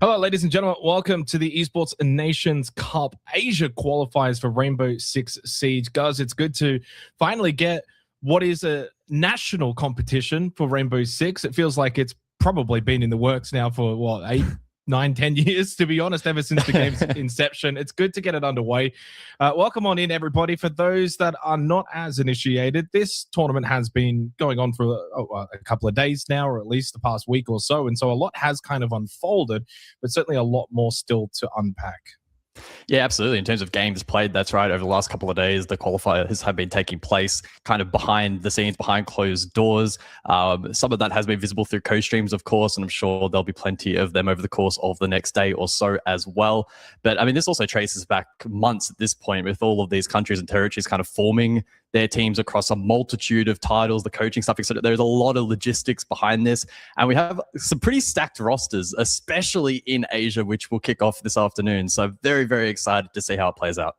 Hello, ladies and gentlemen. Welcome to the Esports Nations Cup Asia qualifiers for Rainbow Six Siege. Guys, it's good to finally get what is a national competition for Rainbow Six. It feels like it's probably been in the works now for, what, 8, 9, 10 years, to be honest, ever since the game's inception. It's good to get it underway. Welcome on in, everybody. For those that are not as initiated, this tournament has been going on for a couple of days now, or at least the past week or so. And so a lot has kind of unfolded, but certainly a lot more still to unpack. Yeah, absolutely. In terms of games played, that's right. Over the last couple of days, the qualifiers have been taking place kind of behind the scenes, behind closed doors. Some of that has been visible through co-streams, of course, and I'm sure there'll be plenty of them over the course of the next day or so as well. But I mean, this also traces back months at this point, with all of these countries and territories kind of forming their teams across a multitude of titles, the coaching stuff, etc. There's a lot of logistics behind this. And we have some pretty stacked rosters, especially in Asia, which will kick off this afternoon. So very, very excited to see how it plays out.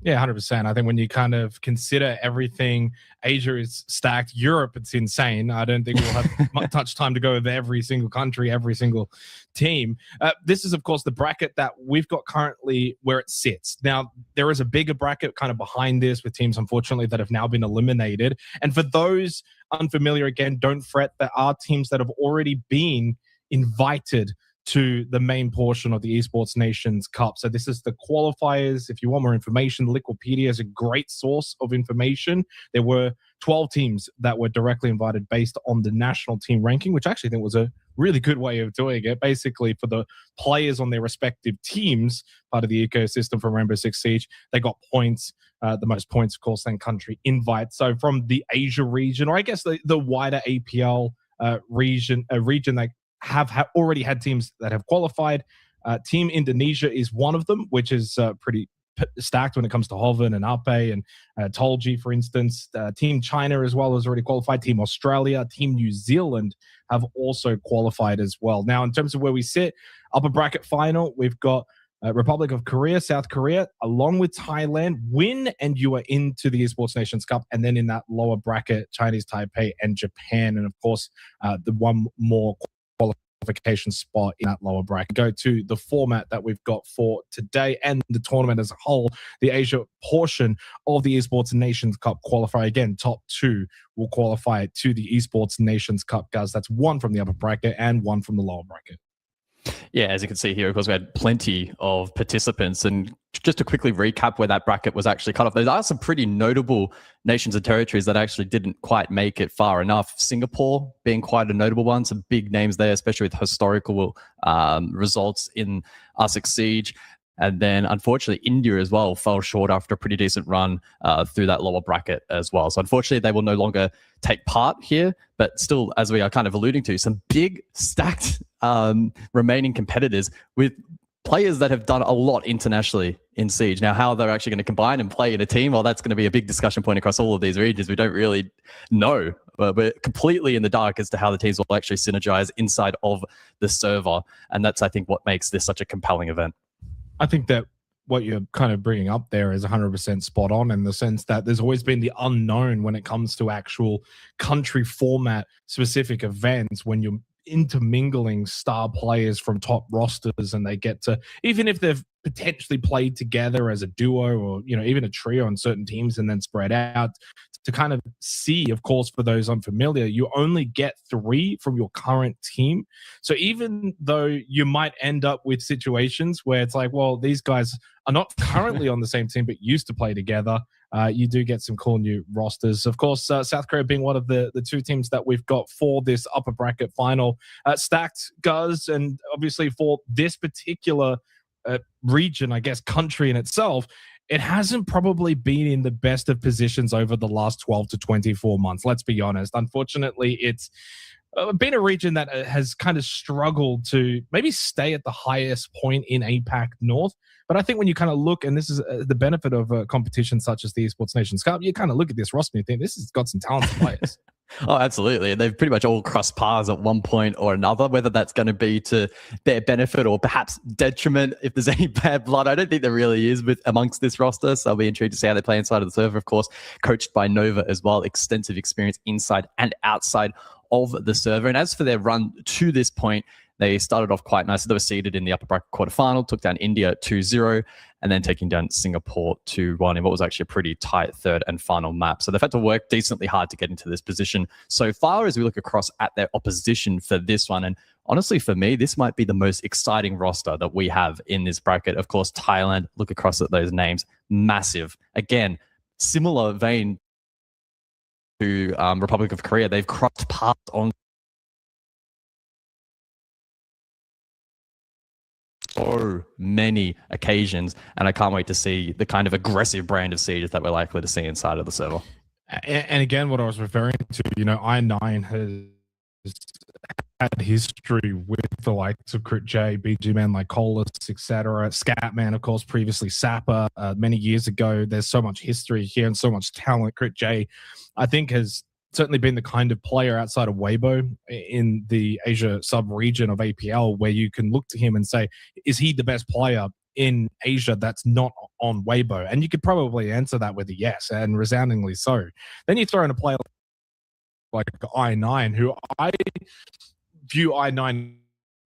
Yeah, 100%. I think when you kind of consider everything, Asia is stacked. Europe, it's insane. I don't think we'll have much time to go over every single country, every single team. This is, of course, the bracket that we've got currently where it sits. Now, there is a bigger bracket kind of behind this with teams, unfortunately, that have now been eliminated. And for those unfamiliar, again, don't fret. There are teams that have already been invited to the main portion of the Esports Nations Cup. So this is the qualifiers. If you want more information, Liquipedia is a great source of information. There were 12 teams that were directly invited based on the national team ranking, which I actually think was a really good way of doing it. Basically, for the players on their respective teams, part of the ecosystem from Rainbow Six Siege, they got points. The most points, of course, then country invite. So from the Asia region, or I guess the wider APL region, a region that have already had teams that have qualified. Team Indonesia is one of them, which is pretty stacked when it comes to Hoven and Ape and Tolji, for instance. Team China as well has already qualified. Team Australia, Team New Zealand have also qualified as well. Now, in terms of where we sit, upper bracket final, we've got Republic of Korea, South Korea, along with Thailand. Win and you are into the Esports Nations Cup. And then in that lower bracket, Chinese Taipei and Japan. And of course, the one more qualification spot in that lower bracket. Go to the format that we've got for today and the tournament as a whole. The Asia portion of the Esports Nations Cup qualifier. Again, top 2 will qualify to the Esports Nations Cup, guys. That's one from the upper bracket and one from the lower bracket. Yeah, as you can see here, of course, we had plenty of participants. And just to quickly recap where that bracket was actually cut off, there are some pretty notable nations and territories that actually didn't quite make it far enough. Singapore being quite a notable one, some big names there, especially with historical results in Six Siege. And then, unfortunately, India as well fell short after a pretty decent run through that lower bracket as well. So, unfortunately, they will no longer take part here. But still, as we are kind of alluding to, some big stacked remaining competitors with players that have done a lot internationally in Siege. Now, how they're actually going to combine and play in a team, well, that's going to be a big discussion point across all of these regions. We don't really know. We're completely in the dark as to how the teams will actually synergize inside of the server. And that's, I think, what makes this such a compelling event. I think that what you're kind of bringing up there is 100% spot on, in the sense that there's always been the unknown when it comes to actual country format specific events, when you're intermingling star players from top rosters and they get to, even if they've potentially played together as a duo or, you know, even a trio on certain teams and then spread out, to kind of see, of course, for those unfamiliar, you only get 3 from your current team. So even though you might end up with situations where it's like, well, these guys are not currently on the same team, but used to play together, you do get some cool new rosters. Of course, South Korea being one of the 2 teams that we've got for this upper bracket final. Stacked, guys, and obviously for this particular region, I guess, country in itself, it hasn't probably been in the best of positions over the last 12 to 24 months. Let's be honest. Unfortunately, it's been a region that has kind of struggled to maybe stay at the highest point in APAC North. But I think when you kind of look, and this is the benefit of a competition such as the Esports Nations Cup, you kind of look at this roster and you think this has got some talented players. Oh, absolutely. They've pretty much all crossed paths at one point or another, whether that's going to be to their benefit or perhaps detriment if there's any bad blood. I don't think there really is amongst this roster, so I'll be intrigued to see how they play inside of the server, of course, coached by Nova as well. Extensive experience inside and outside of the server. And as for their run to this point, They started off quite nicely. They were seeded in the upper bracket quarterfinal, took down India 2-0, and then taking down Singapore 2-1 in what was actually a pretty tight third and final map. So they've had to work decently hard to get into this position so far as we look across at their opposition for this one. And honestly, for me, this might be the most exciting roster that we have in this bracket. Of course, Thailand, look across at those names, massive. Again, similar vein to Republic of Korea. They've crossed paths on so many occasions, and I can't wait to see the kind of aggressive brand of Siege that we're likely to see inside of the server. And again, what I was referring to, I9 has had history with the likes of Crit J, BG Man like Colas, etc. Scatman, of course, previously Sapper many years ago. There's so much history here and so much talent. Crit J, I think, has certainly been the kind of player outside of Weibo in the Asia sub-region of APL where you can look to him and say, is he the best player in Asia that's not on Weibo? And you could probably answer that with a yes, and resoundingly so. Then you throw in a player like I9, who I view I9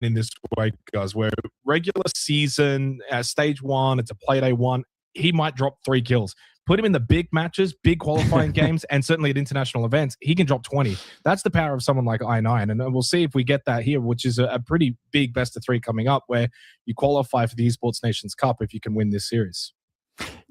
in this way, guys, where regular season, stage one, it's a play day one, he might drop 3 kills. Put him in the big matches, big qualifying games, and certainly at international events, he can drop 20. That's the power of someone like I9. And we'll see if we get that here, which is a pretty big best of 3 coming up, where you qualify for the Esports Nations Cup if you can win this series.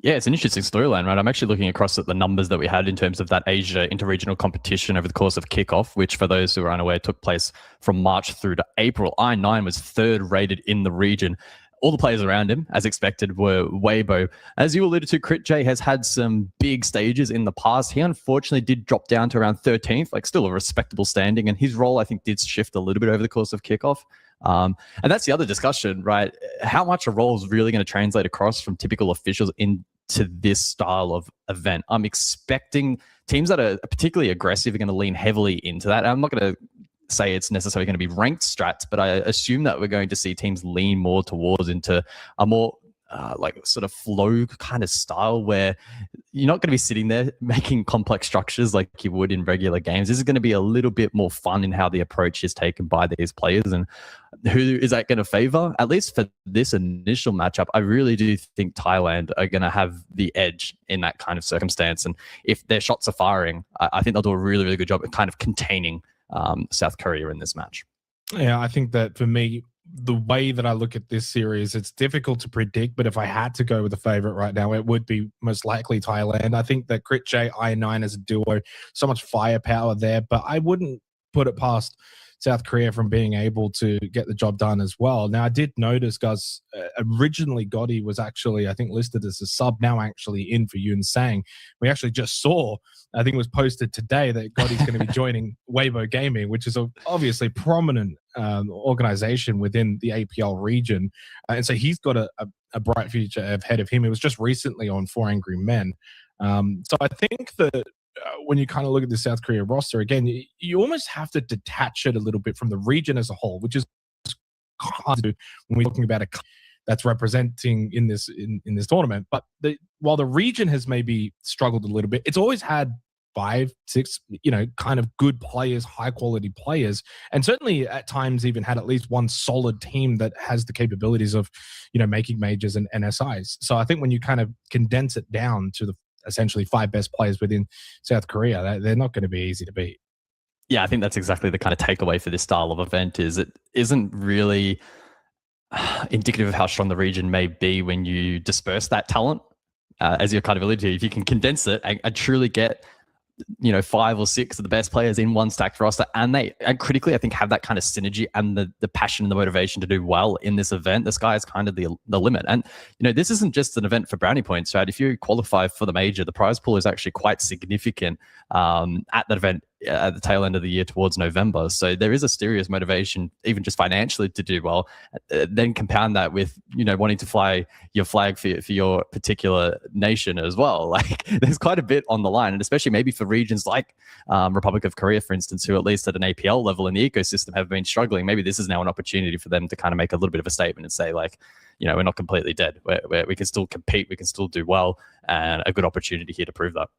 Yeah, it's an interesting storyline, right? I'm actually looking across at the numbers that we had in terms of that Asia interregional competition over the course of kickoff, which for those who are unaware took place from March through to April. I9 was 3rd rated in the region. All the players around him, as expected, were Weibo. As you alluded to, Crit J has had some big stages in the past. He unfortunately did drop down to around 13th, like still a respectable standing. And his role, I think, did shift a little bit over the course of kickoff. And that's the other discussion, right? How much a role is really going to translate across from typical officials into this style of event? I'm expecting teams that are particularly aggressive are going to lean heavily into that. I'm not going to say it's necessarily going to be ranked strats, but I assume that we're going to see teams lean more towards into a more like sort of flow kind of style where you're not going to be sitting there making complex structures like you would in regular games. This is going to be a little bit more fun in how the approach is taken by these players. And who is that going to favor? At least for this initial matchup, I really do think Thailand are going to have the edge in that kind of circumstance. And if their shots are firing, I think they'll do a really, really good job at kind of containing South Korea in this match. Yeah, I think that for me, the way that I look at this series, it's difficult to predict, but if I had to go with a favorite right now, it would be most likely Thailand. I think that Crit J, I9 as a duo, so much firepower there, but I wouldn't put it past South Korea from being able to get the job done as well. Now, I did notice, guys, originally Gotti was actually, I think, listed as a sub, now actually in for Yoon Sang. We actually just saw, I think it was posted today, that Gotti's going to be joining Weibo Gaming, which is obviously prominent organization within the APL region. And so he's got a bright future ahead of him. It was just recently on 4 Angry Men. So I think that when you kind of look at the South Korea roster, again, you almost have to detach it a little bit from the region as a whole, which is hard to do when we're talking about a that's representing in this tournament. But while the region has maybe struggled a little bit, it's always had 5, 6, kind of good players, high quality players, and certainly at times even had at least one solid team that has the capabilities of, making majors and NSIs. So I think when you kind of condense it down to the essentially 5 best players within South Korea, they're not going to be easy to beat. Yeah, I think that's exactly the kind of takeaway for this style of event is it isn't really indicative of how strong the region may be when you disperse that talent. As you're kind of alluded to, if you can condense it and truly get 5 or 6 of the best players in one stacked roster, and critically, I think, have that kind of synergy and the passion and the motivation to do well in this event, the sky is kind of the limit. And, this isn't just an event for brownie points, right? If you qualify for the major, the prize pool is actually quite significant at that event at the tail end of the year towards November. So there is a serious motivation, even just financially, to do well. Then compound that with, wanting to fly your flag for your particular nation as well. Like, there's quite a bit on the line, and especially maybe for regions like Republic of Korea, for instance, who at least at an APL level in the ecosystem have been struggling. Maybe this is now an opportunity for them to kind of make a little bit of a statement and say, like, we're not completely dead. We can still compete, we can still do well, and a good opportunity here to prove that.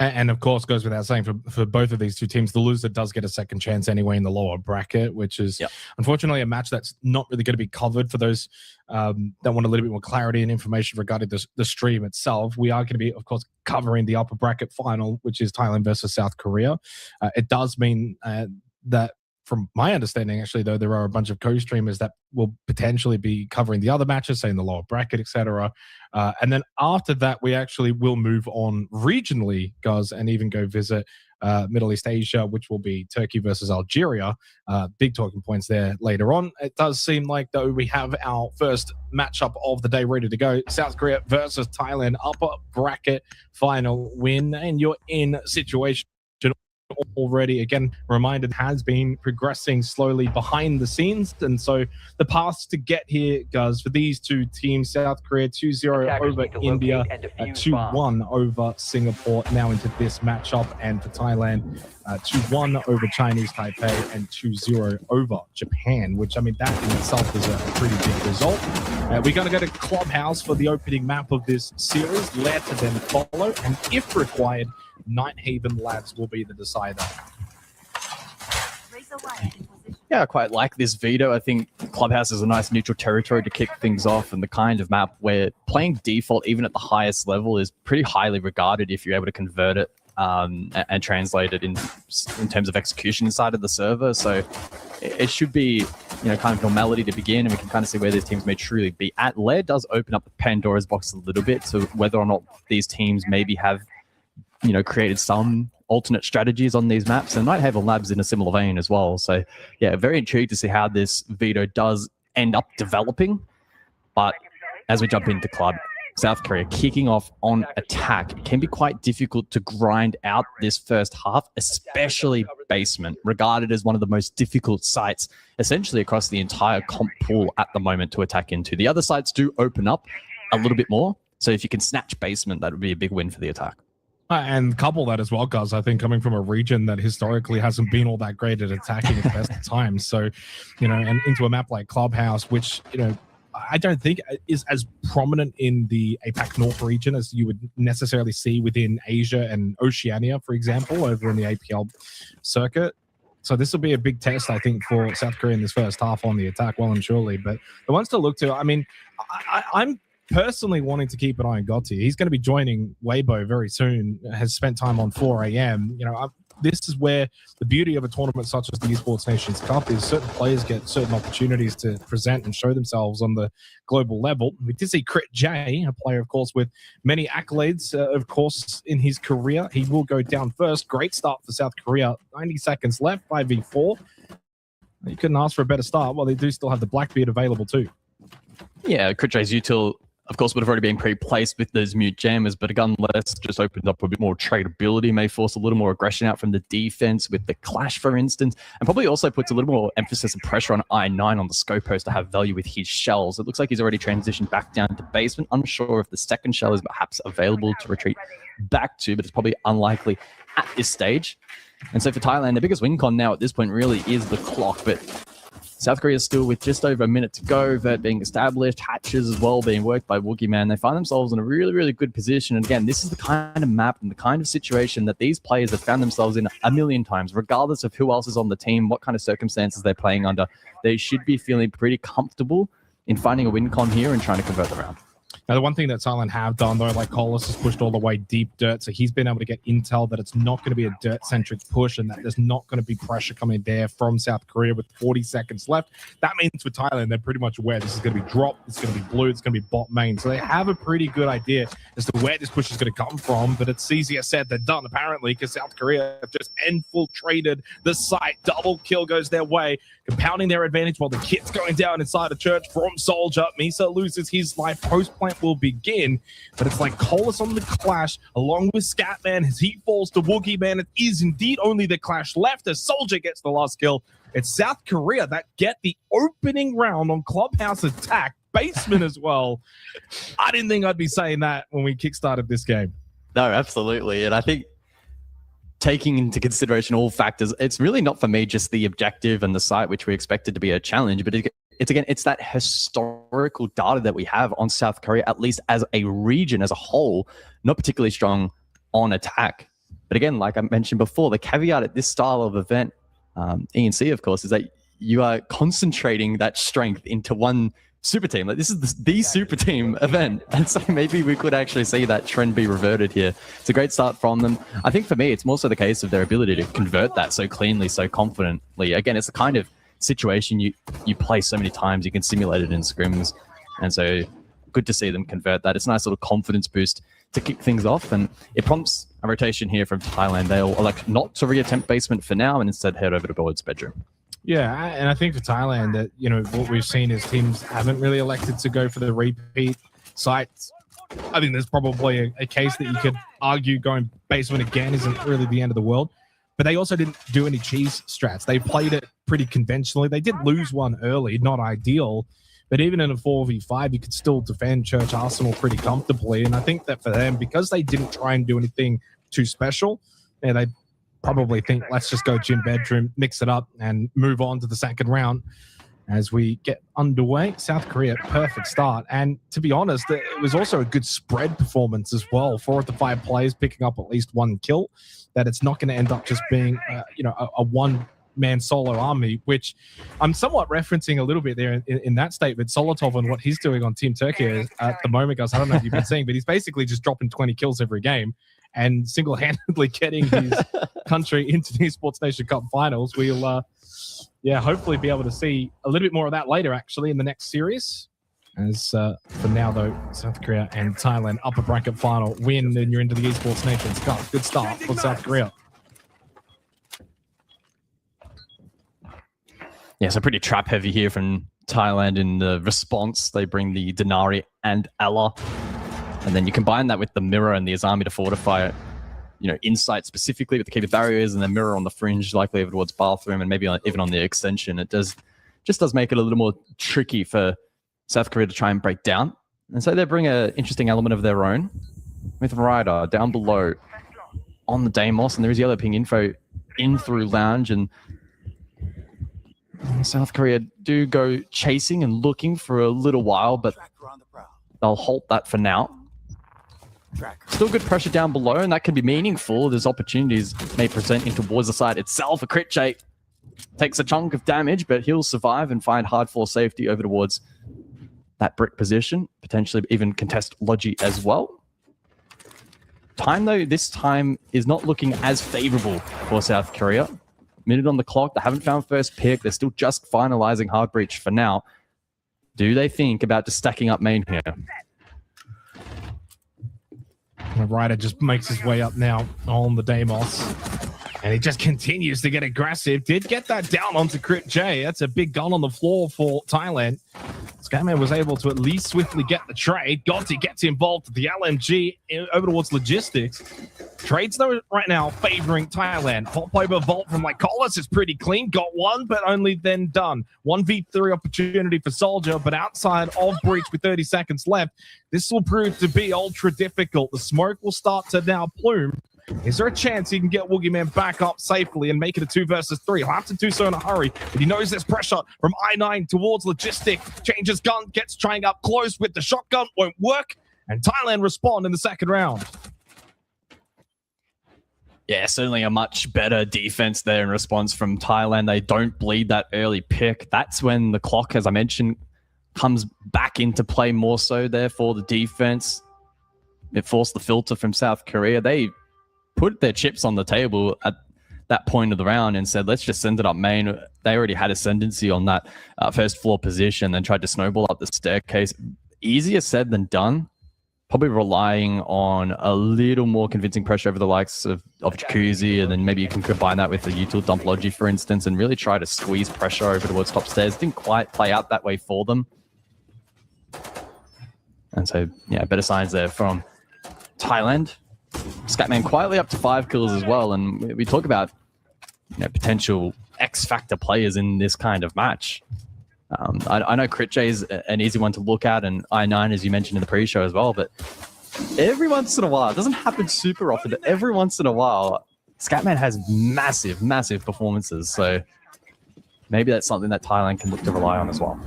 And of course, goes without saying, for both of these two teams, the loser does get a second chance anyway in the lower bracket, which is unfortunately a match that's not really going to be covered for those that want a little bit more clarity and information regarding the stream itself. We are going to be, of course, covering the upper bracket final, which is Thailand versus South Korea. It does mean that, from my understanding, actually, though, there are a bunch of co-streamers that will potentially be covering the other matches, say in the lower bracket, etc. And then after that, we actually will move on regionally, guys, and even go visit Middle East Asia, which will be Turkey versus Algeria. Big talking points there later on. It does seem like, though, we have our first matchup of the day ready to go. South Korea versus Thailand, upper bracket final win, and you're in situation already. Again, reminded, has been progressing slowly behind the scenes, and so the paths to get here, guys, for these two teams: South Korea 2-0 over India, 2-1 over Singapore, now into this matchup, and for Thailand 2-1 over Chinese Taipei and 2-0 over Japan, which, I mean, that in itself is a pretty big result. We're going to go to Clubhouse for the opening map of this series. Let them follow, and if required, Nighthaven Labs will be the decider. Yeah, I quite like this veto. I think Clubhouse is a nice neutral territory to kick things off, and the kind of map where playing default, even at the highest level, is pretty highly regarded if you're able to convert it and translate it in terms of execution inside of the server. So it should be, kind of normality to begin, and we can kind of see where these teams may truly be at. Lair does open up the Pandora's box a little bit to whether or not these teams maybe have created some alternate strategies on these maps, and Nighthaven Labs in a similar vein as well. So yeah, very intrigued to see how this veto does end up developing. But as we jump into club, South Korea kicking off on attack, it can be quite difficult to grind out this first half, especially basement, regarded as one of the most difficult sites essentially across the entire comp pool at the moment to attack into. The other sites do open up a little bit more, so if you can snatch basement, that would be a big win for the attack. And couple that as well, guys, I think coming from a region that historically hasn't been all that great at attacking at the best of times. So, and into a map like Clubhouse, which, I don't think is as prominent in the APAC North region as you would necessarily see within Asia and Oceania, for example, over in the APL circuit. So this will be a big test, I think, for South Korea in this first half on the attack, well and surely. But the ones to look to, I mean, I'm personally wanting to keep an eye on Gotti. He's going to be joining Weibo very soon, has spent time on 4 a.m. This is where the beauty of a tournament such as the Esports Nations Cup is certain players get certain opportunities to present and show themselves on the global level. We did see Crit J, a player, of course, with many accolades, of course, in his career. He will go down first. Great start for South Korea. 90 seconds left, 5v4. You couldn't ask for a better start. Well, they do still have the Blackbeard available too. Yeah, Crit J's util, of course, would have already been pre-placed with those mute jammers, but a gunless just opened up a bit more tradability, may force a little more aggression out from the defense with the clash, for instance, and probably also puts a little more emphasis and pressure on I9 on the scope post to have value with his shells. It looks like he's already transitioned back down to basement. Unsure if the second shell is perhaps available to retreat back to, but it's probably unlikely at this stage. And so for Thailand, the biggest win con now at this point really is the clock, but South Korea is still with just over a minute to go. Vert being established, hatches as well being worked by Wookie Man. They find themselves in a really, really good position. And again, this is the kind of map and the kind of situation that these players have found themselves in a million times, regardless of who else is on the team, what kind of circumstances they're playing under. They should be feeling pretty comfortable in finding a win con here and trying to convert the round. Now, the one thing that Thailand have done, though, like Colas has pushed all the way deep dirt, so he's been able to get intel that it's not going to be a dirt-centric push and that there's not going to be pressure coming there from South Korea with 40 seconds left. That means for Thailand, they're pretty much aware this is going to be drop, it's going to be blue, it's going to be bot main. So they have a pretty good idea as to where this push is going to come from, but it's easier said than done, apparently, because South Korea have just infiltrated the site. Double kill goes their way, compounding their advantage while the kit's going down inside a church from Soldier. Misa loses his life. Post-plant will begin, but it's like Colas on the clash along with Scatman as he falls to Woogie Man. It is indeed only the clash left as Soldier gets the last kill. It's South Korea that get the opening round on Clubhouse attack. Basement as well. I didn't think I'd be saying that when we kickstarted this game. No, absolutely. And I think taking into consideration all factors, it's really not for me just the objective and the site, which we expected to be a challenge, but it's that historical data that we have on South Korea, at least as a region as a whole, not particularly strong on attack. But again, like I mentioned before, the caveat at this style of event, ENC, of course, is that you are concentrating that strength into one super team. Like this is the super team event. And so maybe we could actually see that trend be reverted here. It's a great start from them. I think for me, it's more so the case of their ability to convert that so cleanly, so confidently. Again, it's the kind of situation you play so many times, you can simulate it in scrims. And so good to see them convert that. It's a nice little confidence boost to kick things off. And it prompts a rotation here from Thailand. They'll elect not to reattempt basement for now and instead head over to Boyd's bedroom. Yeah, and I think for Thailand that, you know, what we've seen is teams haven't really elected to go for the repeat sites. I think there's probably a case that you could argue going basement again isn't really the end of the world. But they also didn't do any cheese strats. They played it pretty conventionally. They did lose one early, not ideal. But even in a 4v5, you could still defend Church Arsenal pretty comfortably. And I think that for them, because they didn't try and do anything too special, yeah, they probably think, let's just go gym bedroom, mix it up, and move on to the second round as we get underway. South Korea, perfect start. And to be honest, it was also a good spread performance as well. 4 of the 5 players picking up at least 1 kill, that it's not going to end up just being, a one-man solo army, which I'm somewhat referencing a little bit there in that statement. Solotov and what he's doing on Team Turkey at the moment, guys, I don't know if you've been seeing, but he's basically just dropping 20 kills every game and single-handedly getting his country into the Esports Nation Cup finals. We'll, hopefully be able to see a little bit more of that later, actually, in the next series. As for now, though, South Korea and Thailand upper bracket final win, and you're into the Esports Nations Cup. Good start for South Korea. Yeah, so pretty trap heavy here from Thailand in the response. They bring the Denari and Ella. And then you combine that with the Mirror and the Azami to fortify it. Insight specifically with the keeper barriers and the Mirror on the fringe, likely over towards bathroom and maybe even on the extension. It does make it a little more tricky for South Korea to try and break down. And so they bring an interesting element of their own with Ryder down below on the Deimos. And there is yellow ping info in through Lounge. And South Korea do go chasing and looking for a little while, but they'll halt that for now. Still good pressure down below, and that can be meaningful. There's opportunities may present in towards the side itself. A crit J takes a chunk of damage, but he'll survive and find hard for safety over towards that brick position. Potentially even contest Logi as well. Time, though, this time is not looking as favorable for South Korea. Minute on the clock. They haven't found first pick. They're still just finalizing hard breach for now. Do they think about just stacking up main here? Ryder just makes his way up now on the Deimos. And he just continues to get aggressive. Did get that down onto Crit J. That's a big gun on the floor for Thailand. Scatman was able to at least swiftly get the trade. Gotti gets involved with the LMG over towards logistics. Trades, though, right now favoring Thailand. Hop over Vault from Lycolis is pretty clean. Got one, but only then done. 1v3 opportunity for Soldier, but outside of breach with 30 seconds left, this will prove to be ultra difficult. The smoke will start to now plume. Is there a chance he can get Woogieman back up safely and make it a 2 versus 3? He'll have to do so in a hurry, but he knows there's pressure from I9 towards Logistic. Changes gun, gets trying up close with the shotgun, won't work, and Thailand respond in the second round. Yeah, certainly a much better defense there in response from Thailand. They don't bleed that early pick. That's when the clock, as I mentioned, comes back into play more so there for the defense. It forced the filter from South Korea. They put their chips on the table at that point of the round and said, let's just send it up main. They already had ascendancy on that first floor position, then tried to snowball up the staircase. Easier said than done. Probably relying on a little more convincing pressure over the likes of Jacuzzi, and then maybe you can combine that with the util dump Logi, for instance, and really try to squeeze pressure over towards top stairs. Didn't quite play out that way for them. And so, yeah, better signs there from Thailand. Scatman quietly up to 5 kills as well, and we talk about potential X-factor players in this kind of match. I know Crit J is an easy one to look at, and I9, as you mentioned in the pre-show as well, but every once in a while, it doesn't happen super often, but every once in a while, Scatman has massive, massive performances, so maybe that's something that Thailand can look to rely on as well.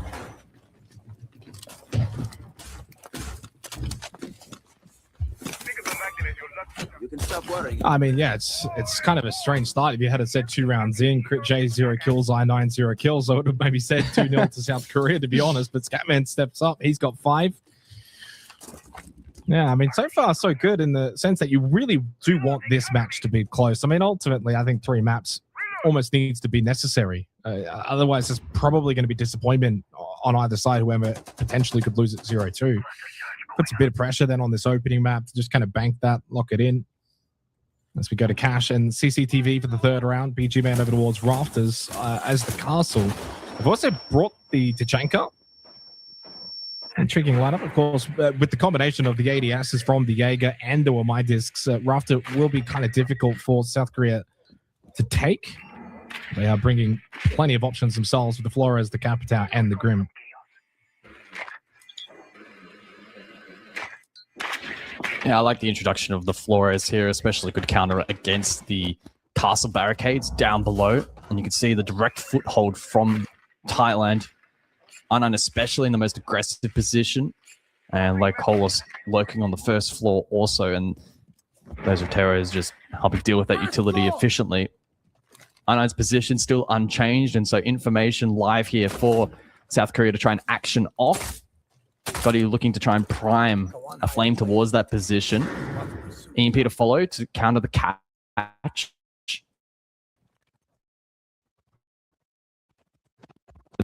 can stop worrying. I mean, yeah, it's kind of a strange start. If you had said 2 rounds in, Crit J 0 kills, I9 0 kills, I would have maybe said 2-0 to South Korea, to be honest. But Scatman steps up. He's got 5. Yeah, I mean, so far so good in the sense that you really do want this match to be close. I mean, ultimately, I think 3 maps almost needs to be necessary. Otherwise, there's probably going to be disappointment on either side, whoever potentially could lose at 0-2. Puts a bit of pressure then on this opening map to just kind of bank that, lock it in. As we go to Cash and CCTV for the 3rd round, BG Man over towards Rafters as the castle. I've also brought the Tachanka. Intriguing lineup, of course, with the combination of the ADSs from the Jaeger and the Wamai discs, Rafter will be kind of difficult for South Korea to take. They are bringing plenty of options themselves with the Flores, the Capitao, and the Grim. Yeah, I like the introduction of the Flores here, especially good counter against the castle barricades down below. And you can see the direct foothold from Thailand. Anan especially in the most aggressive position. And like Colas lurking on the first floor also. And those Roteros just helping deal with that utility efficiently. Anan's position still unchanged. And so information live here for South Korea to try and action off. Gotti looking to try and prime a flame towards that position. EMP to follow to counter the catch.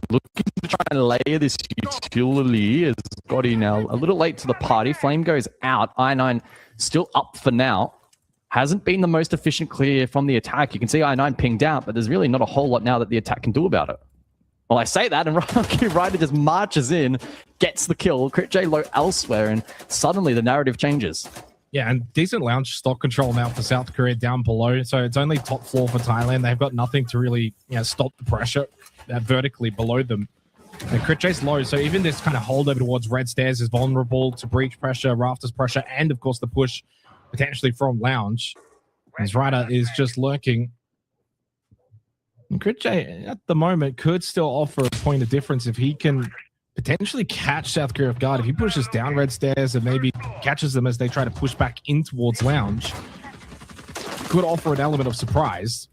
Looking to try and layer this utility as Gotti now a little late to the party. Flame goes out. I9 still up for now. Hasn't been the most efficient clear from the attack. You can see I9 pinged out, but there's really not a whole lot now that the attack can do about it. Well, I say that, and Rocky Ryder just marches in, gets the kill, Crit J low elsewhere, and suddenly the narrative changes. Yeah, and decent lounge stock control now for South Korea down below. So it's only top floor for Thailand. They've got nothing to really stop the pressure vertically below them. And Crit J's low, so even this kind of hold over towards red stairs is vulnerable to breach pressure, rafters pressure, and of course the push potentially from lounge. As Ryder is just lurking. And Crit J at the moment could still offer a point of difference if he can potentially catch South Korea off guard. If he pushes down red stairs and maybe catches them as they try to push back in towards lounge, could offer an element of surprise.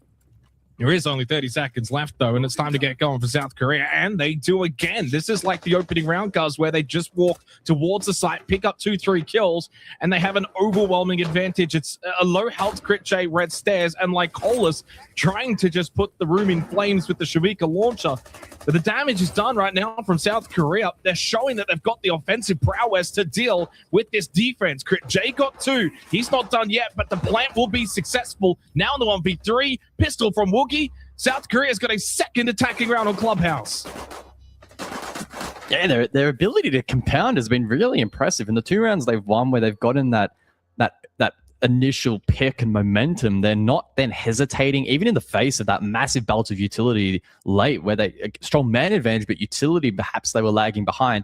There is only 30 seconds left, though, and it's time to get going for South Korea, and they do again. This is like the opening round, guys, where they just walk towards the site, pick up 2-3 kills, and they have an overwhelming advantage. It's a low health Crit J red stairs, and like Colas trying to just put the room in flames with the Shavika launcher. But the damage is done right now from South Korea. They're showing that they've got the offensive prowess to deal with this defense. Crit J got 2. He's not done yet, but the plant will be successful. Now in the 1v3, pistol from Woogie. South Korea's got a second attacking round on Clubhouse. Yeah, their ability to compound has been really impressive. In the 2 rounds they've won where they've gotten that initial pick and momentum, they're not then hesitating, even in the face of that massive belt of utility late, where they strong man advantage, but utility perhaps they were lagging behind.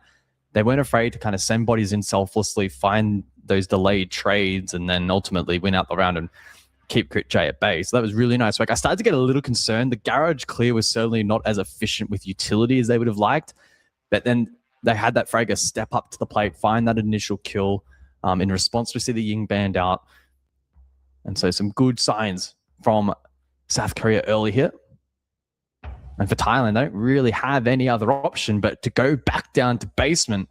They weren't afraid to kind of send bodies in selflessly, find those delayed trades, and then ultimately win out the round and keep Crit J at bay. So that was really nice. Like, I started to get a little concerned. The garage clear was certainly not as efficient with utility as they would have liked, but then they had that Fragger step up to the plate, find that initial kill. In response, we see the Ying band out. And so some good signs from South Korea early here. And for Thailand, they don't really have any other option but to go back down to basement.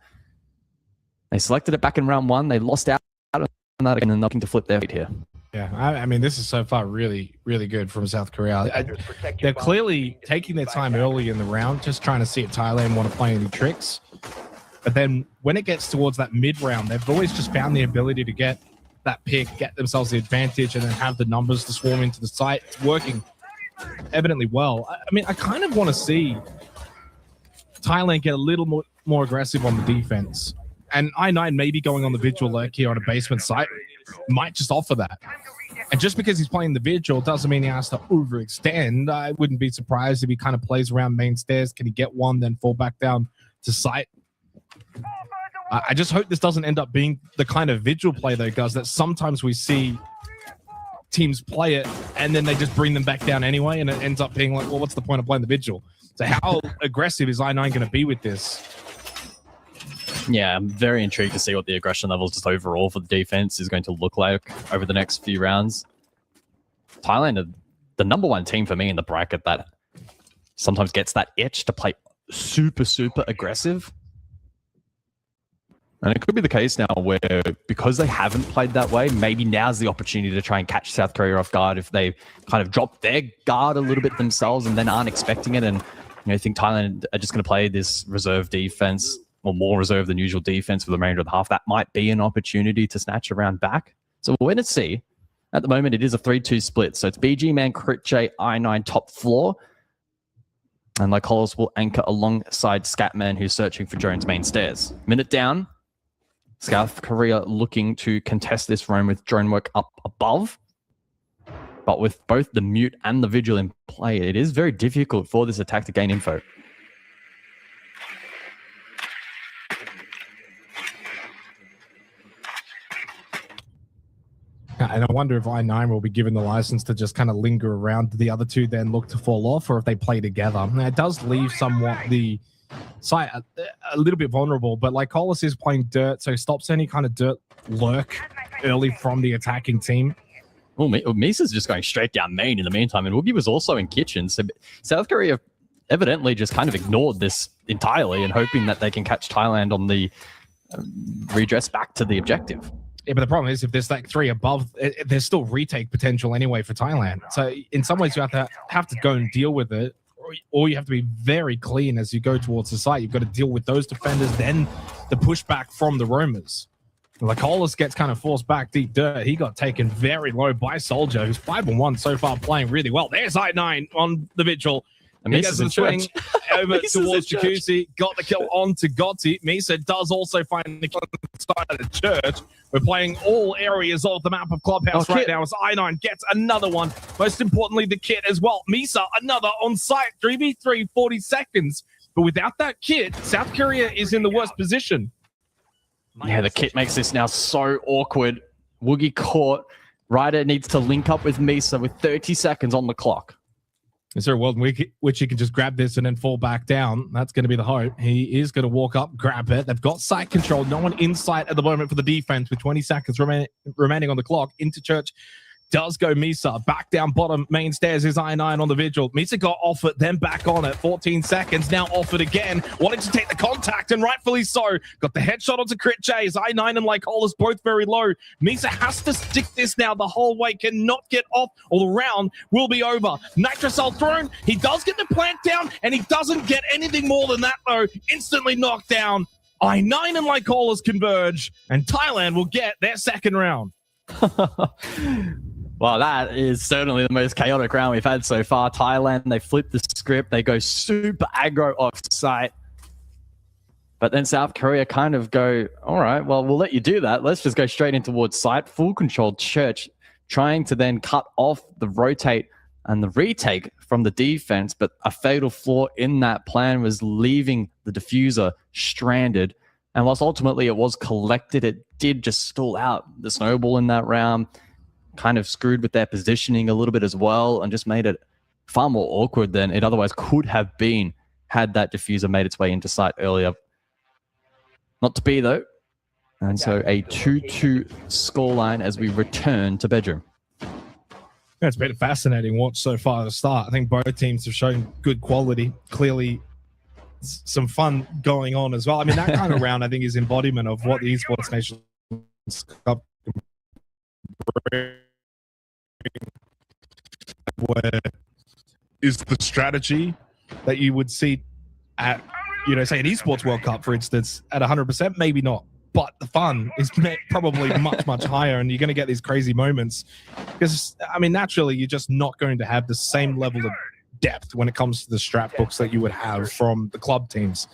They selected it back in round 1. They lost out on that again and looking to flip their feet here. Yeah, I mean, this is so far really, really good from South Korea. They're clearly taking their time early in the round, just trying to see if Thailand want to play any tricks. But then when it gets towards that mid-round, they've always just found the ability to get that pick, get themselves the advantage, and then have the numbers to swarm into the site. It's working evidently well. I mean, I kind of want to see Thailand get a little more aggressive on the defense. And I9 maybe going on the Vigil lurk here on a basement site might just offer that. And just because he's playing the Vigil doesn't mean he has to overextend. I wouldn't be surprised if he kind of plays around main stairs. Can he get one, then fall back down to site? I just hope this doesn't end up being the kind of Vigil play, though, guys, that sometimes we see teams play it and then they just bring them back down anyway, and it ends up being like, well, what's the point of playing the Vigil? So how aggressive is I9 going to be with this? Yeah, I'm very intrigued to see what the aggression levels just overall for the defense is going to look like over the next few rounds. Thailand are the number one team for me in the bracket that sometimes gets that itch to play super, super aggressive. And it could be the case now where, because they haven't played that way, maybe now's the opportunity to try and catch South Korea off guard if they kind of drop their guard a little bit themselves and then aren't expecting it. And I think Thailand are just going to play this reserve defense, or more reserve than usual defense for the remainder of the half. That might be an opportunity to snatch a round back. So we're going to see. At the moment, it is a 3-2 split. So it's BG Man, Crit J, I9 top floor. And Lycolis will anchor alongside Scatman, who's searching for Jones main stairs. Minute down. South Korea looking to contest this roam with drone work up above. But with both the mute and the vigil in play, it is very difficult for this attack to gain info. And I wonder if I9 will be given the license to just kind of linger around. The other two then look to fall off, or if they play together. Now, it does leave somewhat the site a little bit vulnerable, but like Lycolis is playing dirt, so stops any kind of dirt lurk early from the attacking team. Well, Misa's just going straight down main in the meantime, and Woogie was also in kitchen. So South Korea evidently just kind of ignored this entirely and hoping that they can catch Thailand on the redress back to the objective. Yeah, but the problem is if there's like 3 above, there's still retake potential anyway for Thailand. So in some ways you have to go and deal with it, or you have to be very clean as you go towards the site. You've got to deal with those defenders, then the pushback from the roamers. Lycolis gets kind of forced back deep dirt. He got taken very low by Soldier, who's 5-1 so far, playing really well. There's I9 on the vigil. And he gets the swing over towards Jacuzzi. Got the kill onto Gotti. Misa does also find the kill inside the church. We're playing all areas of the map of Clubhouse right now as I9 gets another one. Most importantly, the kit as well. Misa, another on site. 3v3, 40 seconds. But without that kit, South Korea is in the worst position. Yeah, the kit makes this now so awkward. Woogie caught. Ryder needs to link up with Misa with 30 seconds on the clock. Is there a world in which he can just grab this and then fall back down? That's going to be the hope. He is going to walk up, grab it. They've got site control. No one in sight at the moment for the defense with 20 seconds remaining on the clock. Into church does go Misa. Back down bottom main stairs is I9 on the vigil. Misa got off it, then back on it. 14 seconds, now off it again. Wanting to take the contact, and rightfully so. Got the headshot onto Crit J. As I9 and Lycolis both very low. Misa has to stick this now the whole way. Cannot get off, or the round will be over. Nitrocell thrown. He does get the plant down, and he doesn't get anything more than that, though. Instantly knocked down. I9 and Lycolis converge, and Thailand will get their second round. Well, that is certainly the most chaotic round we've had so far. Thailand, they flip the script. They go super aggro off site. But then South Korea kind of go, all right, well, we'll let you do that. Let's just go straight in towards site. Full controlled church, trying to then cut off the rotate and the retake from the defense. But a fatal flaw in that plan was leaving the diffuser stranded. And whilst ultimately it was collected, it did just stall out the snowball in that round. Kind of screwed with their positioning a little bit as well, and just made it far more awkward than it otherwise could have been had that diffuser made its way into sight earlier. Not to be, though. And so a 2-2 scoreline as we return to bedroom. It's been a fascinating watch so far at the start. I think both teams have shown good quality. Clearly, some fun going on as well. I mean, that kind of round, I think, is embodiment of what the Esports Nations Cup where is the strategy that you would see at, say an esports World Cup, for instance, at 100%, maybe not, but the fun is probably much, much higher, and you're going to get these crazy moments because, I mean, naturally, you're just not going to have the same level of depth when it comes to the strat books that you would have from the club teams.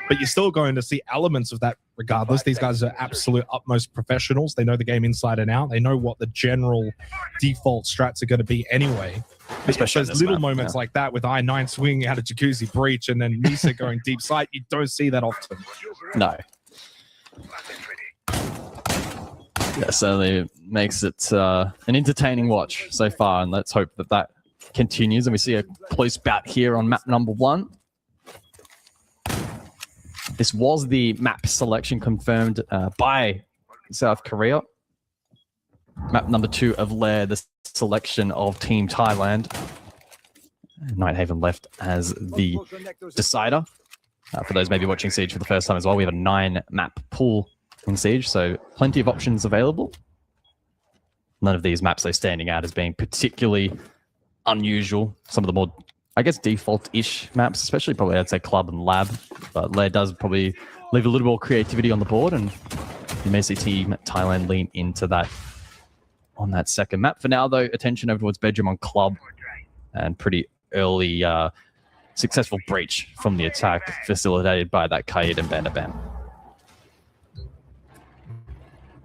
But you're still going to see elements of that regardless. These guys are absolute utmost professionals. They know the game inside and out. They know what the general default strats are going to be anyway. Especially those little moments like that with I9 swinging out of Jacuzzi breach and then Misa going deep sight. You don't see that often. No. Yeah, certainly makes it an entertaining watch so far, and let's hope that that continues. And we see a close bout here on map number 1. This was the map selection confirmed by South Korea. Map number 2 of Lair, the selection of Team Thailand. Nighthaven left as the decider. For those maybe watching Siege for the first time as well, we have a 9-map pool in Siege, so plenty of options available. None of these maps, though, standing out as being particularly unusual. Some of the more, I guess, default-ish maps, especially probably, I'd say, Club and Lab. But Lair does probably leave a little more creativity on the board, and you may see Team Thailand lean into that on that second map. For now, though, attention over towards Bedroom on Club, and pretty early successful breach from the attack, facilitated by that Kaid and Bandaban.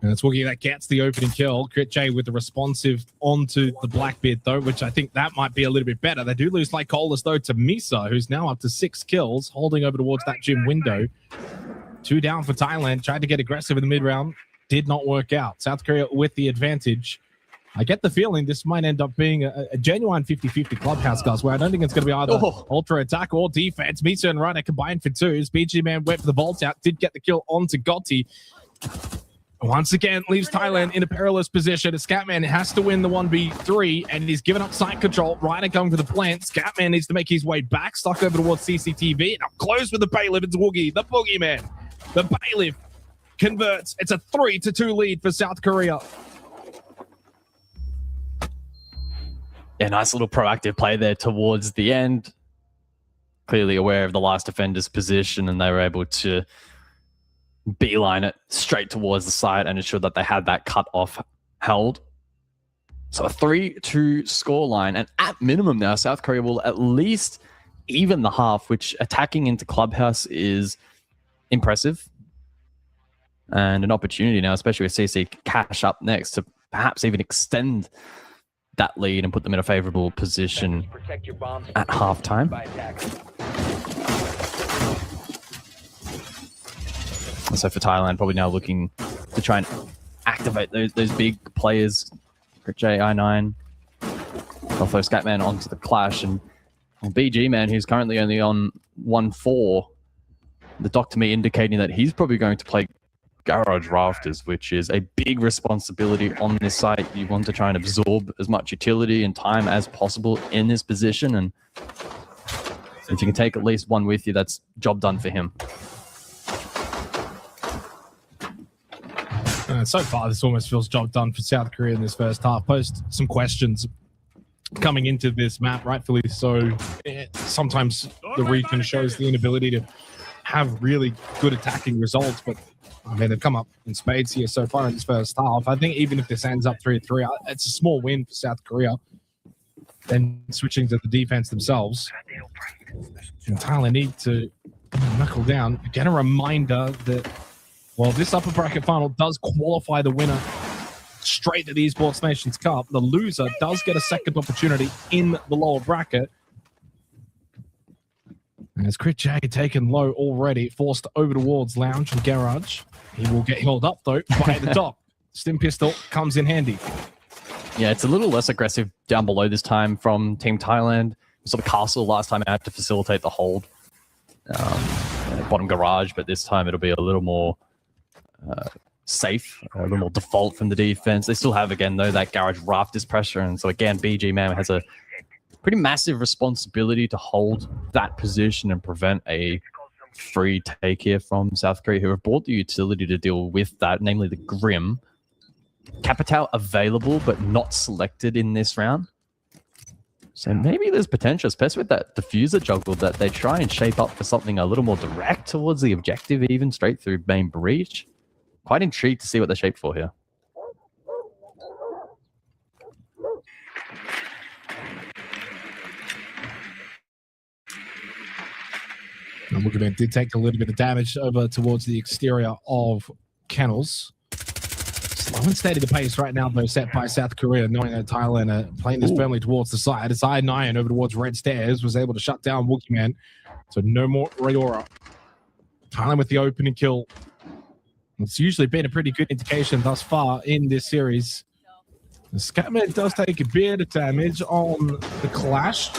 And it's Woogie that gets the opening kill. Crit J with the responsive onto the Blackbeard, though, which I think that might be a little bit better. They do lose like Colas, though, to Misa, who's now up to 6 kills, holding over towards that gym window. 2 down for Thailand. Tried to get aggressive in the mid-round. Did not work out. South Korea with the advantage. I get the feeling this might end up being a genuine 50-50 clubhouse, guys, where I don't think it's going to be either ultra attack or defense. Misa and Ryder combined for 2s. BG Man went for the vault out, did get the kill onto Gotti. Once again, leaves Thailand in a perilous position. Scatman has to win the 1v3, and he's given up site control. Ryder going for the plant. Scatman needs to make his way back, stuck over towards CCTV. Now close with the bailiff. It's Woogie, the boogeyman. The bailiff converts. It's a 3-2 lead for South Korea. Yeah, nice little proactive play there towards the end. Clearly aware of the last defender's position, and they were able to beeline it straight towards the side and ensure that they had that cut off held. So a 3-2 scoreline, and at minimum now, South Korea will at least even the half, which attacking into Clubhouse is impressive. And an opportunity now, especially with CC Cash up next, to perhaps even extend that lead and put them in a favorable position at halftime. And so for Thailand, probably now looking to try and activate those big players. J, I9, I'll throw Scatman onto the clash, and BG Man, who's currently only on 1-4, the doc to me indicating that he's probably going to play Garage Rafters, which is a big responsibility on this site. You want to try and absorb as much utility and time as possible in this position, and if you can take at least one with you, that's job done for him. So far, this almost feels job done for South Korea in this first half. Posed some questions coming into this map, rightfully so. Sometimes the region shows the inability to have really good attacking results, but I mean, they've come up in spades here so far in this first half. I think even if this ends up 3-3, it's a small win for South Korea. Then switching to the defense themselves. And Thailand need to knuckle down. Again, a reminder that while this upper bracket final does qualify the winner straight to the Esports Nations Cup, the loser does get a second opportunity in the lower bracket. And as Crit J taken low already, forced over towards Lounge and Garage. He will get held up, though, by the top. Stim Pistol comes in handy. Yeah, it's a little less aggressive down below this time from Team Thailand. We saw the Castle last time out to facilitate the hold. Bottom Garage, but this time it'll be a little more safe, a little more default from the defense. They still have, again, though, that Garage Rafters pressure. And so, again, BG Man has a pretty massive responsibility to hold that position and prevent a free take here from South Korea, who have brought the utility to deal with that, namely the Grim. Capitao available, but not selected in this round. So maybe there's potential, especially with that diffuser juggle, that they try and shape up for something a little more direct towards the objective, even straight through main breach. Quite intrigued to see what they're shaped for here. And Woogie did take a little bit of damage over towards the exterior of Kennels. Slow and steady the pace right now, though, set by South Korea, knowing that Thailand are playing this firmly towards the side. It's I9 over towards Red Stairs, was able to shut down Woogie Man. So no more Rayora. Thailand with the opening kill. It's usually been a pretty good indication thus far in this series. The Scatman does take a bit of damage on the clash.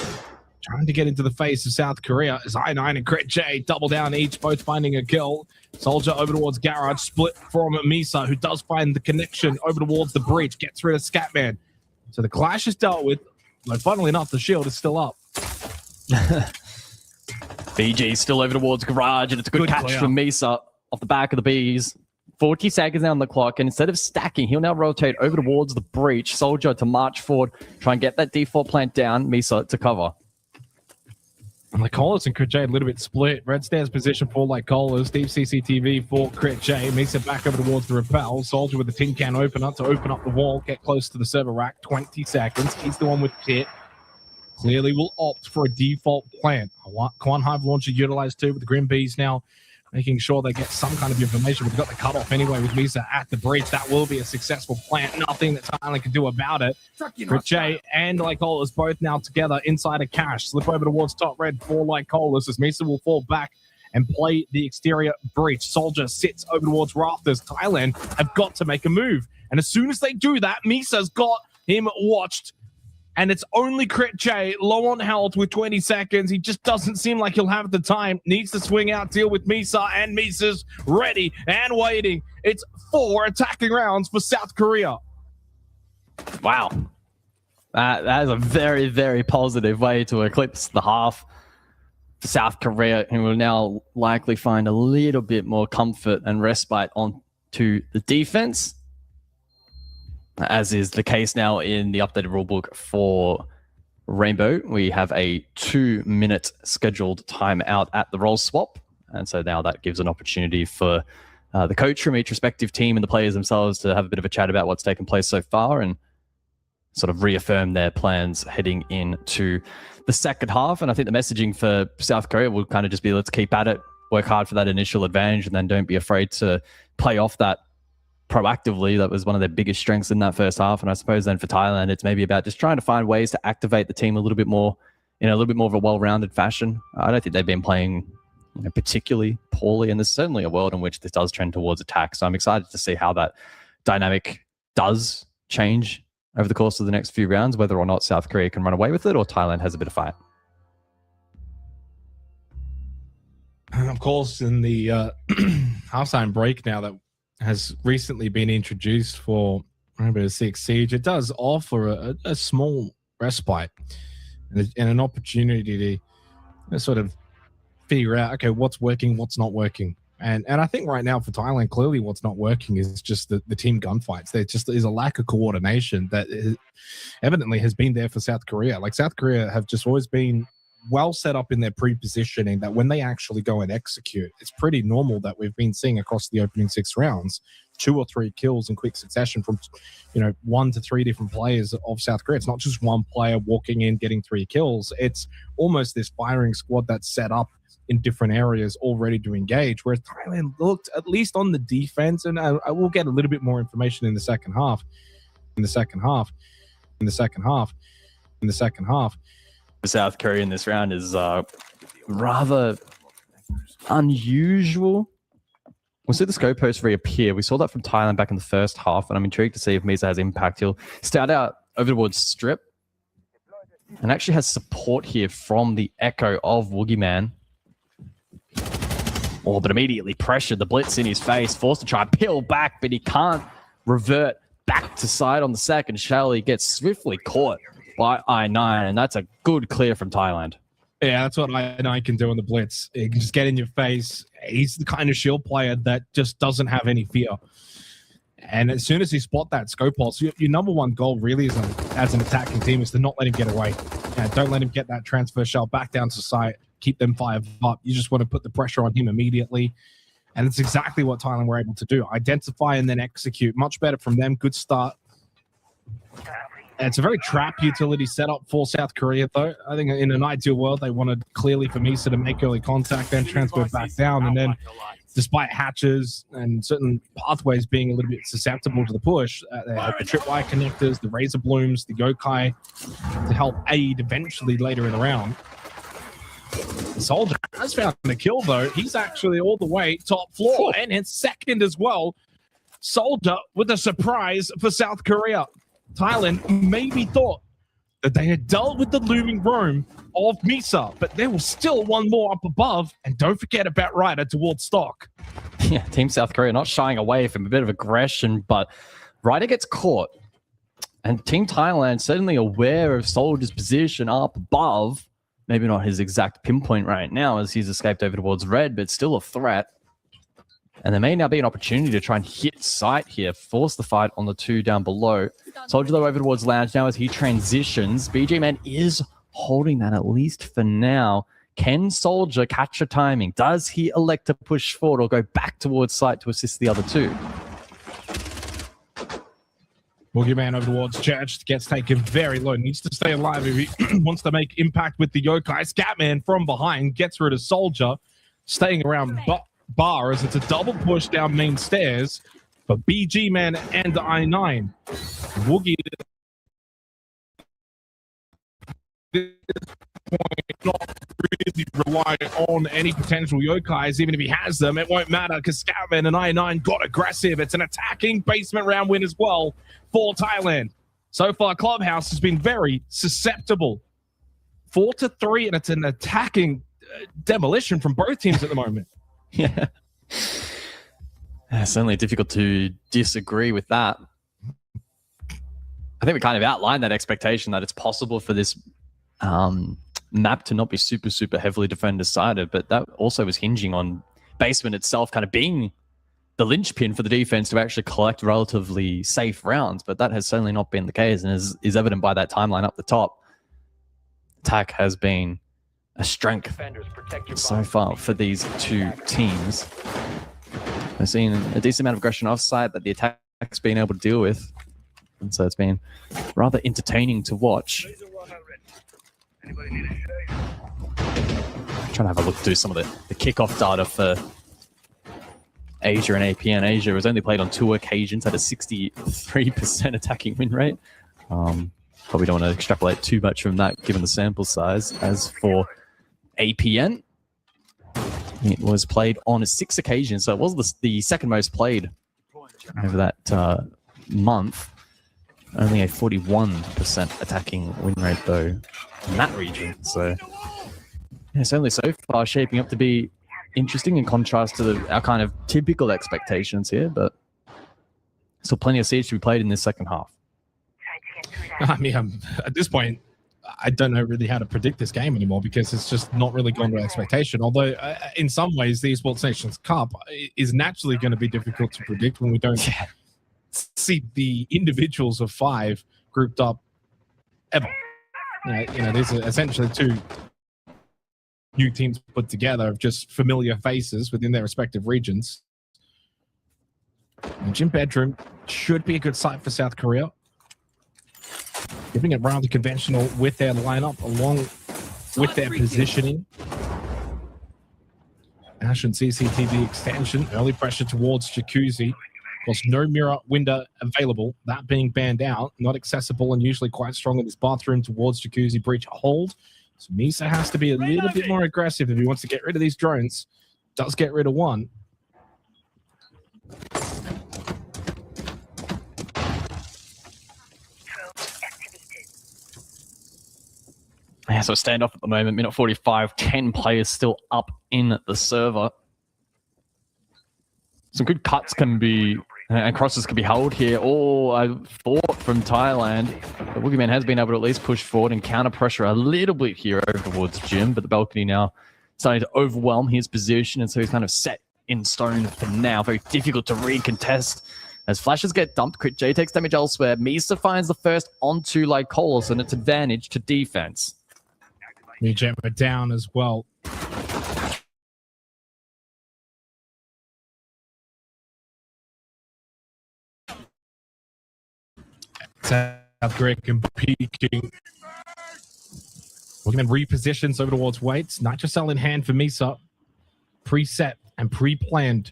trying to get into the face of South Korea as I9 and Crit J double down each, both finding a kill. Soldier over towards Garage, split from Misa, who does find the connection over towards the breach, gets rid of Scatman. So the clash is dealt with, but funnily enough, the shield is still up. BG still over towards Garage, and it's a good catch clear from Misa off the back of the bees. 40 seconds now on the clock, and instead of stacking, he'll now rotate over towards the breach. Soldier to march forward, try and get that default plant down. Misa to cover. And Lycolas and Crit J a little bit split. Red stands position for Lycolas. Deep CCTV for Crit J. Misa back over towards the rappel. Soldier with the tin can opener to open up the wall. Get close to the server rack. 20 seconds. He's the one with Pit. Clearly will opt for a default plant. Quan Hive launcher utilized too, with the Grim Bees now making sure they get some kind of information. We've got the cutoff anyway with Misa at the breach. That will be a successful plant. Nothing that Thailand can do about it. Crit J and Lycolas both now together inside a cache. Slip over towards top red for Lycolas as Misa will fall back and play the exterior breach. Soldier sits over towards Rafters. Thailand have got to make a move. And as soon as they do that, Misa's got him watched. And it's only Crit J, low on health with 20 seconds. He just doesn't seem like he'll have the time. Needs to swing out, deal with Misa, and Misa's ready and waiting. It's 4 attacking rounds for South Korea. Wow. That is a very, very positive way to eclipse the half for South Korea, who will now likely find a little bit more comfort and respite onto the defense, as is the case now in the updated rulebook for Rainbow. We have a 2-minute scheduled timeout at the role swap. And so now that gives an opportunity for the coach from each respective team and the players themselves to have a bit of a chat about what's taken place so far and sort of reaffirm their plans heading into the second half. And I think the messaging for South Korea will kind of just be, let's keep at it, work hard for that initial advantage, and then don't be afraid to play off that proactively. That was one of their biggest strengths in that first half. And I suppose then for Thailand, it's maybe about just trying to find ways to activate the team a little bit more in a little bit more of a well-rounded fashion. I don't think they've been playing particularly poorly, and there's certainly a world in which this does trend towards attack. So I'm excited to see how that dynamic does change over the course of the next few rounds, whether or not South Korea can run away with it or Thailand has a bit of fight. And of course, in the halftime break now that has recently been introduced for Rainbow Six Siege, it does offer a small respite and an opportunity to sort of figure out, okay, what's working, what's not working. And I think right now for Thailand, clearly what's not working is just the team gunfights. There just is a lack of coordination that evidently has been there for South Korea. Like, South Korea have just always been well set up in their pre-positioning, that when they actually go and execute, it's pretty normal that we've been seeing across the opening 6 rounds 2 or 3 kills in quick succession from 1 to 3 different players of South Korea. It's not just one player walking in getting 3 kills. It's almost this firing squad that's set up in different areas all ready to engage, whereas Thailand looked, at least on the defense, and I will get a little bit more information in the second half South Korea in this round is rather unusual. We'll see the scope post reappear. We saw that from Thailand back in the first half, and I'm intrigued to see if Misa has impact. He'll start out over towards Strip and actually has support here from the Echo of Woogieman. Oh, but immediately pressured, the blitz in his face, forced to try and peel back, but he can't revert back to side on the second shell. He gets swiftly caught by I9, and that's a good clear from Thailand. Yeah, that's what I9 can do in the blitz. He can just get in your face. He's the kind of shield player that just doesn't have any fear. And as soon as you spot that scope pulse, your number one goal really is, as an attacking team, is to not let him get away. Don't let him get that transfer shell back down to sight. Keep them fired up. You just want to put the pressure on him immediately. And it's exactly what Thailand were able to do. Identify and then execute. Much better from them. Good start. And it's a very trap utility setup for South Korea, though. I think in an ideal world, they wanted clearly for Misa to make early contact, then transfer back down. And then, despite hatches and certain pathways being a little bit susceptible to the push, they had the tripwire connectors, the razor blooms, the yokai to help aid eventually later in the round. The Soldier has found the kill, though. He's actually all the way top floor, and it's second as well. Soldier with a surprise for South Korea. Thailand maybe thought that they had dealt with the looming roam of Misa, but there was still one more up above, and don't forget about Ryder towards Stock. Yeah, Team South Korea not shying away from a bit of aggression, but Ryder gets caught. And Team Thailand certainly aware of Soldier's position up above. Maybe not his exact pinpoint right now as he's escaped over towards red, but still a threat. And there may now be an opportunity to try and hit sight here, force the fight on the two down below. Soldier though over towards Lounge now as he transitions. BG Man is holding that at least for now. Can Soldier catch a timing? Does he elect to push forward or go back towards sight to assist the other two? Boogeyman over towards Church gets taken very low. Needs to stay alive if he wants to make impact with the Yokai. Scatman from behind gets rid of Soldier, staying around Bar as it's a double push down main stairs for BG Man and I9. Woogie not really rely on any potential Yokais. Even if he has them, it won't matter because Scatman and I9 got aggressive. It's an attacking basement round win as well for Thailand. So far, Clubhouse has been very susceptible. 4-3, and it's an attacking demolition from both teams at the moment. Yeah. Certainly difficult to disagree with that. I think we kind of outlined that expectation that it's possible for this map to not be super heavily defender-sided, but that also was hinging on basement itself kind of being the linchpin for the defense to actually collect relatively safe rounds, but that has certainly not been the case and is evident by that timeline up the top. Attack has been a strength so far for these two teams. We've seen a decent amount of aggression offside that the attack's been able to deal with, and so it's been rather entertaining to watch. Trying to have a look through some of the kickoff data for Asia and APN. Asia was only played on 2 occasions, had a 63% attacking win rate. Probably don't want to extrapolate too much from that given the sample size. As for APN, it was played on 6 occasions, so it was the second most played over that month. Only a 41% attacking win rate though in that region. So yeah, certainly so far shaping up to be interesting in contrast to our kind of typical expectations here, but still plenty of Siege to be played in this second half. I mean, at this point, I don't know really how to predict this game anymore because it's just not really gone to expectation. Although, in some ways, the Esports Nations Cup is naturally going to be difficult to predict when we don't see the individuals of 5 grouped up ever. You know, these are essentially 2 new teams put together of just familiar faces within their respective regions. The gym bedroom should be a good site for South Korea. Keeping it rather conventional with their lineup along with their positioning. Ash and CCTV extension, early pressure towards Jacuzzi. Of course, no mirror window available, that being banned out, not accessible and usually quite strong in this bathroom towards Jacuzzi breach hold. So Misa has to be a little bit more aggressive if he wants to get rid of these drones. Does get rid of one. Yeah, so standoff at the moment, minute 45, 10 players still up in the server. Some good cuts can be, and crosses can be held here. Oh, I thought from Thailand, the Boogeyman has been able to at least push forward and counter pressure a little bit here over towards Jim, but the balcony now starting to overwhelm his position, and so he's kind of set in stone for now. Very difficult to recontest. As flashes get dumped, Crit J takes damage elsewhere. Misa finds the first onto like Coles, and it's advantage to defense. Mujemba down as well. South Korea peeking. We're going to repositions over towards Waits. Nitrocell in hand for Misa. Preset and pre-planned.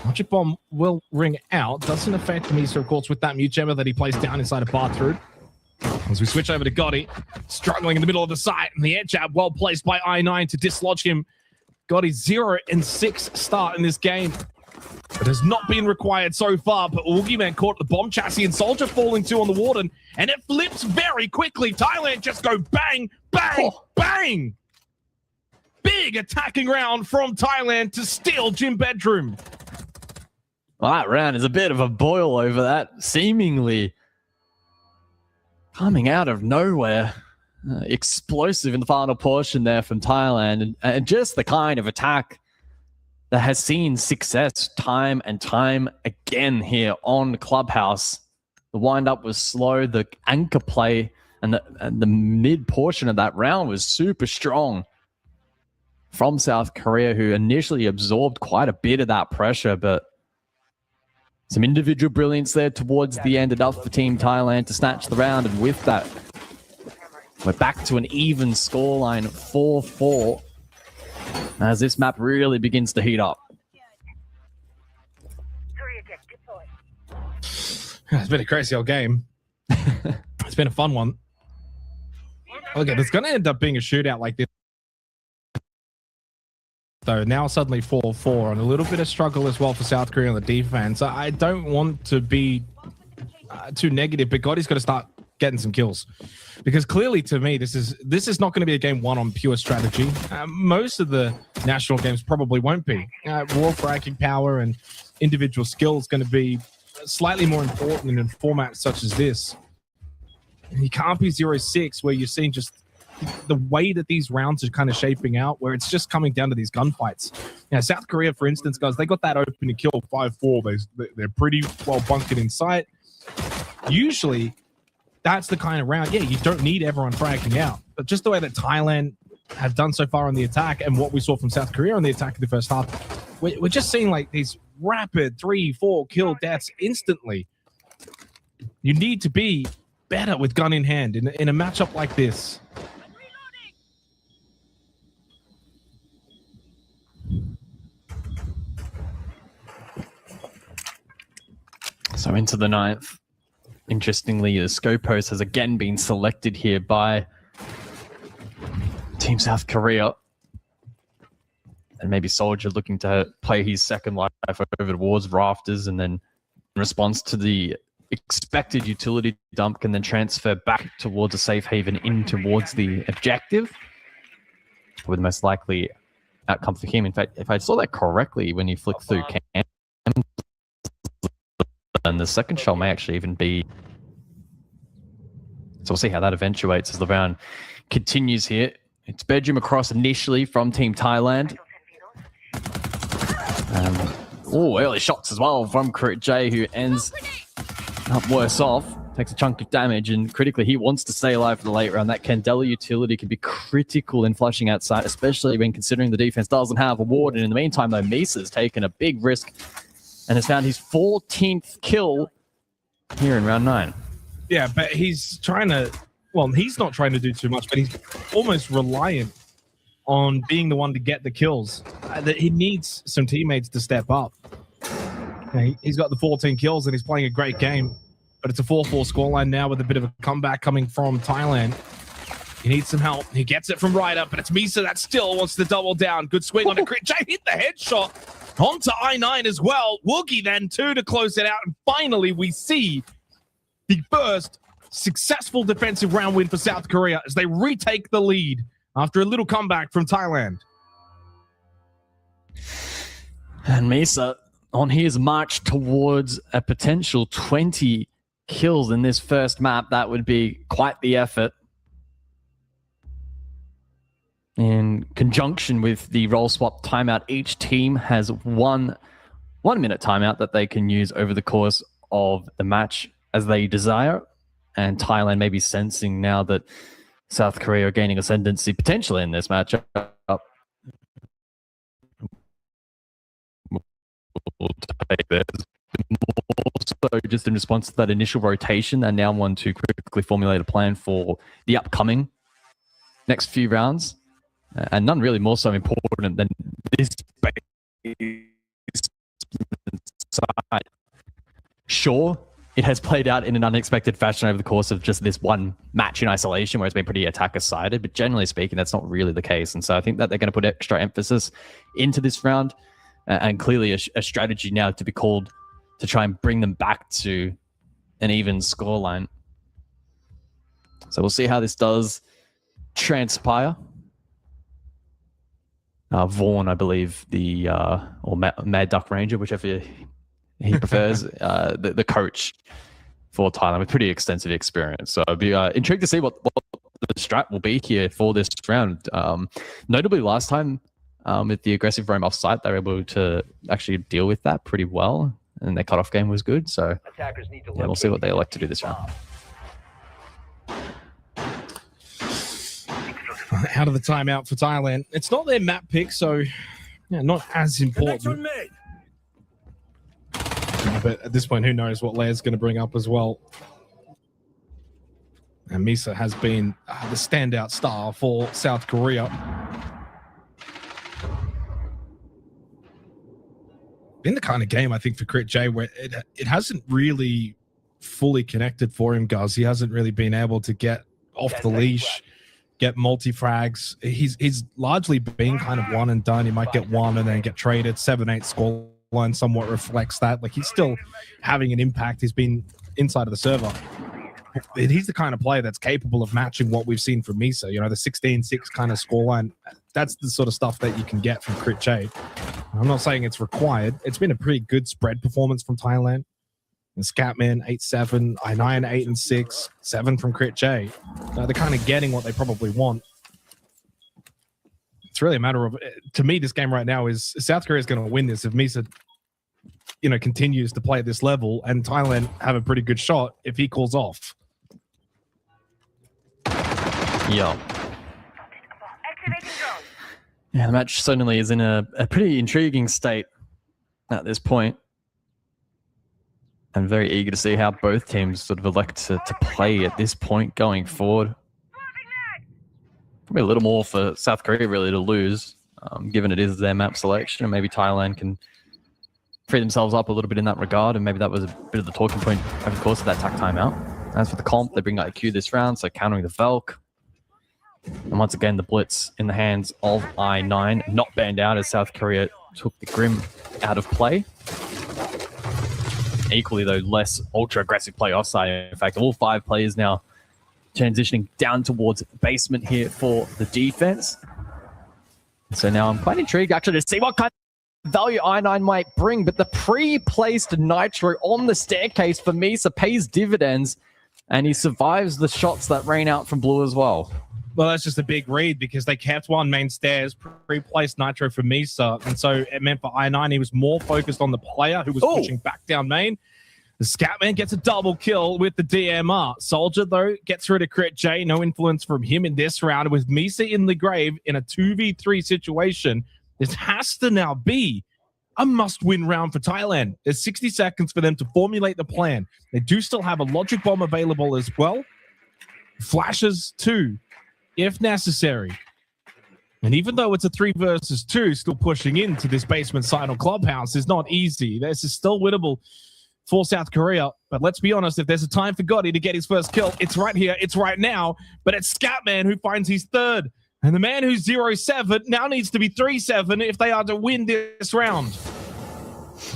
Logic Bomb will ring out. Doesn't affect Misa, of course, with that Mujemba that he placed down inside a bathroom. As we switch over to Gotti, struggling in the middle of the site, and the air jab well placed by I9 to dislodge him. Gotti 0-6 start in this game. It has not been required so far, but Oogieman caught the bomb chassis and Soldier falling too on the Warden, and it flips very quickly. Thailand just go bang, bang, bang! Big attacking round from Thailand to steal Gym Bedroom. Well, that round is a bit of a boil over that, seemingly coming out of nowhere. Explosive in the final portion there from Thailand, and just the kind of attack that has seen success time and time again here on Clubhouse. The wind-up was slow, the anchor play and the mid portion of that round was super strong from South Korea, who initially absorbed quite a bit of that pressure, but some individual brilliance there towards the end, enough for Team Thailand to snatch the round, and with that, we're back to an even scoreline, 4-4, as this map really begins to heat up. It's been a crazy old game. It's been a fun one. Okay, it's going to end up being a shootout like this. So now suddenly 4-4, and a little bit of struggle as well for South Korea on the defense. I don't want to be too negative, but Goddy's got to start getting some kills, because clearly to me this is not going to be a game won on pure strategy. Most of the national games probably won't be. Raw fragging power and individual skills going to be slightly more important in formats such as this. You can't be 0-6 where you're seeing just the way that these rounds are kind of shaping out, where it's just coming down to these gunfights. South Korea, for instance, guys, they got that opening kill 5-4. They're pretty well bunkered in sight. Usually that's the kind of round, you don't need everyone fragging out. But just the way that Thailand have done so far on the attack, and what we saw from South Korea on the attack in the first half, we're just seeing like these rapid 3-4 kill deaths instantly. You need to be better with gun in hand in a matchup like this. So into the ninth. Interestingly, the Scopos has again been selected here by Team South Korea. And maybe Soldier looking to play his second life over towards Rafters, and then in response to the expected utility dump can then transfer back towards a safe haven in towards the objective, with the most likely outcome for him. In fact, if I saw that correctly, when you flick through cam, and the second shot may actually even be... So we'll see how that eventuates as the round continues here. It's Bedroom across initially from Team Thailand. Early shots as well from Crit J, who ends up worse off. Takes a chunk of damage, and critically, he wants to stay alive for the late round. That Candela utility can be critical in flushing outside, especially when considering the defense doesn't have a ward. And in the meantime, though, Misa's taken a big risk and has found his 14th kill here in round 9. Yeah, but he's trying to... Well, he's not trying to do too much, but he's almost reliant on being the one to get the kills. He needs some teammates to step up. He's got the 14 kills and he's playing a great game, but it's a 4-4 scoreline now with a bit of a comeback coming from Thailand. He needs some help. He gets it from right up, but it's Misa that still wants to double down. Good swing on the Crit. Jay hit the headshot onto I9 as well. Woogie then too to close it out. And finally, we see the first successful defensive round win for South Korea as they retake the lead after a little comeback from Thailand. And Misa on his march towards a potential 20 kills in this first map. That would be quite the effort. In conjunction with the role swap timeout, each team has one minute timeout that they can use over the course of the match as they desire. And Thailand may be sensing now that South Korea are gaining ascendancy potentially in this matchup. We'll take this. Also, just in response to that initial rotation, they now want to quickly formulate a plan for the upcoming next few rounds. And none really more so important than this side. Sure, it has played out in an unexpected fashion over the course of just this one match in isolation where it's been pretty attacker-sided, but generally speaking, that's not really the case. And so I think that they're going to put extra emphasis into this round. and clearly a strategy now to be called to try and bring them back to an even scoreline. So we'll see how this does transpire. Vaughn, I believe, or Mad Duck Ranger, whichever he prefers, the coach for Thailand with pretty extensive experience. So I'd be intrigued to see what the strat will be here for this round. Notably, last time with the aggressive roam off site, they were able to actually deal with that pretty well, and their cutoff game was good. So yeah, we'll see what they elect to do this round. Out of the timeout for Thailand. It's not their map pick, so yeah, not as important. But at this point, who knows what Leia's going to bring up as well. And Misa has been the standout star for South Korea. Been the kind of game, I think, for Crit J where it hasn't really fully connected for him, Guz. He hasn't really been able to get off the leash, get multi-frags. He's largely been kind of one and done. He might get one and then get traded. 7-8 scoreline somewhat reflects that. Like, he's still having an impact. He's been inside of the server. He's the kind of player that's capable of matching what we've seen from Misa. You know, the 16-6 kind of scoreline. That's the sort of stuff that you can get from Crit J. I'm not saying it's required. It's been a pretty good spread performance from Thailand. And Scatman 8-7, I9 8-6, 7 from Crit J. They're kind of getting what they probably want. It's really a matter of, to me, this game right now is South Korea is going to win this if Misa, you know, continues to play at this level, and Thailand have a pretty good shot if he calls off. Yeah. Yeah, the match certainly is in a pretty intriguing state at this point. I'm very eager to see how both teams sort of elect to play at this point going forward. Probably a little more for South Korea really to lose, given it is their map selection, and maybe Thailand can free themselves up a little bit in that regard, and maybe that was a bit of the talking point over the course of that TAC timeout. As for the comp, they bring out IQ this round, so countering the Velk. And once again, the blitz in the hands of I9, not banned out as South Korea took the Grim out of play. Equally, though, less ultra-aggressive play offside. In fact, all 5 players now transitioning down towards basement here for the defense. So now I'm quite intrigued, actually, to see what kind of value I9 might bring. But the pre-placed Nitro on the staircase for Misa pays dividends, and he survives the shots that rain out from Blue as well. Well, that's just a big read because they kept one main stairs, pre-placed Nitro for Misa. And so it meant for I9, he was more focused on the player who was pushing back down main. The Scatman gets a double kill with the DMR. Soldier, though, gets rid of Crit J. No influence from him in this round. With Misa in the grave in a 2v3 situation, this has to now be a must-win round for Thailand. There's 60 seconds for them to formulate the plan. They do still have a logic bomb available as well. Flashes too, if necessary. And even though it's a 3 versus 2, still pushing into this basement side or clubhouse is not easy. This is still winnable for South Korea. But let's be honest, if there's a time for Gotti to get his first kill, it's right here, it's right now. But it's Scatman who finds his third. And the man who's 0-7 now needs to be 3-7 if they are to win this round.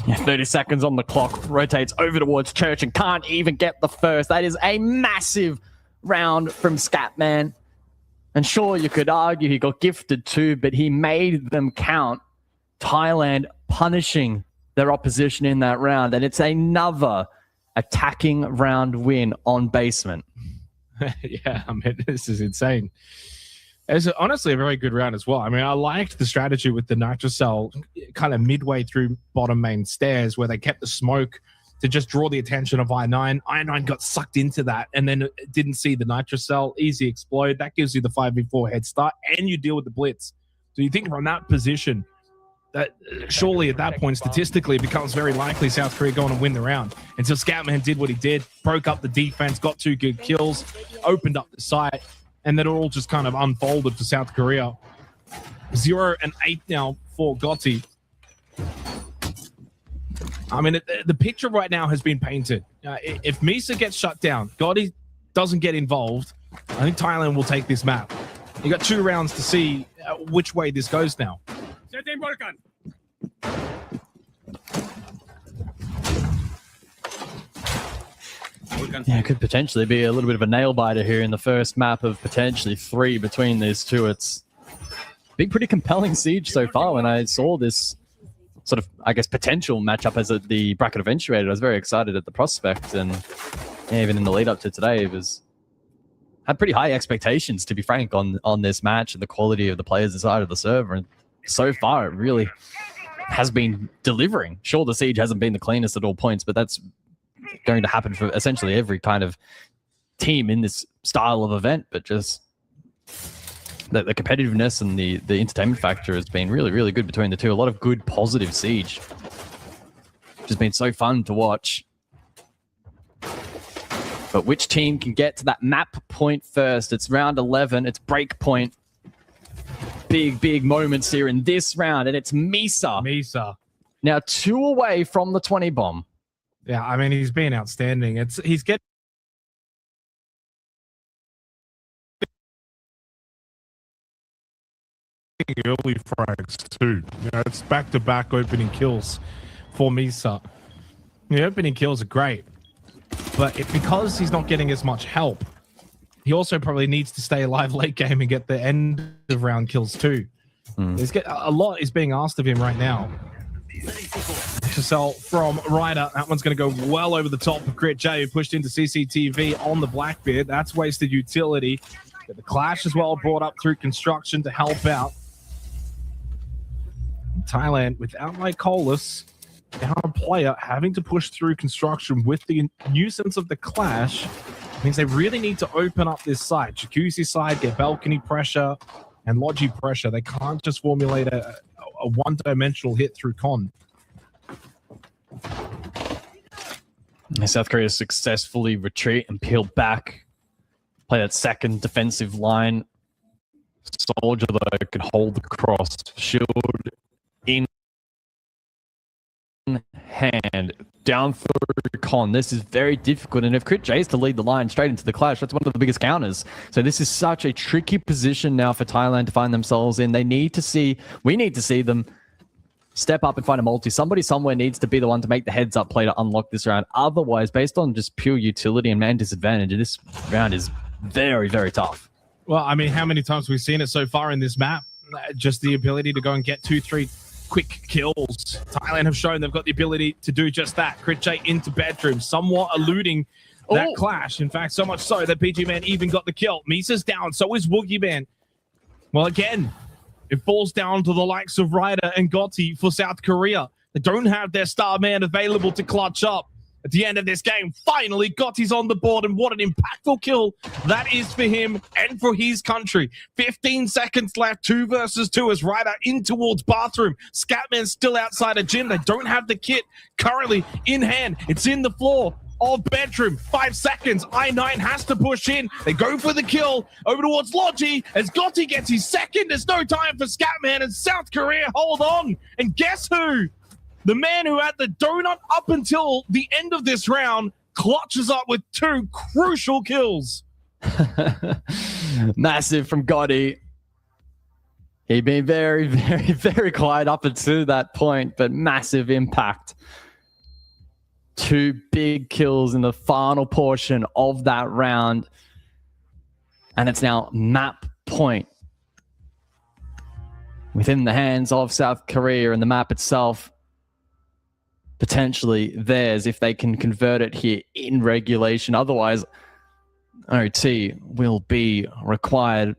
Yeah, 30 seconds on the clock, rotates over towards Church and can't even get the first. That is a massive round from Scatman. And sure, you could argue he got gifted too, but he made them count. Thailand punishing their opposition in that round. And it's another attacking round win on basement. Yeah, I mean, this is insane. It's honestly a very good round as well. I mean, I liked the strategy with the Nitrocell kind of midway through bottom main stairs where they kept the smoke to just draw the attention of I9. I9 got sucked into that and then didn't see the Nitrocell. Easy explode. That gives you the 5v4 head start and you deal with the blitz. So you think from that position, that surely at that point, statistically, it becomes very likely South Korea going to win the round. Until Scatman did what he did, broke up the defense, got 2 good kills, opened up the site, and then it all just kind of unfolded for South Korea. 0-8 now for Gotti. I mean, the picture right now has been painted. If Misa gets shut down, Gotti doesn't get involved, I think Thailand will take this map. You got 2 rounds to see which way this goes now. Yeah, it could potentially be a little bit of a nail biter here in the first map of potentially 3 between these two. It's been pretty compelling siege so far. When I saw this sort of, I guess, potential matchup as the bracket eventuated, I was very excited at the prospect, and even in the lead up to today, had pretty high expectations, to be frank, on this match and the quality of the players inside of the server. And so far, it really has been delivering. Sure, the siege hasn't been the cleanest at all points, but that's going to happen for essentially every kind of team in this style of event. But just the competitiveness and the entertainment factor has been really, really good between the two. A lot of good, positive siege, which has been so fun to watch. But which team can get to that map point first? It's round 11. It's break point. Big moments here in this round, and it's Misa. Now 2 away from the 20 bomb. Yeah, I mean, he's been outstanding. He's getting early frags too. You know, it's back-to-back opening kills for Misa. The opening kills are great, but because he's not getting as much help, he also probably needs to stay alive late game and get the end of round kills too. A lot is being asked of him right now. To sell from Ryder. That one's going to go well over the top of Crit J, who pushed into CCTV on the Blackbeard. That's wasted utility. But the Clash as well brought up through construction to help out. Thailand, without Lycolis, down a player, having to push through construction with the nuisance of the Clash, means they really need to open up this side. Jacuzzi side, get balcony pressure and Logi pressure. They can't just formulate a one-dimensional hit through Con. South Korea successfully retreat and peel back. Play that second defensive line. Soldier, though, could hold the cross. Shield in hand. Down through Con. This is very difficult. And if Crit J is to lead the line straight into the Clash, that's one of the biggest counters. So this is such a tricky position now for Thailand to find themselves in. We need to see them step up and find a multi. Somebody somewhere needs to be the one to make the heads up play to unlock this round. Otherwise, based on just pure utility and man disadvantage, this round is very, very tough. Well, I mean, how many times we've seen it so far in this map? Just the ability to go and get 2-3 quick kills. Thailand have shown they've got the ability to do just that. Crit J into bedroom, somewhat eluding that Clash. In fact, so much so that PG Man even got the kill. Misa's down, so is Woogie Man. Well, again, it falls down to the likes of Ryder and Gotti for South Korea. They don't have their star man available to clutch up. At the end of this game, finally, Gotti's on the board, and what an impactful kill that is for him and for his country. 15 seconds left, 2 versus 2 as Ryder in towards bathroom. Scatman's still outside a gym. They don't have the kit currently in hand. It's in the floor of bedroom. 5 seconds. I9 has to push in. They go for the kill over towards Logi as Gotti gets his second. There's no time for Scatman, and South Korea hold on. And guess who? The man who had the donut up until the end of this round clutches up with 2 crucial kills. Massive from Gotti. He'd been very, very, very quiet up until that point, but massive impact. 2 big kills in the final portion of that round. And it's now map point within the hands of South Korea, and the map itself potentially theirs if they can convert it here in regulation. Otherwise, OT will be required.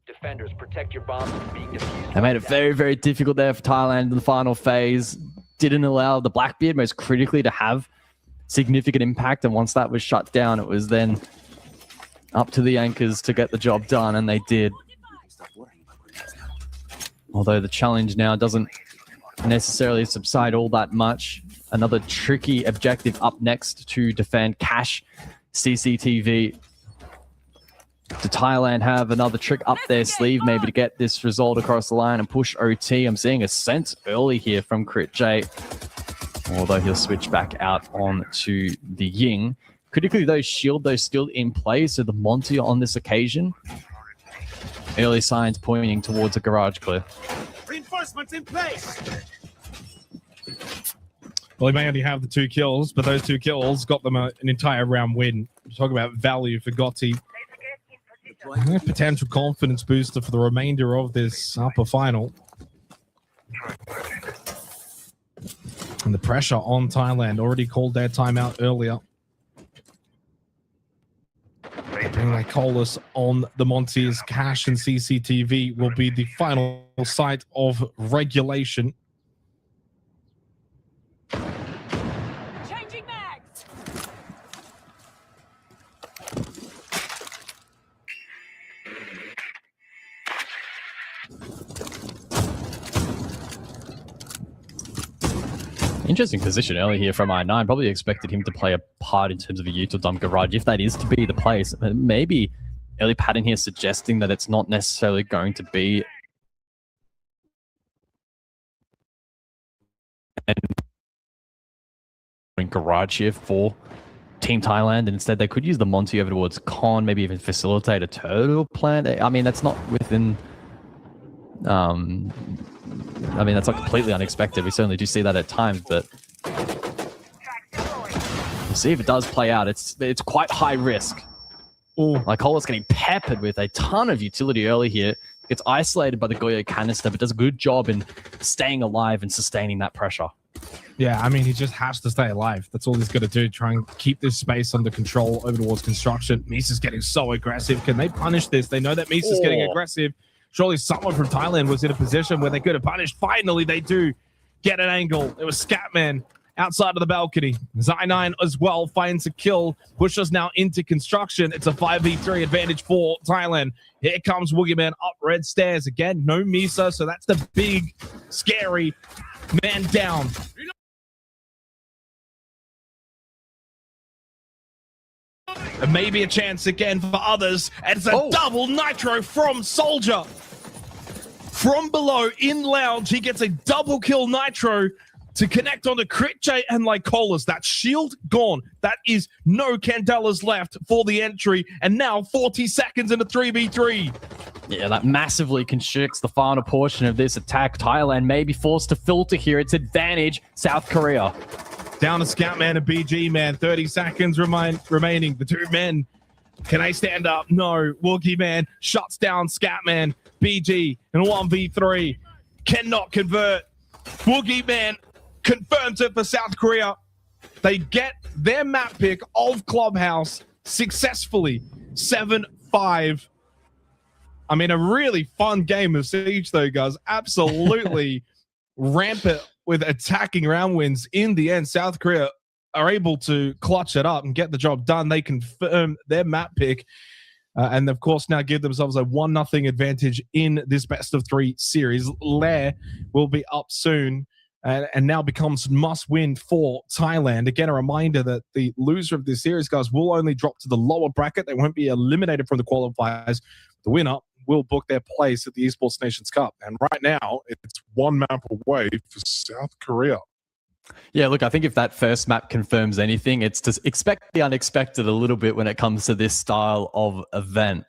Defenders, protect your bombs from being defused. They made it very, very difficult there for Thailand in the final phase. Didn't allow the Blackbeard, most critically, to have significant impact. And once that was shut down, it was then up to the anchors to get the job done, and they did. Although the challenge now doesn't necessarily subside all that much. Another tricky objective up next to defend Cash CCTV. To Thailand have another trick up their sleeve, maybe to get this result across the line and push OT. I'm seeing a sense early here from Crit J, although he'll switch back out on to the Ying. Critically, though, shield, though, still in play, so the Monty on this occasion. Early signs pointing towards a garage clear. Reinforcements in place. Well, he may only have the 2 kills, but those 2 kills got them an entire round win. Talk about value for Gotti. Potential confidence booster for the remainder of this upper final. And the pressure on Thailand, already called their timeout earlier. Being like Colas on the Monty's Cash and CCTV will be the final site of regulation. Changing mags. Interesting position early here from I9. Probably expected him to play a part in terms of a Utah dump garage, if that is to be the place. Maybe early pattern here suggesting that it's not necessarily going to be a garage here for Team Thailand, and instead they could use the Monty over towards Con, maybe even facilitate a turtle plant. I mean, that's not within... I mean, that's not completely unexpected. We certainly do see that at times, but we'll see if it does play out. It's quite high risk. Ooh. Like Cola's getting peppered with a ton of utility early here. Gets isolated by the Goyo canister, but does a good job in staying alive and sustaining that pressure. Yeah, I mean, he just has to stay alive. That's all he's got to do. Try and keep this space under control over towards construction. Misa's getting so aggressive. Can they punish this? They know that Misa's getting aggressive. Surely someone from Thailand was in a position where they could have punished. Finally, they do get an angle. It was Scatman outside of the balcony. Zy9 as well finds a kill. Pushes now into construction. It's a 5v3 advantage for Thailand. Here comes Woogieman up red stairs. Again, no Misa, so that's the big, scary man down. And maybe a chance again for others. And it's a double nitro from Soldier. From below in lounge, he gets a double kill nitro to connect on the Crit J and Lycolas. That shield gone. That is no Candelas left for the entry. And now 40 seconds in a 3v3. Yeah, that massively constricts the final portion of this attack. Thailand may be forced to filter here. It's advantage South Korea. Down to Scoutman and BG Man. 30 seconds remaining. The 2 men. Can they stand up? No. Woogie Man shuts down Scatman. BG in 1v3. Cannot convert. Woogie Man confirms it for South Korea. They get their map pick of Clubhouse successfully. 7-5. I mean, a really fun game of Siege, though, guys. Absolutely rampant with attacking round wins. In the end, South Korea are able to clutch it up and get the job done. They confirm their map pick and, of course, now give themselves a 1-0 advantage in this best-of-3 series. Lair will be up soon and now becomes must-win for Thailand. Again, a reminder that the loser of this series, guys, will only drop to the lower bracket. They won't be eliminated from the qualifiers. The winner will book their place at the Esports Nations Cup. And right now, it's 1 map away for South Korea. Yeah, look, I think if that first map confirms anything, it's to expect the unexpected a little bit when it comes to this style of event.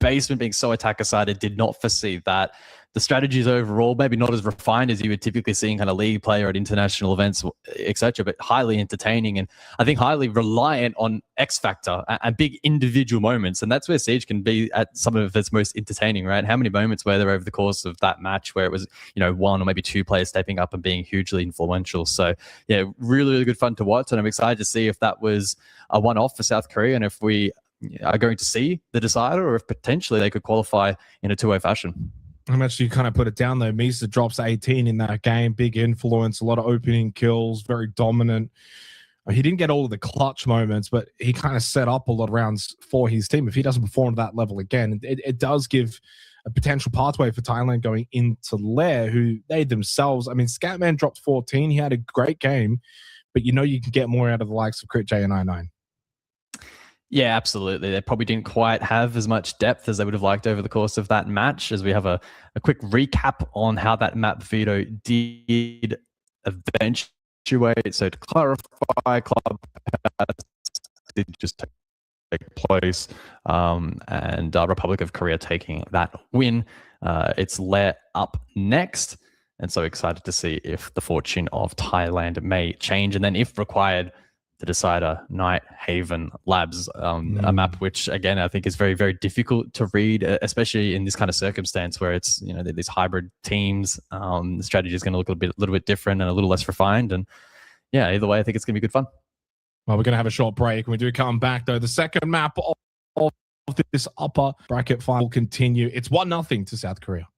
Basement being so attacker-sided did not foresee that. The strategies overall, maybe not as refined as you would typically see in kind of league play or at international events, etc., but highly entertaining and I think highly reliant on X factor and big individual moments. And that's where Siege can be at some of its most entertaining, right? How many moments were there over the course of that match where it was, 1 or maybe 2 players stepping up and being hugely influential? So yeah, really, really good fun to watch. And I'm excited to see if that was a one-off for South Korea and if we are going to see the decider or if potentially they could qualify in a two-way fashion. How much do you kind of put it down, though? Misa drops 18 in that game. Big influence, a lot of opening kills, very dominant. He didn't get all of the clutch moments, but he kind of set up a lot of rounds for his team. If he doesn't perform to that level again, it does give a potential pathway for Thailand going into Lair, who they themselves, I mean, Scatman dropped 14. He had a great game, but you can get more out of the likes of Crit J and I9. Yeah, absolutely. They probably didn't quite have as much depth as they would have liked over the course of that match. As we have a quick recap on how that map veto did eventuate. So to clarify, Club did just take place, and Republic of Korea taking that win. It's Lair up next. And so excited to see if the fortune of Thailand may change. And then if required, the decider, Night Haven Labs, a map which, again, I think is very, very difficult to read, especially in this kind of circumstance where it's, you know, these hybrid teams. The strategy is going to look a little bit different and a little less refined. And yeah, either way, I think it's going to be good fun. Well, we're going to have a short break. When we do come back, though, the second map of this upper bracket final will continue. It's 1-0 to South Korea.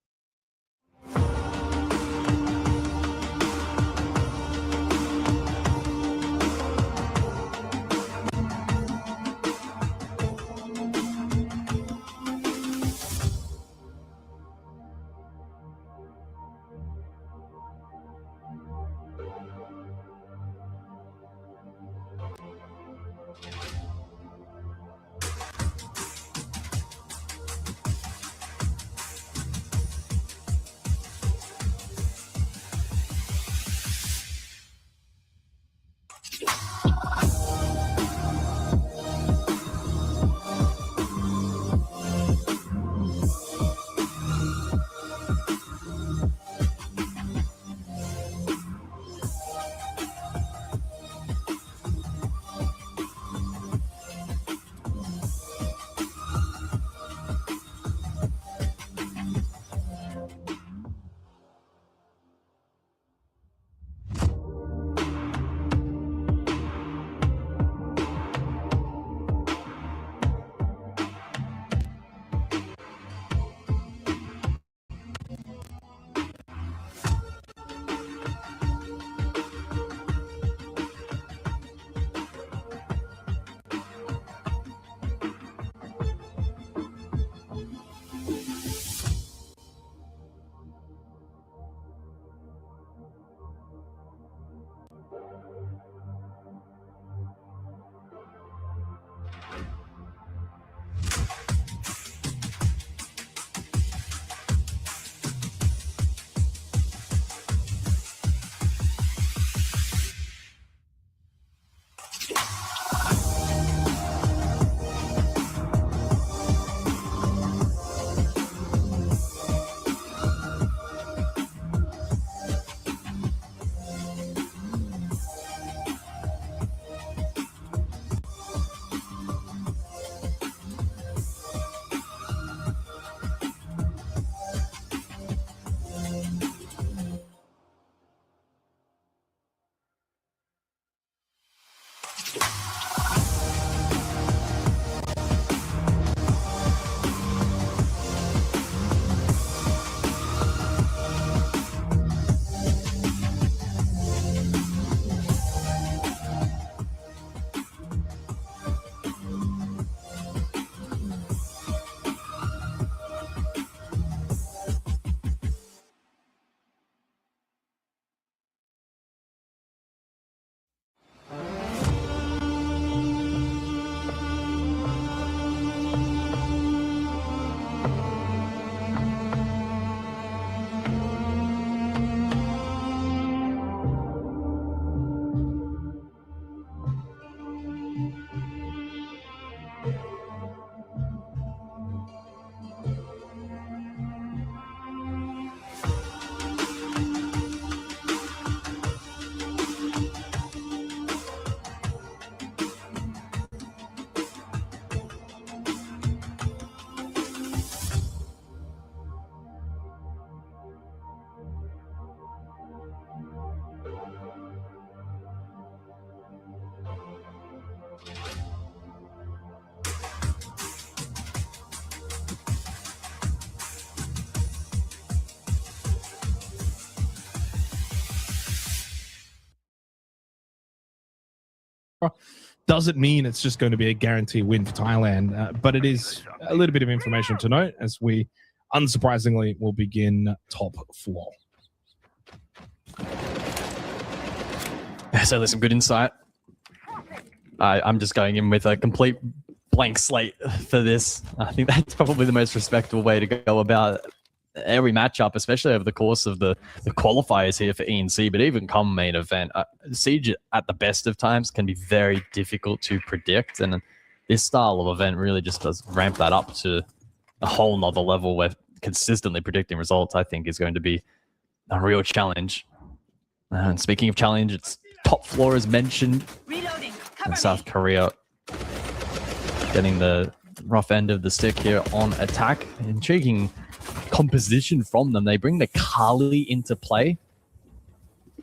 Doesn't mean it's just going to be a guarantee win for Thailand, but it is a little bit of information to note as we, unsurprisingly, will begin top floor. So there's some good insight. I'm just going in with a complete blank slate for this. I think that's probably the most respectable way to go about every matchup, especially over the course of the qualifiers here for ENC, but even come main event. Siege at the best of times can be very difficult to predict, and this style of event really just does ramp that up to a whole nother level where consistently predicting results, I think, is going to be a real challenge. And speaking of challenge, it's top floor as mentioned. And South Korea getting the rough end of the stick here on attack. Intriguing composition from them. They bring the Kali into play.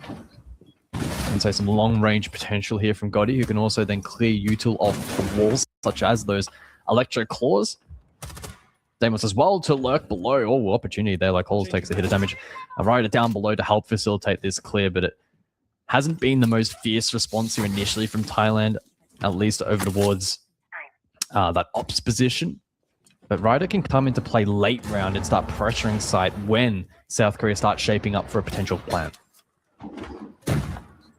And so some long-range potential here from Gotti, who can also then clear util off the walls, such as those electro claws. Deimos as well to lurk below. Oh, opportunity there. Like Halls takes a hit of damage. A rider down below to help facilitate this clear, but it hasn't been the most fierce response here initially from Thailand, at least over towards that ops position. But Ryder can come into play late round and start pressuring site when South Korea starts shaping up for a potential plan.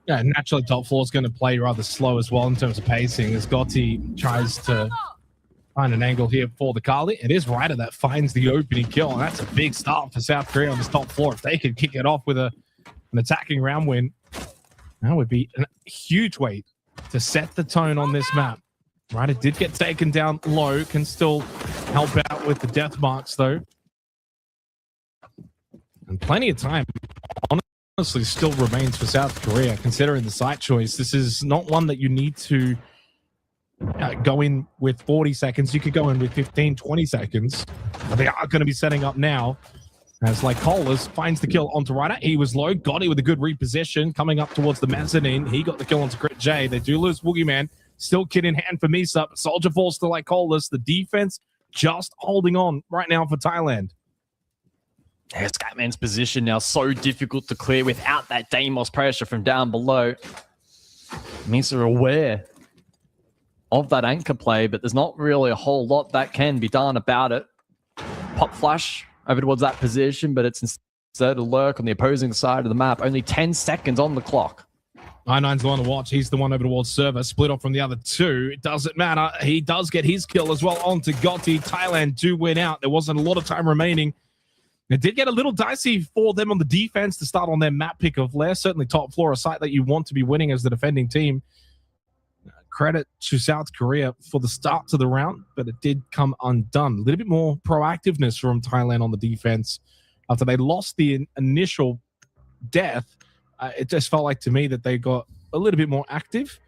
Yeah, naturally top floor is going to play rather slow as well in terms of pacing as Gotti tries to find an angle here for the Kali. It is Ryder that finds the opening kill, and that's a big start for South Korea on this top floor. If they could kick it off with an attacking round win, that would be a huge way to set the tone on this map. Ryder did get taken down low, can still help out with the death marks though. And plenty of time, honestly, still remains for South Korea, considering the site choice. This is not one that you need to go in with 40 seconds. You could go in with 15, 20 seconds. But they are going to be setting up now. As like Colas finds the kill onto Ryder. He was low. Gotti with a good reposition. Coming up towards the mezzanine. He got the kill onto Crit J. They do lose Woogieman. Still kid in hand for Misa. Soldier falls to like Colas. The defense just holding on right now for Thailand. Yeah, Scatman's position now so difficult to clear without that Deimos pressure from down below. Misa aware of that anchor play, but there's not really a whole lot that can be done about it. Pop flash over towards that position, but it's instead a lurk on the opposing side of the map. Only 10 seconds on the clock. 99's the one to watch. He's the one over towards server. Split off from the other two. It doesn't matter. He does get his kill as well onto Gotti. Thailand do win out. There wasn't a lot of time remaining. It did get a little dicey for them on the defense to start on their map pick of Lair. Certainly top floor, a site that you want to be winning as the defending team. Credit to South Korea for the start to the round, but it did come undone. A little bit more proactiveness from Thailand on the defense. After they lost the initial death, it just felt like to me that they got a little bit more active.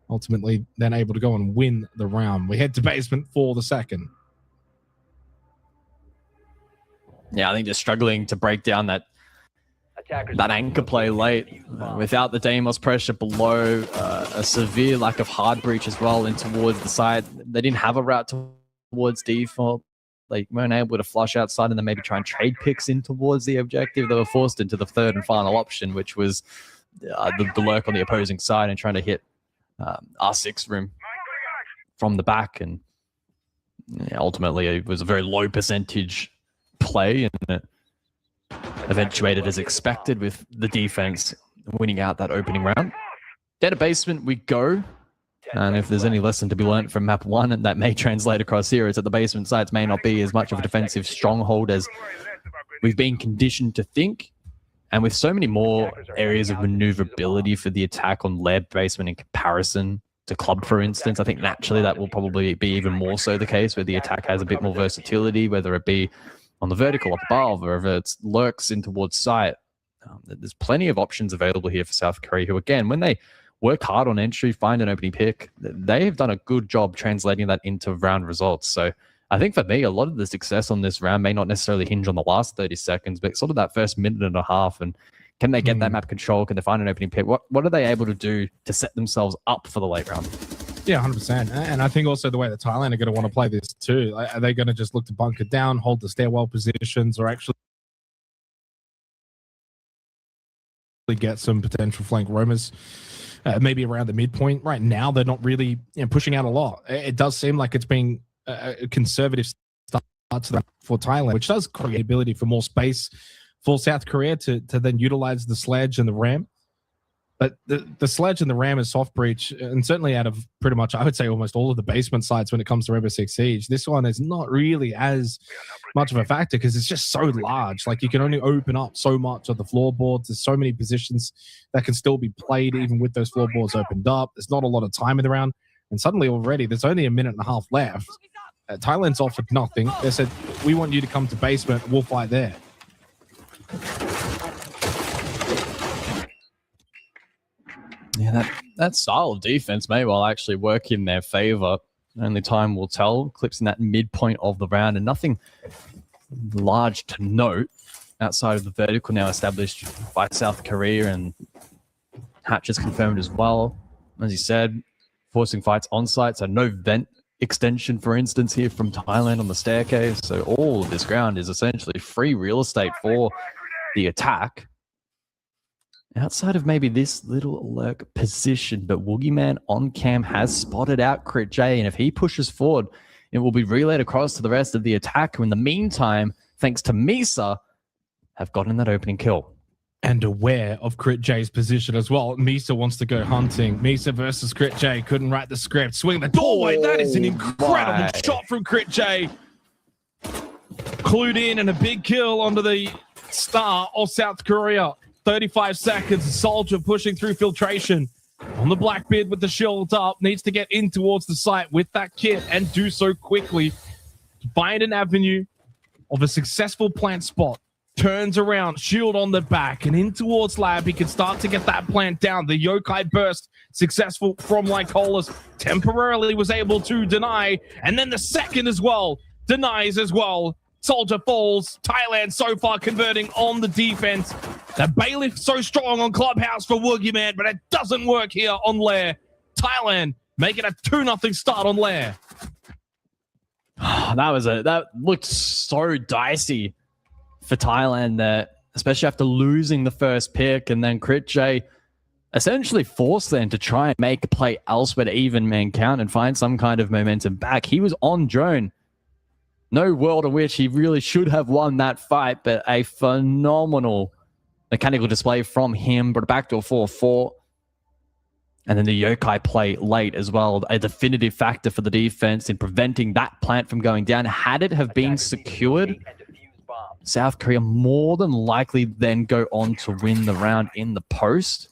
Ultimately, then able to go and win the round. We head to basement for the second. Yeah, I think just struggling to break down that anchor play late without the Deimos pressure below, a severe lack of hard breach as well in towards the side. They didn't have a route towards default. They weren't able to flush outside and then maybe try and trade picks in towards the objective. They were forced into the third and final option, which was the lurk on the opposing side and trying to hit R6 room from the back. And ultimately, it was a very low percentage play, and it eventuated as expected with the defense winning out that opening round. Down to basement we go. And if there's any lesson to be learned from map 1, and that may translate across here, is that the basement sites may not be as much of a defensive stronghold as we've been conditioned to think. And with so many more areas of maneuverability for the attack on Lair basement in comparison to club, for instance, I think naturally that will probably be even more so the case, where the attack has a bit more versatility, whether it be on the vertical up above, or if it lurks in towards site. There's plenty of options available here for South Korea, who, again, when they work hard on entry, find an opening pick, they have done a good job translating that into round results. So I think for me, a lot of the success on this round may not necessarily hinge on the last 30 seconds, but sort of that first minute and a half. And can they get that map control? Can they find an opening pick? What are they able to do to set themselves up for the late round? Yeah, 100%. And I think also the way that Thailand are going to want to play this too. Are they going to just look to bunker down, hold the stairwell positions, or actually get some potential flank roamers maybe around the midpoint? Right now, they're not really pushing out a lot. It does seem like it's being a conservative start to that for Thailand, which does create ability for more space for South Korea to then utilize the sledge and the ram. But the sledge and the ram is soft breach, and certainly out of pretty much, I would say, almost all of the basement sites when it comes to Rainbow Six Siege, this one is not really as much of a factor because it's just so large. Like, you can only open up so much of the floorboards. There's so many positions that can still be played even with those floorboards opened up. There's not a lot of time in the round, and suddenly already there's only a minute and a half left. Thailand's offered nothing. They said, we want you to come to basement, we'll fight there. Yeah, that style of defense may well actually work in their favor. Only time will tell. Clips in that midpoint of the round, and nothing large to note outside of the vertical now established by South Korea, and hatches confirmed as well. As you said, forcing fights on site, so no vent extension, for instance, here from Thailand on the staircase. So all of this ground is essentially free real estate for the attack. Outside of maybe this little lurk position, but Woogieman on cam has spotted out Crit J, and if he pushes forward, it will be relayed across to the rest of the attack, who in the meantime, thanks to Misa, have gotten that opening kill. And aware of Crit J's position as well. Misa wants to go hunting. Misa versus Crit J. Couldn't write the script. Swing the doorway. That is an incredible shot from Crit J. Clued in and a big kill onto the star of South Korea. 35 seconds. Soldier pushing through filtration on the Blackbeard with the shield up. Needs to get in towards the site with that kit and do so quickly. Find an avenue of a successful plant spot. Turns around, shield on the back, and in towards lab. He can start to get that plant down. The yokai burst successful from Lycolis. Temporarily was able to deny, and then the second as well denies as well. Soldier falls. Thailand so far converting on the defense. The bailiff so strong on Clubhouse for Woogieman, but it doesn't work here on Lair. Thailand making a 2-0 start on Lair. That looked so dicey for Thailand there, especially after losing the first pick, and then Crit J essentially forced them to try and make a play elsewhere to even man count and find some kind of momentum back. He was on drone. No world in which he really should have won that fight, but a phenomenal mechanical display from him, but a backdoor 4-4. And then the yokai play late as well, a definitive factor for the defense in preventing that plant from going down. Had it have been secured, South Korea more than likely then go on to win the round in the post,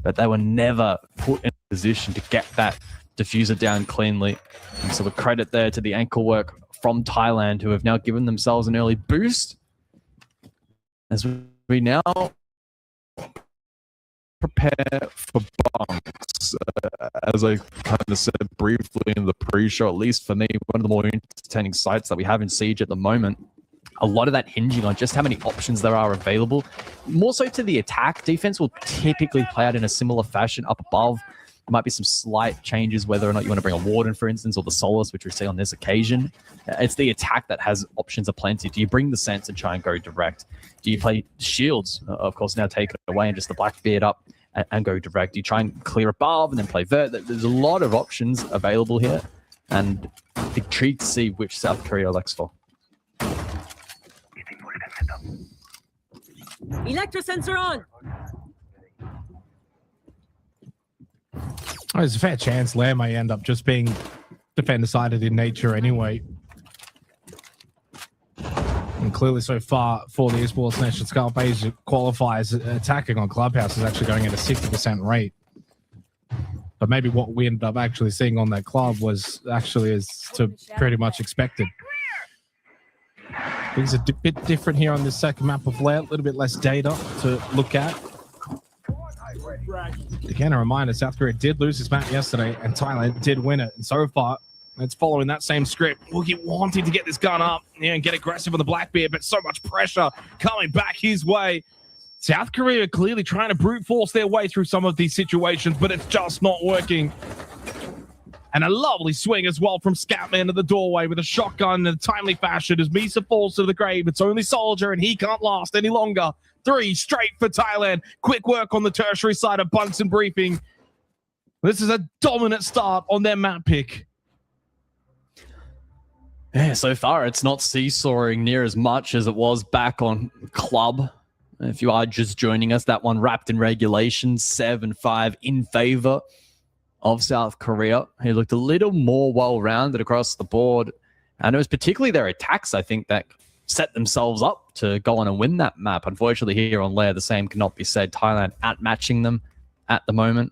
but they were never put in a position to get that diffuser down cleanly. And so a credit there to the ankle work from Thailand, who have now given themselves an early boost as we now prepare for bunks. As I kind of said briefly in the pre-show, at least for me, one of the more entertaining sites that we have in Siege at the moment. A lot of that hinging on just how many options there are available. More so to the attack. Defense will typically play out in a similar fashion up above. There might be some slight changes, whether or not you want to bring a Warden, for instance, or the Solace, which we see on this occasion. It's the attack that has options aplenty. Do you bring the Sense and try and go direct? Do you play Shields, of course, now take it away and just the Blackbeard up and go direct? Do you try and clear above and then play Vert? There's a lot of options available here, and intrigued to see which South Korea elects for. Electrosensor on! There's a fair chance Lair may end up just being defender-sided in nature anyway. And clearly so far for the Esports National Cup Asia qualifiers, attacking on Clubhouse is actually going at a 60% rate. But maybe what we ended up actually seeing on that club was actually as to pretty much expected. Things are a bit different here on this second map of Lair, a little bit less data to look at. Again, a reminder, South Korea did lose this map yesterday and Thailand did win it. And so far, it's following that same script. Woogie wanting to get this gun up and get aggressive on the Blackbeard, but so much pressure coming back his way. South Korea clearly trying to brute force their way through some of these situations, but it's just not working. And a lovely swing as well from Scatman to the doorway with a shotgun in a timely fashion as Misa falls to the grave. It's only Soldier and he can't last any longer. 3 straight for Thailand. Quick work on the tertiary side of bunks and briefing. This is a dominant start on their map pick. Yeah, so far it's not seesawing near as much as it was back on Club. If you are just joining us, that one wrapped in regulation, 7-5 in favor of South Korea. He looked a little more well-rounded across the board. And it was particularly their attacks, I think, that set themselves up to go on and win that map. Unfortunately, here on Lair, the same cannot be said. Thailand outmatching them at the moment.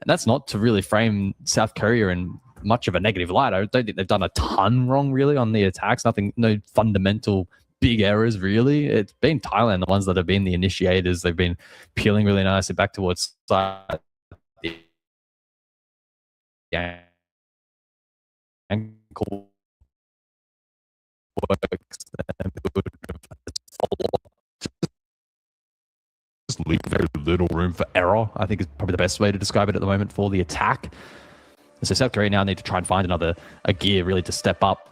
And that's not to really frame South Korea in much of a negative light. I don't think they've done a ton wrong, really, on the attacks. Nothing, no fundamental big errors, really. It's been Thailand, the ones that have been the initiators. They've been peeling really nicely back towards side. The ankle works, and just leave very little room for error, I think is probably the best way to describe it at the moment for the attack. So South Korea now need to try and find a gear really to step up.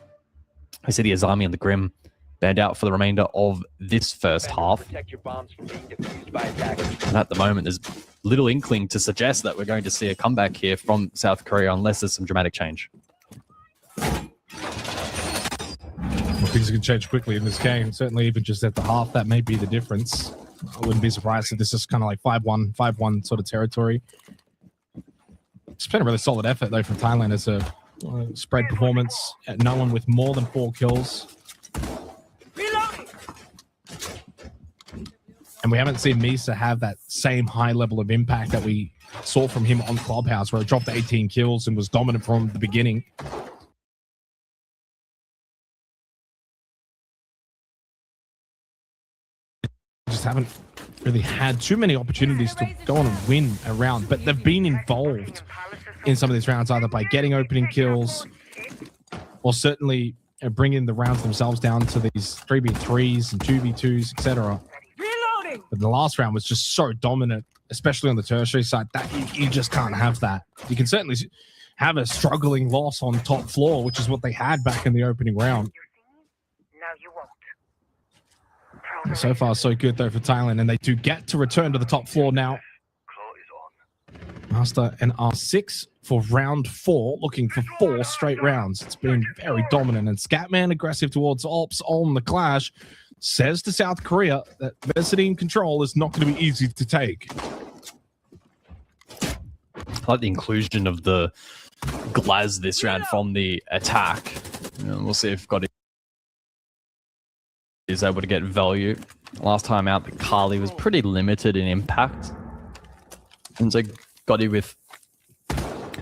I see the Azami and the Grim banned out for the remainder of this first half. Protect your bombs from being defused by attackers. And at the moment, there's little inkling to suggest that we're going to see a comeback here from South Korea unless there's some dramatic change. Well, things can change quickly in this game. Certainly, even just at the half, that may be the difference. I wouldn't be surprised if this is kind of like 5-1, 5-1 sort of territory. It's been a really solid effort, though, from Thailand as a spread performance. No one with more than 4 kills. And we haven't seen Misa have that same high level of impact that we saw from him on Clubhouse, where it dropped 18 kills and was dominant from the beginning. Just haven't really had too many opportunities to go on and win a round, but they've been involved in some of these rounds, either by getting opening kills or certainly bringing the rounds themselves down to these 3v3s and 2v2s, etc. But the last round was just so dominant, especially on the tertiary side, that you just can't have that. You can certainly have a struggling loss on top floor, which is what they had back in the opening round. So far, so good, though, for Thailand, and they do get to return to the top floor now. Master and R6 for round 4, looking for 4 straight rounds. It's been very dominant, and Scatman aggressive towards Ops on the clash says to South Korea that Versity control is not going to be easy to take. I like the inclusion of the Glaz this round from the attack. We'll see if Gotti is able to get value. Last time out, the Kali was pretty limited in impact. And so Gotti with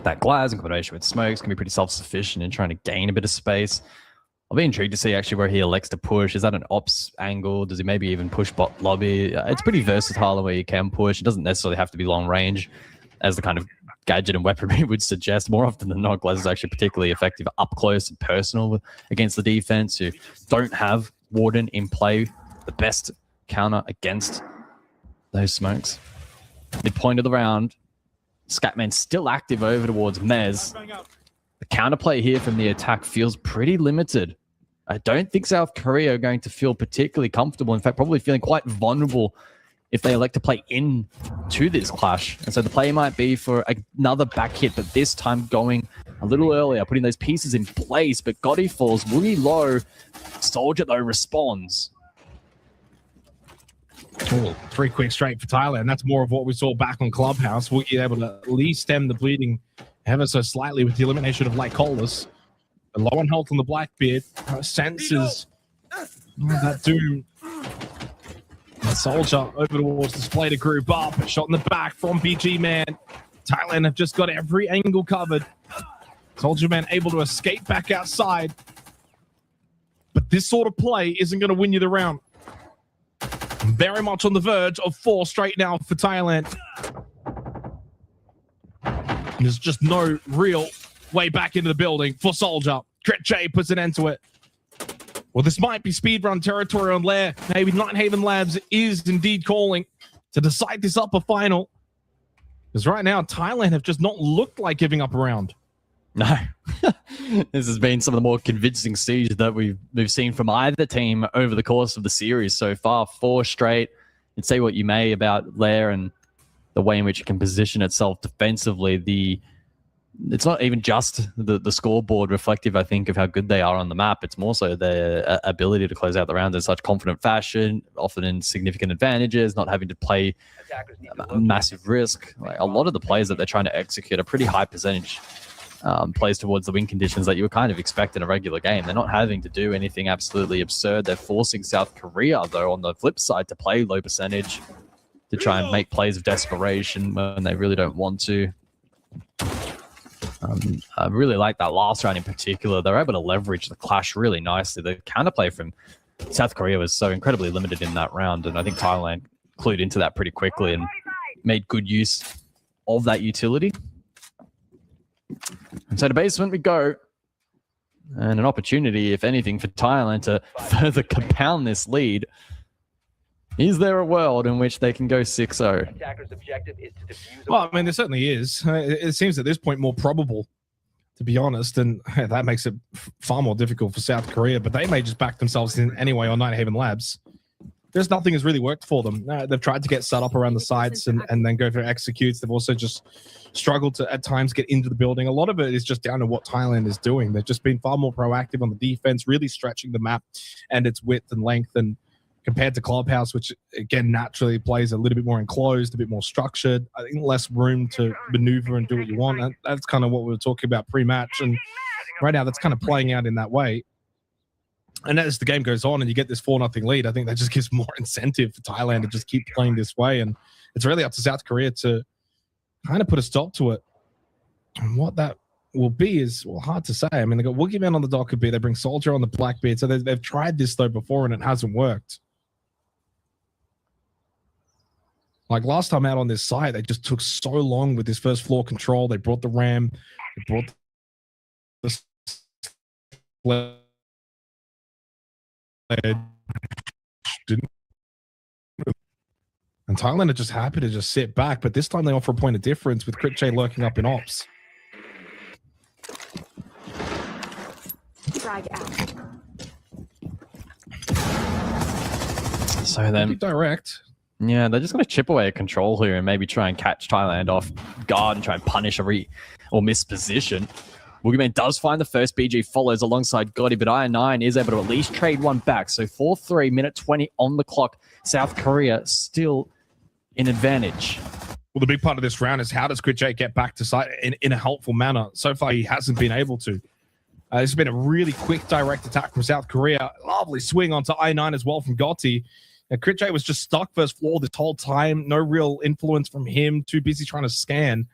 that Glaz in combination with Smokes can be pretty self-sufficient in trying to gain a bit of space. I'll be intrigued to see actually where he elects to push. Is that an ops angle? Does he maybe even push bot lobby? It's pretty versatile in where you can push. It doesn't necessarily have to be long range, as the kind of gadget and weaponry would suggest. More often than not, Glaz is actually particularly effective up close and personal against the defense who don't have Warden in play. The best counter against those smokes. Midpoint of the round, Scatman still active over towards Mez. The counterplay here from the attack feels pretty limited. I don't think South Korea are going to feel particularly comfortable. In fact, probably feeling quite vulnerable if they elect to play into this clash. And so the play might be for another back hit, but this time going a little earlier, putting those pieces in place. But Gotti falls really low. Soldier, though, responds. Cool. 3 quick straight for Thailand. That's more of what we saw back on Clubhouse. We'll be able to at least stem the bleeding ever so slightly with the elimination of Light Colas. Low on health on the Blackbeard. Senses that doom. The Soldier over towards display to group up. Shot in the back from BG Man. Thailand have just got every angle covered. Soldier Man able to escape back outside. But this sort of play isn't going to win you the round. Very much on the verge of 4 straight now for Thailand. There's just no real way back into the building for Soldier. Crit J puts an end to it. Well, this might be speedrun territory on Lair. Maybe Nighthaven Labs is indeed calling to decide this upper final. Because right now, Thailand have just not looked like giving up a round. No. This has been some of the more convincing siege that we've seen from either team over the course of the series so far. 4 straight. And say what you may about Lair and the way in which it can position itself defensively. It's not even just the scoreboard reflective, I think, of how good they are on the map. It's more so their ability to close out the round in such confident fashion, often in significant advantages, not having to play a massive risk. Like, a lot of the plays that they're trying to execute are pretty high percentage plays towards the win conditions that you would kind of expect in a regular game. They're not having to do anything absolutely absurd. They're forcing South Korea, though, on the flip side, to play low percentage, to try and make plays of desperation when they really don't want to. I really like that last round in particular. They're able to leverage the clash really nicely. The counterplay from South Korea was so incredibly limited in that round, and I think Thailand clued into that pretty quickly and made good use of that utility. And so to basement we go. And an opportunity, if anything, for Thailand to further compound this lead. Is there a world in which they can go 6-0? Attacker's objective is to defuse a Well, I mean, there certainly is. It seems at this point more probable, to be honest, and that makes it far more difficult for South Korea, but they may just back themselves in anyway on Nighthaven Labs. There's nothing has really worked for them. They've tried to get set up around the sites and then go for executes. They've also just struggled to, at times, get into the building. A lot of it is just down to what Thailand is doing. They've just been far more proactive on the defense, really stretching the map and its width and length, and compared to Clubhouse, which again naturally plays a little bit more enclosed, a bit more structured. I think less room to maneuver and do what you want. And that's kind of what we were talking about pre-match, and right now that's kind of playing out in that way. And as the game goes on and you get this 4-0 lead, I think that just gives more incentive for Thailand to just keep playing this way. And it's really up to South Korea to kind of put a stop to it. And what that will be is, well, hard to say. I mean, they got Woogie Man on the Docker B. They bring Soldier on the Blackbeard. So they've tried this, though, before, and it hasn't worked. Like last time out on this site, they just took so long with this first floor control. They brought the RAM. They brought the and Thailand are just happy to just sit back, but this time they offer a point of difference with Critche lurking up in ops. Drag out. So then, direct. Yeah, they're just going to chip away at control here and maybe try and catch Thailand off guard and try and punish or miss position. Boogeyman does find the first. BG follows alongside Gotti, but IN9 is able to at least trade one back. So 4-3, minute 20 on the clock. South Korea still in advantage. Well, the big part of this round is how does Critche get back to site in a helpful manner? So far, he hasn't been able to. This has been a really quick direct attack from South Korea. Lovely swing onto I9 as well from Gotti. Critche was just stuck first floor this whole time. No real influence from him. Too busy trying to scan.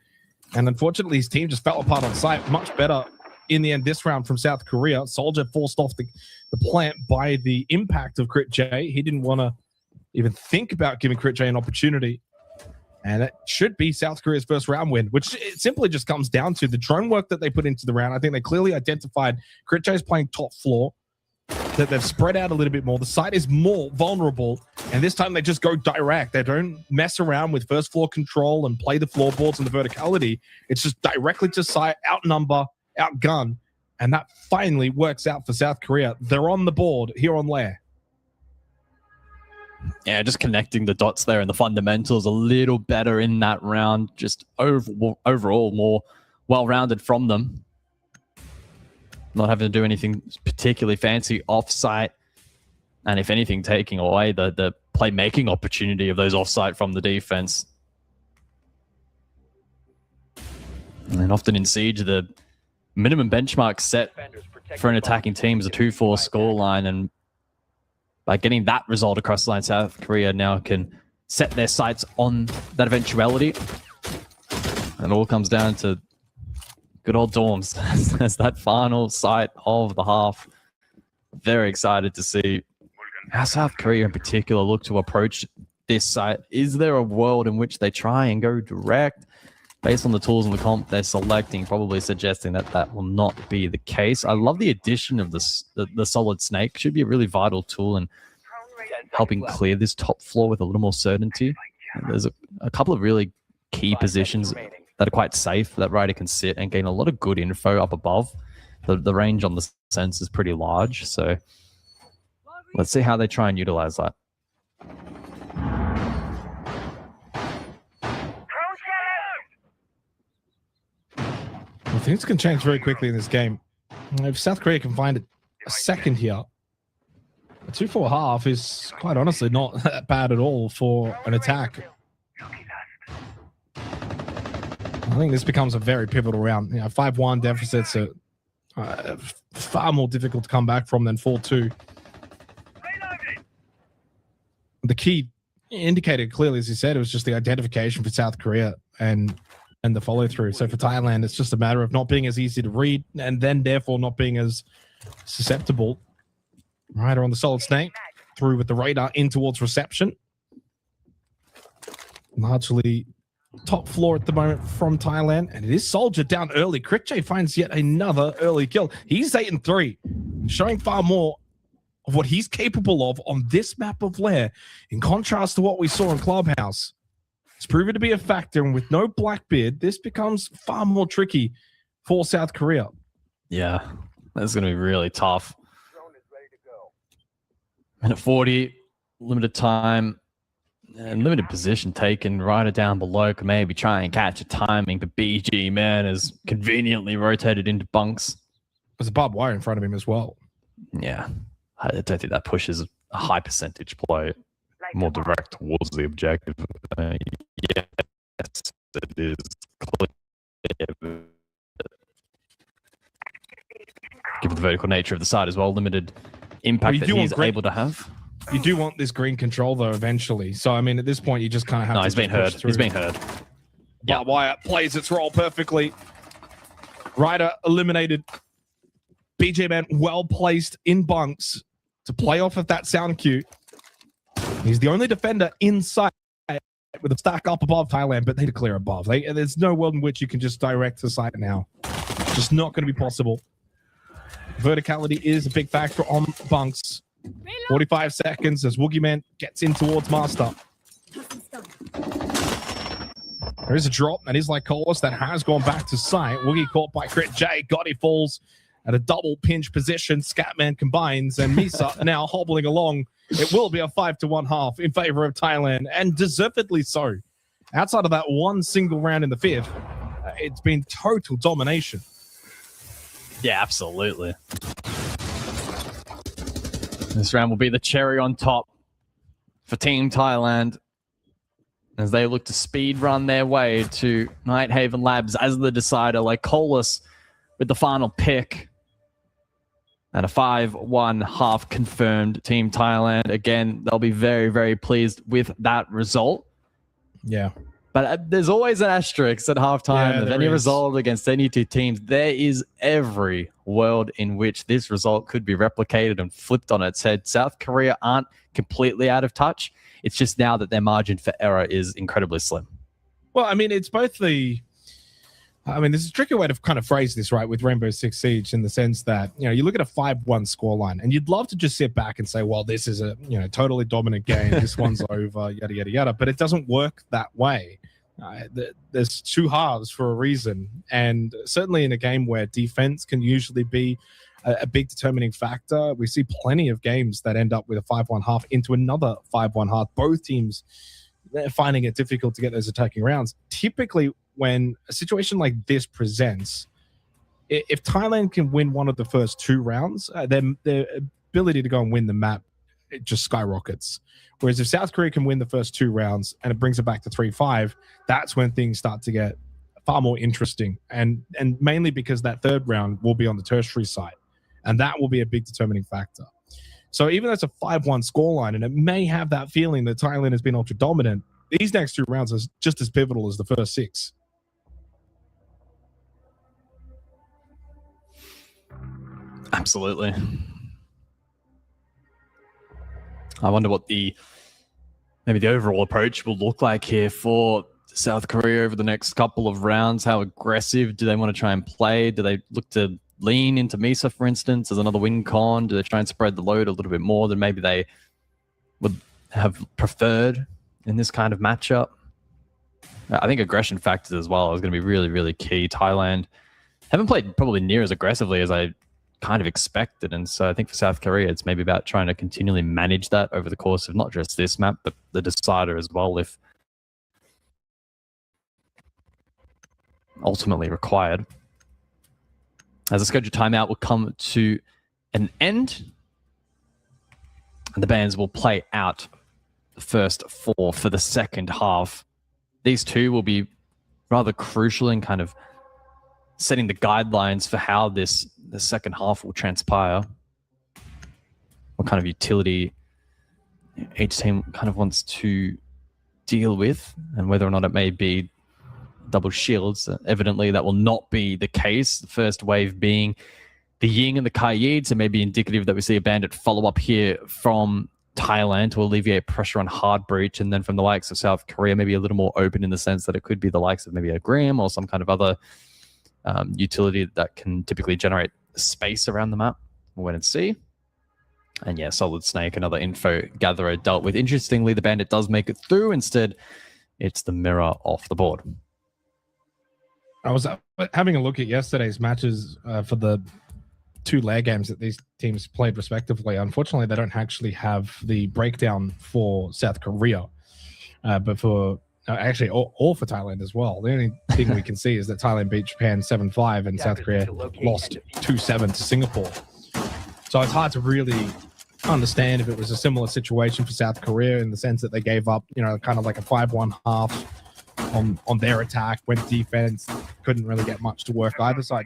And unfortunately, his team just fell apart on site. Much better in the end this round from South Korea. Soldier forced off the plant by the impact of Critche. He didn't want to even think about giving Critche an opportunity. And it should be South Korea's first round win, which it simply just comes down to the drone work that they put into the round. I think they clearly identified Critche is playing top floor, that they've spread out a little bit more. The site is more vulnerable, and this time they just go direct. They don't mess around with first floor control and play the floorboards and the verticality. It's just directly to site, outnumber, outgun, and that finally works out for South Korea. They're on the board here on Lair. Yeah, just connecting the dots there and the fundamentals a little better in that round. Just overall more well-rounded from them. Not having to do anything particularly fancy off-site. And if anything, taking away the playmaking opportunity of those off-site from the defense. And often in Siege, the minimum benchmark set for an attacking team is a 2-4 scoreline. And by getting that result across the line, South Korea now can set their sights on that eventuality. And it all comes down to good old Dorms as that final sight of the half. Very excited to see how South Korea in particular look to approach this site. Is there a world in which they try and go direct? Based on the tools and the comp they're selecting, probably suggesting that that will not be the case. I love the addition of the solid snake. Should be a really vital tool in helping clear this top floor with a little more certainty. And there's a couple of really key positions that are quite safe that Ryder can sit and gain a lot of good info up above. The range on the sense is pretty large, so let's see how they try and utilize that. Well, things can change very quickly in this game. If South Korea can find a second here, a 2-4 half is quite honestly not that bad at all for an attack. I think this becomes a very pivotal round. 5-1 deficits are far more difficult to come back from than 4-2. The key indicator clearly, as you said, it was just the identification for South Korea and the follow through. So for Thailand, it's just a matter of not being as easy to read and then therefore not being as susceptible. Rider on the solid snake, through with the radar in towards reception. Largely top floor at the moment from Thailand, and it is Soldier down early. Crickjay finds yet another early kill. He's 8-3, showing far more of what he's capable of on this map of Lair, in contrast to what we saw in Clubhouse. It's proven to be a factor, and with no Blackbeard, this becomes far more tricky for South Korea. Yeah, that's going to be really tough. Minute 40, limited time, and limited position taken. Rider down below can maybe try and catch a timing, but BG, man, is conveniently rotated into bunks. There's a barbed wire in front of him as well. Yeah, I don't think that pushes a high percentage play more direct towards the objective. Yes, it is clear. Given the vertical nature of the site as well, limited impact that he's able to have. You do want this green control, though, eventually. So, I mean, at this point, you just kind of have to... He's been heard. He's been heard. Yeah, Wire plays its role perfectly. Ryder eliminated. BJ Man well placed in bunks to play off of that sound cue. He's the only defender inside with a stack up above Thailand, but they declare above. There's no world in which you can just direct to site now. It's just not going to be possible. Verticality is a big factor on bunks. 45 seconds as Woogieman gets in towards Master. There is a drop, and is like Colas that has gone back to site. Woogie caught by Crit J. Gotti falls at a double pinch position. Scatman combines, and Misa now hobbling along. It will be a 5-1 half in favor of Thailand, and deservedly so. Outside of that one single round in the fifth, it's been total domination. Yeah, absolutely. This round will be the cherry on top for Team Thailand as they look to speed run their way to Nighthaven Labs as the decider, like Colas with the final pick. And a 5-1 half confirmed. Team Thailand, again, they'll be very, very pleased with that result. Yeah. But there's always an asterisk at halftime of any result against any two teams. There is every world in which this result could be replicated and flipped on its head. South Korea aren't completely out of touch. It's just now that their margin for error is incredibly slim. Well, I mean, it's both the... I mean, there's a tricky way to kind of phrase this, right, with Rainbow Six Siege, in the sense that, you know, you look at a 5-1 scoreline and you'd love to just sit back and say, well, this is a, you know, totally dominant game. This one's over, yada, yada, yada. But it doesn't work that way. There's two halves for a reason. And certainly in a game where defense can usually be a big determining factor, we see plenty of games that end up with a 5-1 half into another 5-1 half. Both teams finding it difficult to get those attacking rounds. Typically, when a situation like this presents, if Thailand can win one of the first two rounds, then their ability to go and win the map, it just skyrockets. Whereas if South Korea can win the first two rounds and it brings it back to 3-5, that's when things start to get far more interesting. And mainly because that third round will be on the tertiary side, and that will be a big determining factor. So even though it's a 5-1 scoreline, and it may have that feeling that Thailand has been ultra dominant, these next two rounds are just as pivotal as the first six. Absolutely. I wonder what maybe the overall approach will look like here for South Korea over the next couple of rounds. How aggressive do they want to try and play? Do they look to lean into Misa, for instance, as another win con? Do they try and spread the load a little bit more than maybe they would have preferred in this kind of matchup? I think aggression factors as well is going to be really, really key. Thailand haven't played probably near as aggressively as I kind of expected, and so I think for South Korea it's maybe about trying to continually manage that over the course of not just this map but the decider as well, if ultimately required. As a scheduled timeout will come to an end, and the bands will play out the first four for the second half. These two will be rather crucial in kind of setting the guidelines for how the second half will transpire. What kind of utility each team kind of wants to deal with, and whether or not it may be double shields. Evidently, that will not be the case. The first wave being the Ying and the Kaiyid, so maybe indicative that we see a Bandit follow-up here from Thailand to alleviate pressure on hard breach, and then from the likes of South Korea, maybe a little more open in the sense that it could be the likes of maybe a Grim or some kind of other utility that can typically generate space around the map. We'll wait and see. And yeah, Solid Snake, another info gatherer dealt with. Interestingly, the Bandit does make it through. Instead, it's the Mirror off the board. I was having a look at yesterday's matches for the 2 layer games that these teams played respectively. Unfortunately, they don't actually have the breakdown for South Korea, but for actually all for Thailand as well. The only thing we can see is that Thailand beat Japan 7-5 and South Korea lost 2-7 to Singapore. So it's hard to really understand if it was a similar situation for South Korea in the sense that they gave up, kind of like a 5-1 half on their attack, went defense, couldn't really get much to work either side.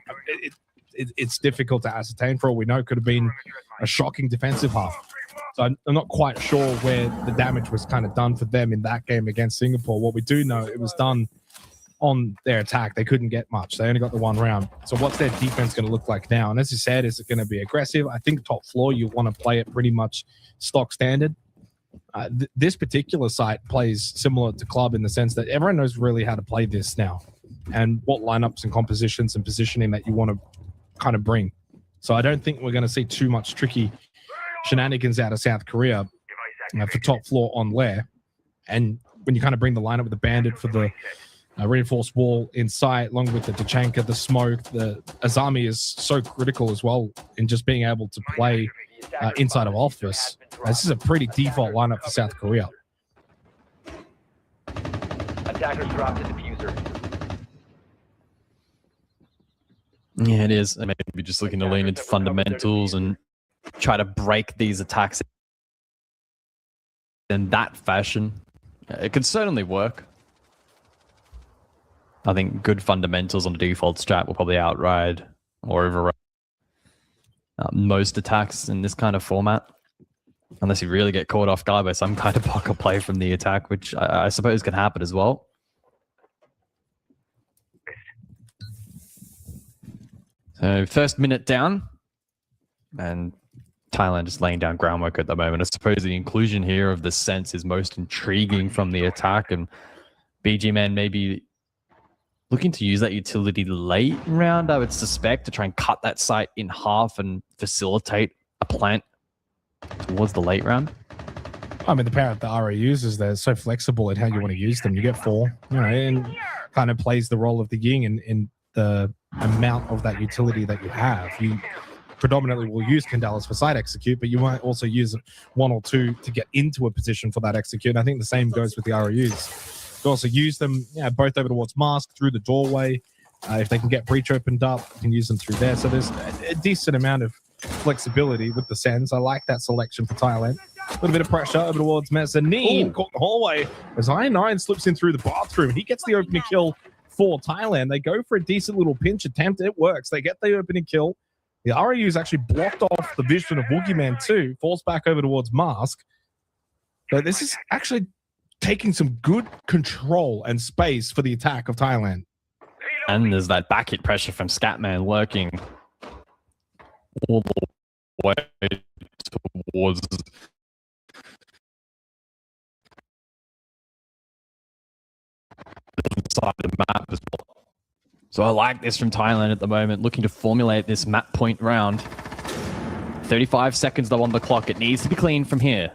It's difficult to ascertain. For all we know, it could have been a shocking defensive half. So I'm not quite sure where the damage was kind of done for them in that game against Singapore. What we do know, it was done on their attack. They couldn't get much. They only got the 1 round. So what's their defense going to look like now? And as you said, is it going to be aggressive? I think top floor, you want to play it pretty much stock standard. This particular site plays similar to club in the sense that everyone knows really how to play this now and what lineups and compositions and positioning that you want to kind of bring. So I don't think we're going to see too much tricky shenanigans out of South Korea for top floor on lair. And when you kind of bring the lineup with the Bandit for the reinforced wall in sight, along with the Tachanka, the smoke, the Azami is so critical as well in just being able to play inside of office. This is a pretty default lineup for South Korea. Attackers dropped the diffuser. Yeah, it is. And maybe just looking to lean into fundamentals and try to break these attacks in that fashion. It could certainly work. I think good fundamentals on the default strat will probably outride or override most attacks in this kind of format. Unless you really get caught off guard by some kind of pocket play from the attack, which I suppose can happen as well. So first minute down, and Thailand just laying down groundwork at the moment. I suppose the inclusion here of the sense is most intriguing from the attack, and BG Man maybe looking to use that utility late round, I would suspect, to try and cut that site in half and facilitate a plant towards the late round. I mean, the power of the ROUs is they're so flexible in how you want to use them. You get 4, and kind of plays the role of the yin in the amount of that utility that you have. You predominantly will use Candelas for side execute, but you might also use 1 or 2 to get into a position for that execute. And I think the same goes with the ROUs. You also use them both over towards mask, through the doorway. If they can get breach opened up, you can use them through there. So there's a decent amount of flexibility with the Sens. I like that selection for Thailand. A little bit of pressure over towards Mezzanine. Caught the hallway as I9 slips in through the bathroom. He gets the opening kill for Thailand. They go for a decent little pinch attempt. It works. They get the opening kill. The ROU's actually blocked off the vision of Woogieman too. Falls back over towards Mask. But this is actually taking some good control and space for the attack of Thailand. And there's that back hit pressure from Scatman lurking all the way towards the side of the map as well. So I like this from Thailand at the moment, looking to formulate this map point round. 35 seconds though on the clock. It needs to be clean from here.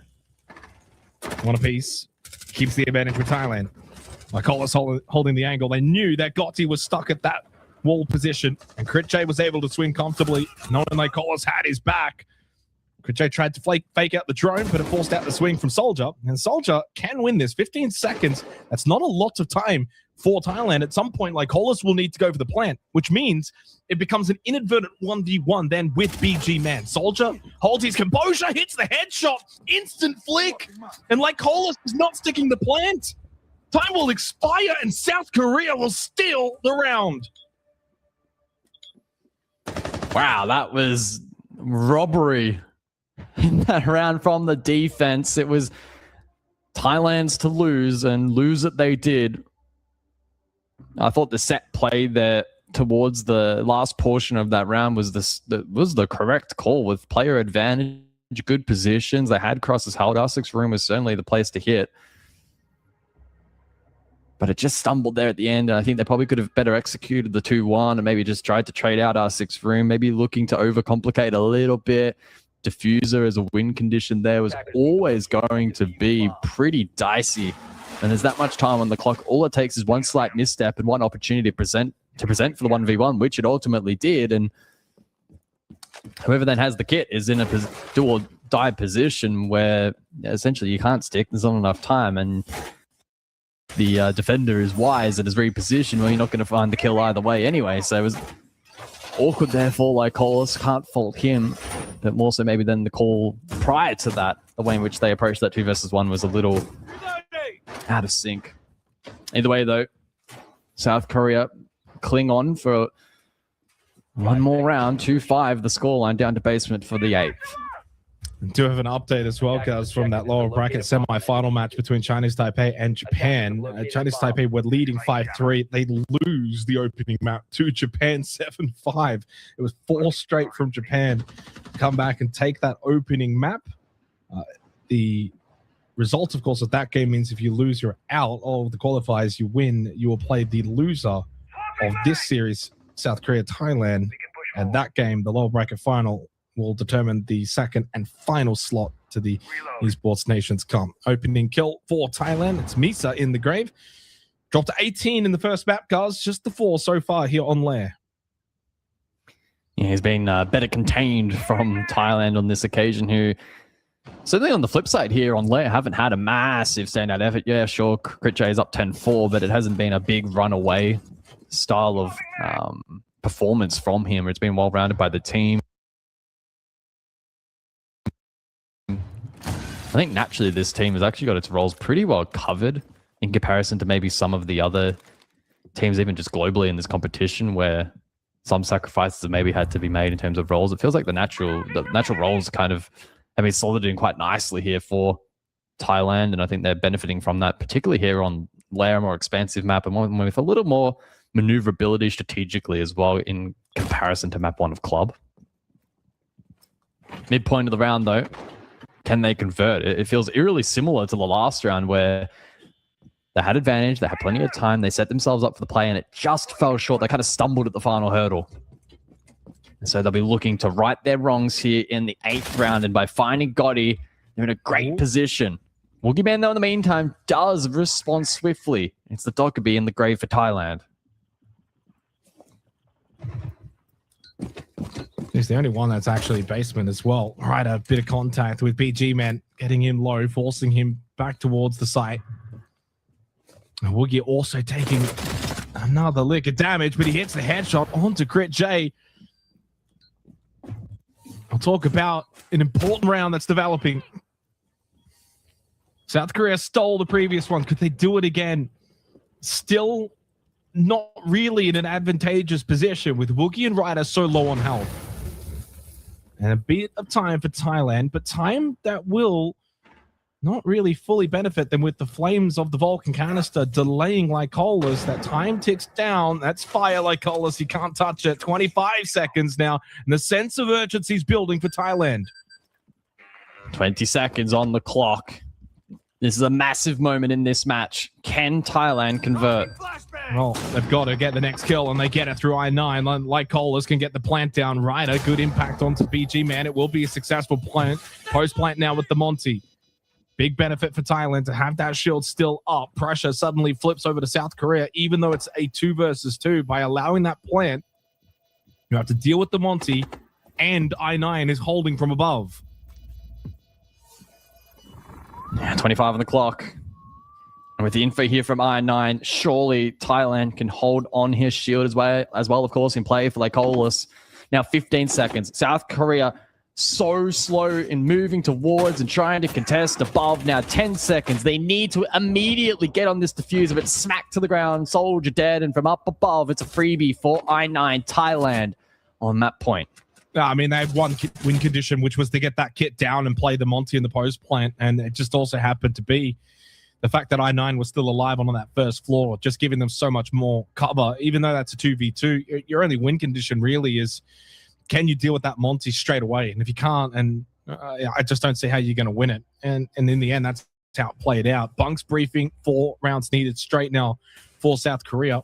One apiece. Keeps the advantage with Thailand. Lycolis holding the angle. They knew that Gotti was stuck at that wall position, and Critche was able to swing comfortably, knowing Lycolis had his back. Critche tried to fake out the drone, but it forced out the swing from Soldier, and Soldier can win this. 15 seconds, that's not a lot of time for Thailand. At some point, Lycolis will need to go for the plant, which means it becomes an inadvertent 1v1 then with BG Man. Soldier holds his composure, hits the headshot, instant flick, and Lycolis is not sticking the plant. Time will expire, and South Korea will steal the round. Wow, that was robbery in that round from the defense. It was Thailand's to lose, and lose it they did. I thought the set play there towards the last portion of that round was the correct call with player advantage good positions. They had crosses held. R6 room was certainly the place to hit. But it just stumbled there at the end. And I think they probably could have better executed the 2-1 and maybe just tried to trade out R6 room, maybe looking to overcomplicate a little bit. Diffuser as a win condition there was always going to be pretty dicey. And there's that much time on the clock. All it takes is one slight misstep and one opportunity to present for the 1v1, which it ultimately did. And whoever then has the kit is in a do or die position where essentially you can't stick. There's not enough time. And the defender is wise and is repositioned. Well, you're not going to find the kill either way anyway. So it was awkward there for Lycolis. Can't fault him. But more so maybe than the call prior to that, the way in which they approached that 2 versus 1 was a little out of sync. Either way, though, South Korea cling on for one more round. 2-5, the scoreline down to basement for the 8th. Do have an update as well, guys, from that lower bracket semi-final match between Chinese Taipei and Japan. Chinese Taipei were leading 5-3. They lose the opening map to Japan 7-5. It was 4 straight from Japan. Come back and take that opening map. The result, of course, of that game means if you lose, you're out. All of the qualifiers you win, you will play the loser of this series, South Korea, Thailand. And that game, the lower bracket final, will determine the second and final slot to the Esports Nations Cup. Opening kill for Thailand. It's Misa in the grave. Dropped to 18 in the first map, guys. Just the 4 so far here on Lair. Yeah, he's been better contained from Thailand on this occasion, who certainly on the flip side here on Lair haven't had a massive standout effort. Yeah, sure, Crit J is up 10-4, but it hasn't been a big runaway style of performance from him. It's been well-rounded by the team. I think naturally this team has actually got its roles pretty well covered in comparison to maybe some of the other teams, even just globally in this competition, where some sacrifices have maybe had to be made in terms of roles. It feels like the natural roles kind of have been solid quite nicely here for Thailand, and I think they're benefiting from that, particularly here on Lair, more expansive map, and one with a little more maneuverability strategically as well in comparison to map 1 of Club. Midpoint of the round, though. Can they convert? It feels eerily similar to the last round where they had advantage, they had plenty of time, they set themselves up for the play, and it just fell short. They kind of stumbled at the final hurdle. And so they'll be looking to right their wrongs here in the 8th round, and by finding Gotti, they're in a great position. Woogie Man, though, in the meantime, does respond swiftly. It's the Dokkaebi in the grave for Thailand. He's the only one that's actually basement as well. Right, a bit of contact with BG Man, getting him low, forcing him back towards the site. Woogie also taking another lick of damage, but he hits the headshot onto Crit J. I'll talk about an important round that's developing. South Korea stole the previous one. Could they do it again? Still not really in an advantageous position with Woogie and Ryder so low on health. And a bit of time for Thailand, but time that will not really fully benefit them with the flames of the Vulcan canister delaying Lycolis. That time ticks down. That's fire, Lycolis. You can't touch it. 25 seconds now, and the sense of urgency is building for Thailand. 20 seconds on the clock. This is a massive moment in this match. Can Thailand convert? Well, they've got to get the next kill, and they get it through I-9. Lycolis can get the plant down. Ryder, good impact onto BG Man. It will be a successful plant. Post-plant now with the Monty. Big benefit for Thailand to have that shield still up. Pressure suddenly flips over to South Korea, even though it's a 2 versus 2. By allowing that plant, you have to deal with the Monty, and I-9 is holding from above. Yeah, 25 on the clock. And with the info here from I-9, surely Thailand can hold on his shield as well, of course, in play for Lycolis. Now 15 seconds. South Korea so slow in moving towards and trying to contest above. Now 10 seconds. They need to immediately get on this diffuser, but smack to the ground, soldier dead, and from up above, it's a freebie for I-9 Thailand on that point. I mean, they had one win condition, which was to get that kit down and play the Monty in the post plant, and it just also happened to be the fact that I-9 was still alive on that first floor, just giving them so much more cover. Even though that's a 2v2, your only win condition really is, can you deal with that Monty straight away? And if you can't, and I just don't see how you're going to win it. And in the end, that's how it played out. Bunk's briefing, 4 rounds needed straight now for South Korea.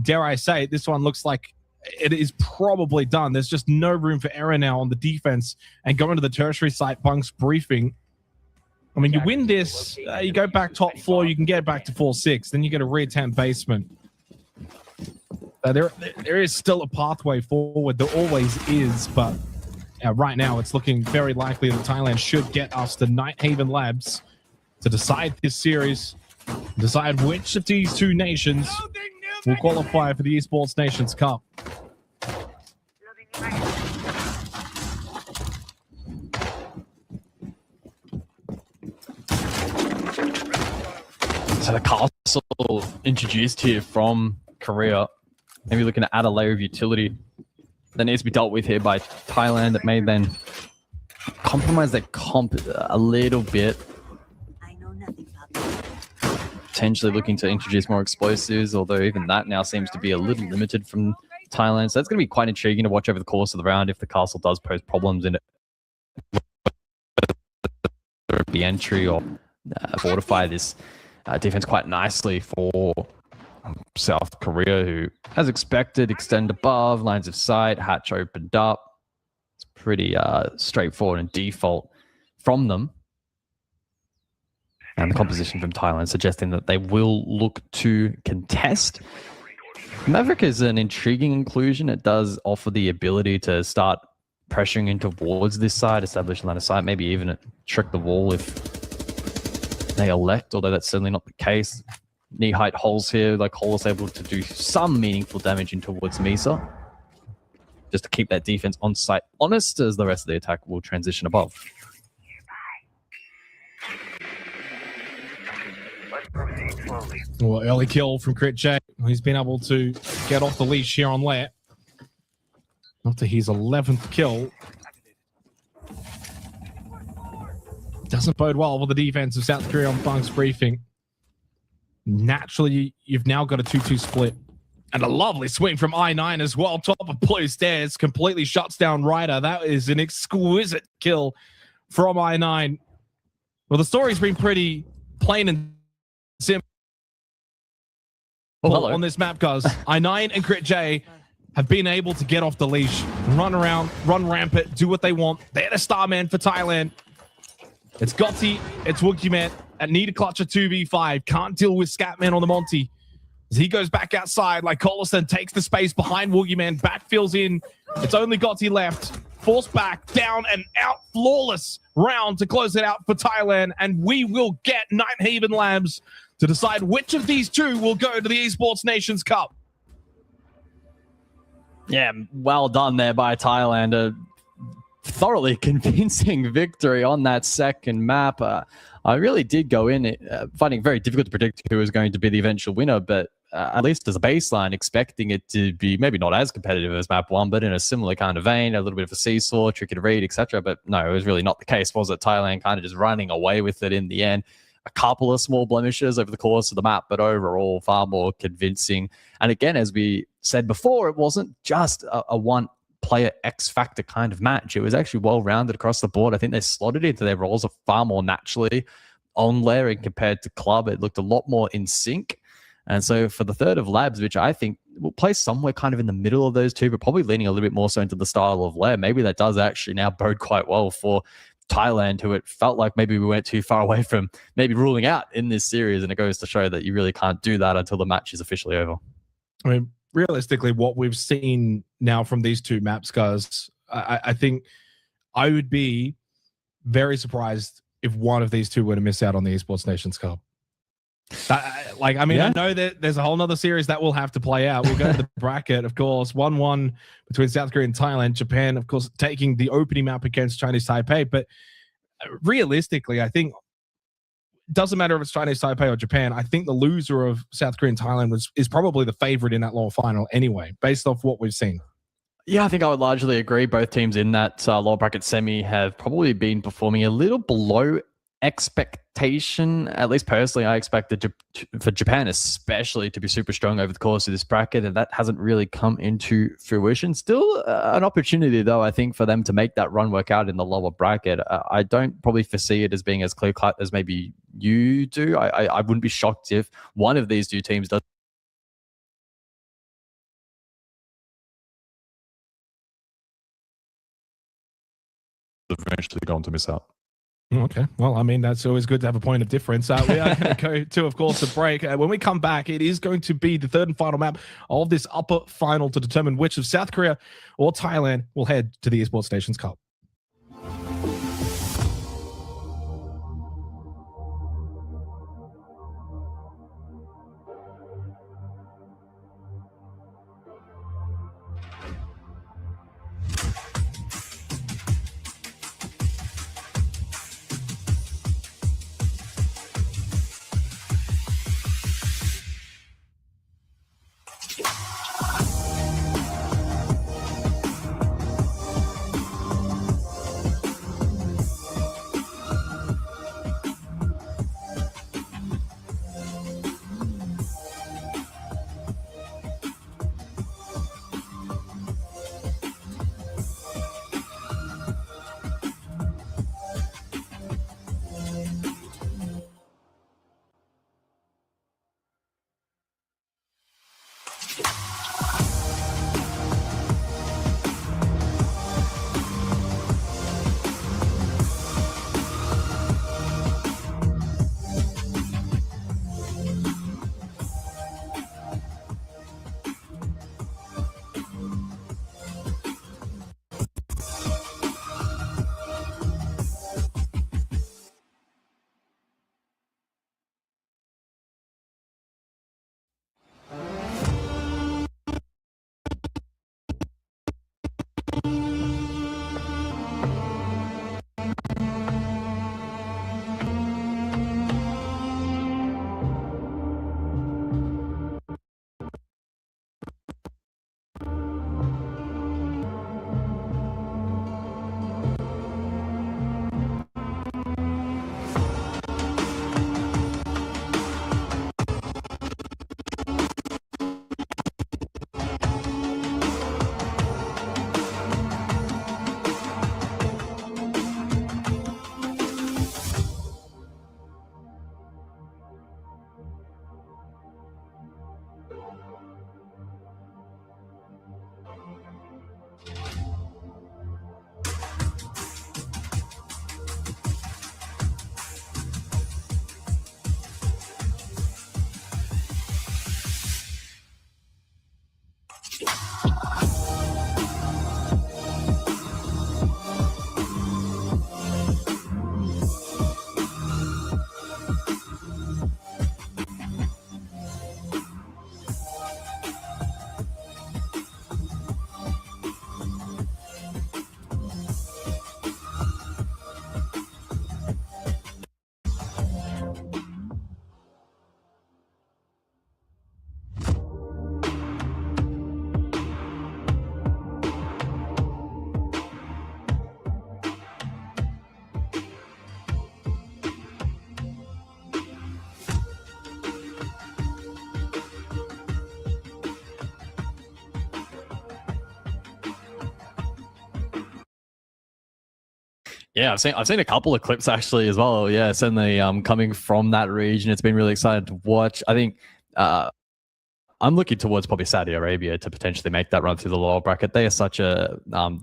Dare I say, this one looks like it is probably done. There's just no room for error now on the defense. And going to the tertiary site, Bunk's briefing. I mean, you win this, you go back top floor, you can get back to 4-6. Then you get a reattempt basement. There is still a pathway forward. There always is, but right now it's looking very likely that Thailand should get us to Nighthaven Labs to decide this series, decide which of these two nations will qualify for the Esports Nations Cup. So the castle introduced here from Korea, maybe looking to add a layer of utility that needs to be dealt with here by Thailand that may then compromise their comp a little bit. Potentially looking to introduce more explosives, although even that now seems to be a little limited from Thailand. So that's going to be quite intriguing to watch over the course of the round if the castle does pose problems in it. The entry or fortify this defense quite nicely for South Korea, who, as expected, extend above, lines of sight, hatch opened up. It's pretty straightforward and default from them. And the composition from Thailand suggesting that they will look to contest. Maverick is an intriguing inclusion. It does offer the ability to start pressuring in towards this side, establish line of sight, maybe even trick the wall if they elect, although that's certainly not the case. Knee height holes here, like Hole is able to do some meaningful damage in towards Misa, just to keep that defense on site honest as the rest of the attack will transition above. Well, early kill from Crit J. He's been able to get off the leash here on Lair. After his 11th kill. Doesn't bode well for the defense of South Korea on Bunk's briefing. Naturally, you've now got a 2-2 split. And a lovely swing from I9 as well. Top of blue stairs. Completely shuts down Ryder. That is an exquisite kill from I9. Well, the story's been pretty plain and simple on this map, guys. I9 and Crit J have been able to get off the leash, run around, run rampant, do what they want. They're the star man for Thailand. It's Gotti, it's Wookieman, and need a clutch of 2v5. Can't deal with Scatman on the Monty. As he goes back outside, like Collison takes the space behind Wookieman, backfills in. It's only Gotti left. Forced back, down and out. Flawless round to close it out for Thailand. And we will get Nighthaven Labs to decide which of these two will go to the Esports Nations Cup. Yeah, well done there by Thailand. A thoroughly convincing victory on that second map. I really did go in finding it very difficult to predict who was going to be the eventual winner, but at least as a baseline, expecting it to be maybe not as competitive as map 1, but in a similar kind of vein, a little bit of a seesaw, tricky to read, etc. But no, it was really not the case, was it? Thailand kind of just running away with it in the end. A couple of small blemishes over the course of the map, but overall far more convincing. And again, as we said before, it wasn't just a one player X factor kind of match. It was actually well rounded across the board. I think they slotted into their roles far more naturally on layering compared to club. It looked a lot more in sync. And so for the third of Labs, which I think will play somewhere kind of in the middle of those two, but probably leaning a little bit more so into the style of Lair, maybe that does actually now bode quite well for Thailand, who it felt like maybe we went too far away from maybe ruling out in this series. And it goes to show that you really can't do that until the match is officially over. I mean, realistically, what we've seen now from these two maps, guys, I think I would be very surprised if one of these two were to miss out on the Esports Nations Cup. I know that there's a whole nother series that will have to play out. We'll go to the bracket, of course, 1-1 between South Korea and Thailand. Japan, of course, taking the opening map against Chinese Taipei. But realistically, I think it doesn't matter if it's Chinese Taipei or Japan. I think the loser of South Korea and Thailand is probably the favorite in that lower final anyway, based off what we've seen. Yeah, I think I would largely agree. Both teams in that lower bracket semi have probably been performing a little below expectation, at least personally, I expected for Japan especially to be super strong over the course of this bracket, and that hasn't really come into fruition. Still an opportunity, though, I think, for them to make that run work out in the lower bracket. I don't probably foresee it as being as clear-cut as maybe you do. I wouldn't be shocked if one of these two teams does eventually going to miss out. Okay. Well, I mean, that's always good to have a point of difference. We are going to go to, of course, a break. When we come back, it is going to be the third and final map of this upper final to determine which of South Korea or Thailand will head to the Esports Nations Cup. Yeah, I've seen a couple of clips actually as well. Yeah, certainly coming from that region, it's been really exciting to watch. I think I'm looking towards probably Saudi Arabia to potentially make that run through the lower bracket. They are such a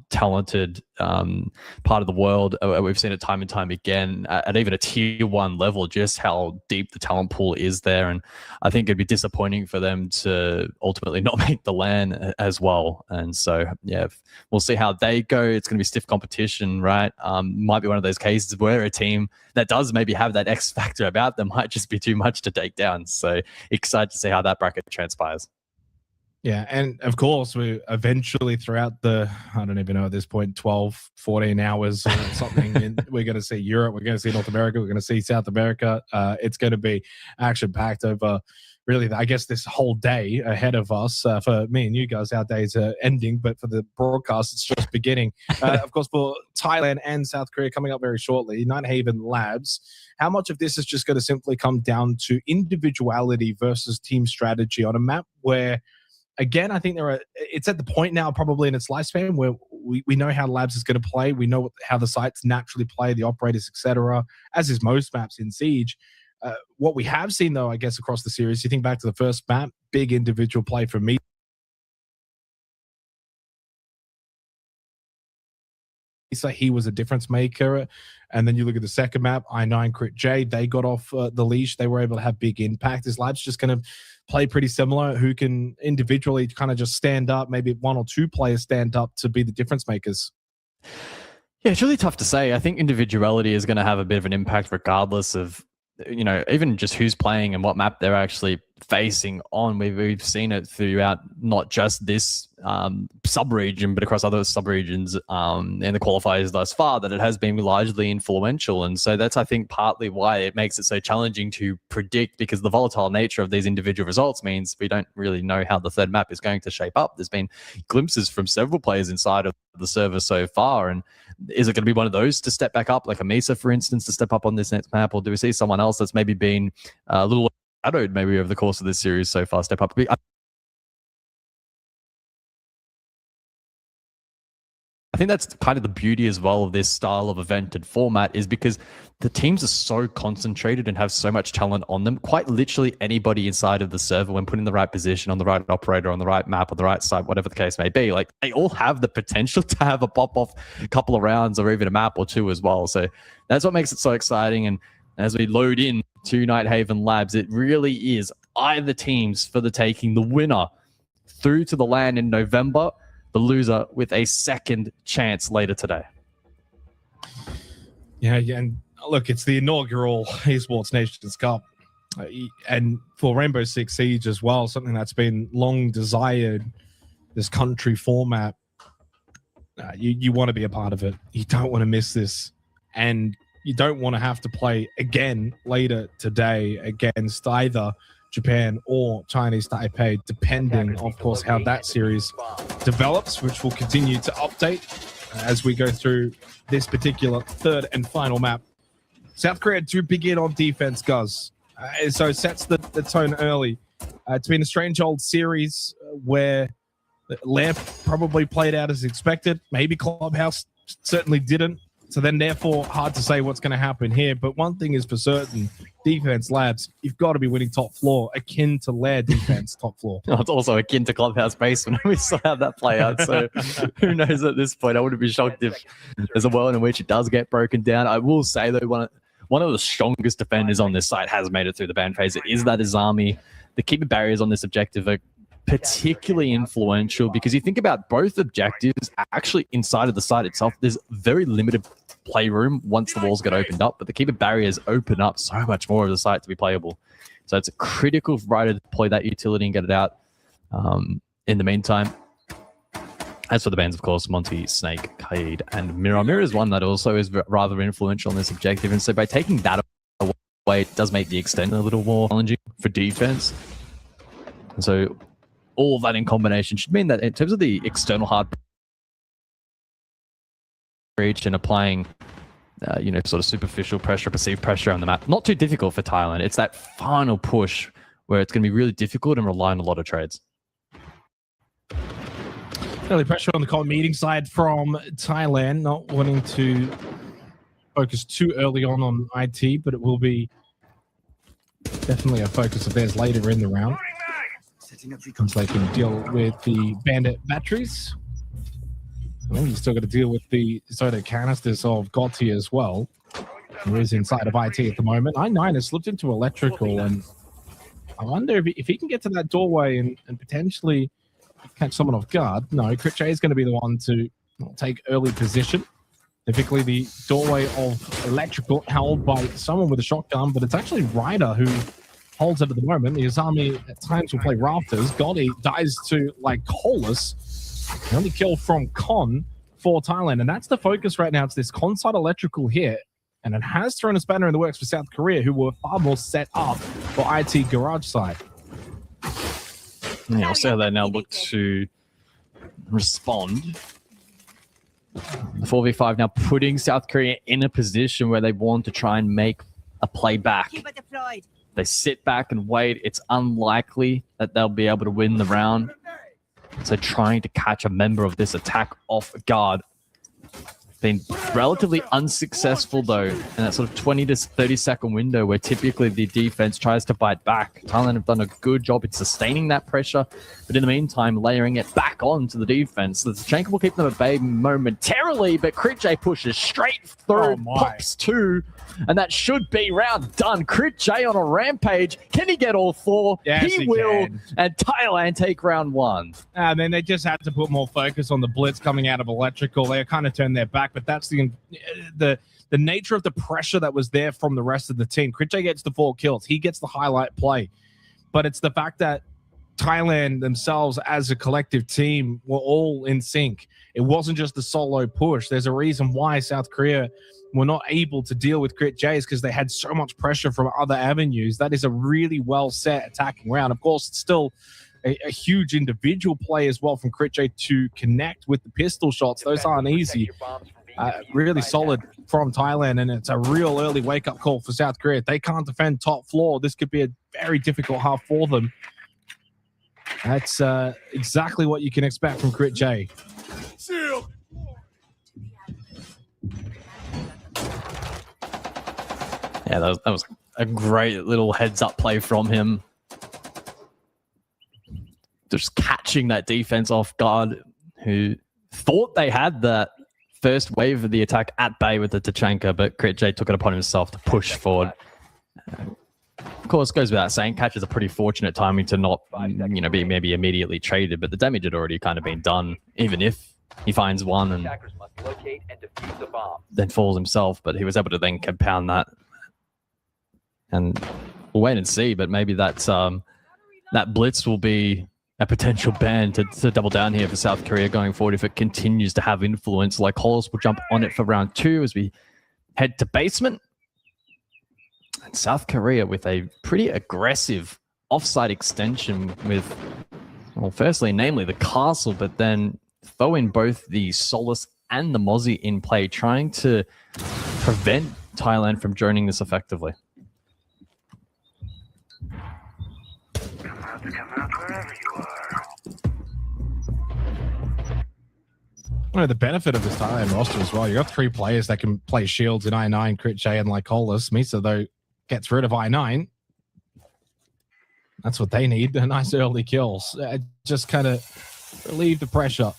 talented part of the world. We've seen it time and time again at even a tier 1 level, just how deep the talent pool is there. And I think it'd be disappointing for them to ultimately not make the LAN as well. And so, yeah, we'll see how they go. It's going to be stiff competition, right? Might be one of those cases where a team that does maybe have that X factor about them might just be too much to take down. So excited to see how that bracket transpires. Yeah, and of course, we eventually throughout the, I don't even know at this point, 12, 14 hours or something, we're going to see Europe, we're going to see North America, we're going to see South America. It's going to be action-packed over, really, I guess, this whole day ahead of us. For me and you guys, our days are ending, but for the broadcast, it's just beginning. Of course, for Thailand and South Korea coming up very shortly, Nighthaven Labs, how much of this is just going to simply come down to individuality versus team strategy on a map where, again, I think it's at the point now probably in its lifespan where we know how Labs is going to play. We know how the sites naturally play, the operators, etc., as is most maps in Siege. What we have seen, though, I guess, across the series, you think back to the first map, big individual play from me. So he was a difference maker. And then you look at the second map, I9 Crit J, they got off the leash. They were able to have big impact. Is Labs just going to play pretty similar, who can individually kind of just stand up, maybe one or two players stand up to be the difference makers? Yeah, it's really tough to say. I think individuality is going to have a bit of an impact regardless of, even just who's playing and what map they're actually facing on. We've seen it throughout not just this sub-region, but across other sub-regions in the qualifiers thus far, that it has been largely influential. And so that's, I think, partly why it makes it so challenging to predict, because the volatile nature of these individual results means we don't really know how the third map is going to shape up. There's been glimpses from several players inside of the server so far, and is it going to be one of those to step back up, like a Mesa, for instance, to step up on this next map, or do we see someone else that's maybe been a little shadowed maybe over the course of this series so far step up? I think that's kind of the beauty as well of this style of event and format, is because the teams are so concentrated and have so much talent on them. Quite literally anybody inside of the server, when put in the right position, on the right operator, on the right map, on the right side, whatever the case may be, like, they all have the potential to have a pop-off couple of rounds or even a map or two as well. So that's what makes it so exciting. And as we load in to Nighthaven Labs, it really is either teams for the taking. The winner through to the LAN in November, the loser with a second chance later today. Yeah, and look, it's the inaugural Esports Nations Cup. And for Rainbow Six Siege as well, something that's been long desired, this country format. You want to be a part of it. You don't want to miss this. And you don't want to have to play again later today against either Japan or Chinese Taipei, depending, of course, how that series develops, which we'll continue to update as we go through this particular third and final map. South Korea do begin on defense, Guz. So it sets the tone early. It's been a strange old series where Lamp probably played out as expected. Maybe Clubhouse certainly didn't. So then, therefore, hard to say what's going to happen here. But one thing is for certain, Defense Labs, you've got to be winning top floor, akin to Lair defense top floor. It's also akin to Clubhouse basement. We saw how that play out. So who knows at this point? I wouldn't be shocked if there's a world in which it does get broken down. I will say, though, one of the strongest defenders on this site has made it through the ban phase. It is that Izami. The keeper barriers on this objective are particularly influential, because you think about both objectives actually inside of the site itself, there's very limited playroom once the walls get opened up, but the keeper barriers open up so much more of the site to be playable. So it's critical for Ryder to deploy that utility and get it out in the meantime. As for the bans, of course, Monty, Snake, Kaid, and Mirror. Mirror is one that also is rather influential on this objective, and so by taking that away, it does make the extent a little more challenging for defense. And so all of that in combination should mean that in terms of the external hard reach and applying, sort of superficial pressure, perceived pressure on the map, not too difficult for Thailand. It's that final push where it's going to be really difficult and rely on a lot of trades. Early pressure on the cold meeting side from Thailand, not wanting to focus too early on IT, but it will be definitely a focus of theirs later in the round. Comes they can deal with the bandit batteries. I think you still got to deal with the soda canisters of Gotti as well, who is inside of IT at the moment. I9 has slipped into electrical, and I wonder if he can get to that doorway and potentially catch someone off guard. No, Crit J is going to be the one to take early position. Typically the doorway of electrical held by someone with a shotgun, but it's actually Ryder who holds it at the moment. The Azami at times will play Rafters. Gotti dies to Lycolis. The only kill from Con for Thailand. And that's the focus right now. It's this Con-side electrical hit. And it has thrown a spanner in the works for South Korea, who were far more set up for IT Garage side. Yeah, I'll see how they now look to respond. The 4v5 now putting South Korea in a position where they want to try and make a play back. They sit back and wait. It's unlikely that they'll be able to win the round. So trying to catch a member of this attack off guard. Been relatively unsuccessful though in that sort of 20 to 30 second window where typically the defense tries to fight back. Thailand have done a good job in sustaining that pressure, but in the meantime layering it back on to the defense. The Zachenko will keep them at bay momentarily, but Crit J pushes straight through, pops 2, and that should be round done. Crit J on a rampage. Can he get all 4? Yes, he will, can. and Thailand take round 1. And then they just had to put more focus on the blitz coming out of electrical. They kind of turned their back, but that's the nature of the pressure that was there from the rest of the team. Crit J gets the 4 kills. He gets the highlight play. But it's the fact that Thailand themselves as a collective team were all in sync. It wasn't just the solo push. There's a reason why South Korea were not able to deal with Crit J's, because they had so much pressure from other avenues. That is a really well set attacking round. Of course, it's still a huge individual play as well from Crit J to connect with the pistol shots. Those aren't easy. Really solid from Thailand, and it's a real early wake-up call for South Korea. If they can't defend top floor, this could be a very difficult half for them. That's exactly what you can expect from Crit J. Yeah, that was a great little heads-up play from him. Just catching that defense off guard, who thought they had that first wave of the attack at bay with the Tachanka, but Crit J took it upon himself to push forward. Of course, goes without saying, Catch is a pretty fortunate timing to not, be maybe immediately traded, but the damage had already kind of been done, even if he finds one and then falls himself, but he was able to then compound that. And we'll wait and see, but maybe that's, that blitz will be a potential ban to double down here for South Korea going forward if it continues to have influence. Like Hollis will jump on it for round 2 as we head to basement. And South Korea with a pretty aggressive offside extension with, well, firstly, namely the castle, but then throwing both the Solus and the Mozzie in play, trying to prevent Thailand from droning this effectively. The benefit of this Thailand roster as well, you got 3 players that can play shields in I9, Crit J, and Lycolis. Misa, though, gets rid of I9. That's what they need, the nice early kills. Just kind of relieve the pressure.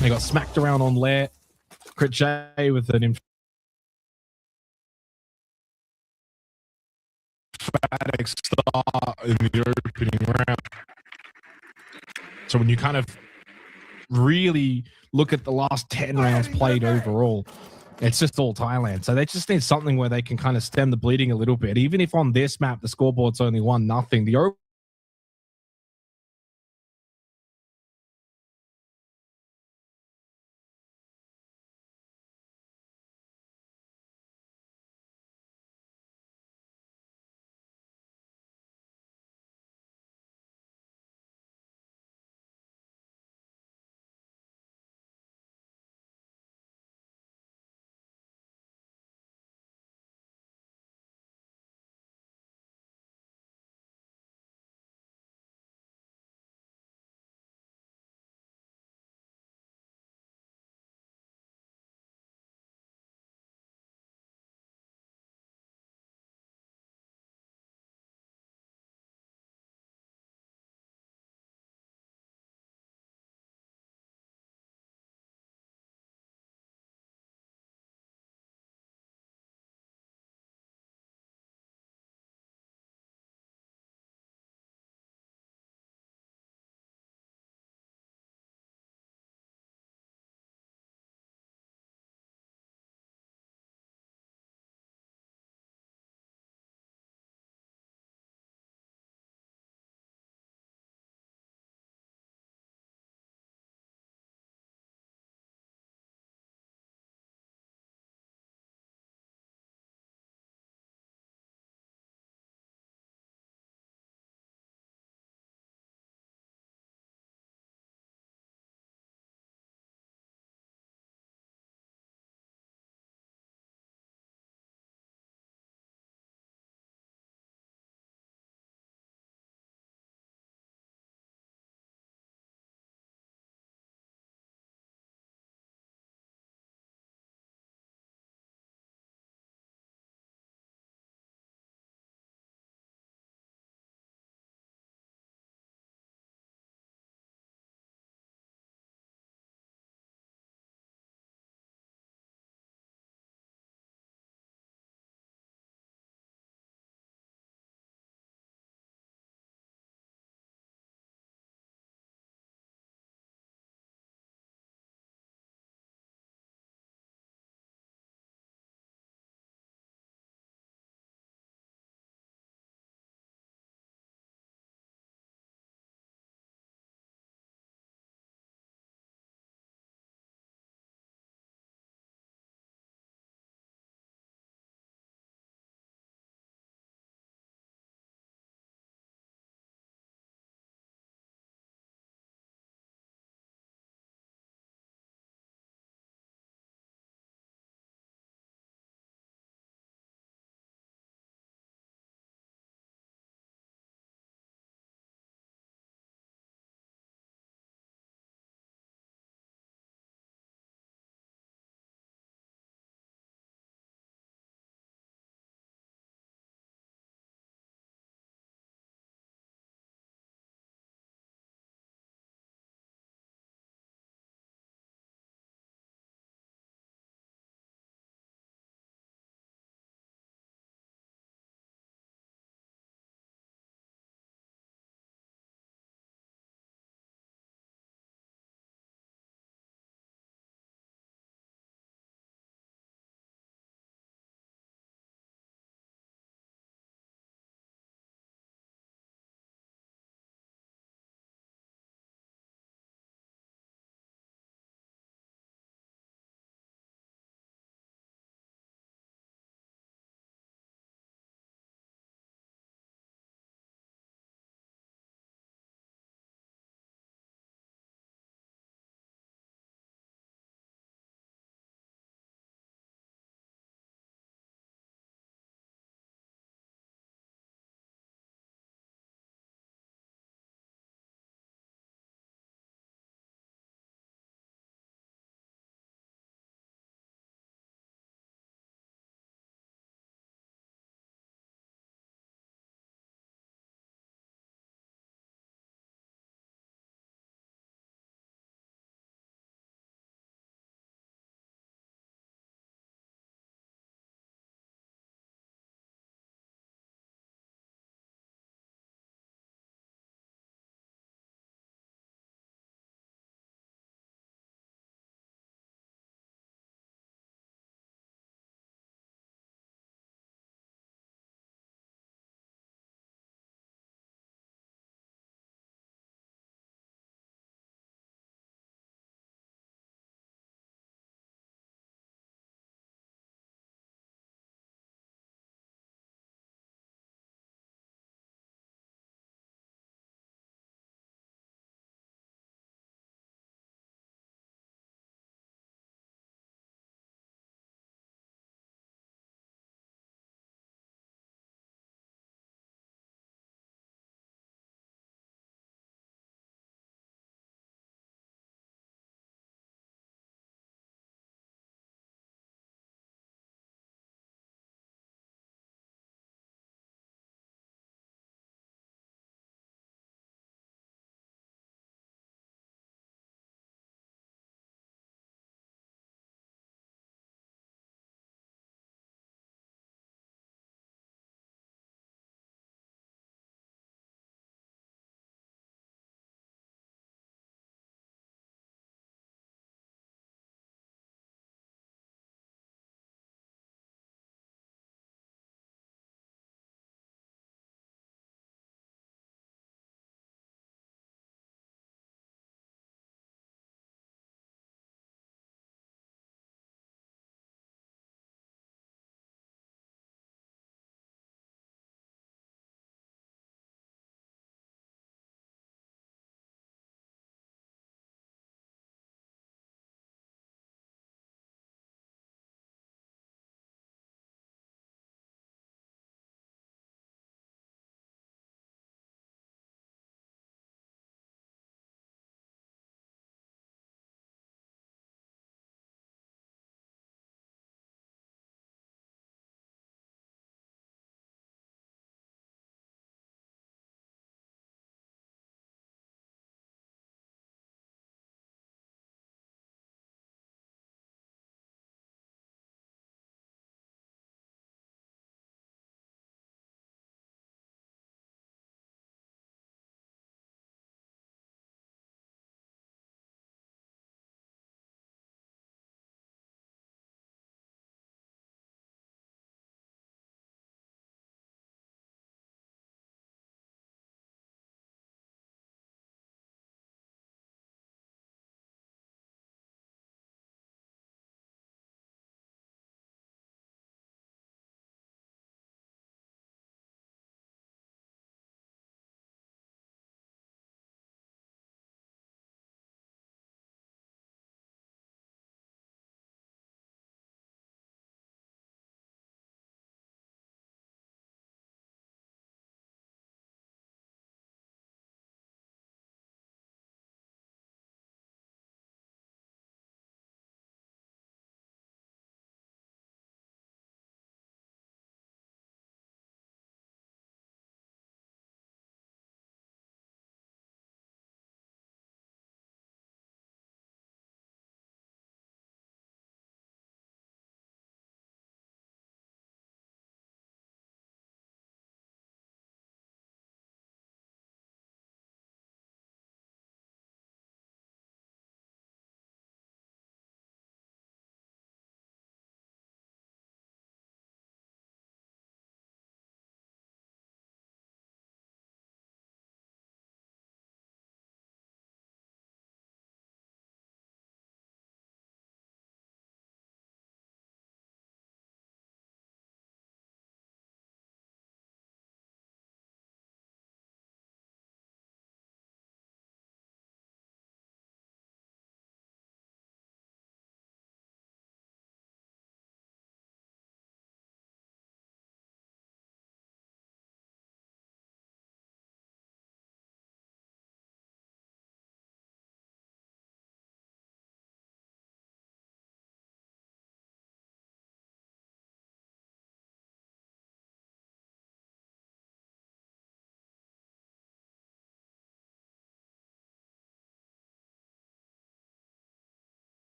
They got smacked around on Lair. Crit J with an emphatic start in the opening round. So when you kind of really look at the last 10 rounds played overall, it's just all Thailand. So they just need something where they can kind of stem the bleeding a little bit. Even if on this map the scoreboard's only 1-0, the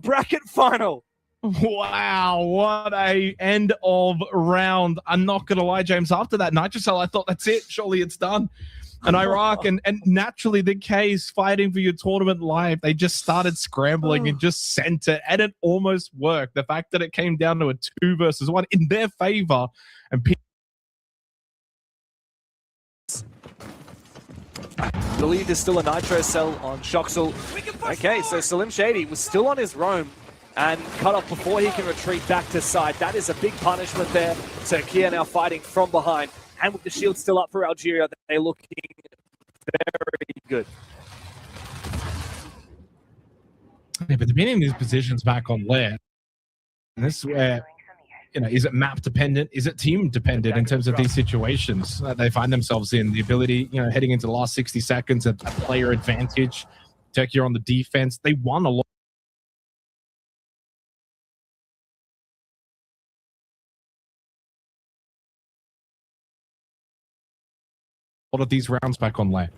bracket final. Wow, what a end of round. I'm not going to lie, James. After that Nitrocell, I thought that's it. Surely it's done. And Iraq and naturally the K's fighting for your tournament life. They just started scrambling and just sent it. And it almost worked. The fact that it came down to a 2 versus 1 in their favor. And I believe there's still a Nitro Cell on Shoxel. Okay, so Salim Shady was still on his roam and cut off before he can retreat back to side. That is a big punishment there. Turkey now fighting from behind. And with the shield still up for Algeria, they're looking very good. Yeah, but depending on these positions back on layer, and this is where, is it map dependent? Is it team dependent in terms of these situations that they find themselves in? The ability, heading into the last 60 seconds, a player advantage. Turkey are on the defense. They won a lot. Of these rounds back on lane.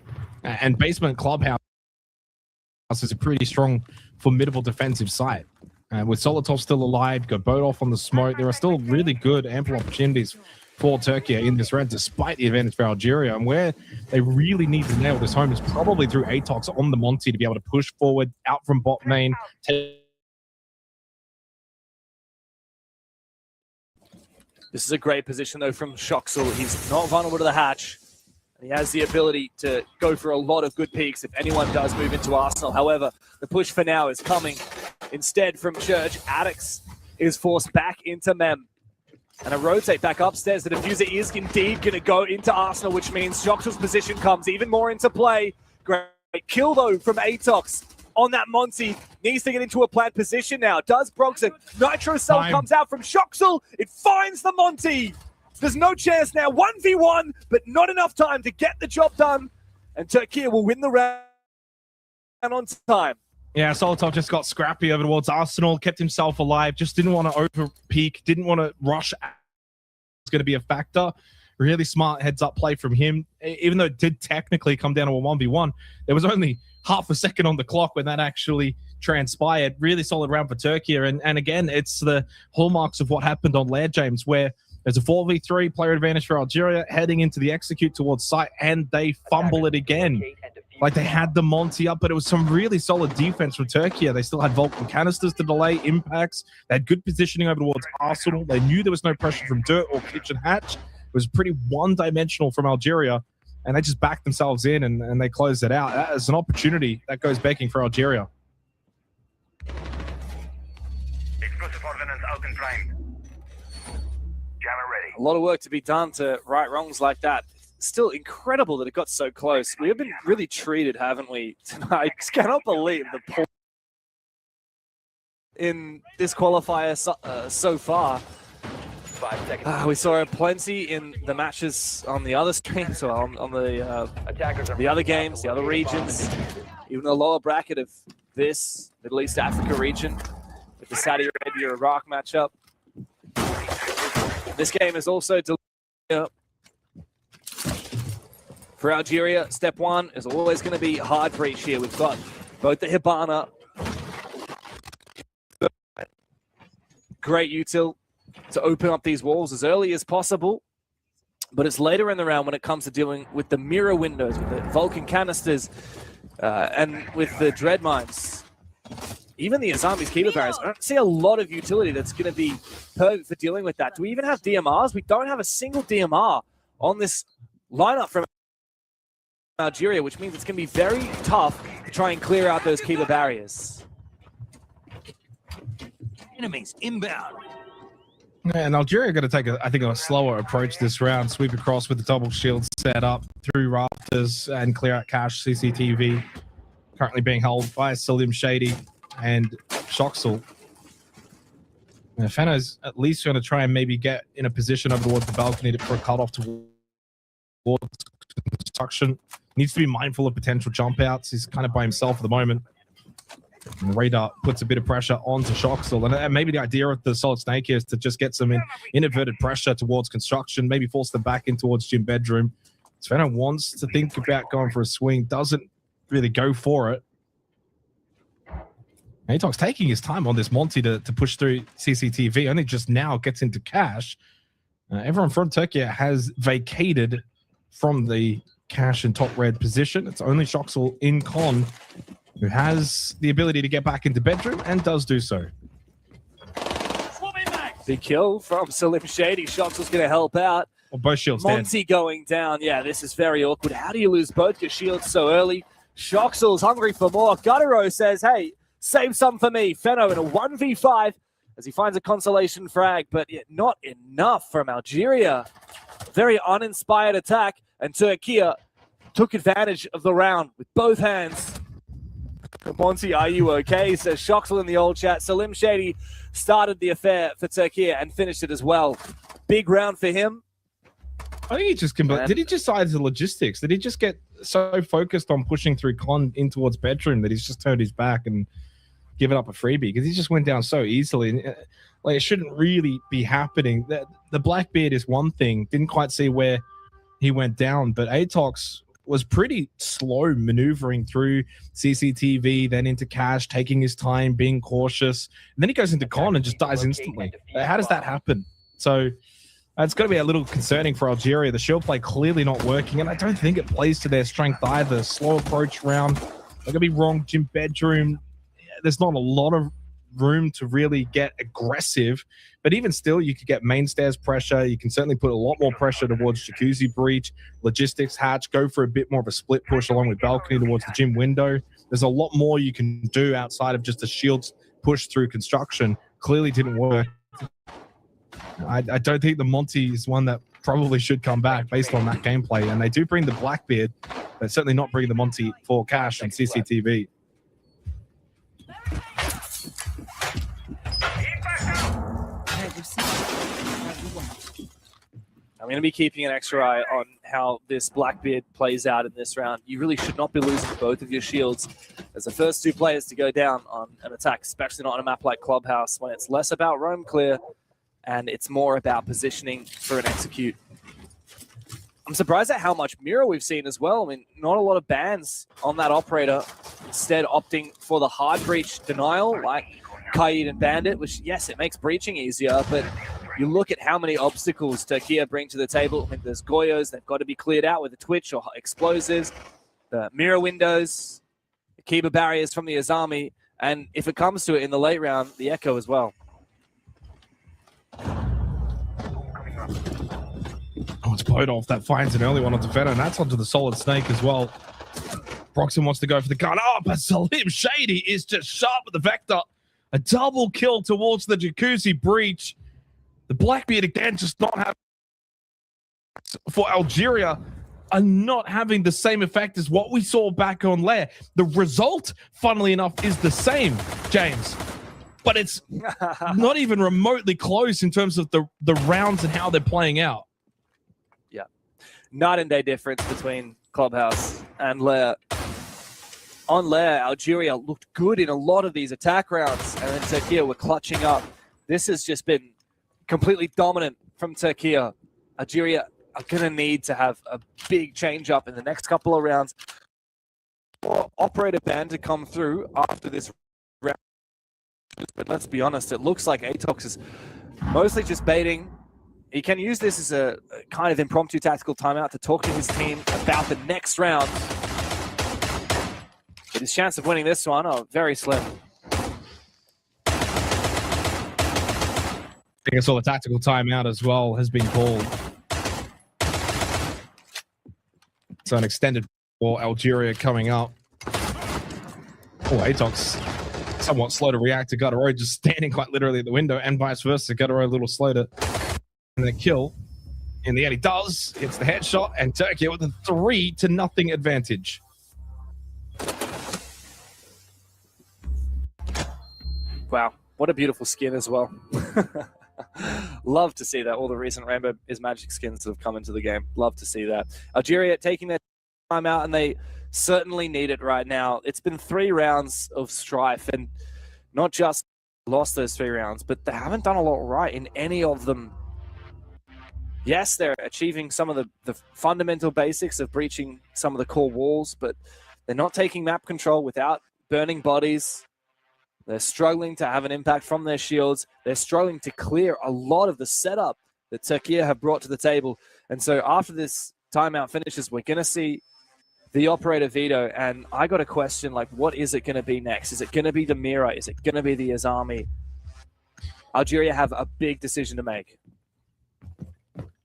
And Basement Clubhouse is a pretty strong, formidable defensive side. With Solotov still alive, got Bodov on the smoke, there are still really good, ample opportunities for Turkey in this round, despite the advantage for Algeria. And where they really need to nail this home is probably through Atox on the Monty to be able to push forward, out from bot main. This is a great position, though, from Shoxel. He's not vulnerable to the hatch. He has the ability to go for a lot of good peaks if anyone does move into Arsenal. However, the push for now is coming instead from Church. Addix is forced back into Mem. And a rotate back upstairs. The diffuser is indeed going to go into Arsenal, which means Shoxel's position comes even more into play. Great kill, though, from Atox on that Monty. Needs to get into a plant position now. Does Brogson. Nitro Cell comes out from Shoxel. It finds the Monty. There's no chance now. 1v1, but not enough time to get the job done. And Turkey will win the round on time. Yeah, Solotov just got scrappy over towards Arsenal, kept himself alive, just didn't want to over peak, didn't want to rush. It's going to be a factor. Really smart heads-up play from him. Even though it did technically come down to a 1v1, there was only half a second on the clock when that actually transpired. Really solid round for Turkey. And again, it's the hallmarks of what happened on Lair, James, where there's a 4v3 player advantage for Algeria heading into the execute towards site, and they fumble it again. Like they had the Monty up, but it was some really solid defense from Turkey. They still had Vulcan canisters to delay impacts. They had good positioning over towards Arsenal. They knew there was no pressure from Dirt or Kitchen Hatch. It was pretty one-dimensional from Algeria, and they just backed themselves in and they closed it out. That is an opportunity that goes begging for Algeria. Explosive ordnance out and primed. Jammer ready. A lot of work to be done to right wrongs like that. Still incredible that it got so close. We have been really treated, haven't we, tonight? I just cannot believe the point in this qualifier so far. 5 seconds. We saw plenty in the matches on the other streams, so on the other games, the other regions, even the lower bracket of this Middle East Africa region with the Saudi Arabia-Iraq matchup. This game is also for Algeria. Step one is always going to be hard for each here. We've got both the Hibana, great util to open up these walls as early as possible, but it's later in the round when it comes to dealing with the mirror windows, with the Vulcan canisters, and with the dread mines. Even the Azami's keeper barriers, I don't see a lot of utility that's going to be perfect for dealing with that. Do we even have DMRs? We don't have a single DMR on this lineup from Algeria, which means it's going to be very tough to try and clear out those keeper barriers. Enemies inbound. And Algeria got to take, I think, a slower approach this round. Sweep across with the double shield set up through rafters and clear out cache CCTV. Currently being held by Salim Shady and Shoxel. Fano's at least going to try and maybe get in a position over towards the balcony for a cutoff towards construction. Needs to be mindful of potential jump outs. He's kind of by himself at the moment. And the radar puts a bit of pressure onto Shoxel. And maybe the idea of the Solid Snake is to just get some inverted pressure towards construction, maybe force them back in towards gym bedroom. Sveno wants to think about going for a swing, doesn't really go for it. Atoc's taking his time on this Monty to push through CCTV, only just now gets into cash. Everyone from Turkey has vacated from the cash and top red position. It's only Shoxel in con who has the ability to get back into bedroom and does do so. Big kill from Salim Shady. Shoxel's going to help out. Well, both shields Monty going down. Yeah, this is very awkward. How do you lose both your shields so early? Shoxel's hungry for more. Gutero says, hey, save some for me. Feno in a 1v5 as he finds a consolation frag, but yet not enough from Algeria. Very uninspired attack, and Turkey took advantage of the round with both hands. Monty, are you okay? Says Shoxel in the old chat. Salim Shady started the affair for Turkey and finished it as well. Big round for him. I think he just did he just side the logistics? Did he just get so focused on pushing through con in towards bedroom that he's just turned his back and given up a freebie? Because he just went down so easily. Like, it shouldn't really be happening. The Blackbeard is one thing. Didn't quite see where he went down, but Atox was pretty slow maneuvering through CCTV, then into cash, taking his time, being cautious. And then he goes into con and just dies instantly. How does that happen? So it's got to be a little concerning for Algeria. The shield play clearly not working, and I don't think it plays to their strength either. Slow approach round. I'm going to be wrong, Jim Bedroom. There's not a lot of room to really get aggressive, but even still, you could get main stairs pressure. You can certainly put a lot more pressure towards Jacuzzi breach, logistics hatch, go for a bit more of a split push along with balcony towards the gym window. There's a lot more you can do outside of just a shields push through construction. Clearly didn't work. I don't think the Monty is one that probably should come back based on that gameplay, and they do bring the Blackbeard, but certainly not bring the Monty for cash and CCTV. I'm going to be keeping an extra eye on how this Blackbeard plays out in this round. You really should not be losing both of your shields as the first two players to go down on an attack, especially not on a map like Clubhouse, when it's less about roam clear and it's more about positioning for an execute. I'm surprised at how much mirror we've seen as well. I mean, not a lot of bans on that operator, instead opting for the hard breach denial like Kaid and Bandit, which, yes, it makes breaching easier, but you look at how many obstacles Turkey bring to the table. I mean, there's Goyos, they've got to be cleared out with the Twitch or explosives, the mirror windows, the Kiba barriers from the Azami, and if it comes to it in the late round, the Echo as well. Oh, it's Podolf that finds an early one onto Feno, and that's onto the Solid Snake as well. Broxton wants to go for the gun. Oh, but Salim Shady is just sharp with the Vector. A double kill towards the Jacuzzi breach. The Blackbeard again just not having for Algeria are not having the same effect as what we saw back on Lair. The result, funnily enough, is the same, James. But it's not even remotely close in terms of the rounds and how they're playing out. Yeah. Night and day difference between Clubhouse and Lair. On Lair, Algeria looked good in a lot of these attack rounds, and then Turkey were clutching up. This has just been completely dominant from Turkey. Algeria are going to need to have a big change up in the next couple of rounds for operator ban to come through after this round. But let's be honest, it looks like Atox is mostly just baiting. He can use this as a kind of impromptu tactical timeout to talk to his team about the next round. But his chance of winning this one are very slim. I think I saw the tactical timeout as well has been called. So an extended for Algeria coming up. Oh, Atox somewhat slow to react to Gutero, just standing quite literally at the window, and vice versa. Gutero a little slow to and the kill. In the end, he does. Hits the headshot, and Turkey with a 3-0 advantage. Wow, what a beautiful skin as well. Love to see that. All the recent Rainbow is Magic skins that have come into the game. Love to see that. Algeria taking their time out, and they certainly need it right now. It's been 3 rounds of strife, and not just lost those 3 rounds, but they haven't done a lot right in any of them. Yes, they're achieving some of the fundamental basics of breaching some of the core walls, but they're not taking map control without burning bodies. They're struggling to have an impact from their shields. They're struggling to clear a lot of the setup that Turkey have brought to the table. And so after this timeout finishes, we're going to see the operator veto. And I got a question, like, what is it going to be next? Is it going to be the Mira? Is it going to be the Azami? Algeria have a big decision to make.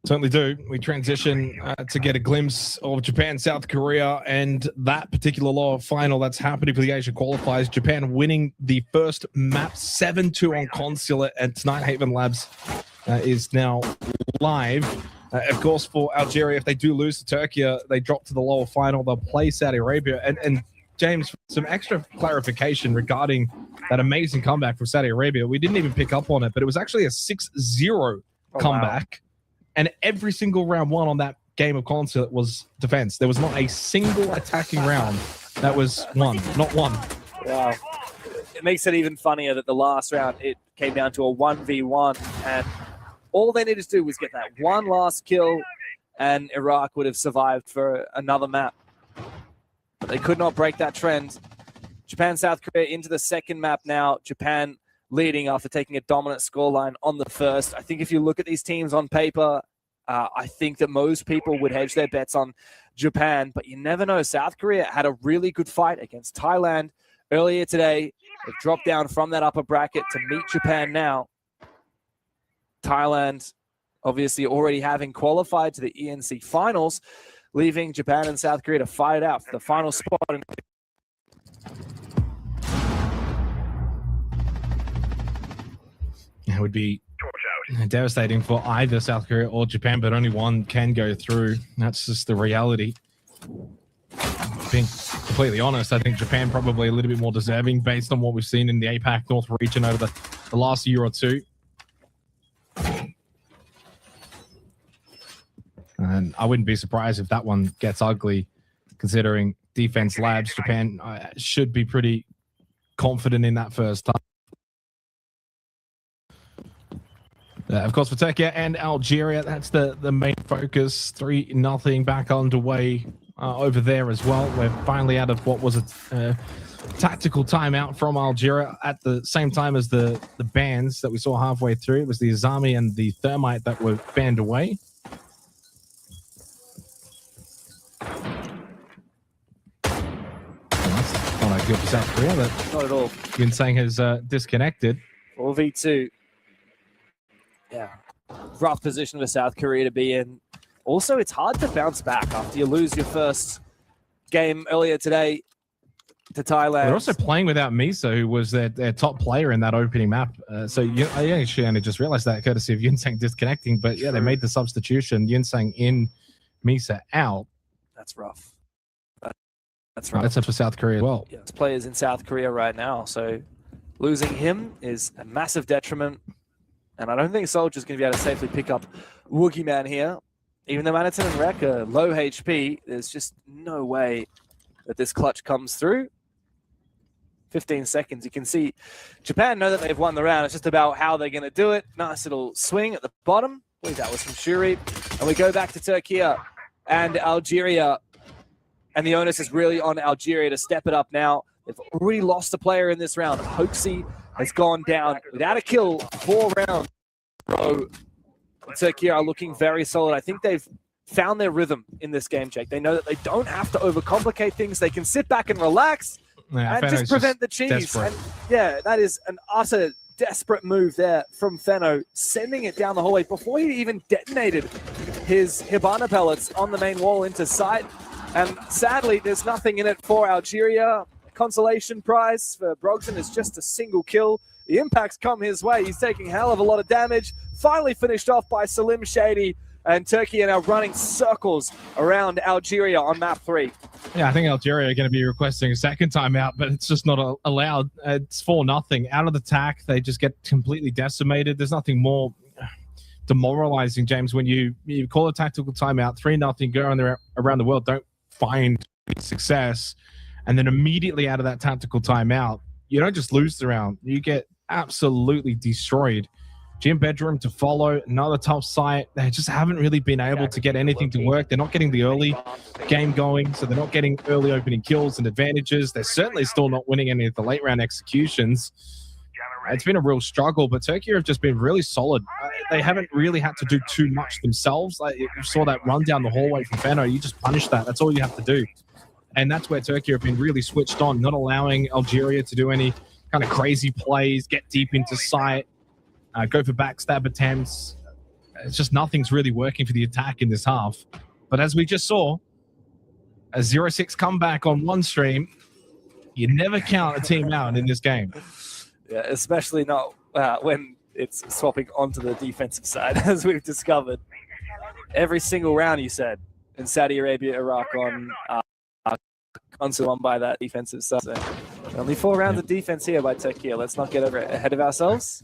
Certainly do. We transition to get a glimpse of Japan, South Korea, and that particular law final that's happening for the Asia qualifiers. Japan winning the first map 7-2 on Consulate, and tonight Haven Labs is now live. Of course, for Algeria, if they do lose to Turkey, they drop to the lower final. They'll play Saudi Arabia. And James, some extra clarification regarding that amazing comeback from Saudi Arabia. We didn't even pick up on it, but it was actually a 6-0 comeback. Wow. And every single round one on that game of Consulate was defense. There was not a single attacking round that was won. Not one. Wow. It makes it even funnier that the last round, it came down to a 1v1. And all they needed to do was get that one last kill, and Iraq would have survived for another map. But they could not break that trend. Japan, South Korea into the second map now. Japan leading after taking a dominant scoreline on the first. I think if you look at these teams on paper, I think that most people would hedge their bets on Japan, but you never know. South Korea had a really good fight against Thailand earlier today. They've dropped down from that upper bracket to meet Japan now. Thailand obviously already having qualified to the ENC finals, leaving Japan and South Korea to fight it out for the final spot. It would be devastating for either South Korea or Japan, but only one can go through. That's just the reality. Being completely honest, I think Japan probably a little bit more deserving based on what we've seen in the APAC North region over the last year or two. And I wouldn't be surprised if that one gets ugly, considering Defense Labs, Japan should be pretty confident in that first time. Of course, for Turkey and Algeria, that's the main focus. 3-0 back underway over there as well. We're finally out of what was a tactical timeout from Algeria at the same time as the bans that we saw halfway through. It was the Azami and the Thermite that were banned away. That's not good for South Korea, but not at all. Yunsang has disconnected. 4v2. Yeah, rough position for South Korea to be in. Also, it's hard to bounce back after you lose your first game earlier today to Thailand. They're also playing without Misa, who was their top player in that opening map. So I actually only just realized that, courtesy of Yunsang disconnecting. But yeah, they made the substitution. Yunsang in, Misa out. That's rough. That's rough. That's up for South Korea as well. Yeah, there's players in South Korea right now, so losing him is a massive detriment. And I don't think Soldier's going to be able to safely pick up Woogie Man here. Even though Manhattan and Rek are low HP, there's just no way that this clutch comes through. 15 seconds. You can see Japan know that they've won the round. It's just about how they're going to do it. Nice little swing at the bottom. I believe that was from Shuri. And we go back to Turkey and Algeria. And the onus is really on Algeria to step it up now. They've already lost a player in this round. Hoaxy has gone down without a kill 4 rounds. Turkey are looking very solid. I think they've found their rhythm in this game, Jake. They know that they don't have to overcomplicate things. They can sit back and relax and just prevent the cheese. And yeah, that is an utter desperate move there from Fenno, sending it down the hallway before he even detonated his Hibana pellets on the main wall into sight. And sadly, there's nothing in it for Algeria. Consolation prize for Brogdon is just a single kill. The impacts come his way. He's taking a hell of a lot of damage. Finally finished off by Salim Shady, and Turkey are now running circles around Algeria on map 3. Yeah, I think Algeria are going to be requesting a second timeout, but it's just not allowed. It's 4-0. Out of the tack, they just get completely decimated. There's nothing more demoralizing, James, when you call a tactical timeout, 3-0, go around the world, don't find success, and then immediately out of that tactical timeout, you don't just lose the round, you get absolutely destroyed Gym Bedroom to follow, another tough site. They just haven't really been able to get anything to work. They're not getting the early game going, so they're not getting early opening kills and advantages. They're certainly still not winning any of the late round executions. It's been a real struggle, but Turkey have just been really solid. They haven't really had to do too much themselves. Like, you saw that run down the hallway from Fenno. You just punish that. That's all you have to do. And that's where Turkey have been really switched on, not allowing Algeria to do any kind of crazy plays, get deep into sight, go for backstab attempts. It's just nothing's really working for the attack in this half. But as we just saw, a 0-6 comeback on one stream, you never count a team out in this game. Yeah, especially not when it's swapping onto the defensive side, as we've discovered. Every single round, you said, in Saudi Arabia, Iraq on by that defensive side. So only 4 rounds of defense here by Turkey. Let's not get ahead of ourselves.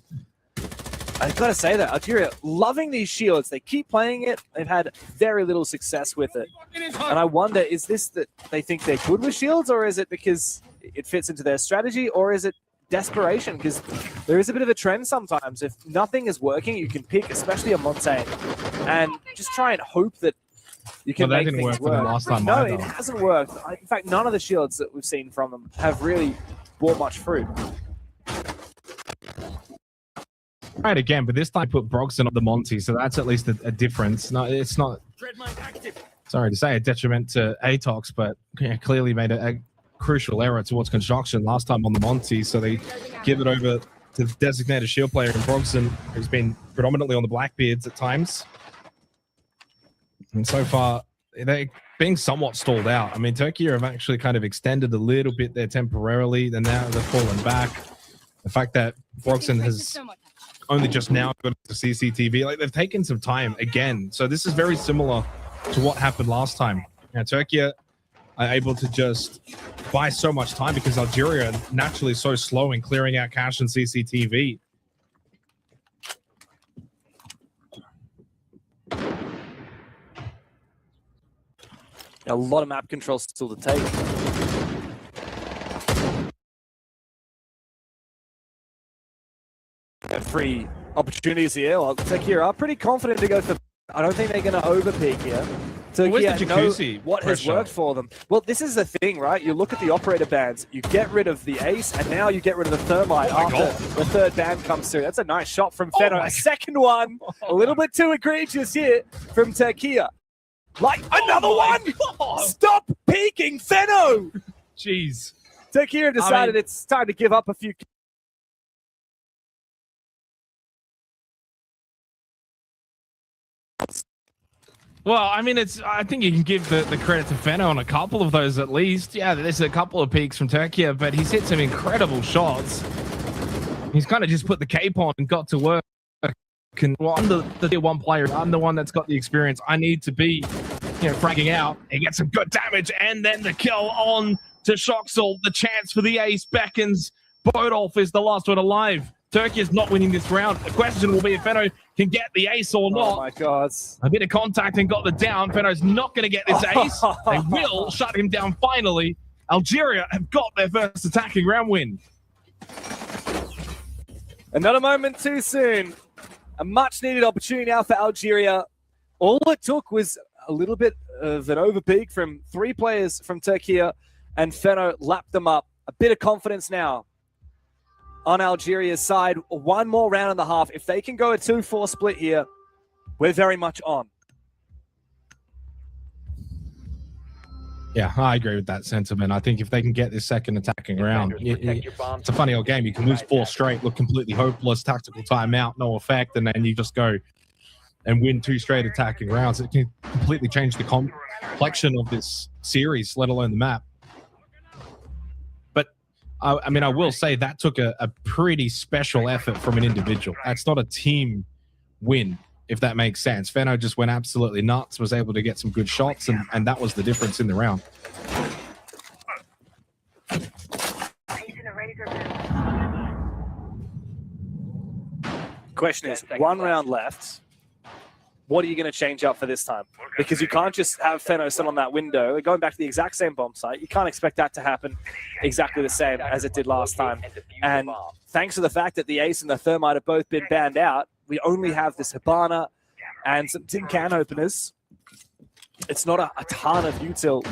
I've got to say that Algeria loving these shields. They keep playing it. They've had very little success with it. And I wonder, is this that they think they're good with shields, or is it because it fits into their strategy, or is it desperation? Because there is a bit of a trend sometimes. If nothing is working, you can pick, especially a Montaigne, and just try and hope that you can make things work. For them last time no, either. it hasn't worked. In fact, none of the shields that we've seen from them have really bore much fruit. Right again, but this time put Brogson on the Monty, so that's at least a difference. No, it's not, sorry to say, a detriment to Atox, but clearly made a crucial error towards construction last time on the Monty, so they give it over to the designated shield player in Brogson, who's been predominantly on the Blackbeards at times. And so far, they're being somewhat stalled out. I mean, Turkey have actually kind of extended a little bit there temporarily, and now they're falling back. The fact that Brogson has only just now got to CCTV, like they've taken some time again. So this is very similar to what happened last time. Now, Turkey are able to just buy so much time because Algeria are naturally so slow in clearing out cache and CCTV. A lot of map control still to take. Free opportunities here. Well, Turkey are pretty confident to go for. I don't think they're going to overpeak here. Turkey know what has worked for them. Well, this is the thing, right? You look at the operator bans, you get rid of the ace, and now you get rid of the thermite after the third ban comes through. That's a nice shot from Fenno. A second one, a little bit too egregious here from Turkey. Like another one! God. Stop peeking, Fenno! Jeez. Turkey have decided it's time to give up a few. Well, I mean, I think you can give the credit to Fenno on a couple of those at least. Yeah, there's a couple of peaks from Turkey, but he's hit some incredible shots. He's kind of just put the cape on and got to work. Well, I'm the tier 1 player. I'm the one that's got the experience. I need to be, fragging out. He gets some good damage, and then the kill on to Shoxel. The chance for the ace beckons. Bodolf is the last one alive. Turkey is not winning this round. The question will be if Fenno can get the ace or not. Oh my God. A bit of contact and got the down. Fenno's not going to get this ace. They will shut him down finally. Algeria have got their first attacking round win. Another moment too soon. A much needed opportunity now for Algeria. All it took was a little bit of an overpeak from 3 players from Turkey, and Fenno lapped them up. A bit of confidence now on Algeria's side. 1 more round and a half. If they can go a 2-4 split here, we're very much on. Yeah, I agree with that sentiment. I think if they can get this second attacking round, it's a funny old game. You can lose 4 straight, look completely hopeless, tactical timeout, no effect, and then you just go and win 2 straight attacking rounds. It can completely change the complexion of this series, let alone the map. But, I mean, I will say that took a pretty special effort from an individual. That's not a team win, if that makes sense. Fenno just went absolutely nuts, was able to get some good shots, and that was the difference in the round. Question is, 1 round left. What are you going to change up for this time? Because you can't just have Fenno sit on that window. Going back to the exact same bomb site, you can't expect that to happen exactly the same as it did last time. And thanks to the fact that the ace and the thermite have both been banned out, we only have this Hibana and some tin can openers. It's not a ton of util,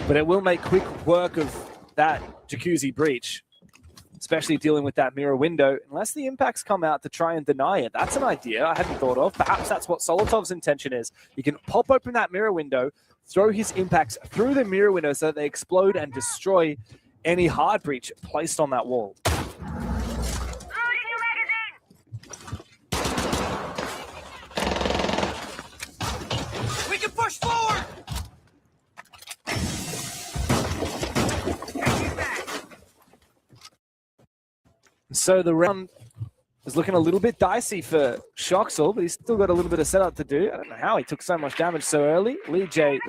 but it will make quick work of that Jacuzzi breach, especially dealing with that mirror window, unless the impacts come out to try and deny it. That's an idea I hadn't thought of. Perhaps that's what Solotov's intention is. He can pop open that mirror window, throw his impacts through the mirror window so that they explode and destroy any hard breach placed on that wall. We can push forward! So the round is looking a little bit dicey for Shoxel, but he's still got a little bit of setup to do. I don't know how he took so much damage so early. Lee J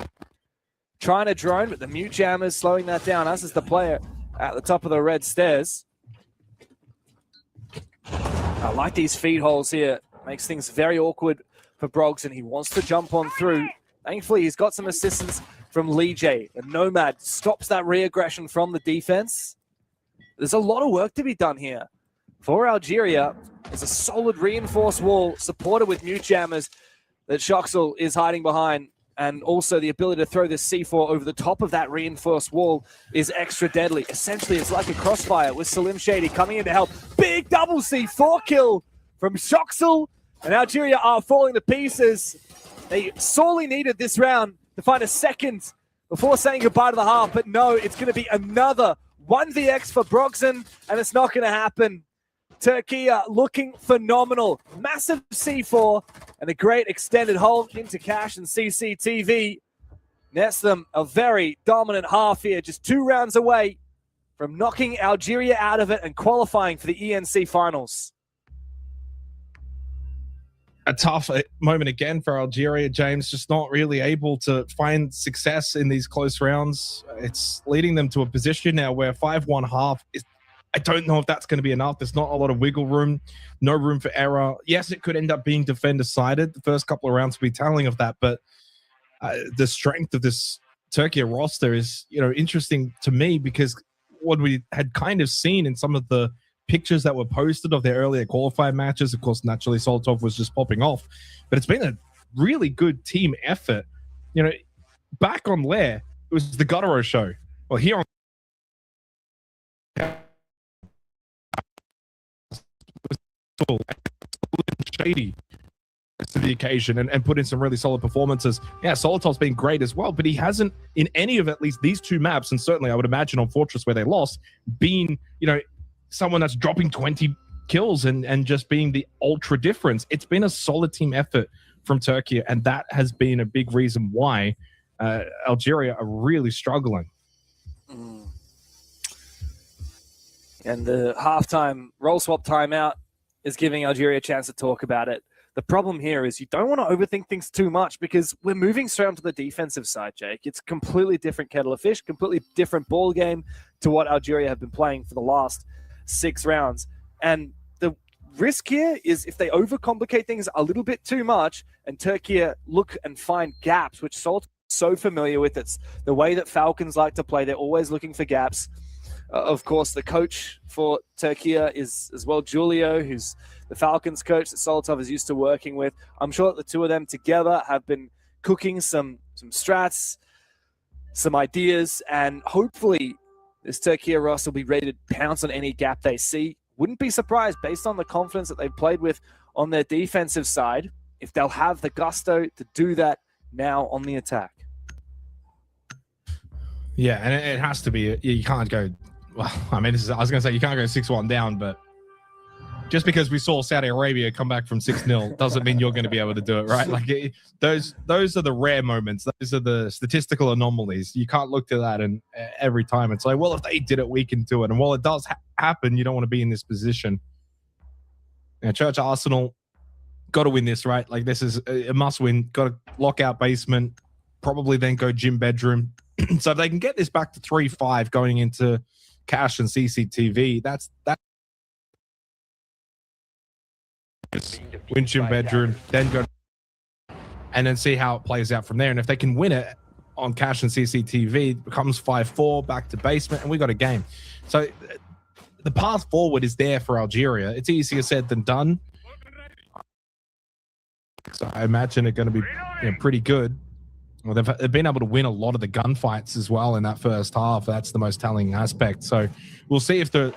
trying to drone, but the mute jammers slowing that down, as is the player at the top of the red stairs. I like these feed holes here. Makes things very awkward for Broggs, and he wants to jump on through. Thankfully, he's got some assistance from Lee J. The Nomad stops that re-aggression from the defense. There's a lot of work to be done here. For Algeria, there's a solid reinforced wall supported with mute jammers that Shoxel is hiding behind, and also the ability to throw this C4 over the top of that reinforced wall is extra deadly. Essentially, it's like a crossfire with Salim Shady coming in to help. Big double C4 kill from Shoxel, and Algeria are falling to pieces. They sorely needed this round to find a second before saying goodbye to the half, but no, it's going to be another 1vx for Brogson, and it's not going to happen. Turkey looking phenomenal. Massive C4 and a great extended hold into Cash and CCTV. Nets them a very dominant half here, just 2 rounds away from knocking Algeria out of it and qualifying for the ENC finals. A tough moment again for Algeria, James, just not really able to find success in these close rounds. It's leading them to a position now where 5-1 half is, I don't know if that's going to be enough. There's not a lot of wiggle room, no room for error. Yes, it could end up being defender-sided. The first couple of rounds will be telling of that, but the strength of this Turkey roster is, interesting to me, because what we had kind of seen in some of the pictures that were posted of their earlier qualified matches, of course, naturally Solotov was just popping off, but it's been a really good team effort. Back on Lair, it was the Gutero show. Well, here on Shady to the occasion and put in some really solid performances. Yeah, Solotov's been great as well, but he hasn't, in any of at least these 2 maps, and certainly I would imagine on Fortress where they lost, been, someone that's dropping 20 kills and just being the ultra difference. It's been a solid team effort from Turkey, and that has been a big reason why Algeria are really struggling. And the halftime role swap timeout is giving Algeria a chance to talk about it. The problem here is you don't want to overthink things too much, because we're moving straight onto the defensive side, Jake. It's a completely different kettle of fish, completely different ball game to what Algeria have been playing for the last 6 rounds. And the risk here is if they overcomplicate things a little bit too much and Turkey look and find gaps, which Salt is so familiar with. It's the way that Falcons like to play. They're always looking for gaps. Of course, the coach for Turkey is as well Julio, who's the Falcons coach that Solotov is used to working with. I'm sure that the 2 of them together have been cooking some strats, some ideas, and hopefully this Turkey roster will be ready to pounce on any gap they see. Wouldn't be surprised, based on the confidence that they've played with on their defensive side, if they'll have the gusto to do that now on the attack. Yeah, and it has to be. You can't go. Well, I mean, I was going to say you can't go 6-1 down, but just because we saw Saudi Arabia come back from 6-0 doesn't mean you're going to be able to do it, right? Like those are the rare moments. Those are the statistical anomalies. You can't look to that and every time it's like, well, if they did it, we can do it. And while it does happen, you don't want to be in this position. Church Arsenal got to win this, right? Like this is a must win. Got to lock out basement, probably then go gym bedroom. So if they can get this back to 3-5 going into Cash and CCTV, that's win gym bedroom, then go and then see how it plays out from there. And if they can win it on Cash and CCTV, it becomes 5-4 back to basement, and we got a game. So the path forward is there for Algeria. It's easier said than done. So I imagine it's going to be pretty good. Well, they've been able to win a lot of the gunfights as well in that first half. That's the most telling aspect. So we'll see if the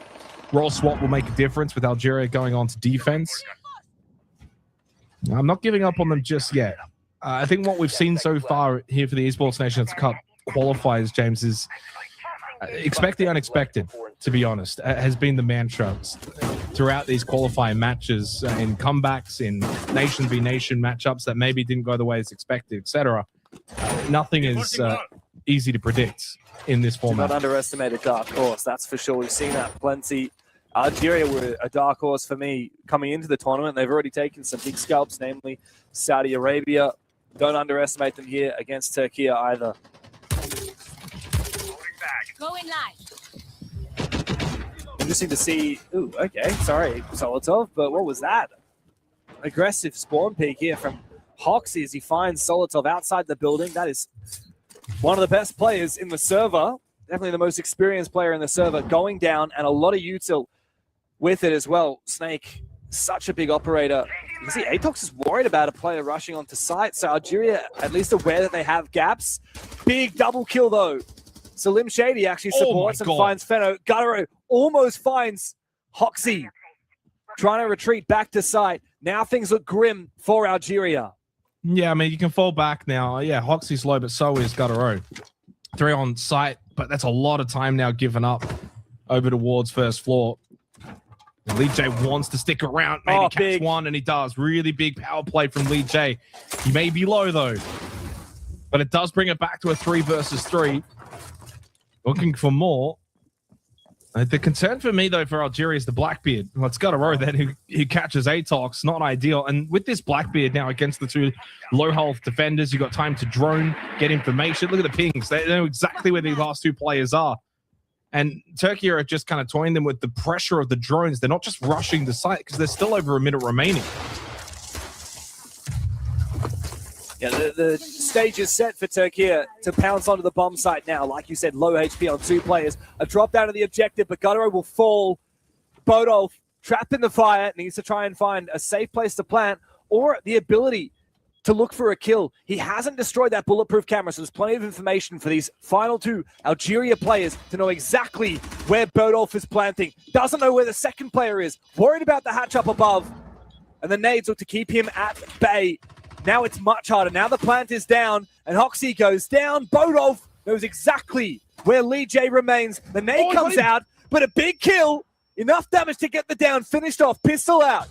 role swap will make a difference with Algeria going on to defense. I'm not giving up on them just yet. I think what we've seen so far here for the Esports Nations Cup qualifiers, James, is expect the unexpected, to be honest, has been the mantra throughout these qualifying matches, in comebacks, in nation v nation matchups that maybe didn't go the way as expected, etc. Nothing is easy to predict in this format. Do not underestimate a dark horse, that's for sure. We've seen that plenty. Algeria were a dark horse for me coming into the tournament. They've already taken some big scalps, namely Saudi Arabia. Don't underestimate them here against Turkey either. Going live. Interesting to see. Ooh, okay, sorry, Solotov, but what was that? Aggressive spawn peek here from Hoxie as he finds Solotov outside the building. That is one of the best players in the server. Definitely the most experienced player in the server, going down, and a lot of util with it as well. Snake, such a big operator. You can see Atox is worried about a player rushing onto site, so Algeria at least aware that they have gaps. Big double kill though. Salim Shady actually supports and finds Fenno. Guttero almost finds Hoxie, trying to retreat back to site. Now things look grim for Algeria. Yeah, I mean, you can fall back now. Yeah, Hoxie's low, but so is Guttero. 3 on site, but that's a lot of time now given up over towards first floor. Lee J wants to stick around, maybe catch one, and he does. Really big power play from Lee J. He may be low, though, but it does bring it back to a 3 versus 3. Looking for more. The concern for me, though, for Algeria is the Blackbeard. Well, it's got a row then who catches Atox. Not ideal. And with this Blackbeard now against the 2 low-health defenders, you've got time to drone, get information. Look at the pings. They know exactly where these last 2 players are. And Turkey are just kind of toying them with the pressure of the drones. They're not just rushing the site because there's still over a minute remaining. Yeah, the stage is set for Turkey to pounce onto the bomb site now. Like you said, low HP on 2 players. A drop down to the objective, but Guttero will fall. Bodolf, trapped in the fire, needs to try and find a safe place to plant or the ability to look for a kill. He hasn't destroyed that bulletproof camera, so there's plenty of information for these final 2 Algeria players to know exactly where Bodolf is planting. Doesn't know where the second player is. Worried about the hatch up above. And the nades look to keep him at bay. Now it's much harder. Now the plant is down, and Hoxie goes down. Bodolf knows exactly where Lee J remains. The nade comes out, but a big kill. Enough damage to get the down. Finished off. Pistol out.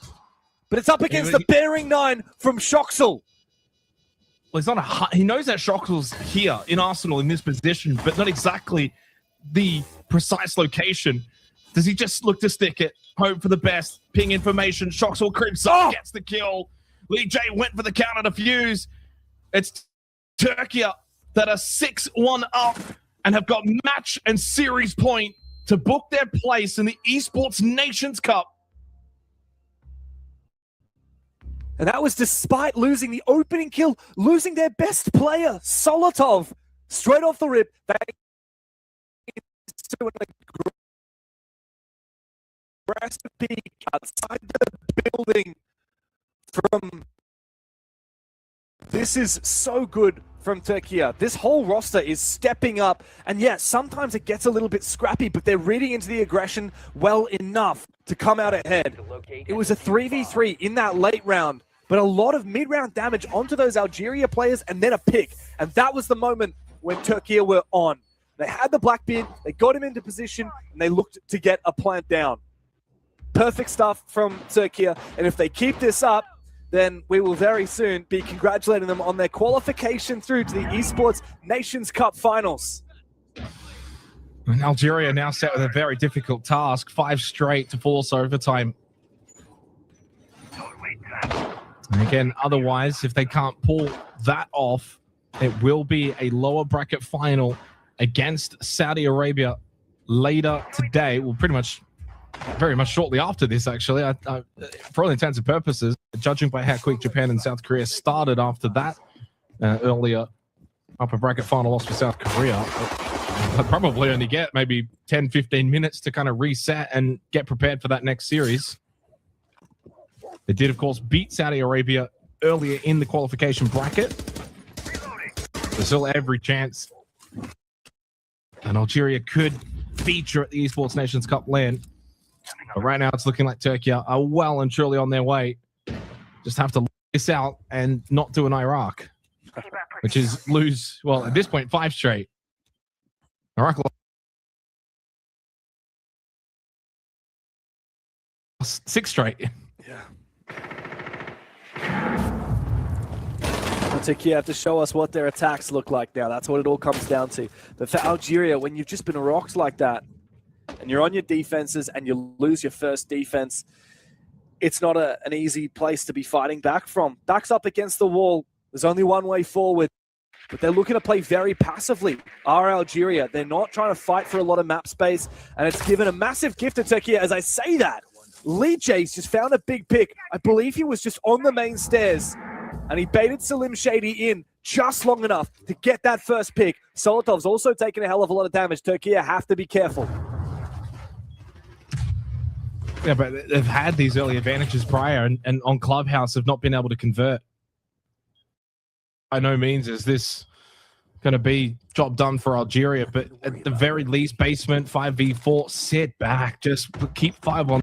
But it's up against the Bearing 9 from Shoxel. Well, he's not he knows that Shoxel's here in Arsenal in this position, but not exactly the precise location. Does he just look to stick it? Hope for the best. Ping information. Shoxel creeps up, gets the kill. Lee J went for the counter defuse. It's Turkey that are 6-1 up and have got match and series point to book their place in the Esports Nations Cup. And that was despite losing the opening kill, losing their best player, Solotov, straight off the rip. Aggressive peek outside the building. This is so good from Turkey. This whole roster is stepping up, and yes, sometimes it gets a little bit scrappy, but they're reading into the aggression well enough to come out ahead. It was a 3v3 in that late round, but a lot of mid-round damage onto those Algeria players and then a pick, and that was the moment when Turkey were on. They had the Blackbeard, they got him into position, and they looked to get a plant down. Perfect stuff from Turkey, and if they keep this up, then we will very soon be congratulating them on their qualification through to the Esports Nations Cup Finals. And Algeria now set with a very difficult task, 5 straight to force overtime. And again, otherwise, if they can't pull that off, it will be a lower bracket final against Saudi Arabia later today. Well, pretty much very much shortly after this, actually. For all intents and purposes, judging by how quick Japan and South Korea started after that earlier upper bracket final loss for South Korea, I'd probably only get maybe 10, 15 minutes to kind of reset and get prepared for that next series. They did, of course, beat Saudi Arabia earlier in the qualification bracket. There's still every chance. And Algeria could feature at the Esports Nations Cup land. But right now it's looking like Turkey are well and truly on their way. Just have to look this out and not do an Iraq, which is lose, well, at this point, 5 straight. Iraq lost 6 straight. Yeah. Turkey have to show us what their attacks look like now. That's what it all comes down to. But for Algeria, when you've just been rocked like that, and you're on your defenses and you lose your first defense, it's not an easy place to be fighting back from. Backs up against the wall. There's only one way forward, but they're looking to play very passively. Algeria, they're not trying to fight for a lot of map space, and it's given a massive gift to Turkey. As I say that, Lee J's just found a big pick. I believe he was just on the main stairs, and he baited Salim Shady in just long enough to get that first pick. Solotov's also taken a hell of a lot of damage. Turkey have to be careful. Yeah, but they've had these early advantages prior, and on Clubhouse have not been able to convert. By no means is this going to be job done for Algeria, but at the very least, basement 5v4, sit back, just keep 5 on.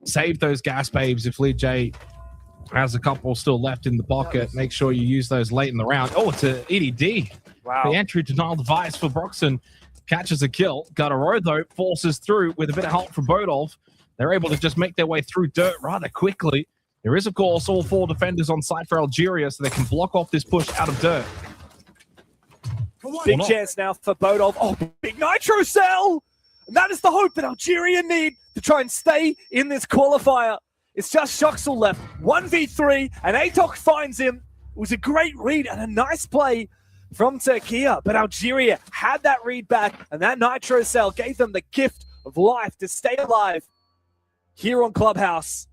Save those gas babes if Lee J has a couple still left in the pocket. Make sure you use those late in the round. Oh, it's an EDD. Wow. The entry denial device for Broxton. Catches a kill. Gutaro, though, forces through with a bit of help from Bodolf. They're able to just make their way through dirt rather quickly. There is, of course, all 4 defenders on site for Algeria, so they can block off this push out of dirt. Big chance now for Bodolf. Oh, big Nitro Cell! And that is the hope that Algeria need to try and stay in this qualifier. It's just Shoxel left. 1v3, and Atok finds him. It was a great read and a nice play from Turkey, but Algeria had that read back, and that Nitro Cell gave them the gift of life to stay alive here on Clubhouse.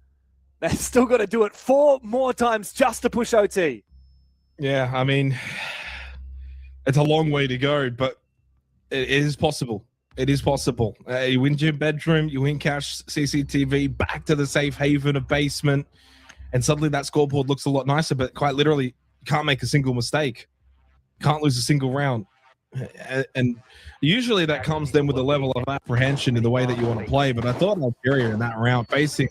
They've still got to do it 4 more times just to push OT. Yeah, I mean, it's a long way to go, but it is possible. It is possible. You win your bedroom, you win cash CCTV, back to the safe haven of basement, and suddenly that scoreboard looks a lot nicer, but quite literally, you can't make a single mistake. Can't lose a single round. And usually that comes then with a level of apprehension in the way that you want to play. But I thought Algeria in that round, facing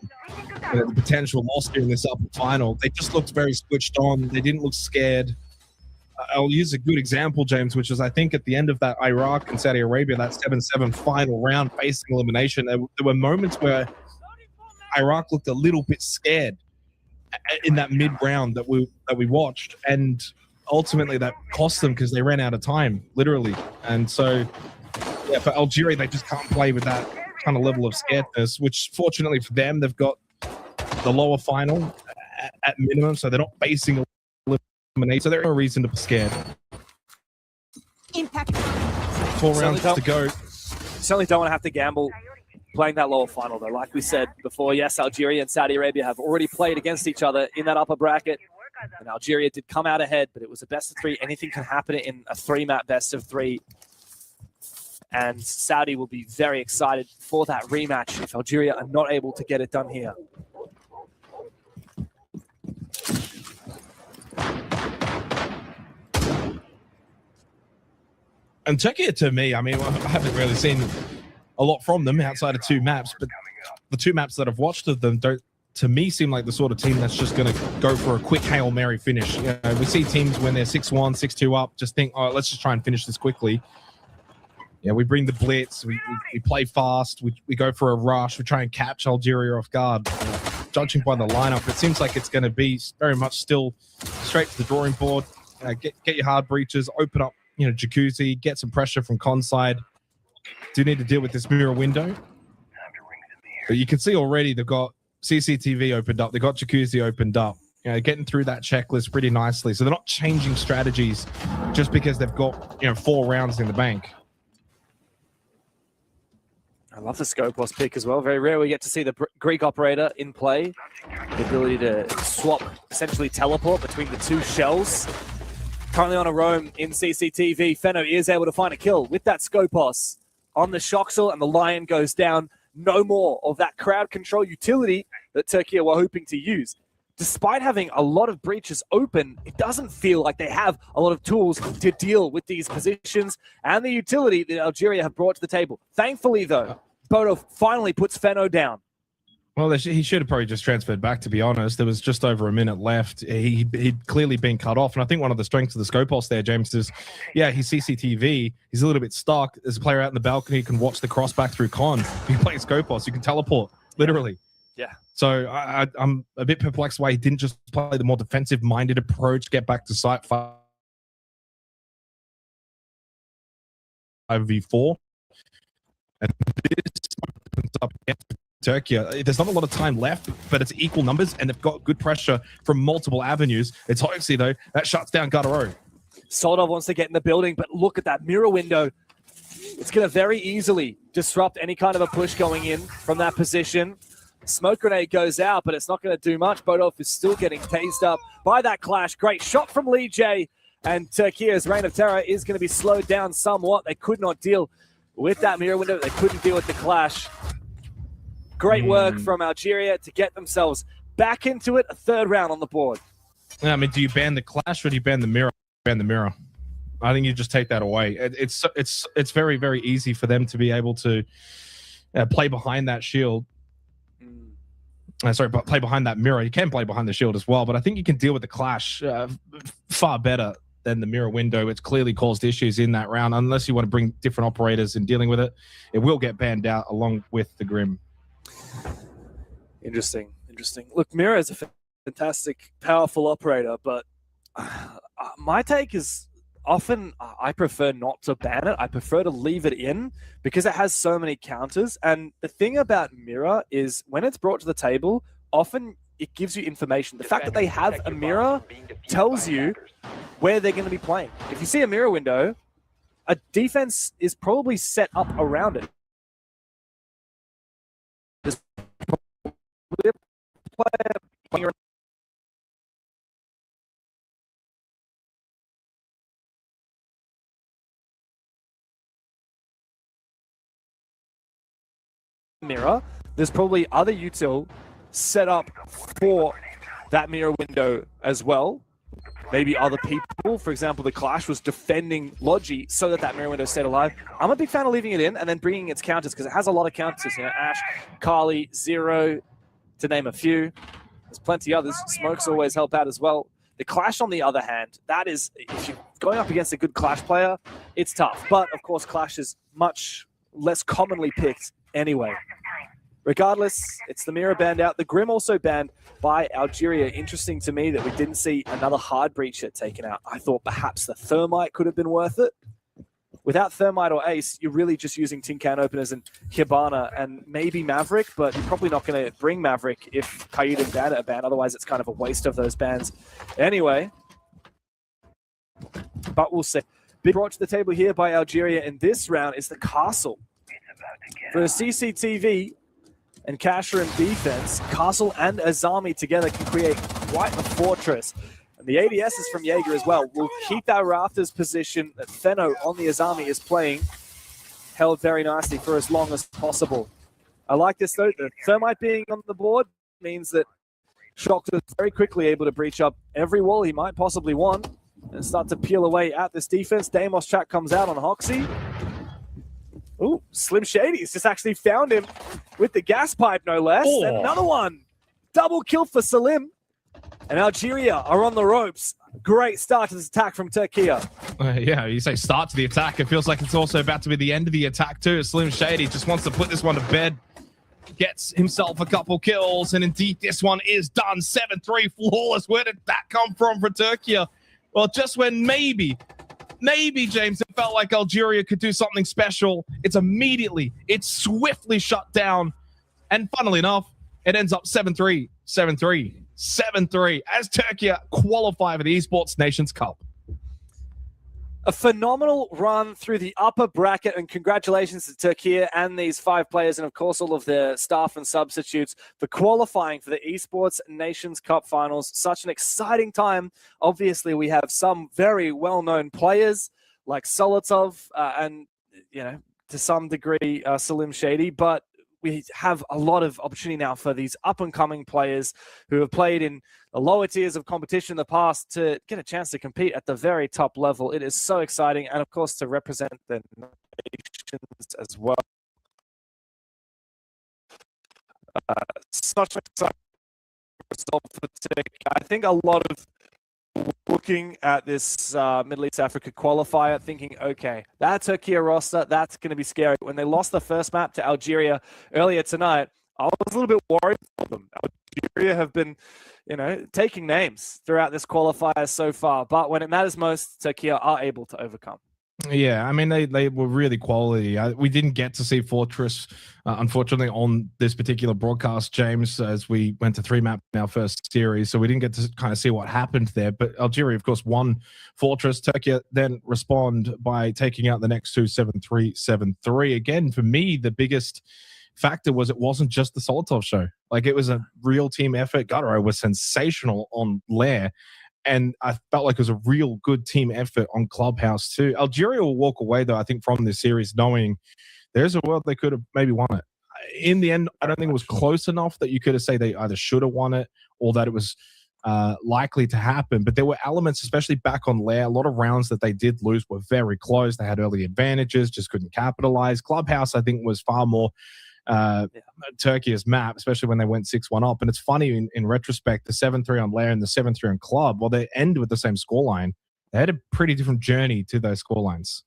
the potential loss here in this upper final, they just looked very switched on. They didn't look scared. I'll use a good example, James, which is I think at the end of that Iraq and Saudi Arabia, that 7-7 final round facing elimination, there were moments where Iraq looked a little bit scared in that mid-round that we watched. And ultimately that cost them because they ran out of time, literally. And so, yeah, for Algeria, they just can't play with that kind of level of scaredness, which fortunately for them, they've got the lower final at minimum, so they're not facing elimination, so there's no reason to be scared. Impact. 4 rounds to go. Certainly don't want to have to gamble playing that lower final, though. Like we said before, yes, Algeria and Saudi Arabia have already played against each other in that upper bracket. And Algeria did come out ahead, but it was a best of 3. Anything can happen in a 3-map best of 3. And Saudi will be very excited for that rematch if Algeria are not able to get it done here. And Turkey, to me, I mean, I haven't really seen a lot from them outside of 2 maps, but the 2 maps that I've watched of them don't, to me, seem like the sort of team that's just going to go for a quick Hail Mary finish. You know, we see teams when they're 6-1, 6-2 up, just think, oh, let's just try and finish this quickly. Yeah, we bring the blitz, we play fast, we go for a rush, we try and catch Algeria off guard. Judging by the lineup, it seems like it's going to be very much still straight to the drawing board. Get your hard breaches, open up, Jacuzzi, get some pressure from con side. Do need to deal with this mirror window. But you can see already they've got CCTV opened up. They got Jacuzzi opened up. Getting through that checklist pretty nicely. So they're not changing strategies just because they've got 4 rounds in the bank. I love the Skopos pick as well. Very rare we get to see the Greek operator in play. The ability to swap, essentially teleport between the 2 shells. Currently on a roam in CCTV, Fenno is able to find a kill with that Skopos on the Shoxel, and the Lion goes down. No more of that crowd control utility that Turkey were hoping to use. despite having a lot of breaches open, it doesn't feel like they have a lot of tools to deal with these positions and the utility that Algeria have brought to the table. Thankfully, though, Bodo finally puts Feno down. Well, he should have probably just transferred back, to be honest. There was just over a minute left. He'd clearly been cut off. And I think one of the strengths of the Scopos there, James, is, yeah, he's CCTV. He's a little bit stuck. There's a player out in the balcony who can watch the cross back through con. If you play Scopos, you can teleport, literally. Yeah. So I'm a bit perplexed why he didn't just play the more defensive-minded approach, get back to site 5v4. And this opens up against Turkey. There's not a lot of time left, but it's equal numbers, and they've got good pressure from multiple avenues. It's Hoxie, though. That shuts down Gutaro. Soldov wants to get in the building, but look at that mirror window. It's going to very easily disrupt any kind of a push going in from that position. Smoke grenade goes out, but it's not going to do much. Bodov is still getting tased up by that clash. Great shot from Lee J. And Turkey's Reign of Terror is going to be slowed down somewhat. They could not deal with that mirror window. They couldn't deal with the clash. Great work from Algeria to get themselves back into it. A third round on the board. I mean, do you ban the clash or do you ban the mirror? Ban the mirror. I think you just take that away. It's very, very easy for them to be able to play behind that shield. Sorry, but play behind that mirror. You can play behind the shield as well, but I think you can deal with the clash far better than the mirror window. It's clearly caused issues in that round. Unless you want to bring different operators in dealing with it, it will get banned out along with the Grim. Interesting. Look, Mirror is a fantastic, powerful operator, but my take is often I prefer not to ban it. I prefer to leave it in because it has so many counters. And the thing about Mirror is when it's brought to the table, often it gives you information. The fact that they have a mirror tells you where they're going to be playing. If you see a mirror window, a defense is probably set up around it. There's probably a player playing around mirror. There's probably other util set up for that mirror window as well. Maybe other people, for example, the Clash was defending Logi so that that mirror window stayed alive. I'm a big fan of leaving it in and then bringing its counters because it has a lot of counters. You know, Ash, Kali, Zero, to name a few. There's plenty others. Smokes always help out as well. The Clash, on the other hand, that is, if you're going up against a good Clash player, it's tough. But, of course, Clash is much less commonly picked anyway. Regardless, it's the mirror banned out. The Grim also banned by Algeria. Interesting to me that we didn't see another hard breacher taken out. I thought perhaps the Thermite could have been worth it. Without Thermite or Ace, you're really just using tin can openers and Hibana and maybe Maverick, but you're probably not going to bring Maverick if Kaid and Bandit are banned. Otherwise, it's kind of a waste of those bans. Anyway, but we'll see. Big brought to the table here by Algeria in this round is the Castle. For a CCTV and Kasher in defense, Castle and Azami together can create quite a fortress. And the ADS is from Jaeger as well. We'll keep that Rafters position that Feno on the Azami is playing held very nicely for as long as possible. I like this though. The Thermite being on the board means that Shox is very quickly able to breach up every wall he might possibly want and start to peel away at this defense. Deimos track comes out on Hoxie. Ooh, Slim Shady's just actually found him with the gas pipe, no less. Oh. And another one. Double kill for Salim. And Algeria are on the ropes. Great start to this attack from Turkey. Yeah, you say start to the attack. It feels like it's also about to be the end of the attack too. Slim Shady just wants to put this one to bed. Gets himself a couple kills. And indeed, this one is done. 7-3 flawless. Where did that come from for Turkey? Well, just when maybe, James, it felt like Algeria could do something special. It's swiftly shut down. And funnily enough, it ends up 7-3, 7-3, 7-3 as Turkey qualify for the Esports Nations Cup. A phenomenal run through the upper bracket, and congratulations to Turkey and these 5 players, and of course all of their staff and substitutes for qualifying for the Esports Nations Cup finals. Such an exciting time. Obviously, we have some very well-known players like Solotov and, you know, to some degree, Salim Shady, but we have a lot of opportunity now for these up-and-coming players who have played in the lower tiers of competition in the past to get a chance to compete at the very top level. It is so exciting, and of course to represent the nations as well. Such an exciting result for Turkey. I think a lot of looking at this Middle East Africa qualifier, thinking, okay, that Turkey roster, that's going to be scary. When they lost the first map to Algeria earlier tonight, I was a little bit worried for them. Algeria have been, taking names throughout this qualifier so far, but when it matters most, Turkey are able to overcome. Yeah, I mean, they were really quality. We didn't get to see Fortress, unfortunately, on this particular broadcast, James, as we went to 3-map in our first series. So we didn't get to kind of see what happened there. But Algeria, of course, won Fortress. Turkey then respond by taking out the next two, 7-3, 7-3. Again, for me, the biggest factor was it wasn't just the Solotov show. Like, it was a real team effort. Gutaro was sensational on Lair. And I felt like it was a real good team effort on Clubhouse too. Algeria will walk away, though, I think, from this series knowing there's a world they could have maybe won it. In the end, I don't think it was close enough that you could have said they either should have won it or that it was likely to happen. But there were elements, especially back on Lair, a lot of rounds that they did lose were very close. They had early advantages, just couldn't capitalize. Clubhouse, I think, was far more Turkey's map, especially when they went 6-1 up. And it's funny in retrospect, the 7-3 on Lair and the 7-3 on Club, while they end with the same scoreline, they had a pretty different journey to those scorelines.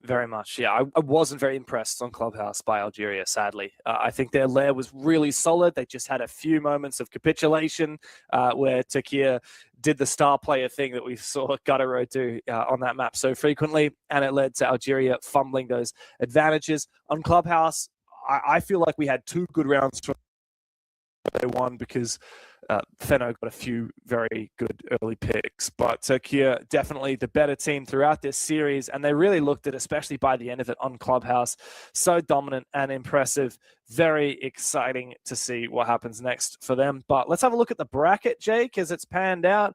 Very much, yeah. I wasn't very impressed on Clubhouse by Algeria, sadly. I think their Lair was really solid. They just had a few moments of capitulation where Turkey did the star player thing that we saw Gutaro do on that map so frequently, and it led to Algeria fumbling those advantages. On Clubhouse, I feel like we had two good rounds from they won because Fenno got a few very good early picks, but Turkey definitely the better team throughout this series, and they really looked at, especially by the end of it on Clubhouse, so dominant and impressive. Very exciting to see what happens next for them. But let's have a look at the bracket, Jake, as it's panned out.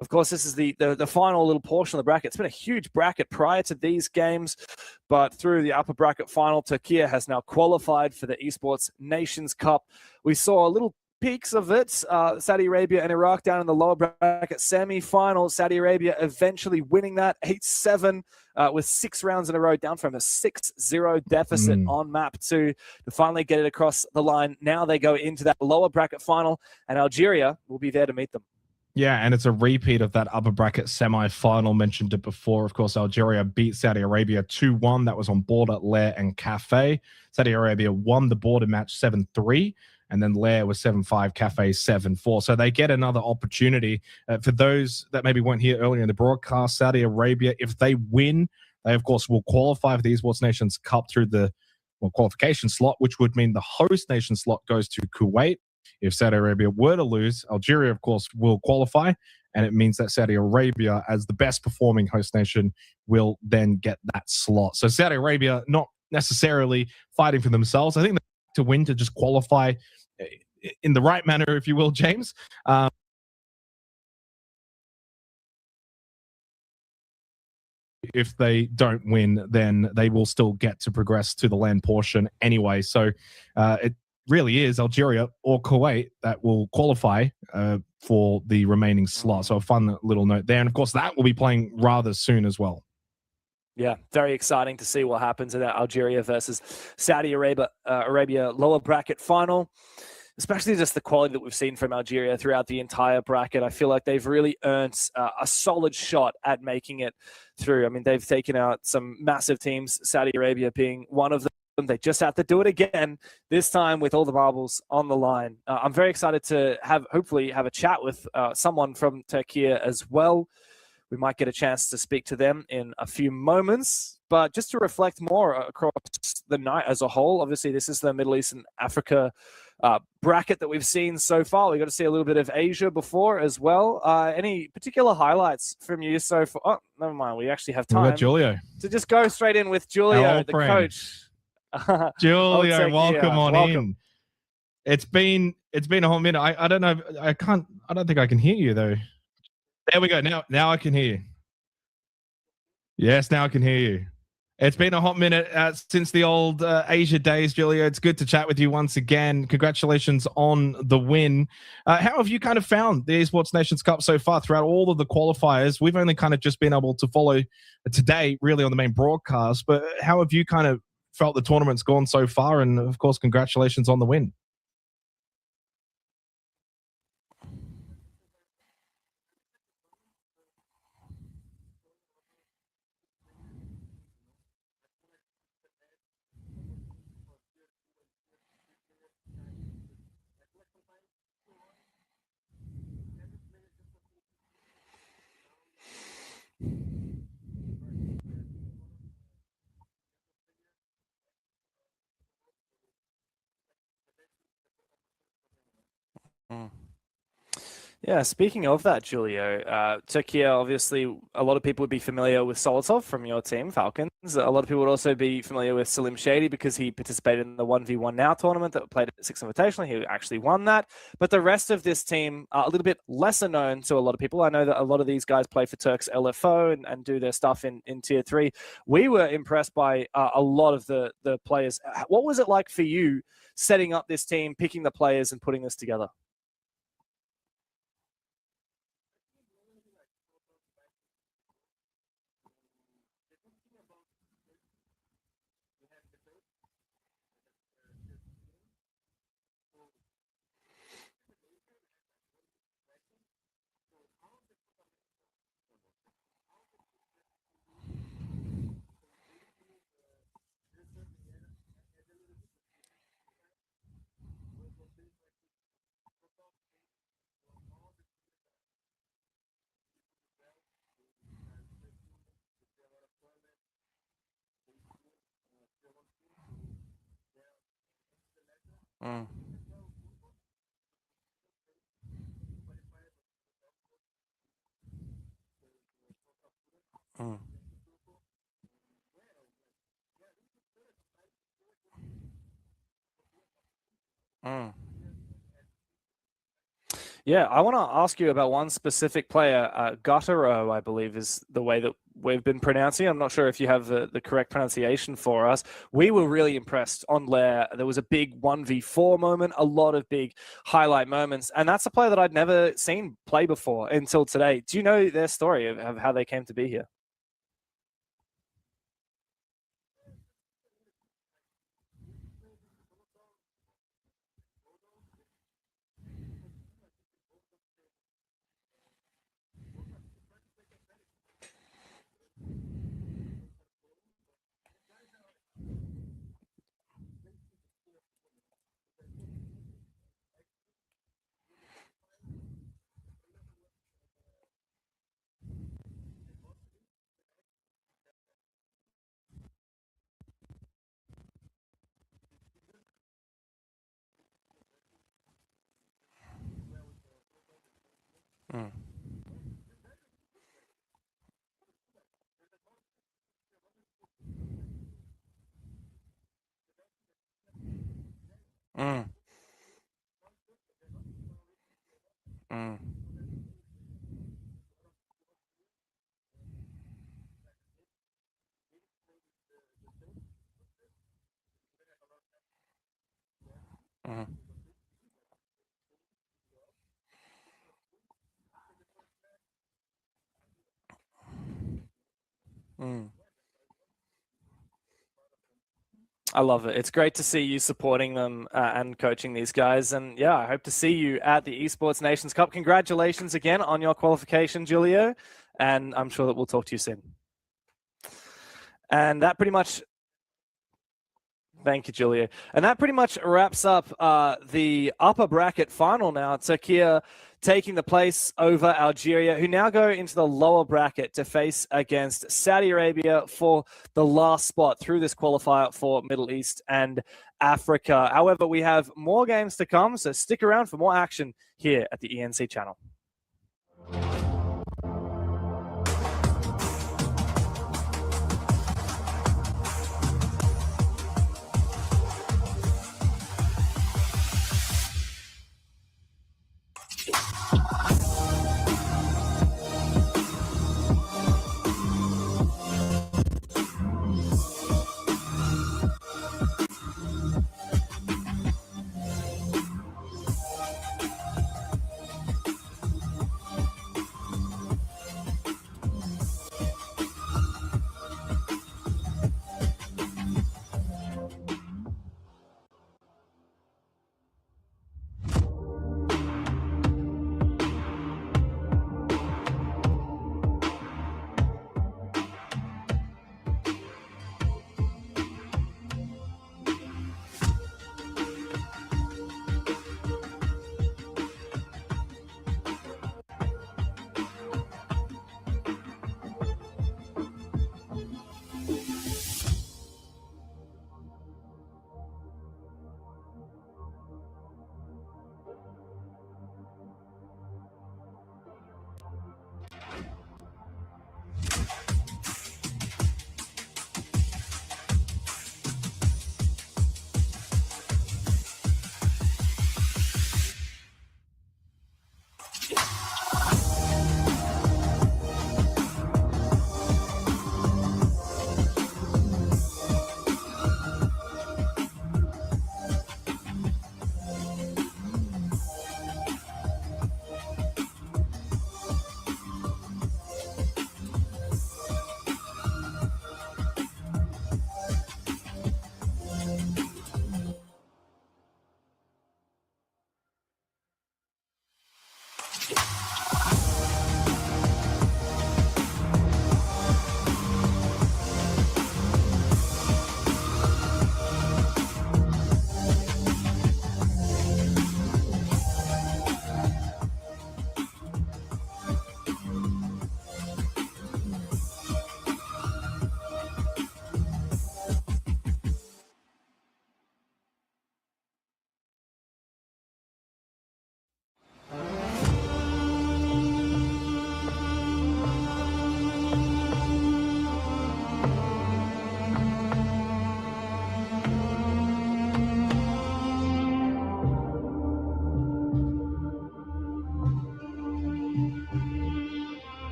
Of course, this is the final little portion of the bracket. It's been a huge bracket prior to these games, but through the upper bracket final, Turkey has now qualified for the Esports Nations Cup. We saw a little peaks of it. Saudi Arabia and Iraq down in the lower bracket semi-final. Saudi Arabia eventually winning that 8-7 with 6 rounds in a row, down from a 6-0 deficit on map 2 to finally get it across the line. Now they go into that lower bracket final, and Algeria will be there to meet them. Yeah, and it's a repeat of that upper bracket semi-final. Mentioned it before. Of course, Algeria beat Saudi Arabia 2-1. That was on Border, Lair, and Cafe. Saudi Arabia won the Border match 7-3, and then Lair was 7-5, Cafe 7-4. So they get another opportunity. For those that maybe weren't here earlier in the broadcast, Saudi Arabia, if they win, they, of course, will qualify for the Esports Nations Cup through the qualification slot, which would mean the host nation slot goes to Kuwait. If Saudi Arabia were to lose, Algeria, of course, will qualify, and it means that Saudi Arabia, as the best performing host nation, will then get that slot. So Saudi Arabia not necessarily fighting for themselves. I think they have to win to just qualify in the right manner, if you will, James. If they don't win, then they will still get to progress to the land portion anyway. So it really is Algeria or Kuwait that will qualify for the remaining slot. So a fun little note there. And of course, that will be playing rather soon as well. Yeah, very exciting to see what happens in that Algeria versus Saudi Arabia lower bracket final. Especially just the quality that we've seen from Algeria throughout the entire bracket. I feel like they've really earned a solid shot at making it through. I mean, they've taken out some massive teams, Saudi Arabia being one of them. They just have to do it again, this time with all the marbles on the line. I'm very excited to hopefully have a chat with someone from Turkey as well. We might get a chance to speak to them in a few moments. But just to reflect more across the night as a whole, obviously this is the Middle East and Africa bracket that we've seen so far. We got to see a little bit of Asia before as well. Any particular highlights from you so far? Oh, never mind. We actually have time Julio to just go straight in with Julio, the coach. Julio, welcome on in. It's been a whole minute. I don't know. I don't think I can hear you though. There we go. Now I can hear you. Yes, now I can hear you. It's been a hot minute since the old Asia days, Julia. It's good to chat with you once again. Congratulations on the win. How have you kind of found the Esports Nations Cup so far throughout all of the qualifiers? We've only kind of just been able to follow today really on the main broadcast, but how have you kind of felt the tournament's gone so far? And of course, congratulations on the win. Yeah, speaking of that, Julio, Turkey, obviously, a lot of people would be familiar with Solotov from your team, Falcons. A lot of people would also be familiar with Salim Shady because he participated in the 1v1 Now tournament that played at Six Invitational. He actually won that. But the rest of this team are a little bit lesser known to a lot of people. I know that a lot of these guys play for Turks LFO and do their stuff in Tier 3. We were impressed by a lot of the players. What was it like for you setting up this team, picking the players and putting this together? Yeah, I want to ask you about one specific player. Gutaro, I believe, is the way that we've been pronouncing. I'm not sure if you have the correct pronunciation for us. We were really impressed on Lair. There was a big 1v4 moment, a lot of big highlight moments, and that's a player that I'd never seen play before until today. Do you know their story of how they came to be here? I love it. It's great to see you supporting them and coaching these guys. And yeah, I hope to see you at the Esports Nations Cup. Congratulations again on your qualification, Julio. And I'm sure that we'll talk to you soon. And that pretty much... Thank you, Julio. And that pretty much wraps up the upper bracket final now. Turkey taking the place over Algeria, who now go into the lower bracket to face against Saudi Arabia for the last spot through this qualifier for Middle East and Africa. However, we have more games to come, so stick around for more action here at the ENC channel.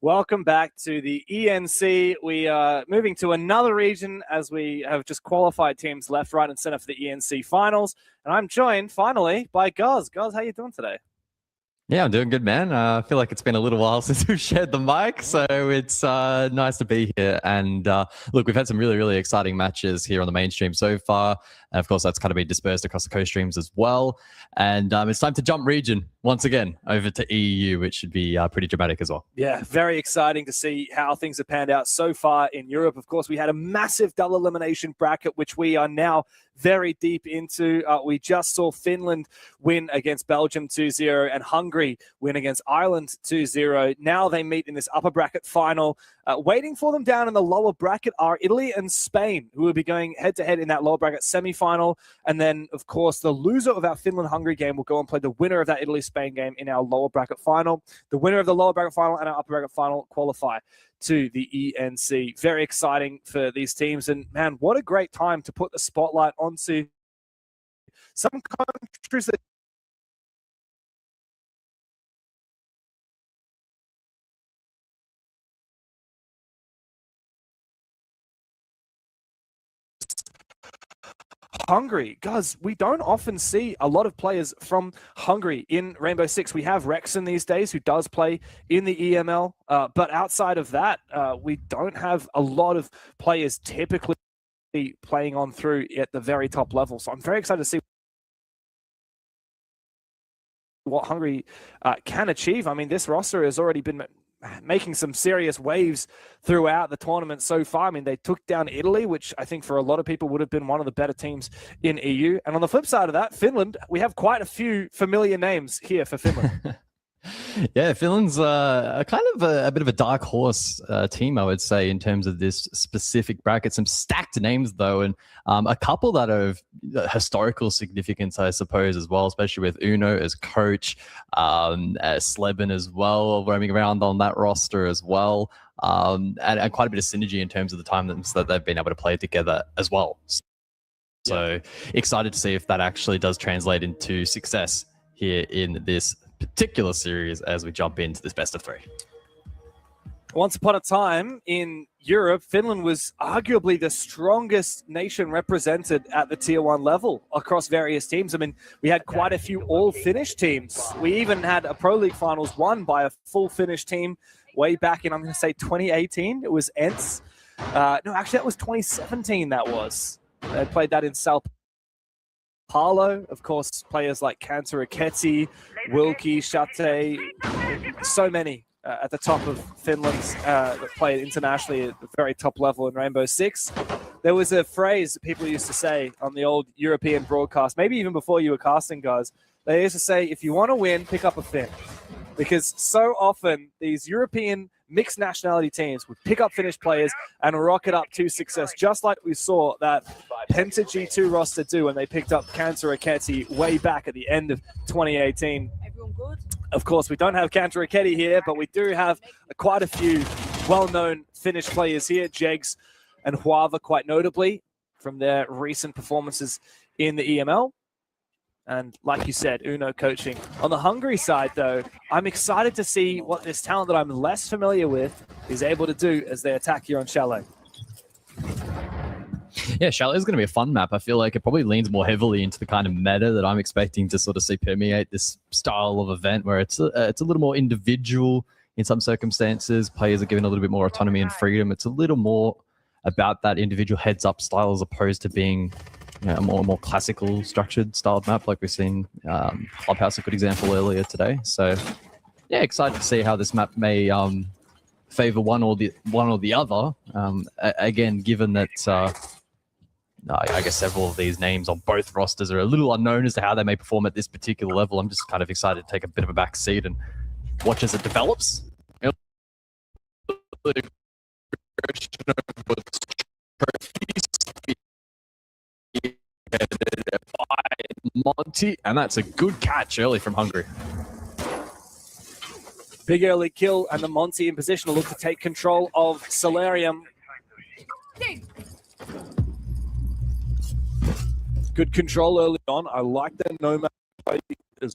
Welcome back to the ENC. We are moving to another region as we have just qualified teams left, right, and center for the ENC finals. And I'm joined finally by Guz. Guz, how you doing today? Yeah, I'm doing good, man. I feel like it's been a little while since we've shared the mic, so it's nice to be here. And look, we've had some really, really exciting matches here on the mainstream so far. And of course, that's kind of been dispersed across the co-streams as well. And it's time to jump region once again over to EU, which should be pretty dramatic as well. Yeah, very exciting to see how things have panned out so far in Europe. Of course, we had a massive double elimination bracket, which we are now very deep into. We just saw Finland win against Belgium 2-0 and Hungary win against Ireland 2-0. Now they meet in this upper bracket final. Waiting for them down in the lower bracket are Italy and Spain, who will be going head-to-head in that lower bracket semi-final. And then, of course, the loser of our Finland-Hungary game will go and play the winner of that Italy-Spain game in our lower bracket final. The winner of the lower bracket final and our upper bracket final qualify to the ENC. Very exciting for these teams. And, man, what a great time to put the spotlight onto some countries that Hungary. Guys, we don't often see a lot of players from Hungary in Rainbow Six. We have Rexon these days who does play in the EML, but outside of that, we don't have a lot of players typically playing on through at the very top level. So I'm very excited to see what Hungary can achieve. I mean, this roster has already been making some serious waves throughout the tournament so far. I mean, they took down Italy, which I think for a lot of people would have been one of the better teams in EU. And on the flip side of that, Finland, we have quite a few familiar names here for Finland. Yeah, Finland's a kind of a bit of a dark horse team, I would say, in terms of this specific bracket. Some stacked names, though, and a couple that are of historical significance, I suppose, as well, especially with Uno as coach, Sleben as well, roaming around on that roster as well, and quite a bit of synergy in terms of the time that they've been able to play together as well. So excited to see if that actually does translate into success here in this particular series as we jump into this best of three. Once upon a time in Europe, Finland was arguably the strongest nation represented at the tier 1 level across various teams. I mean, we had quite a few all Finnish teams. We even had a Pro League finals won by a full Finnish team way back in, I'm going to say 2018. It was ENC. No, actually that was 2017 that was. They played that in Sao Paulo. Of course, players like Cantor Raketti, Wilkie, Shate, so many at the top of Finland that played internationally at the very top level in Rainbow Six. There was a phrase that people used to say on the old European broadcast, maybe even before you were casting, guys. They used to say, if you want to win, pick up a Finn. Because so often these European mixed nationality teams would pick up Finnish players and rocket up to success, just like we saw that Penta G2 roster do when they picked up Cantor Raketti way back at the end of 2018. Everyone good? Of course, we don't have Cantor Raketti here, but we do have quite a few well-known Finnish players here, Jegs and Huava, quite notably, from their recent performances in the EML. And like you said, Uno coaching. On the Hungary side, though, I'm excited to see what this talent that I'm less familiar with is able to do as they attack here on Chalet. Yeah, Chalet is going to be a fun map. I feel like it probably leans more heavily into the kind of meta that I'm expecting to sort of see permeate this style of event, where it's a little more individual in some circumstances. Players are given a little bit more autonomy and freedom. It's a little more about that individual heads-up style as opposed to being a more classical structured styled map like we've seen Clubhouse, a good example earlier today. So yeah, excited to see how this map may favor one or the other. Again, given that I guess several of these names on both rosters are a little unknown as to how they may perform at this particular level, I'm just kind of excited to take a bit of a back seat and watch as it develops. Monty, and that's a good catch early from Hungary. Big early kill, and the Monty in position to look to take control of Solarium. Good control early on. I like their Nomad play as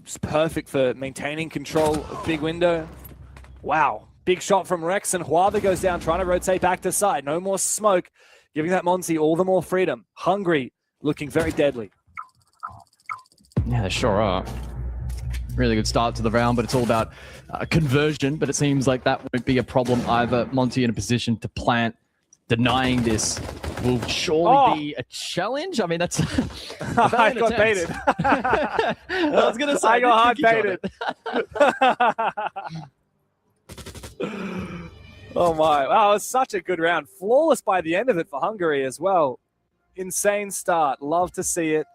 Just perfect for maintaining control of big window. Wow. Big shot from Rex, and Huava goes down, trying to rotate back to side. No more smoke, giving that Monty all the more freedom. Hungry, looking very deadly. Yeah, they sure are. Really good start to the round, but it's all about conversion. But it seems like that won't be a problem either. Monty in a position to plant. Denying this will surely be a challenge. I mean, that's I got baited. I was going to say, I got hard baited. Oh my. Wow, it was such a good round. Flawless by the end of it for Hungary as well. Insane start. Love to see it.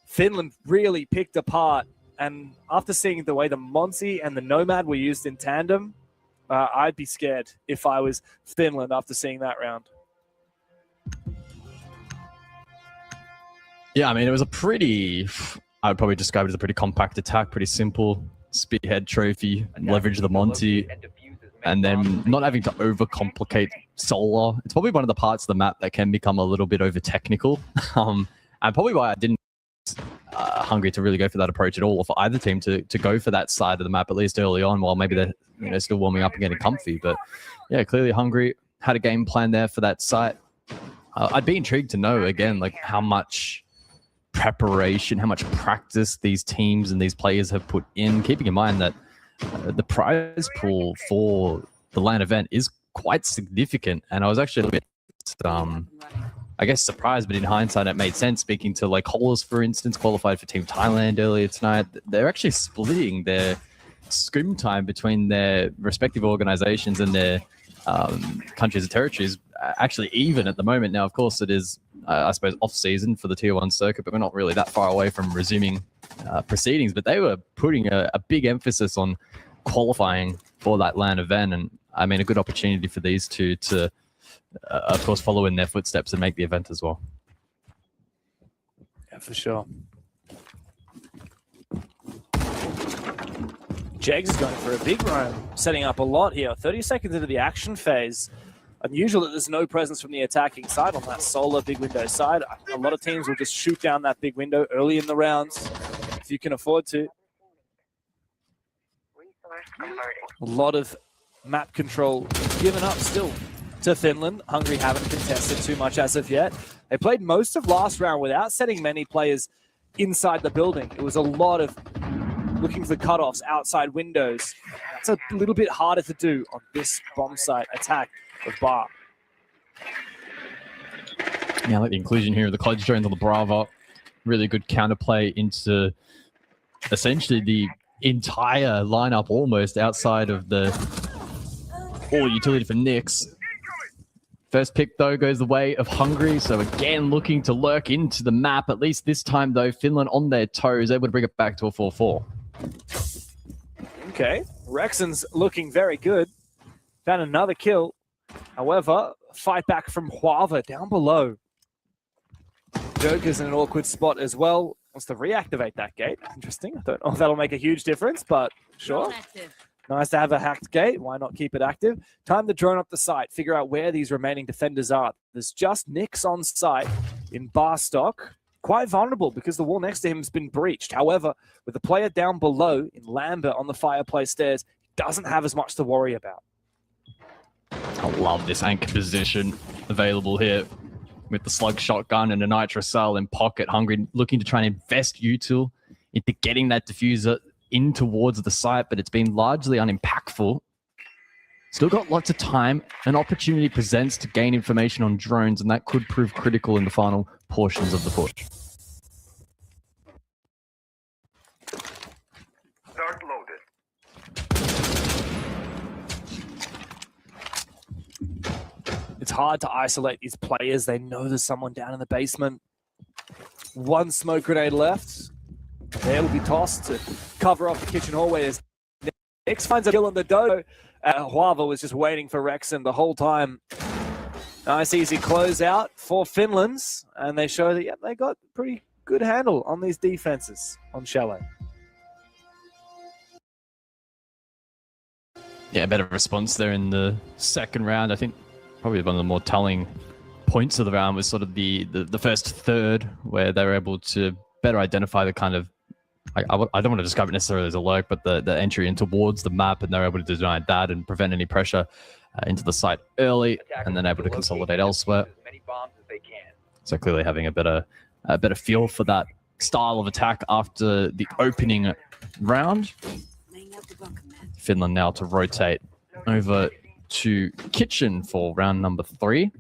Finland really picked apart. And after seeing the way the Monty and the Nomad were used in tandem, I'd be scared if I was Finland after seeing that round. Yeah, I mean, it was a pretty, I would probably describe it as a pretty compact attack, pretty simple spearhead trophy and leverage the Monty, and then not having to overcomplicate Solar. It's probably one of the parts of the map that can become a little bit over technical, and probably why I didn't Hungry to really go for that approach at all, or for either team to go for that side of the map, at least early on, while maybe they're still warming up and getting comfy. But yeah, clearly Hungry had a game plan there for that site. I'd be intrigued to know, again, like how much preparation, how much practice these teams and these players have put in, keeping in mind that the prize pool for the LAN event is quite significant. And I was actually a little bit, I guess, surprised, but in hindsight, it made sense. Speaking to like Hollis, for instance, qualified for Team Thailand earlier tonight, they're actually splitting their scrim time between their respective organizations and their countries and territories actually even at the moment. Now, of course, it is, I suppose, off-season for the Tier 1 circuit, but we're not really that far away from resuming proceedings. But they were putting a big emphasis on qualifying for that LAN event. And, I mean, a good opportunity for these two to, of course, follow in their footsteps and make the event as well. Yeah, for sure. Jags is going for a big roam, setting up a lot here. 30 seconds into the action phase. Unusual that there's no presence from the attacking side on that Solar big window side. A lot of teams will just shoot down that big window early in the rounds if you can afford to. A lot of map control given up still to Finland. Hungary haven't contested too much as of yet. They played most of last round without setting many players inside the building. It was a lot of looking for the cutoffs outside windows. That's a little bit harder to do on this bomb site attack of Bar. Yeah, I like the inclusion here of the college drones on the Bravo. Really good counterplay into essentially the entire lineup almost outside of the all utility for Nyx. First pick, though, goes the way of Hungary. So again, looking to lurk into the map. At least this time, though, Finland on their toes, able to bring it back to a 4-4. Okay, Rexon's looking very good. Found another kill. However, fight back from Huava down below. Joker's in an awkward spot as well. Wants to reactivate that gate. Interesting. I don't know if that'll make a huge difference, but sure. Nice to have a hacked gate. Why not keep it active? Time to drone up the site, figure out where these remaining defenders are. There's just Nyx on site in Barstock. Quite vulnerable because the wall next to him has been breached. However, with the player down below in Lambert on the fireplace stairs, he doesn't have as much to worry about. I love this anchor position available here with the slug shotgun and a nitrocell in pocket. Hungry looking to try and invest util into getting that diffuser in towards the site, but it's been largely unimpactful. Still got lots of time. An opportunity presents to gain information on drones, and that could prove critical in the final portions of the push. Start loaded. It's hard to isolate these players. They know there's someone down in the basement. One smoke grenade left. There will be tossed to cover off the kitchen hallway. Nyx finds a kill on the dough. Huava was just waiting for Rexon the whole time. Nice easy closeout for Finland's, and they show that they got pretty good handle on these defenses on Chalet. Yeah, better response there in the second round. I think probably one of the more telling points of the round was sort of the first third, where they were able to better identify the kind of I don't want to describe it necessarily as a lurk, but the entry in towards the map, and they're able to deny that and prevent any pressure into the site early, and then able to consolidate elsewhere. So clearly having a better feel for that style of attack after the opening round. Finland now to rotate over to Kitchen for round number 3.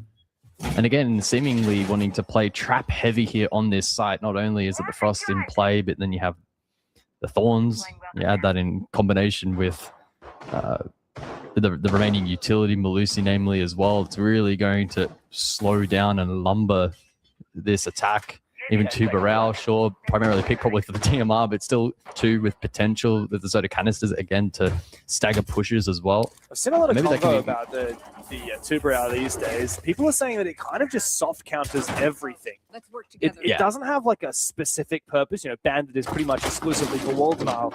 And again, seemingly wanting to play trap heavy here on this site. Not only is it the Frost in play, but then you have the Thorns. You add that in combination with the remaining utility, Malusi namely as well. It's really going to slow down and lumber this attack. Even 2 Barao, sure, primarily picked probably for the DMR, but still 2 with potential with the Zoda canisters, again, to stagger pushes as well. I've seen a lot of convo about the 2 Barao these days. People are saying that it kind of just soft counters everything. Let's work together. It doesn't have like a specific purpose. You know, Bandit is pretty much exclusively for wall denial.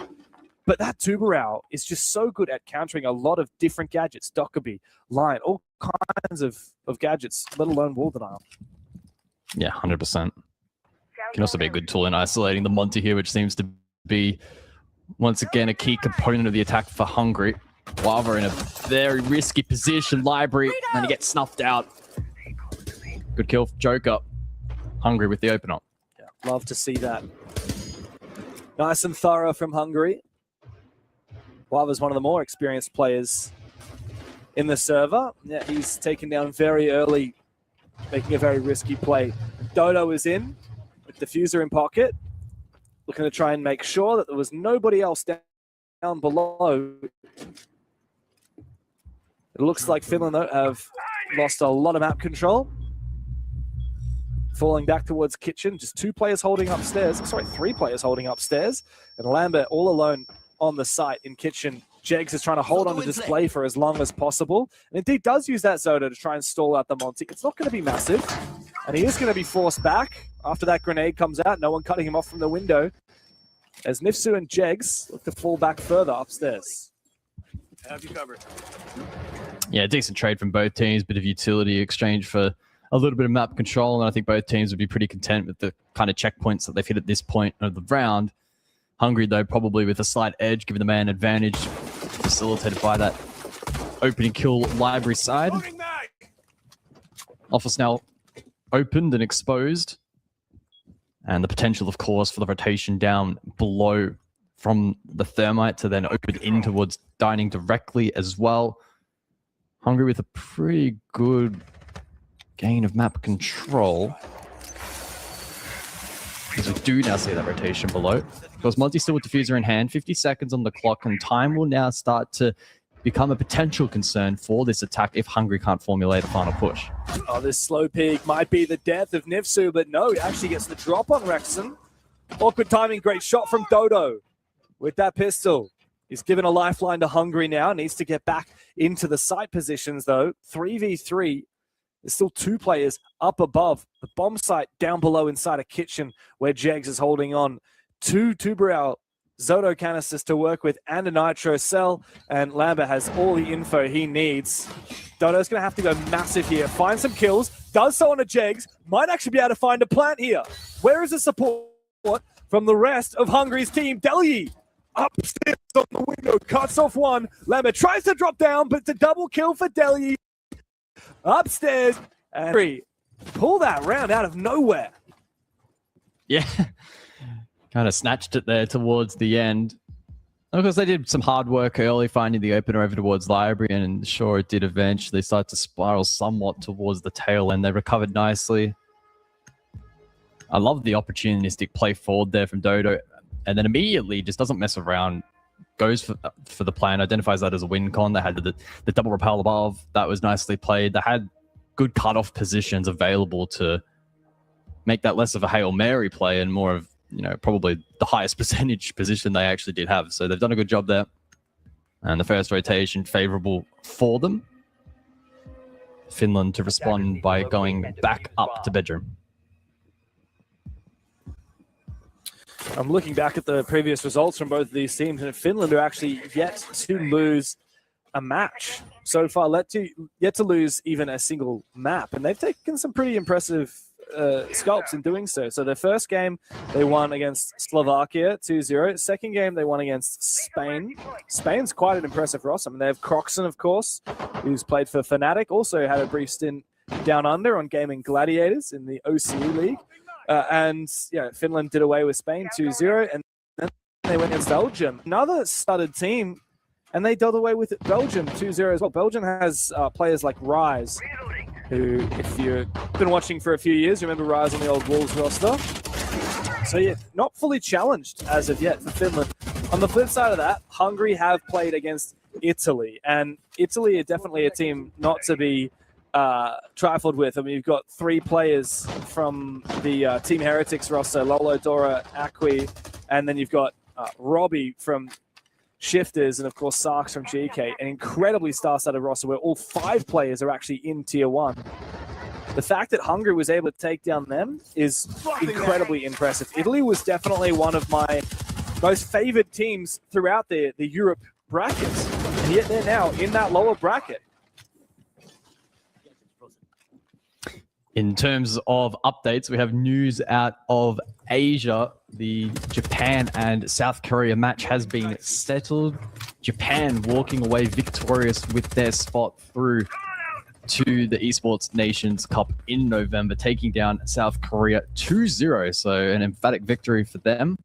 But that 2 Barao is just so good at countering a lot of different gadgets. Dockerby, Line, all kinds of gadgets, let alone wall denial. Yeah, 100%. Can also be a good tool in isolating the Monty here, which seems to be, once again, a key component of the attack for Hungary. Guava in a very risky position. Library, and he gets snuffed out. Good kill for Joker. Hungary with the opener. Yeah, love to see that. Nice and thorough from Hungary. Guava's one of the more experienced players in the server. Yeah, he's taken down very early, making a very risky play. Dodo is in. Diffuser in pocket, looking to try and make sure that there was nobody else down below. It looks like Finland, though, have lost a lot of map control. Falling back towards Kitchen, just 2 players holding upstairs. Sorry, 3 players holding upstairs. And Lambert all alone on the site in Kitchen. Jegs is trying to hold on to display for as long as possible. And indeed does use that Zoda to try and stall out the Monty. It's not going to be massive. And he is going to be forced back after that grenade comes out. No one cutting him off from the window. As Nifsu and Jegs look to fall back further upstairs. Have you covered? Yeah, decent trade from both teams. Bit of utility exchange for a little bit of map control. And I think both teams would be pretty content with the kind of checkpoints that they've hit at this point of the round. Hungry, though, probably with a slight edge, giving the man advantage, facilitated by that opening kill library side. Office now opened and exposed. And the potential, of course, for the rotation down below from the Thermite to then open in towards dining directly as well. Hungry with a pretty good gain of map control. Because we do now see that rotation below. Of course, Monty still with Diffuser in hand, 50 seconds on the clock, and time will now start to become a potential concern for this attack if Hungary can't formulate a final push. Oh, this slow peek might be the death of Nifsu, but no, he actually gets the drop on Rexon. Awkward timing, great shot from Dodo with that pistol. He's given a lifeline to Hungary now, needs to get back into the site positions though. 3v3. There's still 2 players up above. The bomb site down below inside a kitchen where Jegs is holding on. 2 Tuberel Zodo canisters to work with and a nitro cell. And Lambert has all the info he needs. Dodo's going to have to go massive here. Find some kills. Does so on a Jegs. Might actually be able to find a plant here. Where is the support from the rest of Hungary's team? Delhi upstairs on the window. Cuts off one. Lambert tries to drop down, but it's a double kill for Delhi. Upstairs, and pull that round out of nowhere. Yeah, kind of snatched it there towards the end. Of course, they did some hard work early, finding the opener over towards Library, and sure, it did eventually start to spiral somewhat towards the tail end. They recovered nicely. I love the opportunistic play forward there from Dodo, and then immediately just doesn't mess around. Goes for the plan, identifies that as a win con. They had the double rappel above. That was nicely played. They had good cutoff positions available to make that less of a Hail Mary play and more of, you know, probably the highest percentage position they actually did have. So they've done a good job there. And the first rotation favorable for them. Finland to respond by going back up to bedroom. I'm looking back at the previous results from both of these teams, and Finland are actually yet to lose a match so far, yet to lose even a single map. And they've taken some pretty impressive scalps in doing so. So their first game, they won against Slovakia 2-0. Second game, they won against Spain. Spain's quite an impressive roster. I mean, they have Croxon, of course, who's played for Fnatic. Also had a brief stint down under on Gaming Gladiators in the OCE League. And yeah, Finland did away with Spain 2-0. And then they went against Belgium. Another studded team, and they dealt away with Belgium 2-0 as well. Belgium has players like Rise, who, if you've been watching for a few years, remember Rise on the old Wolves roster. So yeah, not fully challenged as of yet for Finland. On the flip side of that, Hungary have played against Italy, and Italy are definitely a team not to be trifled with. I mean, you've got 3 players from the Team Heretics roster, Lolo, Dora, Akwi, and then you've got Robbie from Shifters, and of course Sarks from GK, an incredibly star-studded roster where all 5 players are actually in Tier 1. The fact that Hungary was able to take down them is incredibly impressive. Italy was definitely one of my most favored teams throughout the Europe brackets, and yet they're now in that lower bracket. In terms of updates, we have news out of Asia. The Japan and South Korea match has been settled. Japan walking away victorious with their spot through to the Esports Nations Cup in November, taking down South Korea 2-0. So an emphatic victory for them.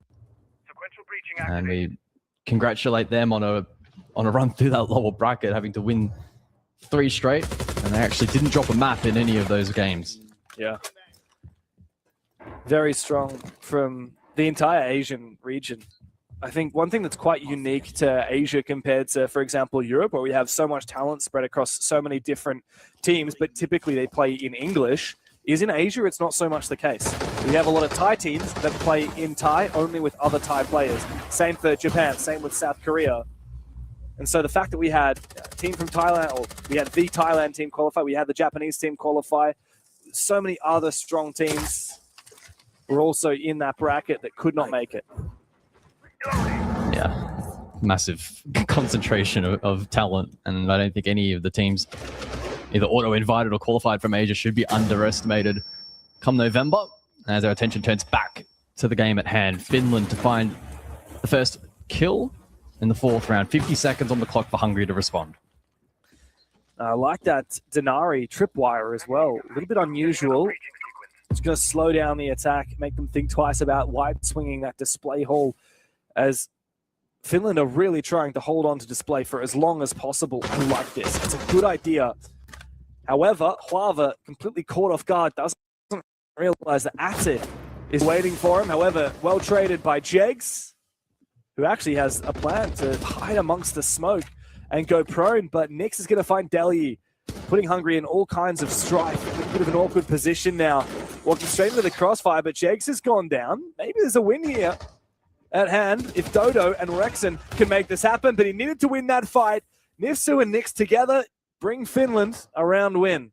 And we congratulate them on a run through that lower bracket, having to win 3 straight, and they actually didn't drop a map in any of those games. Yeah. Very strong from the entire Asian region. I think one thing that's quite unique to Asia compared to, for example, Europe, where we have so much talent spread across so many different teams, but typically they play in English, is in Asia, it's not so much the case. We have a lot of Thai teams that play in Thai only with other Thai players. Same for Japan, same with South Korea. And so the fact that we had a team from Thailand, or we had the Thailand team qualify, we had the Japanese team qualify, so many other strong teams were also in that bracket that could not make it. Yeah, massive concentration of talent, and I don't think any of the teams either auto-invited or qualified from Asia should be underestimated come November, as our attention turns back to the game at hand. Finland to find the first kill in the 4th round. 50 seconds on the clock for Hungary to respond. I like that Denari tripwire as well. A little bit unusual. It's going to slow down the attack, make them think twice about wide swinging that display hall, as Finland are really trying to hold on to display for as long as possible. I like this. It's a good idea. However, Huava, completely caught off guard, doesn't realize that Atif is waiting for him. However, well traded by Jegs, who actually has a plan to hide amongst the smoke and go prone. But Nyx is going to find Delhi, putting Hungary in all kinds of strife. A bit of an awkward position now, walking straight into the crossfire, but Jegs has gone down. Maybe there's a win here at hand if Dodo and Rexon can make this happen, but he needed to win that fight. Nifsu and Nyx together bring Finland a round win.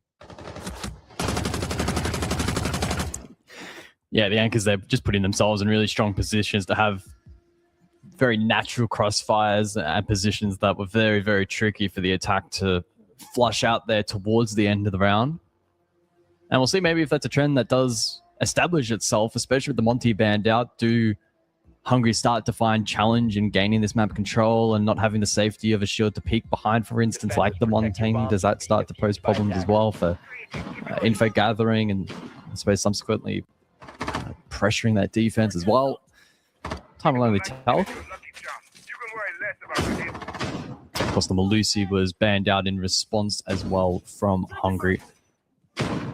Yeah, the Anchors, they're just putting themselves in really strong positions to have very natural crossfires and positions that were very, very tricky for the attack to flush out there towards the end of the round. And we'll see maybe if that's a trend that does establish itself, especially with the Monty banned out. Do Hungary start to find challenge in gaining this map control and not having the safety of a shield to peek behind, for instance, like the Montaigne? Does that start to pose problems as well for info gathering and I suppose subsequently pressuring that defense as well? Time will only tell. Of course, the Malusi was banned out in response as well from Hungary.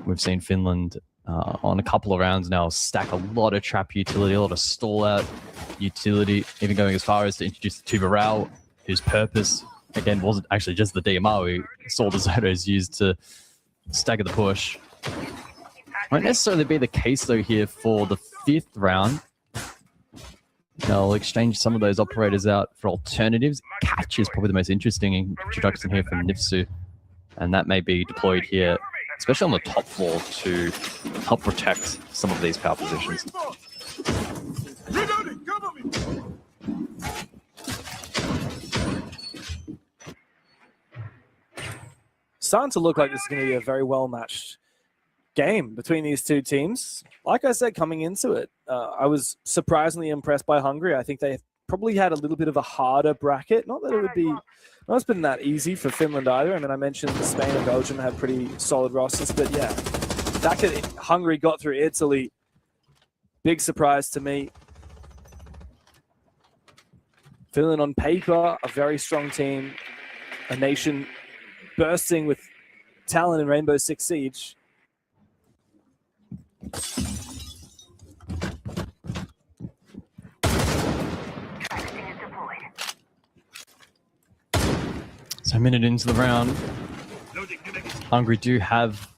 We've seen Finland on a couple of rounds now stack a lot of trap utility, a lot of stall out utility, even going as far as to introduce the Tuba Rao, whose purpose, again, wasn't actually just the DMR. We saw the Zotos used to stagger the push. Won't necessarily be the case, though, here for the 5th round. They'll exchange some of those operators out for alternatives. Catch is probably the most interesting introduction here from Nifsu, and that may be deployed here, especially on the top floor, to help protect some of these power positions. Starting to look like this is going to be a very well-matched game between these two teams. Like I said, coming into it, I was surprisingly impressed by Hungary. I think they probably had a little bit of a harder bracket. Not that it would be, not it's been that easy for Finland either. I mean, I mentioned Spain and Belgium have pretty solid rosters, but yeah, the fact that Hungary got through Italy, big surprise to me. Finland on paper, a very strong team, a nation bursting with talent in Rainbow Six Siege. So a minute into the round, Hungary do have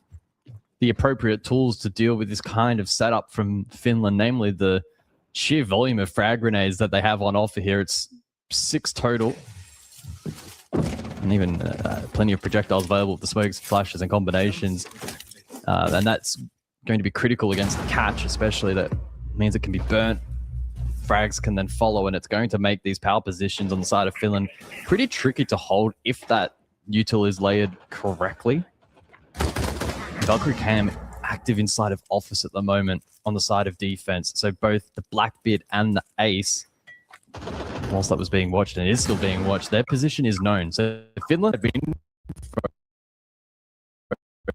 the appropriate tools to deal with this kind of setup from Finland, namely the sheer volume of frag grenades that they have on offer here. It's 6 total, and even plenty of projectiles available with the smokes, flashes, and combinations. And that's going to be critical against the catch, especially. That means it can be burnt. Frags can then follow, and it's going to make these power positions on the side of Finland pretty tricky to hold if that util is layered correctly. Valkyrie Cam active inside of office at the moment on the side of defense. So both the Blackbeard and the Ace, whilst that was being watched and is still being watched, their position is known. So Finland have been,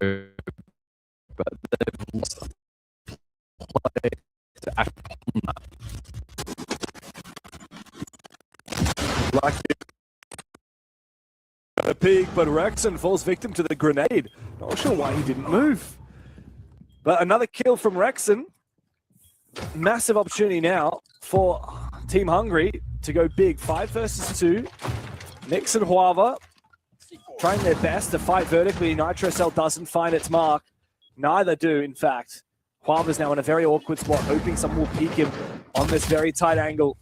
but they've lost play to act on that. Blackbeard got a peek, but Rexon falls victim to the grenade. Not sure why he didn't move. But another kill from Rexon. Massive opportunity now for Team Hungary to go big. 5 versus 2. Nix and Huava trying their best to fight vertically. Nitrocell doesn't find its mark. Neither do, in fact. Huava's now in a very awkward spot, hoping someone will peek him on this very tight angle.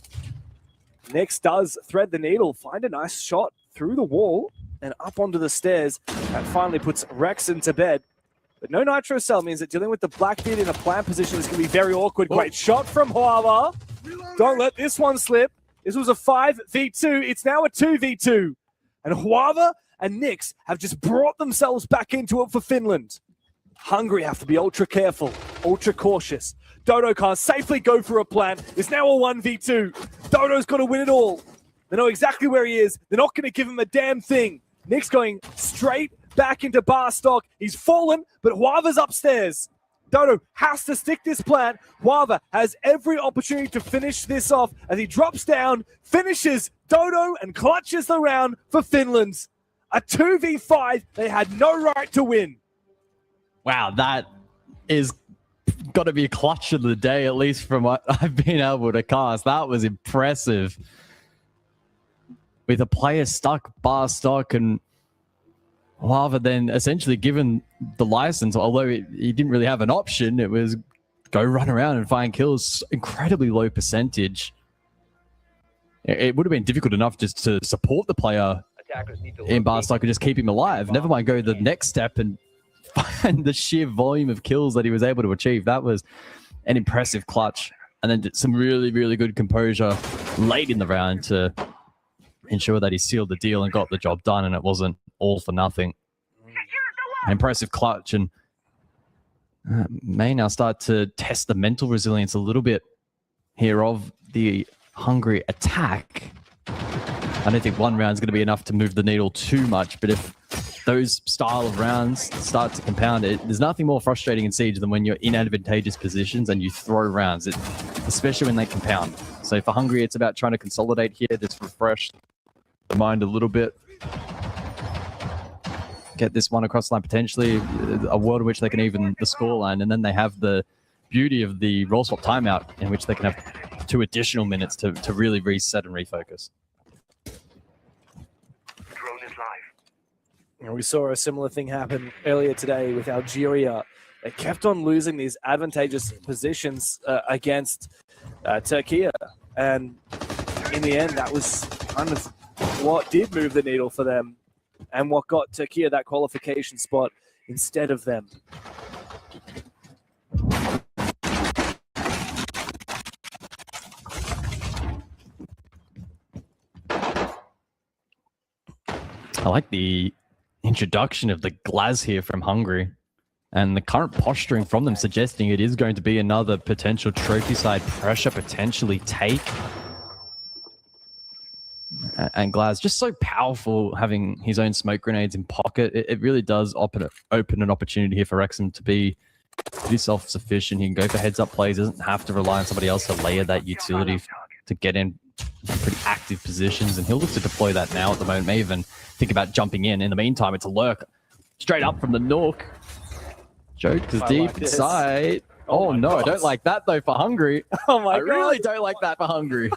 Nix does thread the needle, find a nice shot through the wall and up onto the stairs. That finally puts Rexon to bed. But no Nitrocell means that dealing with the Blackbeard in a plant position is going to be very awkward. Great shot from Huava. Don't let this one slip. This was a 5v2. It's now a 2v2. And Huava and Nix have just brought themselves back into it for Finland. Hungary have to be ultra careful, ultra cautious. Dodo can't safely go for a plant. It's now a 1v2. Dodo's got to win it all. They know exactly where he is. They're not going to give him a damn thing. Nick's going straight back into bar stock. He's fallen, but Huava's upstairs. Dodo has to stick this plant. Huava has every opportunity to finish this off as he drops down, finishes Dodo, and clutches the round for Finland. A 2v5 they had no right to win. Wow, that is got to be a clutch of the day, at least from what I've been able to cast. That was impressive. With a player stuck bar stock and Huava then essentially given the license, although he didn't really have an option, it was go run around and find kills. Incredibly low percentage. It would have been difficult enough just to support the player in bar stock and just keep him alive. Never mind go the next step and find the sheer volume of kills that he was able to achieve. That was an impressive clutch. And then some really, really good composure late in the round to ensure that he sealed the deal and got the job done, and it wasn't all for nothing. An impressive clutch, and may now start to test the mental resilience a little bit here of the Hungary attack. I don't think one round is going to be enough to move the needle too much, but if those style of rounds start to compound it, there's nothing more frustrating in Siege than when you're in advantageous positions and you throw rounds, especially when they compound. So for Hungary, it's about trying to consolidate here, just refresh the mind a little bit. Get this one across the line, potentially a world in which they can even the scoreline, and then they have the beauty of the roll swap timeout in which they can have 2 additional minutes to really reset and refocus. We saw a similar thing happen earlier today with Algeria. They kept on losing these advantageous positions against Turkey. And in the end, that was kind of what did move the needle for them and what got Turkey that qualification spot instead of them. I like the introduction of the Glaz here from Hungary And the current posturing from them suggesting it is going to be another potential trophy side pressure, potentially take. And Glaz, just so powerful having his own smoke grenades in pocket. It really does open an opportunity here for Wrexham to be pretty self-sufficient. He can go for heads-up plays, doesn't have to rely on somebody else to layer that utility to get in pretty active positions. And he'll look to deploy that now at the moment. May even think about jumping in. In the meantime, it's a lurk straight up from the Nook. Joke is deep like inside. Oh no, God. I don't like that though for Hungary. Oh my I God. really don't like that for Hungary.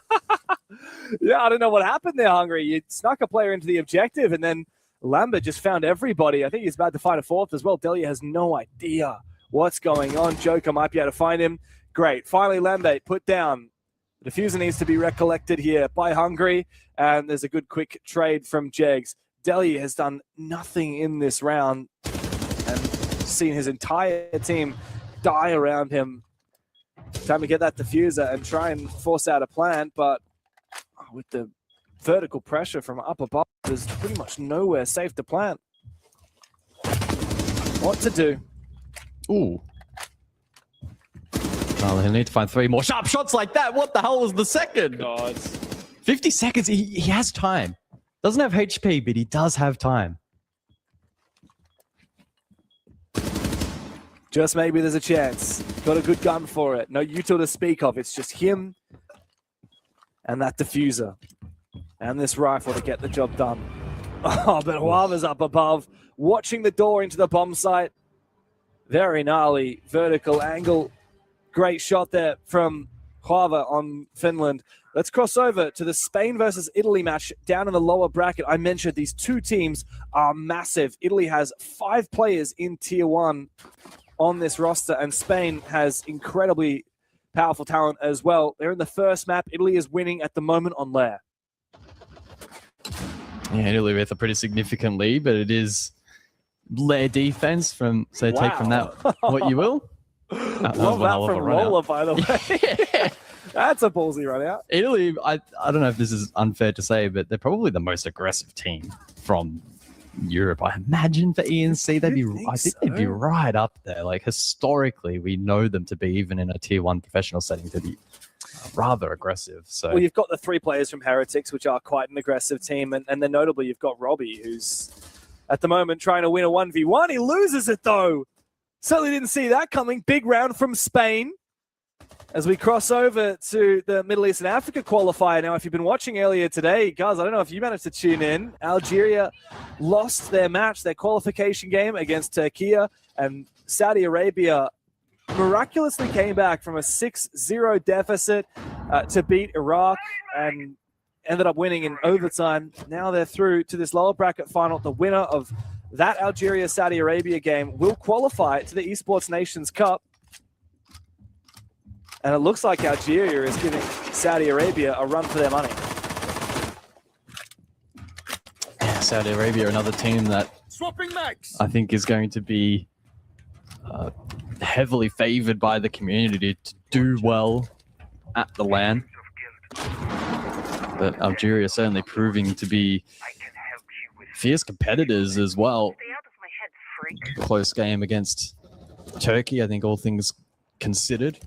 Yeah, I don't know what happened there, Hungary. You snuck a player into the objective, and then Lambert just found everybody. I think he's about to find a fourth as well. Delia has no idea what's going on. Joker might be able to find him. Great. Finally, Lambert put down. The diffuser needs to be recollected here by Hungary, and there's a good quick trade from Jegs. Delia has done nothing in this round and seen his entire team die around him. Time to get that diffuser and try and force out a plan, but with the vertical pressure from up above, there's pretty much nowhere safe to plant. What to do? Ooh. Well, he'll need to find 3 more sharp shots like that. What the hell was the second? God. 50 seconds. He has time. Doesn't have HP, but he does have time. Just maybe there's a chance. Got a good gun for it. No util to speak of. It's just him and that diffuser and this rifle to get the job done. Oh, but Huava's up above, watching the door into the bomb site. Very gnarly vertical angle. Great shot there from Huava on Finland. Let's cross over to the Spain versus Italy match down in the lower bracket. I mentioned these two teams are massive. Italy has 5 players in Tier 1 on this roster, and Spain has incredibly powerful talent as well. They're in the first map. Italy is winning at the moment on Lair. Yeah, Italy with a pretty significant lead, but it is Lair defense from, so take from that what you will. Love that from Roller, by the way. That's a ballsy run out. Italy, I don't know if this is unfair to say, but they're probably the most aggressive team from Europe. I imagine for ENC, I think they'd be right up there. Like historically, we know them to be, even in a Tier 1 professional setting, to be rather aggressive. So, well, you've got the 3 players from Heretics, which are quite an aggressive team, and then notably you've got Robbie, who's at the moment trying to win a 1v1. He loses it though. Certainly didn't see that coming. Big round from Spain. As we cross over to the Middle East and Africa qualifier now, if you've been watching earlier today, guys, I don't know if you managed to tune in. Algeria lost their match, their qualification game against Turkey, and Saudi Arabia miraculously came back from a 6-0 deficit to beat Iraq and ended up winning in overtime. Now they're through to this lower bracket final. The winner of that Algeria-Saudi Arabia game will qualify to the Esports Nations Cup. And it looks like Algeria is giving Saudi Arabia a run for their money. yeah, Saudi Arabia, another team that I think is going to be heavily favored by the community to do well at the LAN. But Algeria certainly proving to be fierce competitors as well. Close game against Turkey, I think, all things considered.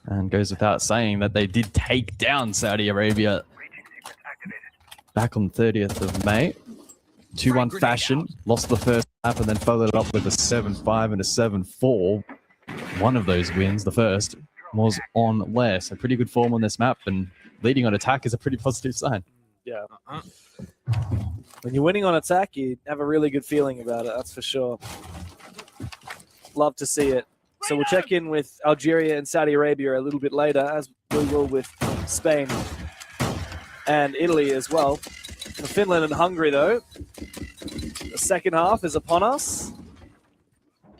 And goes without saying that they did take down Saudi Arabia back on 30th of May. 2-1 fashion, lost the first half and then followed it up with a 7-5 and a 7-4. One of those wins, the first, was on Lair. So pretty good form on this map, and leading on attack is a pretty positive sign. Yeah. When you're winning on attack, you have a really good feeling about it, that's for sure. Love to see it. So we'll check in with Algeria and Saudi Arabia a little bit later, as we will with Spain and Italy as well. Finland and Hungary, though, the second half is upon us.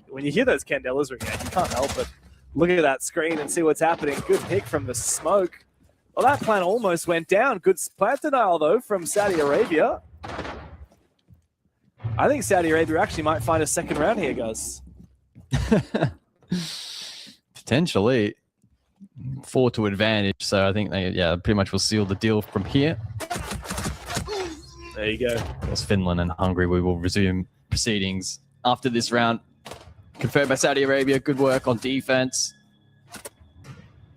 When you hear those candelas ring out, you can't help but look at that screen and see what's happening. Good pick from the smoke. Well, that plan almost went down. Good plant denial, though, from Saudi Arabia. I think Saudi Arabia actually might find a second round here, guys. Potentially 4 to advantage, so I think they pretty much will seal the deal from here. There you go. Of course, Finland and Hungary, we will resume proceedings after this round Confirmed by Saudi Arabia. Good work on defense.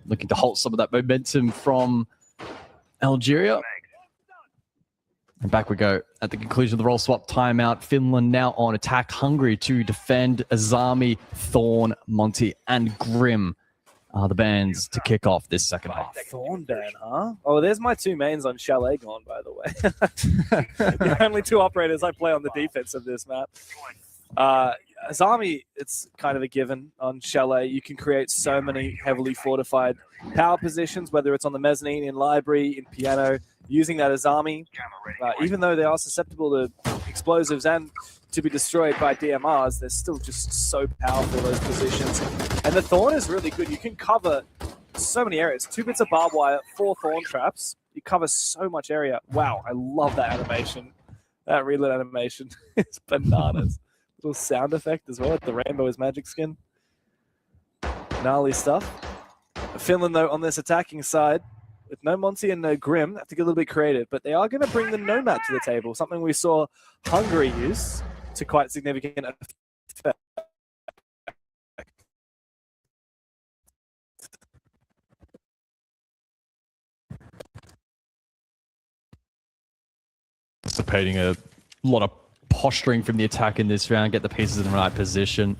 Looking to halt some of that momentum from Algeria. And back we go at the conclusion of the role swap timeout. Finland now on attack, hungry to defend. Azami, Thorn, Monty, and Grim are the bands to kick off this second half. Thorn ban, huh? Oh, there's my two mains on Chalet gone, by the way. The only two operators I play on the defense of this map. Azami, it's kind of a given on Chalet. You can create so many heavily fortified power positions, whether it's on the mezzanine, in library, in piano, using that Azami. Even though they are susceptible to explosives and to be destroyed by DMRs, they're still just so powerful, those positions. And the Thorn is really good. You can cover so many areas. 2 bits of barbed wire, 4 Thorn traps. You cover so much area. Wow, I love that animation. That reload animation is bananas. Little sound effect as well. The rainbow is magic skin. Gnarly stuff. Finland, though, on this attacking side, with no Monty and no Grim, have to get a little bit creative, but they are going to bring the Nomad to the table, something we saw Hungary use to quite significant effect. Anticipating a lot of posturing from the attack in this round, get the pieces in the right position,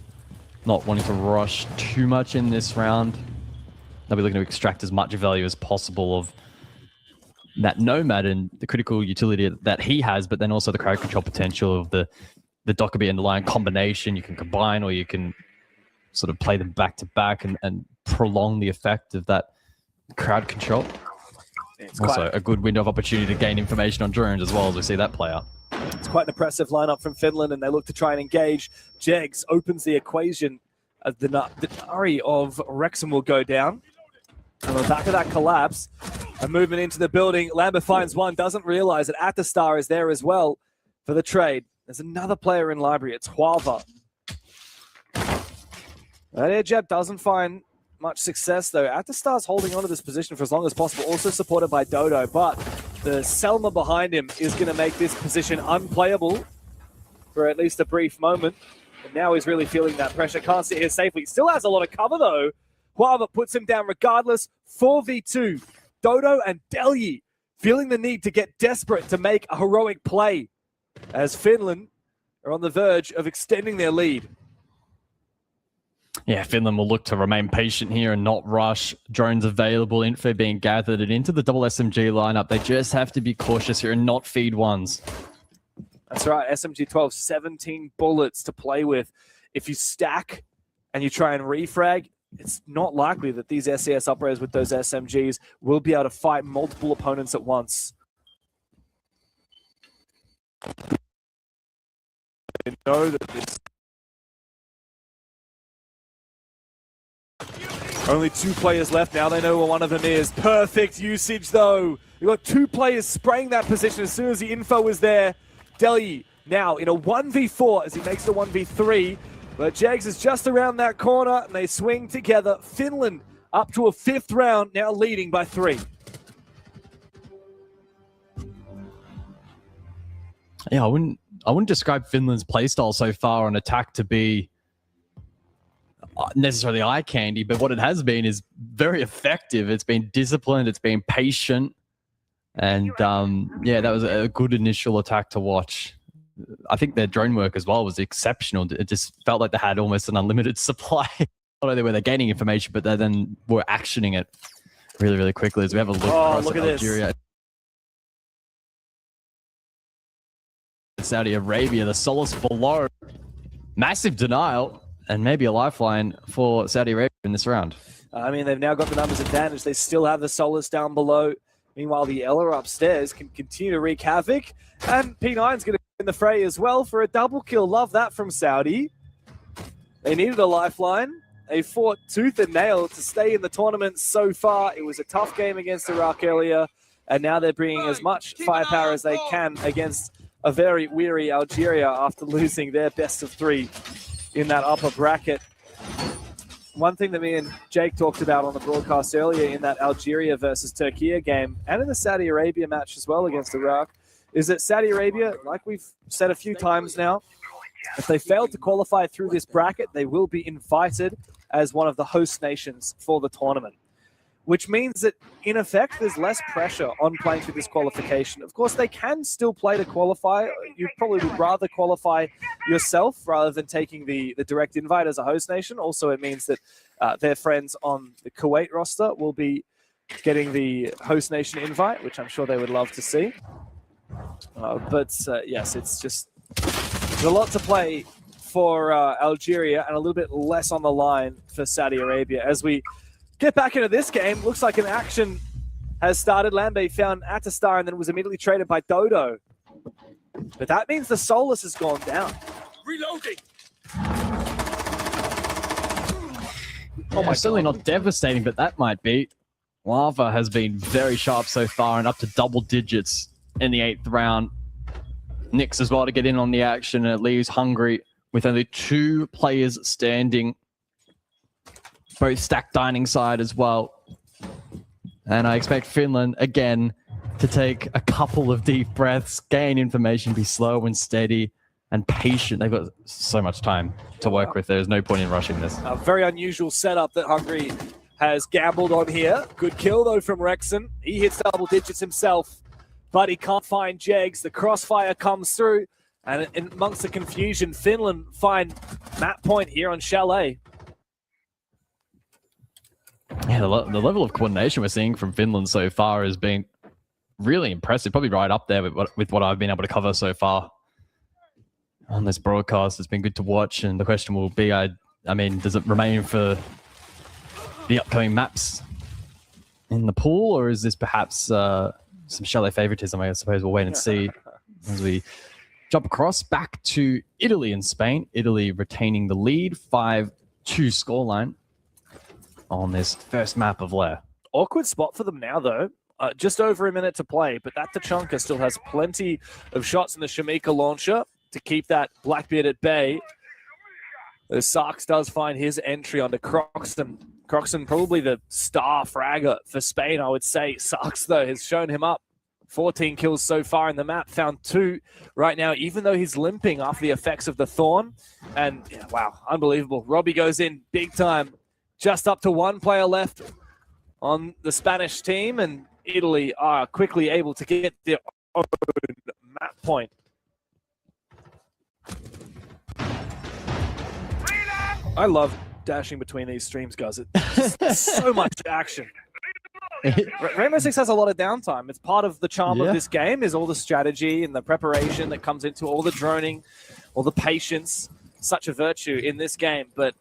not wanting to rush too much in this round. They'll be looking to extract as much value as possible of that Nomad and the critical utility that he has, but then also the crowd control potential of the Dokkaebi and the Lion combination. You can combine, or you can sort of play them back to back and prolong the effect of that crowd control. It's also a good window of opportunity to gain information on drones as well, as we see that play out. It's quite an impressive lineup from Finland, and they look to try and engage. Jegs opens the equation. The Nari of Wrexham will go down. And on the back of that collapse, a movement into the building. Lambert finds one, doesn't realize that Atastar is there as well for the trade. There's another player in library. It's Huava. That air jab doesn't find much success, though. Atastar's holding on to this position for as long as possible, also supported by Dodo, but the Selma behind him is going to make this position unplayable for at least a brief moment. And now he's really feeling that pressure. Can't sit here safely. Still has a lot of cover, though. Huava puts him down regardless. 4v2. Dodo and Delyi feeling the need to get desperate to make a heroic play as Finland are on the verge of extending their lead. Yeah, Finland will look to remain patient here and not rush. Drones available, info being gathered, and into the double SMG lineup. They just have to be cautious here and not feed ones. That's right, SMG 12, 17 bullets to play with. If you stack and you try and refrag, it's not likely that these SES operators with those SMGs will be able to fight multiple opponents at once. They know that this... Only 2 players left now. They know where one of them is. Perfect usage, though. You've got 2 players spraying that position as soon as the info was there. Delyi now in a 1v4 as he makes the 1v3. But Jags is just around that corner, and they swing together. Finland up to a 5th round, now leading by 3. Yeah, I wouldn't describe Finland's playstyle so far on attack to be necessarily eye candy, but what it has been is very effective. It's been disciplined, it's been patient, and yeah, that was a good initial attack to watch. I think their drone work as well was exceptional. It just felt like they had almost an unlimited supply. Not only were they gaining information, but they then were actioning it really, really quickly. As we have a look across look at Algeria, Saudi Arabia, the Solace below, massive denial. And maybe a lifeline for Saudi Arabia in this round. I mean, they've now got the numbers advantage. They still have the Solace down below. Meanwhile, the Ella upstairs can continue to wreak havoc. And P9's going to be in the fray as well for a double kill. Love that from Saudi. They needed a lifeline. They fought tooth and nail to stay in the tournament so far. It was a tough game against Iraq earlier. And now they're bringing as much firepower as they can against a very weary Algeria after losing their best of 3 in that upper bracket. One thing that me and Jake talked about on the broadcast earlier in that Algeria versus Turkey game, and in the Saudi Arabia match as well against Iraq, is that Saudi Arabia, like we've said a few times now, If they fail to qualify through this bracket, they will be invited as one of the host nations for the tournament, which means that, in effect, there's less pressure on playing through this qualification. Of course, they can still play to qualify. You probably would rather qualify yourself rather than taking the direct invite as a host nation. Also, it means that their friends on the Kuwait roster will be getting the host nation invite, which I'm sure they would love to see. Yes, it's just there's a lot to play for Algeria and a little bit less on the line for Saudi Arabia. As we get back into this game, looks like an action has started. Lambe found Atastar and then was immediately traded by Dodo. But that means the Solus has gone down. Reloading. Oh my, certainly not devastating, but that might be. Lava has been very sharp so far and up to double digits in the 8th round. Nyx as well to get in on the action, and it leaves Hungary with only 2 players standing. Both stacked dining side as well. And I expect Finland, again, to take a couple of deep breaths, gain information, be slow and steady and patient. They've got so much time to work with. There's no point in rushing this. A very unusual setup that Hungary has gambled on here. Good kill, though, from Rexon. He hits double digits himself, but he can't find Jegs. The crossfire comes through, and amongst the confusion, Finland find map point here on Chalet. Yeah, the level of coordination we're seeing from Finland so far has been really impressive. Probably right up there with what I've been able to cover so far on this broadcast. It's been good to watch, and the question will be, I mean, does it remain for the upcoming maps in the pool, or is this perhaps some Chalet favoritism? I suppose we'll wait and see as we jump across back to Italy and Spain. Italy retaining the lead, 5-2 scoreline on this first map of Lair. Awkward spot for them now, though. Just over a minute to play, but that Tachanka still has plenty of shots in the Shamika launcher to keep that Blackbeard at bay. Sarks does find his entry onto Croxton. Croxton probably the star fragger for Spain, I would say. Sarks, though, has shown him up. 14 kills so far in the map, found 2 right now, even though he's limping after the effects of the Thorn. And, yeah, wow, unbelievable. Robbie goes in big time. Just up to 1 player left on the Spanish team, and Italy are quickly able to get their own map point. I love dashing between these streams, guys. It's so much action. Rainbow Six has a lot of downtime. It's part of the charm of this game, is all the strategy and the preparation that comes into all the droning, all the patience. Such a virtue in this game, but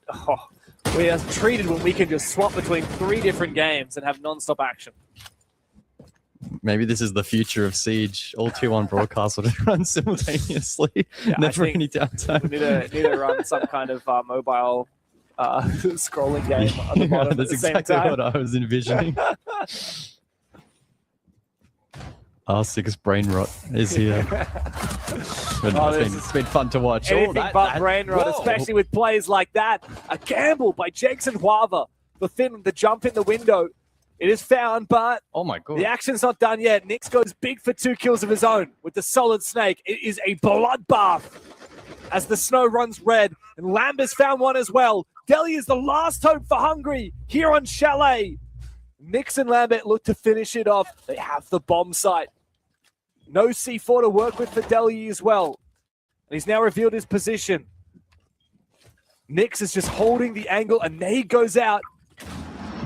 we are treated when we can just swap between 3 different games and have non-stop action. Maybe this is the future of Siege. All 2-1 broadcasts will run simultaneously. Yeah, Never any downtime. We need to run some kind of mobile scrolling game on the bottom That's at the same exactly time. what I was envisioning. R6 brain rot is here. It's been fun to watch. Anything but brain rot, especially with plays like that. A gamble by Jakes and Huava. The jump in the window. It is found, but oh my god, the action's not done yet. Nyx goes big for 2 kills of his own with the solid snake. It is a bloodbath as the snow runs red, and Lambus found one as well. Delhi is the last hope for Hungary here on Chalet. Nyx and Lambert look to finish it off. They have the bomb site. No C4 to work with for Delhi as well. And he's now revealed his position. Nyx is just holding the angle. A nade goes out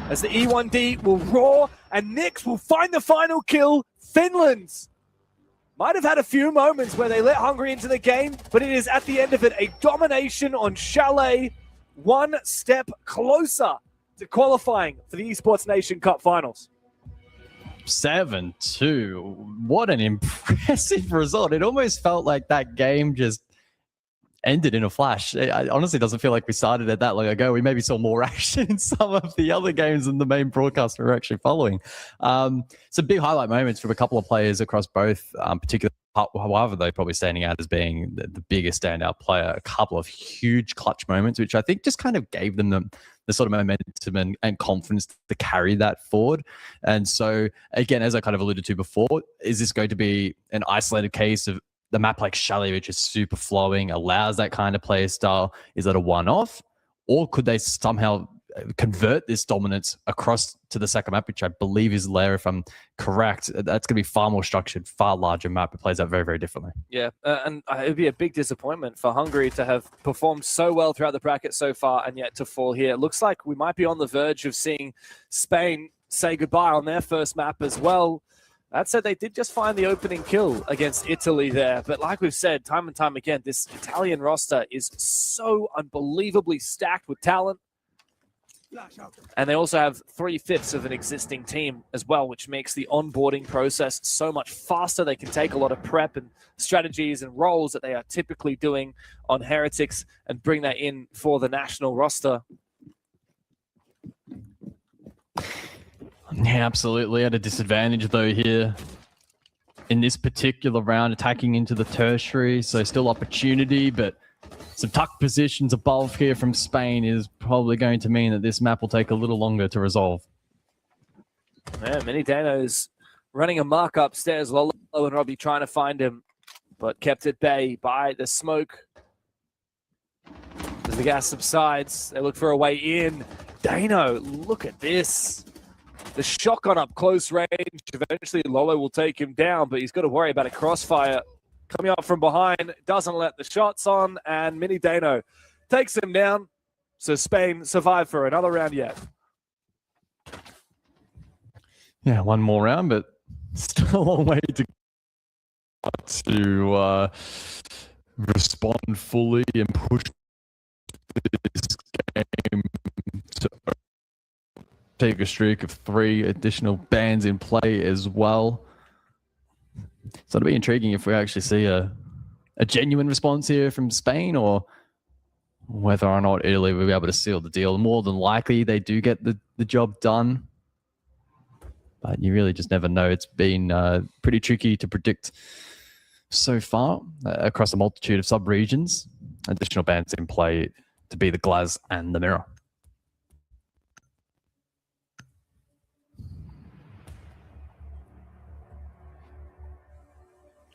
as the E1D will roar, and Nyx will find the final kill. Finland's might have had a few moments where they let Hungary into the game, but it is at the end of it a domination on Chalet, 1 step closer to qualifying for the Esports Nation Cup Finals. 7-2. What an impressive result. It almost felt like that game just ended in a flash. It honestly doesn't feel like we started it that long ago. We maybe saw more action in some of the other games than the main broadcast we were actually following. Some big highlight moments from a couple of players across both, particularly, however, though, probably standing out as being the biggest standout player. A couple of huge clutch moments, which I think just kind of gave them the sort of momentum and confidence to carry that forward. And so, again, as I kind of alluded to before, is this going to be an isolated case of the map like Chalet, which is super flowing, allows that kind of play style? Is that a one-off? Or could they somehow convert this dominance across to the second map, which I believe is Lair, if I'm correct? That's going to be far more structured, far larger map. It plays out very, very differently. Yeah, and it would be a big disappointment for Hungary to have performed so well throughout the bracket so far and yet to fall here. It looks like we might be on the verge of seeing Spain say goodbye on their first map as well. That said, they did just find the opening kill against Italy there. But like we've said time and time again, this Italian roster is so unbelievably stacked with talent. And they also have 3/5 of an existing team as well, which makes the onboarding process so much faster. They can take a lot of prep and strategies and roles that they are typically doing on Heretics and bring that in for the national roster. Yeah, absolutely. At a disadvantage, though, here in this particular round, attacking into the tertiary. So still opportunity, but some tuck positions above here from Spain is probably going to mean that this map will take a little longer to resolve. Yeah, Mini Dano's running amok upstairs. Lolo and Robbie trying to find him, but kept at bay by the smoke. As the gas subsides, they look for a way in. Dano, look at this. The shotgun up close range. Eventually, Lolo will take him down, but he's got to worry about a crossfire coming up from behind. Doesn't let the shots on, and Mini Dano takes him down. So Spain survive for another round yet. Yeah, one more round, but still a long way to respond fully and push this game to take a streak of 3 additional bans in play as well. So it'll be intriguing if we actually see a genuine response here from Spain, or whether or not Italy will be able to seal the deal. More than likely, they do get the job done. But you really just never know. It's been pretty tricky to predict so far across a multitude of sub-regions. Additional bans in play to be the Glaz and the Mirror.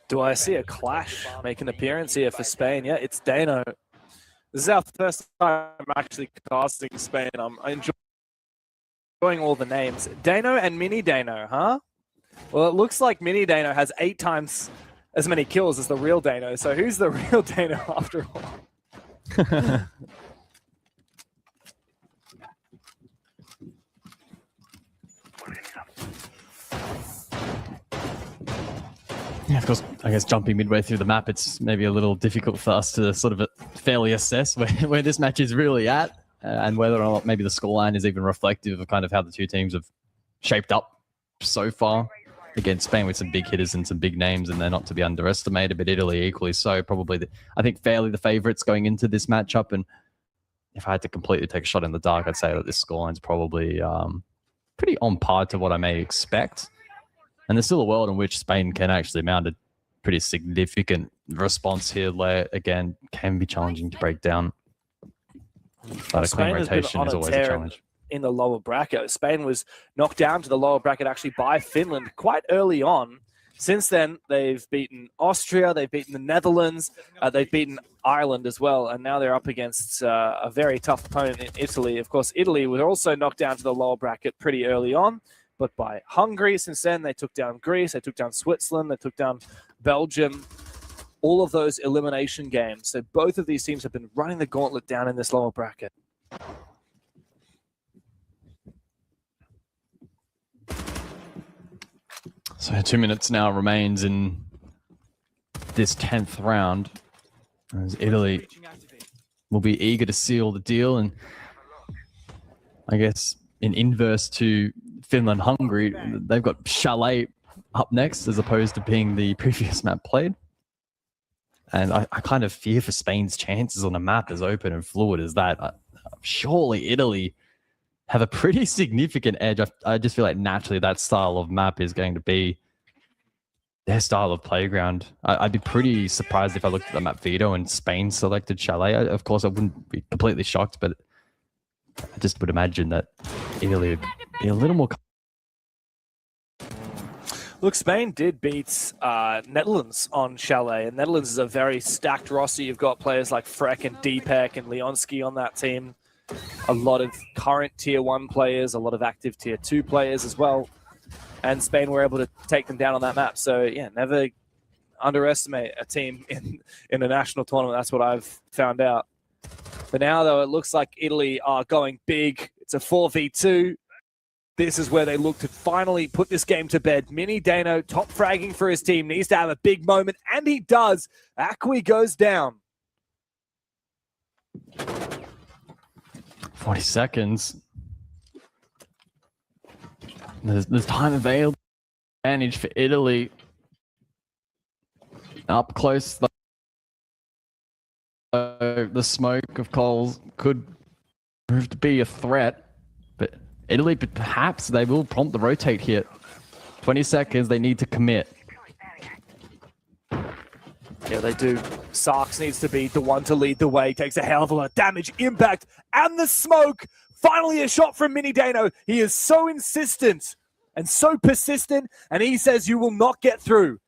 Do I see a clash make an appearance here for Spain? Yeah, it's Dano. This is our first time actually casting Spain. I'm enjoying all the names. Dano and Mini Dano, huh? Well, it looks like Mini Dano has 8 times as many kills as the real Dano. So who's the real Dano after all? Yeah, of course, I guess jumping midway through the map, it's maybe a little difficult for us to sort of fairly assess where this match is really at, and whether or not maybe the scoreline is even reflective of kind of how the two teams have shaped up so far. Again, Spain with some big hitters and some big names, and they're not to be underestimated, but Italy equally so. Probably, I think, fairly the favourites going into this matchup. And if I had to completely take a shot in the dark, I'd say that this scoreline's probably pretty on par to what I may expect. And there's still a world in which Spain can actually mount a pretty significant response here. Where, again, can be challenging to break down. But a clean rotation is always a challenge. In the lower bracket, Spain was knocked down to the lower bracket actually by Finland quite early on. Since then, they've beaten Austria, they've beaten the Netherlands, they've beaten Ireland as well, and now they're up against a very tough opponent in Italy. Of course, Italy were also knocked down to the lower bracket pretty early on, but by Hungary. Since then, they took down Greece, they took down Switzerland, they took down Belgium. All of those elimination games. So both of these teams have been running the gauntlet down in this lower bracket. So 2 minutes now remains in this 10th round, as Italy will be eager to seal the deal. And I guess in inverse to Finland-Hungary, they've got Chalet up next as opposed to being the previous map played. And I kind of fear for Spain's chances on a map as open and fluid as that. Surely Italy have a pretty significant edge. I just feel like naturally that style of map is going to be their style of playground. I'd be pretty surprised if I looked at the map Vito and Spain selected Chalet. Of course, I wouldn't be completely shocked, but I just would imagine that Italy would be a little more... Look, Spain did beat Netherlands on Chalet, and Netherlands is a very stacked roster. You've got players like Freck and Deepek and Leonski on that team. A lot of current Tier 1 players, a lot of active Tier 2 players as well. And Spain were able to take them down on that map. So, yeah, never underestimate a team in a national tournament. That's what I've found out. But now, though, it looks like Italy are going big. It's a 4v2. This is where they look to finally put this game to bed. Mini Dano, top fragging for his team, needs to have a big moment, and he does. Akwi goes down. 40 seconds. There's time available. Advantage for Italy. Up close. The smoke of Coles could prove to be a threat, but Italy, perhaps they will prompt the rotate here. 20 seconds, they need to commit. Yeah, they do. Sarks needs to be the one to lead the way. Takes a hell of a lot of damage, impact, and the smoke. Finally a shot from Mini Dano. He is so insistent and so persistent, and he says you will not get through.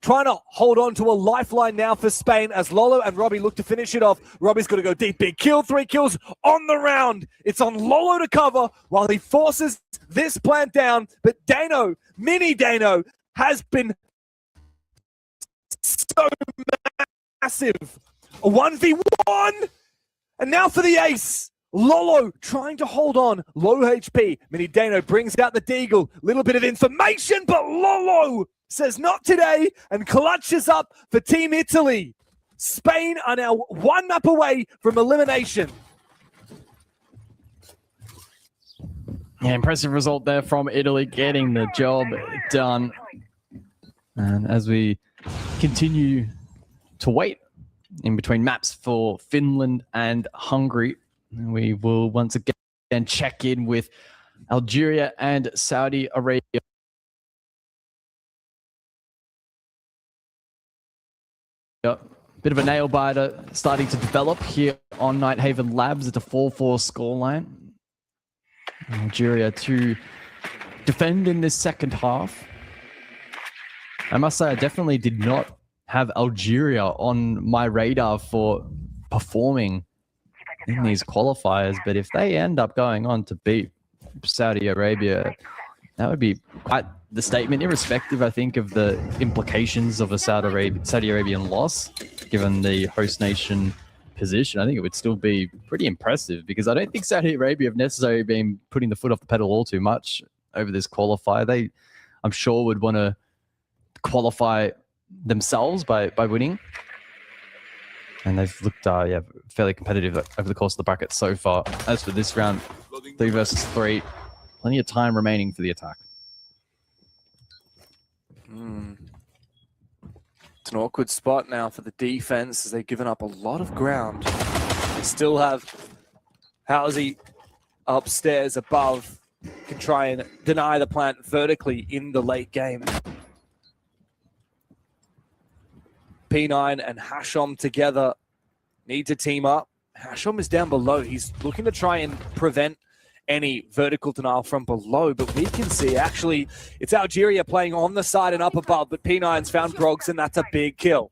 Trying to hold on to a lifeline now for Spain as Lolo and Robbie look to finish it off. Robbie's got to go deep. Big kill, 3 kills on the round. It's on Lolo to cover while he forces this plant down. But Dano, Mini Dano, has been so massive. A 1v1. And now for the ace. Lolo trying to hold on. Low HP. Mini Dano brings out the Deagle. Little bit of information, but Lolo says not today and clutches up for Team Italy. Spain are now 1 up away from elimination. Yeah, impressive result there from Italy, getting the job done. And as we continue to wait in between maps for Finland and Hungary, we will once again check in with Algeria and Saudi Arabia. Bit of a nail biter starting to develop here on Nighthaven Labs. It's a 4-4 scoreline. Algeria to defend in this second half. I must say, I definitely did not have Algeria on my radar for performing in these qualifiers, but if they end up going on to beat Saudi Arabia, that would be quite the statement, irrespective, I think, of the implications of a Saudi Arabian loss, given the host nation position. I think it would still be pretty impressive, because I don't think Saudi Arabia have necessarily been putting the foot off the pedal all too much over this qualifier. They, I'm sure, would want to qualify themselves by winning. And they've looked fairly competitive over the course of the bracket so far. As for this round, 3 versus 3, plenty of time remaining for the attack. It's an awkward spot now for the defense as they've given up a lot of ground. They still have Halsey upstairs above, can try and deny the plant vertically in the late game. P9 and Hashom together need to team up. Hashom is down below. He's looking to try and prevent any vertical denial from below, but we can see actually it's Algeria playing on the side and up above, but P9's found Grogs, and that's a big kill.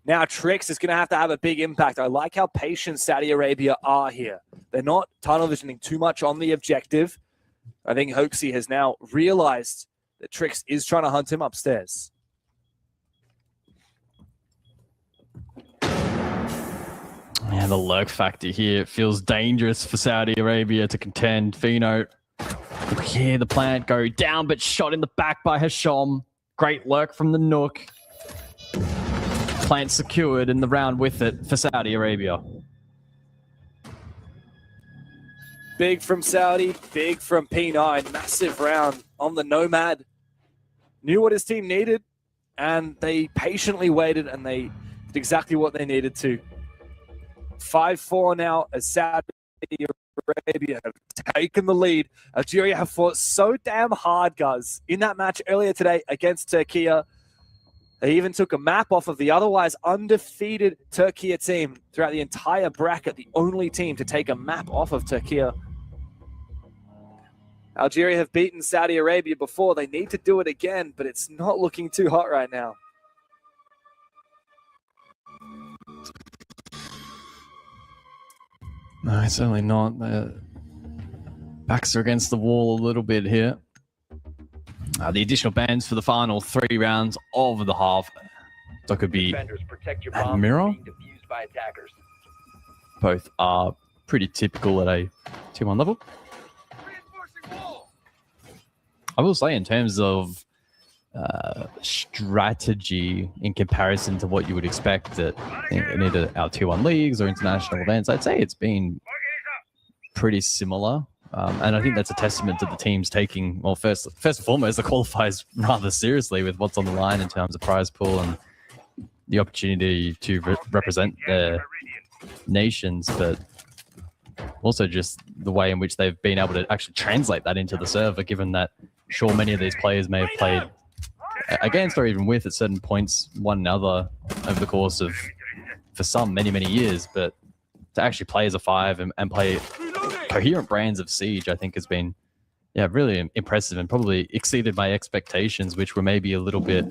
Now Trix is going to have a big impact. I like how patient Saudi Arabia are here. They're not tunnel visioning too much on the objective. I think Hoaxy has now realized that Trix is trying to hunt him upstairs. Yeah, the lurk factor here feels dangerous for Saudi Arabia to contend. Fino, look here, the plant go down, but shot in the back by Hashom. Great lurk from the Nook. Plant secured in the round with it for Saudi Arabia. Big from Saudi, big from P9. Massive round on the Nomad. Knew what his team needed, and they patiently waited, and they did exactly what they needed to. 5-4 now as Saudi Arabia have taken the lead. Algeria have fought so damn hard, guys, in that match earlier today against Turkey. They even took a map off of the otherwise undefeated Turkey team throughout the entire bracket, the only team to take a map off of Turkey. Algeria have beaten Saudi Arabia before. They need to do it again, but it's not looking too hot right now. No, certainly not. Backs are against the wall a little bit here. The additional bans for the final 3 rounds of the half. So it could be Defenders, protect your a bombs mirror. from being defused by attackers. Both are pretty typical at a Tier 1 level. I will say in terms of strategy in comparison to what you would expect at in either our Tier 1 leagues or international events, I'd say it's been pretty similar. And I think that's a testament to the teams taking, well, first and foremost, the qualifiers rather seriously with what's on the line in terms of prize pool and the opportunity to represent their nations, but also just the way in which they've been able to actually translate that into the server, given that, sure, many of these players may have played against or even with at certain points one another over the course of, for some, many, many years, but to actually play as a 5 and play coherent brands of Siege, I think has been, yeah, really impressive and probably exceeded my expectations, which were maybe a little bit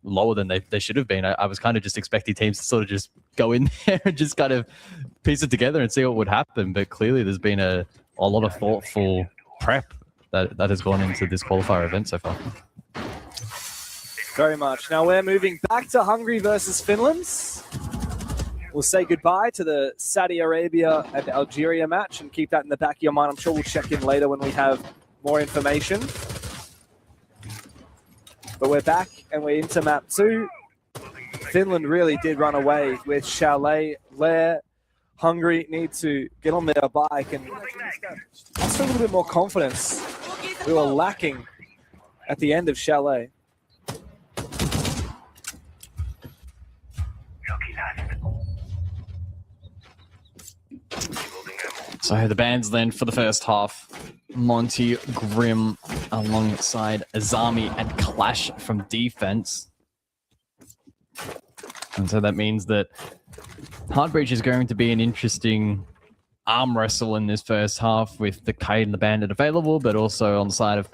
lower than they should have been. I was kind of just expecting teams to sort of just go in there and just kind of piece it together and see what would happen. But clearly there's been a lot of thoughtful prep that has gone into this qualifier event so far. Very much. Now we're moving back to Hungary versus Finland. We'll say goodbye to the Saudi Arabia and Algeria match and keep that in the back of your mind. I'm sure we'll check in later when we have more information. But we're back and we're into map 2. Finland really did run away with Chalet. Lair, Hungary need to get on their bike and ask for a little bit more confidence. We were lacking at the end of Chalet. So the bans then for the first half, Monty, Grim alongside Azami and Clash from defense. And so that means that Heartbreach is going to be an interesting arm wrestle in this first half with the Kite and the Bandit available, but also on the side of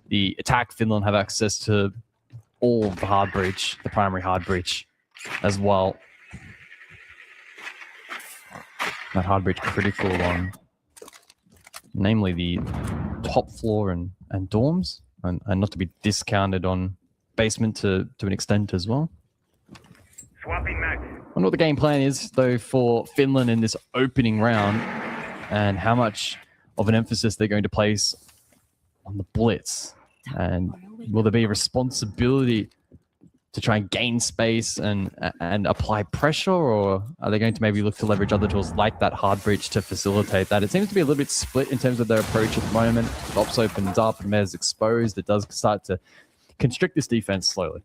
the attack, Finland have access to all of the Heartbreach, the primary Heartbreach as well. That Heartbreach critical on namely the top floor and dorms, and not to be discounted on basement to an extent as well. Swapping max. I wonder what the game plan is, though, for Finland in this opening round, and how much of an emphasis they're going to place on the blitz. And will there be a responsibility to try and gain space and apply pressure, or are they going to maybe look to leverage other tools like that hard breach to facilitate that? It seems to be a little bit split in terms of their approach at the moment. Ops opens up and Mez exposed. It does start to constrict this defense slowly.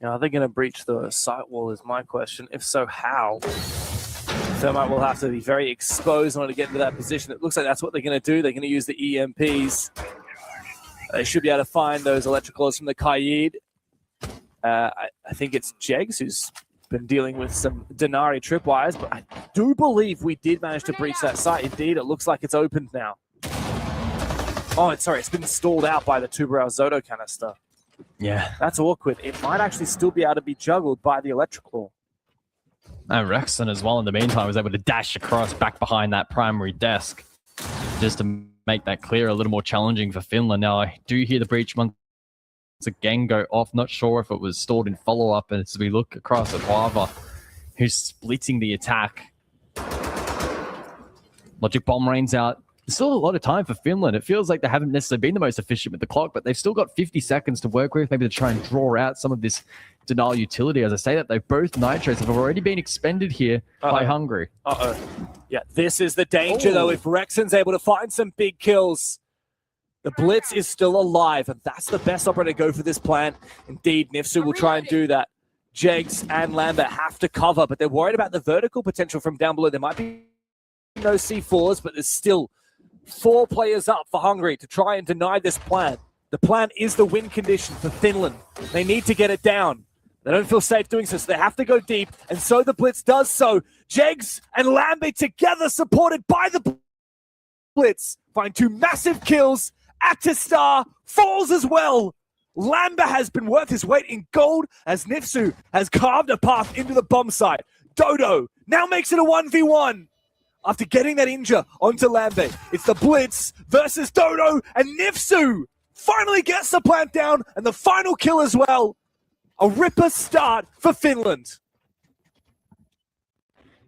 Now, are they going to breach the site wall is my question. If so, how? Thermite will have to be very exposed in order to get into that position. It looks like that's what they're going to do. They're going to use the EMPs. They should be able to find those electricals from the Kaid. I think it's Jegs who's been dealing with some Denari tripwires, but I do believe we did manage to breach that site. Indeed, it looks like it's opened now. Oh, it's been stalled out by the Tuberau Zoto canister. Yeah. That's awkward. It might actually still be able to be juggled by the electrical. And Rexon as well, in the meantime, was able to dash across back behind that primary desk just to make that clear, a little more challenging for Finland. Now, I do hear the breach once again go off. Not sure if it was stalled in follow-up, and as we look across at Wava, who's splitting the attack. Logic Bomb rains out. There's still a lot of time for Finland. It feels like they haven't necessarily been the most efficient with the clock, but they've still got 50 seconds to work with, maybe to try and draw out some of this denial utility. As I say that, both nitros have already been expended here by Hungary. Yeah, this is the danger, though. If Rexon's able to find some big kills, the Blitz is still alive, and that's the best operator to go for this plan. Indeed, Nifsu will try and do that. Jegs and Lambert have to cover, but they're worried about the vertical potential from down below. There might be no C4s, but there's still 4 players up for Hungary to try and deny this plan. The plan is the win condition for Finland. They need to get it down. They don't feel safe doing so, so they have to go deep, and so the Blitz does so. Jegs and Lambert together, supported by the Blitz find 2 massive kills. Atistar falls as well. Lamba has been worth his weight in gold as Nifsu has carved a path into the bomb site. Dodo now makes it a 1v1. After getting that injure onto Lambe, it's the Blitz versus Dodo, and Nifsu finally gets the plant down and the final kill as well. A ripper start for Finland.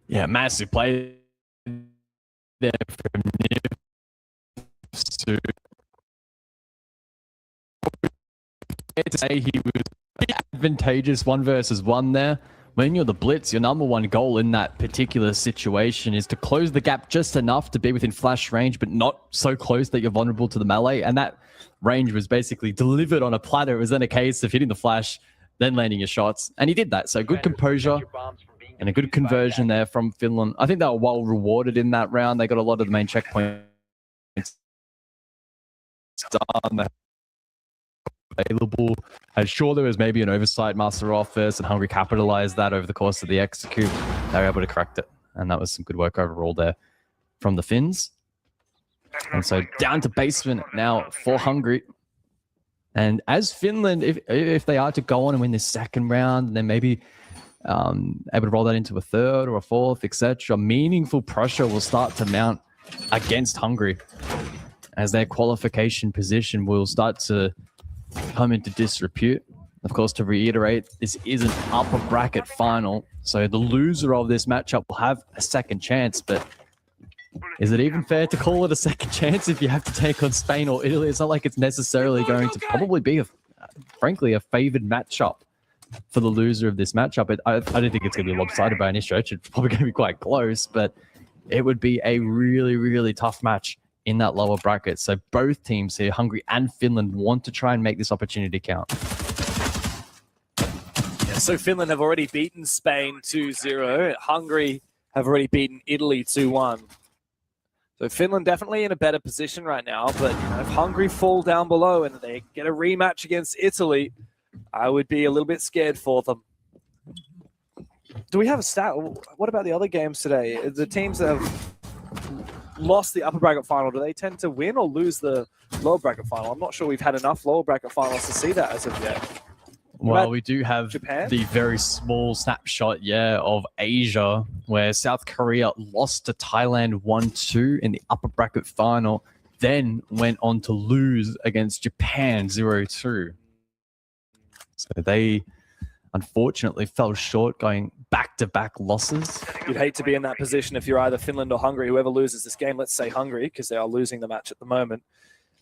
Yeah, massive play there from Nifsu. To say he was advantageous 1 versus 1 there. When you're the Blitz, your number 1 goal in that particular situation is to close the gap just enough to be within flash range, but not so close that you're vulnerable to the melee. And that range was basically delivered on a platter. It was then a case of hitting the flash, then landing your shots. And he did that. So good composure and a good conversion there from Finland. I think they were well rewarded in that round. They got a lot of the main checkpoints done. Available. I'm sure there was maybe an oversight Master Office, and Hungary capitalized that over the course of the execute. They were able to correct it, and that was some good work overall there from the Finns. And so down to basement now for Hungary. And as Finland, if they are to go on and win this second round, then maybe able to roll that into a third or a fourth, etc., meaningful pressure will start to mount against Hungary as their qualification position will start to come into disrepute. Of course, to reiterate, this is an upper bracket final, so the loser of this matchup will have a second chance, but is it even fair to call it a second chance if you have to take on Spain or Italy? It's not like it's necessarily going to probably be, frankly, a favored matchup for the loser of this matchup. I don't think it's going to be lopsided by any stretch. It's probably going to be quite close, but it would be a really, really tough match in that lower bracket. So both teams here, Hungary and Finland, want to try and make this opportunity count. Yeah, so Finland have already beaten Spain 2-0. Hungary have already beaten Italy 2-1. So Finland definitely in a better position right now, but if Hungary fall down below and they get a rematch against Italy, I would be a little bit scared for them. Do we have a stat? What about the other games today? The teams that have lost the upper bracket final, do they tend to win or lose the lower bracket final? I'm not sure we've had enough lower bracket finals to see that as of yet. Well, we do have Japan? the very small snapshot, of Asia, where South Korea lost to Thailand 1-2 in the upper bracket final, then went on to lose against Japan 0-2. So they unfortunately fell short, going back-to-back losses. You'd hate to be in that position if you're either Finland or Hungary. Whoever loses this game, let's say Hungary, because they are losing the match at the moment.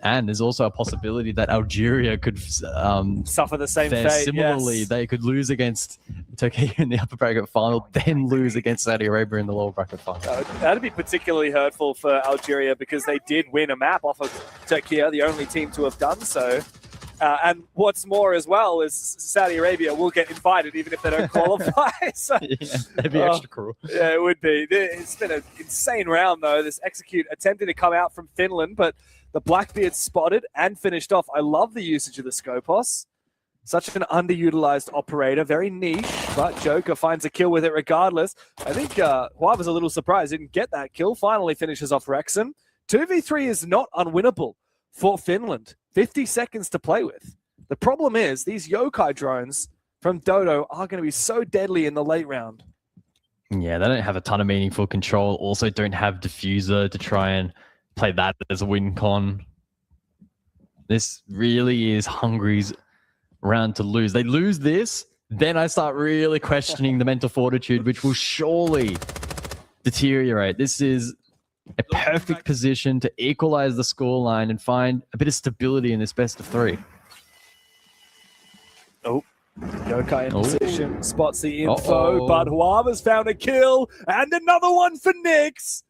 And there's also a possibility that Algeria could suffer the same fate. Similarly, yes. They could lose against Turkey in the upper bracket final, then lose against Saudi Arabia in the lower bracket final. That'd be particularly hurtful for Algeria because they did win a map off of Turkey, the only team to have done so. And what's more as well is Saudi Arabia will get invited even if they don't qualify. So, yeah, that'd be extra cruel. Yeah, it would be. It's been an insane round, though. This execute attempting to come out from Finland, but the Blackbeard spotted and finished off. I love the usage of the Skopos. Such an underutilized operator, very niche, but Joker finds a kill with it regardless. I think Huav was a little surprised, didn't get that kill. Finally finishes off Rexon. 2v3 is not unwinnable for Finland. 50 seconds to play with. The problem is these yokai drones from Dodo are going to be so deadly in the late round. Yeah, they don't have a ton of meaningful control. Also don't have diffuser to try and play that as a win con. This really is Hungary's round to lose. They lose this, then I start really questioning the mental fortitude, which will surely deteriorate. This is a perfect position to equalize the scoreline and find a bit of stability in this best of three. Oh, Yokai in position, spots the info, but Huava's found a kill, and another one for Nyx.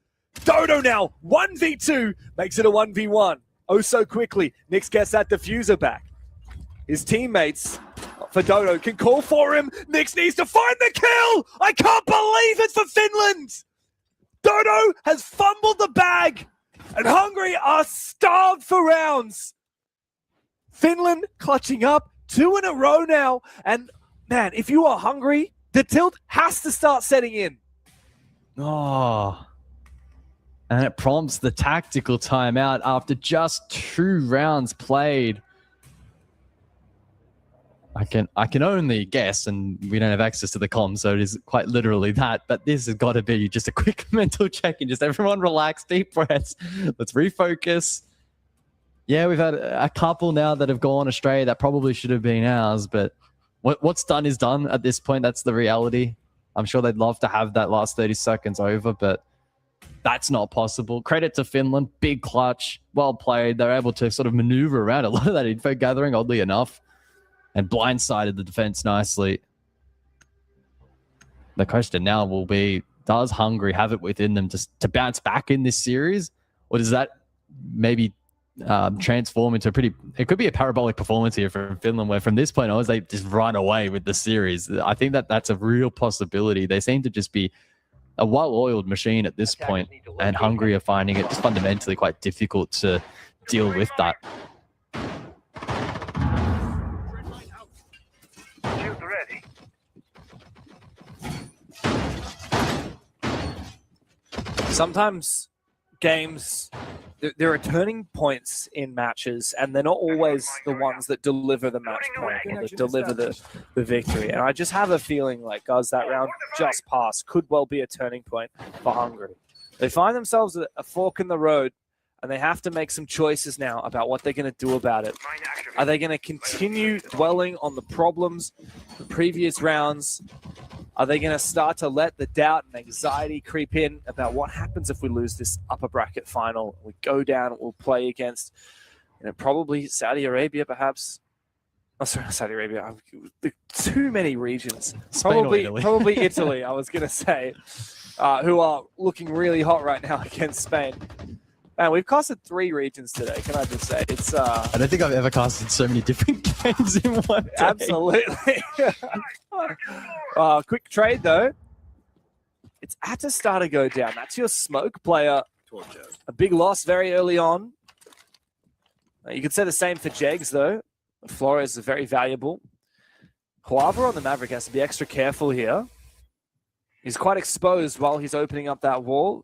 Dodo now, 1v2, makes it a 1v1. Oh, so quickly, Nyx gets that diffuser back. His teammates for Dodo can call for him. Nyx needs to find the kill! I can't believe it for Finland! Dodo has fumbled the bag, and Hungary are starved for rounds. Finland clutching up 2 in a row now, and man, if you are Hungary, the tilt has to start setting in. Oh, And it prompts the tactical timeout after just 2 rounds played. I can only guess, and we don't have access to the comms, so it is quite literally that. But this has got to be just a quick mental check-in. Just everyone relax, deep breaths. Let's refocus. Yeah, we've had a couple now that have gone astray that probably should have been ours, but what's done is done at this point. That's the reality. I'm sure they'd love to have that last 30 seconds over, but that's not possible. Credit to Finland. Big clutch. Well played. They're able to sort of maneuver around a lot of that info gathering, oddly enough, and blindsided the defense nicely. The question now will be, does Hungary have it within them to bounce back in this series? Or does that maybe transform into it could be a parabolic performance here from Finland, where from this point on, they just run away with the series. I think that's a real possibility. They seem to just be a well-oiled machine at this point, and Hungary are finding it just fundamentally quite difficult to deal with that. Shield ready. Sometimes games, there are turning points in matches, and they're not always the ones that deliver the match point or that deliver the victory. And I just have a feeling like, guys, that round just passed could well be a turning point for Hungary. They find themselves at a fork in the road, and they have to make some choices now about what they're going to do about it. Are they going to continue dwelling on the problems the previous rounds? Are they going to start to let the doubt and anxiety creep in about what happens if we lose this upper bracket final? We go down, we'll play against, probably Saudi Arabia, perhaps. Oh, sorry, not Saudi Arabia. Too many regions. Probably Italy, I was going to say, who are looking really hot right now against Spain. Man, we've casted 3 regions today, can I just say? It's I don't think I've ever casted so many different games in one day. Absolutely. Quick trade, though. It's at to start to go down. That's your smoke player. A big loss very early on. You could say the same for Jegs, though. Flores is very valuable. Huava on the Maverick has to be extra careful here. He's quite exposed while he's opening up that wall.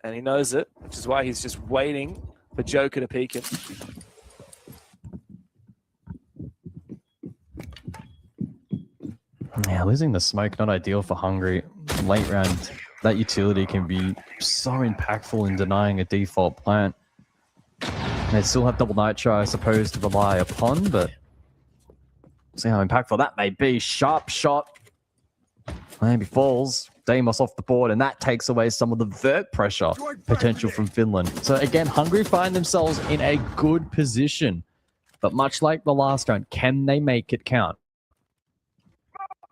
And he knows it, which is why he's just waiting for Joker to peek him. Yeah, losing the smoke, not ideal for Hungary. Late round, that utility can be so impactful in denying a default plant. They still have double nitro, I suppose, to rely upon, but see how impactful that may be. Sharp shot. Maybe falls. Deimos off the board, and that takes away some of the vert pressure potential from Finland. So again, Hungary find themselves in a good position. But much like the last round, can they make it count?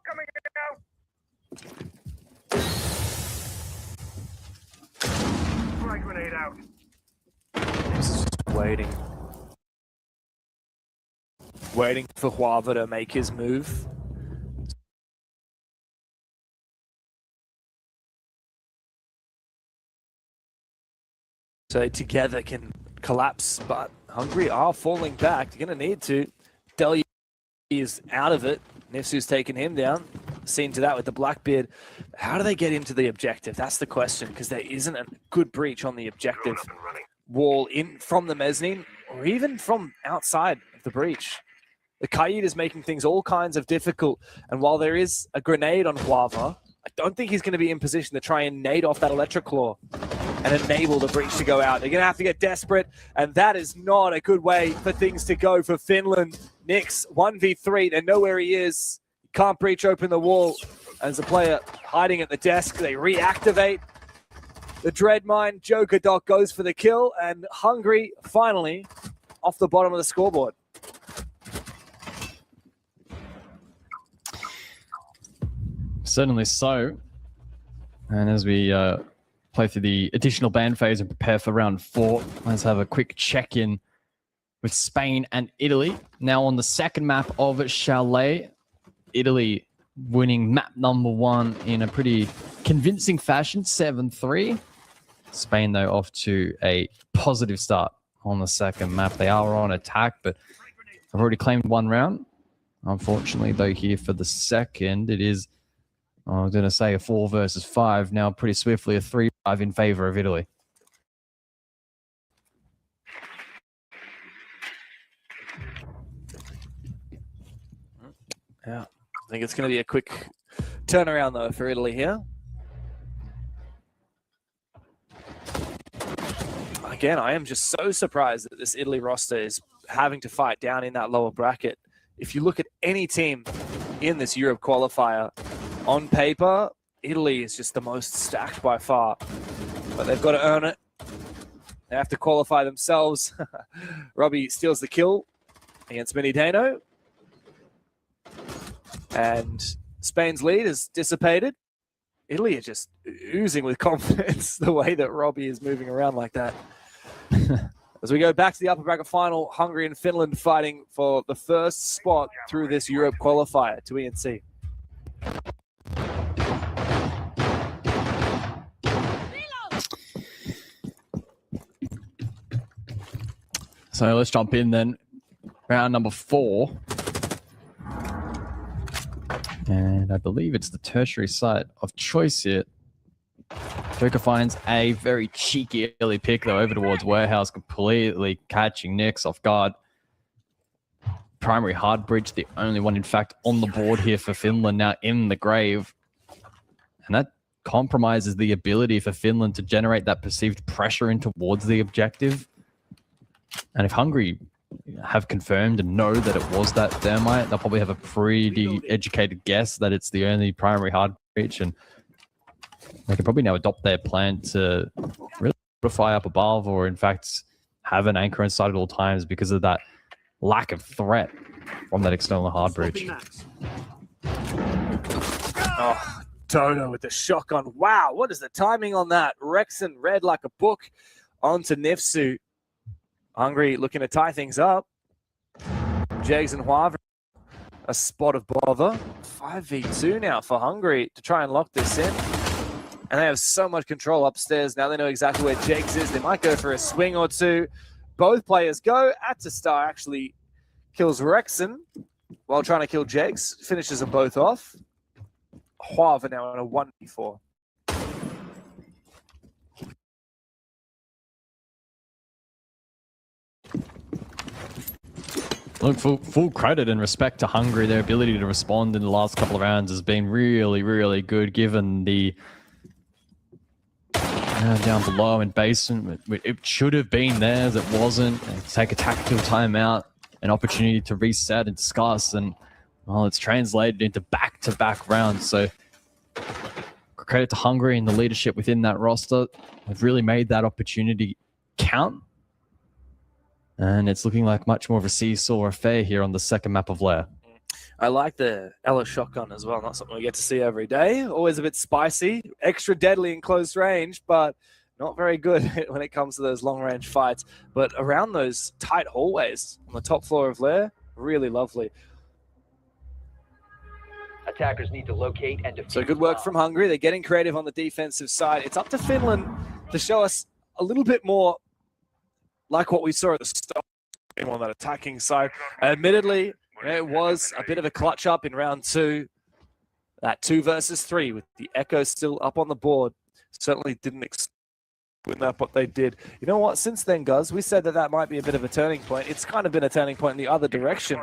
Coming out. Frag grenade out. This is just waiting. Waiting for Huava to make his move. So they together can collapse, but Hungary are falling back. They're going to need to. Delhi is out of it. Nifsu's taken him down. Seen to that with the Blackbeard. How do they get into the objective? That's the question, because there isn't a good breach on the objective wall in from the mezzanine or even from outside of the breach. The Kaid is making things all kinds of difficult. And while there is a grenade on Huava, I don't think he's going to be in position to try and nade off that electric claw and enable the breach to go out. They're going to have to get desperate, and that is not a good way for things to go for Finland. Nix, 1v3, they know where he is. He can't breach open the wall. As a player hiding at the desk, they reactivate the Dread Mine. Joker Doc goes for the kill, and Hungary finally off the bottom of the scoreboard. Certainly so. And as we play through the additional ban phase and prepare for round 4, let's have a quick check-in with Spain and Italy. Now on the second map of Chalet, Italy winning map number 1 in a pretty convincing fashion, 7-3. Spain, though, off to a positive start on the second map. They are on attack, but have already claimed 1 round. Unfortunately, though, here for the second, it is, I was going to say, a 4 versus 5. Now pretty swiftly a 3-5 in favor of Italy. Yeah, I think it's going to be a quick turnaround, though, for Italy here. Again, I am just so surprised that this Italy roster is having to fight down in that lower bracket. If you look at any team in this Europe qualifier, on paper, Italy is just the most stacked by far. But they've got to earn it. They have to qualify themselves. Robbie steals the kill against Mini Dano. And Spain's lead is dissipated. Italy are just oozing with confidence the way that Robbie is moving around like that. As we go back to the upper bracket final, Hungary and Finland fighting for the first spot through this Europe qualifier to ENC. So let's jump in then. Round number 4. And I believe it's the tertiary site of choice here. Joker finds a very cheeky early pick, though, over towards Warehouse, completely catching Nix off guard. Primary hard bridge, the only one, in fact, on the board here for Finland, now in the grave. And that compromises the ability for Finland to generate that perceived pressure in towards the objective. And if Hungary have confirmed and know that it was that thermite, they'll probably have a pretty educated guess that it's the only primary hard breach, and they can probably now adopt their plan to really fortify up above, or in fact have an anchor inside at all times because of that lack of threat from that external hard breach. Oh, Dodo with the shotgun. Wow, what is the timing on that? Rexon read like a book onto Nifsu. Hungary looking to tie things up. Jags and Huav, a spot of bother. 5v2 now for Hungary to try and lock this in. And they have so much control upstairs. Now they know exactly where Jags is. They might go for a swing or two. Both players go. Atastar actually kills Rexon while trying to kill Jags. Finishes them both off. Huav now in a 1v4. Look, full credit and respect to Hungary. Their ability to respond in the last couple of rounds has been really, really good, given the down below in basement. It should have been theirs. It wasn't. And take a tactical timeout, an opportunity to reset and discuss, and well, it's translated into back-to-back rounds. So credit to Hungary and the leadership within that roster. They've really made that opportunity count. And it's looking like much more of a seesaw affair here on the second map of Lair. I like the Ella shotgun as well. Not something we get to see every day. Always a bit spicy, extra deadly in close range, but not very good when it comes to those long-range fights. But around those tight hallways on the top floor of Lair, really lovely. Attackers need to locate and defuse. So good work from Hungary. They're getting creative on the defensive side. It's up to Finland to show us a little bit more like what we saw at the start on that attacking side. Admittedly, it was a bit of a clutch up in round 2. That 2 versus 3 with the Echo still up on the board. Certainly didn't win that, but they did. You know what? Since then, Guz, we said that might be a bit of a turning point. It's kind of been a turning point in the other direction.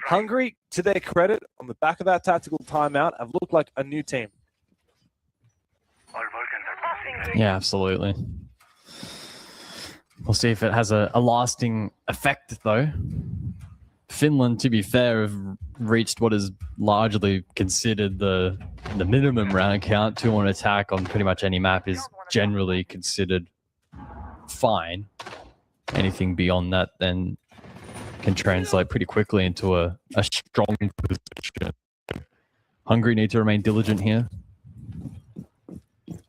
Hungary, to their credit, on the back of that tactical timeout, have looked like a new team. Yeah, absolutely. We'll see if it has a lasting effect, though. Finland, to be fair, have reached what is largely considered the minimum round count. 2 on attack on pretty much any map is generally considered fine. Anything beyond that then can translate pretty quickly into a strong position. Hungary need to remain diligent here.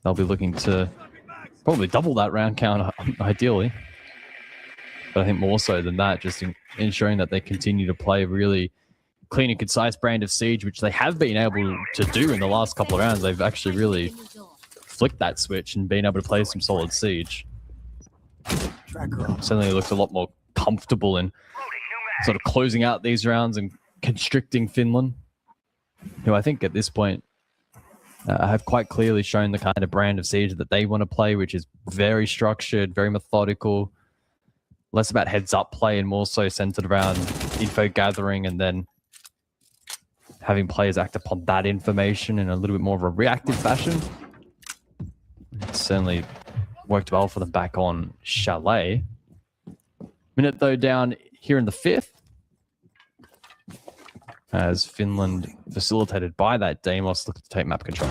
They'll be looking to probably double that round count, ideally. But I think more so than that, just ensuring that they continue to play a really clean and concise brand of Siege, which they have been able to do in the last couple of rounds. They've actually really flicked that switch and been able to play some solid Siege. Certainly looks a lot more comfortable in sort of closing out these rounds and constricting Finland, who I think at this point have quite clearly shown the kind of brand of Siege that they want to play, which is very structured, very methodical, less about heads-up play and more so centered around info gathering and then having players act upon that information in a little bit more of a reactive fashion. It certainly worked well for them back on Chalet. Minute though down here in the 5th, as Finland, facilitated by that Deimos, look to take map control.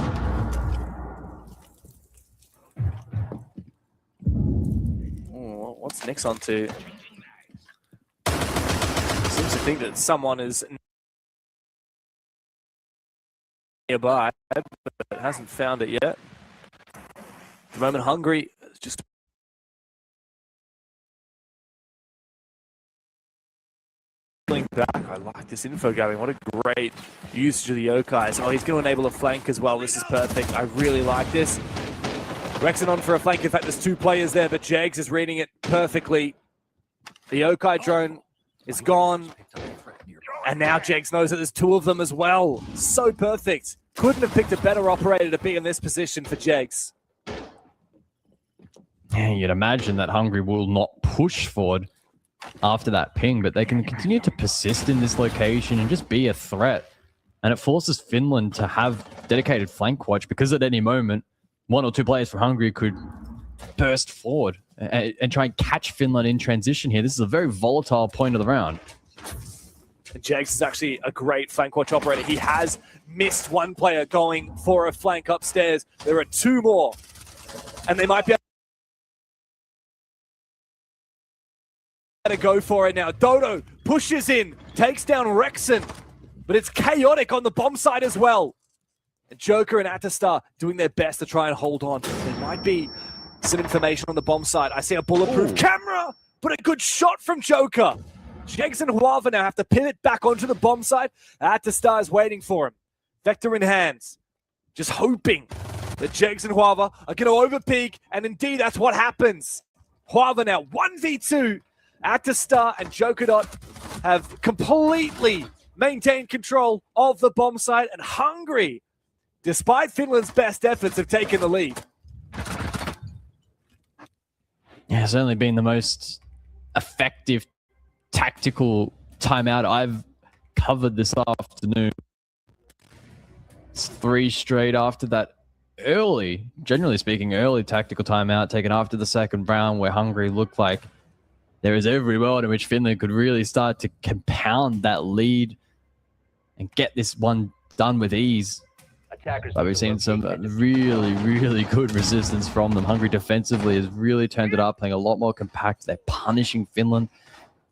Oh, what's next on to? Seems to think that someone is nearby, but hasn't found it yet. At the moment, Hungary is just back. I like this info going. What a great usage of the Yokais. Oh, he's going to enable a flank as well. This is perfect. I really like this. Rexon on for a flank. In fact, there's 2 players there, but Jags is reading it perfectly. The Yokai drone is gone. And now Jags knows that there's 2 of them as well. So perfect. Couldn't have picked a better operator to be in this position for Jags. Yeah, you'd imagine that Hungary will not push forward after that ping, but they can continue to persist in this location and just be a threat. And it forces Finland to have dedicated flank watch, because at any moment, 1 or 2 players from Hungary could burst forward and try and catch Finland in transition here. This is a very volatile point of the round. And Jags is actually a great flank watch operator. He has missed 1 player going for a flank upstairs. There are 2 more. And they might be able to go for it now. Dodo pushes in, takes down Rexon, but it's chaotic on the bomb side as well. And Joker and Atastar doing their best to try and hold on. There might be some information on the bomb side. I see a bulletproof camera, but a good shot from Joker. Jags and Huava now have to pivot back onto the bomb side. Atastar is waiting for him. Vector in hands, just hoping that Jags and Huava are going to overpeak, and indeed that's what happens. Huava now 1v2. Atastar and Jokerdot have completely maintained control of the bomb site, and Hungary, despite Finland's best efforts, have taken the lead. Yeah, it's only been the most effective tactical timeout I've covered this afternoon. It's 3 straight after that early, generally speaking, early tactical timeout taken after the second round, where Hungary looked like there is every world in which Finland could really start to compound that lead and get this one done with ease. But we've seen some really, really good resistance from them. Hungary defensively has really turned it up, playing a lot more compact. They're punishing Finland.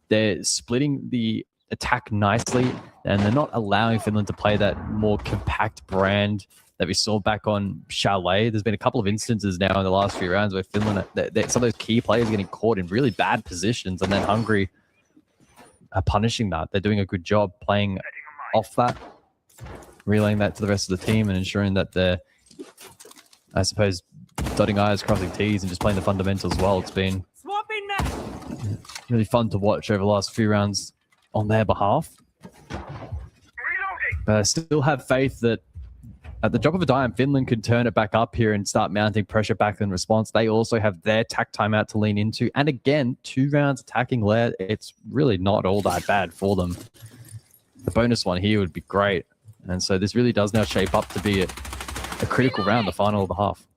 They're splitting the attack nicely, and they're not allowing Finland to play that more compact brand that we saw back on Chalet. There's been a couple of instances now in the last few rounds where Finland, some of those key players are getting caught in really bad positions, and then Hungary are punishing that. They're doing a good job playing off that, relaying that to the rest of the team, and ensuring that they're, I suppose, dotting I's, crossing T's, and just playing the fundamentals well. It's been really fun to watch over the last few rounds on their behalf. But I still have faith that at the drop of a dime, Finland could turn it back up here and start mounting pressure back in response. They also have their tack timeout to lean into. And again, 2 rounds attacking Lair, it's really not all that bad for them. The bonus one here would be great. And so this really does now shape up to be a critical round, the final of the half.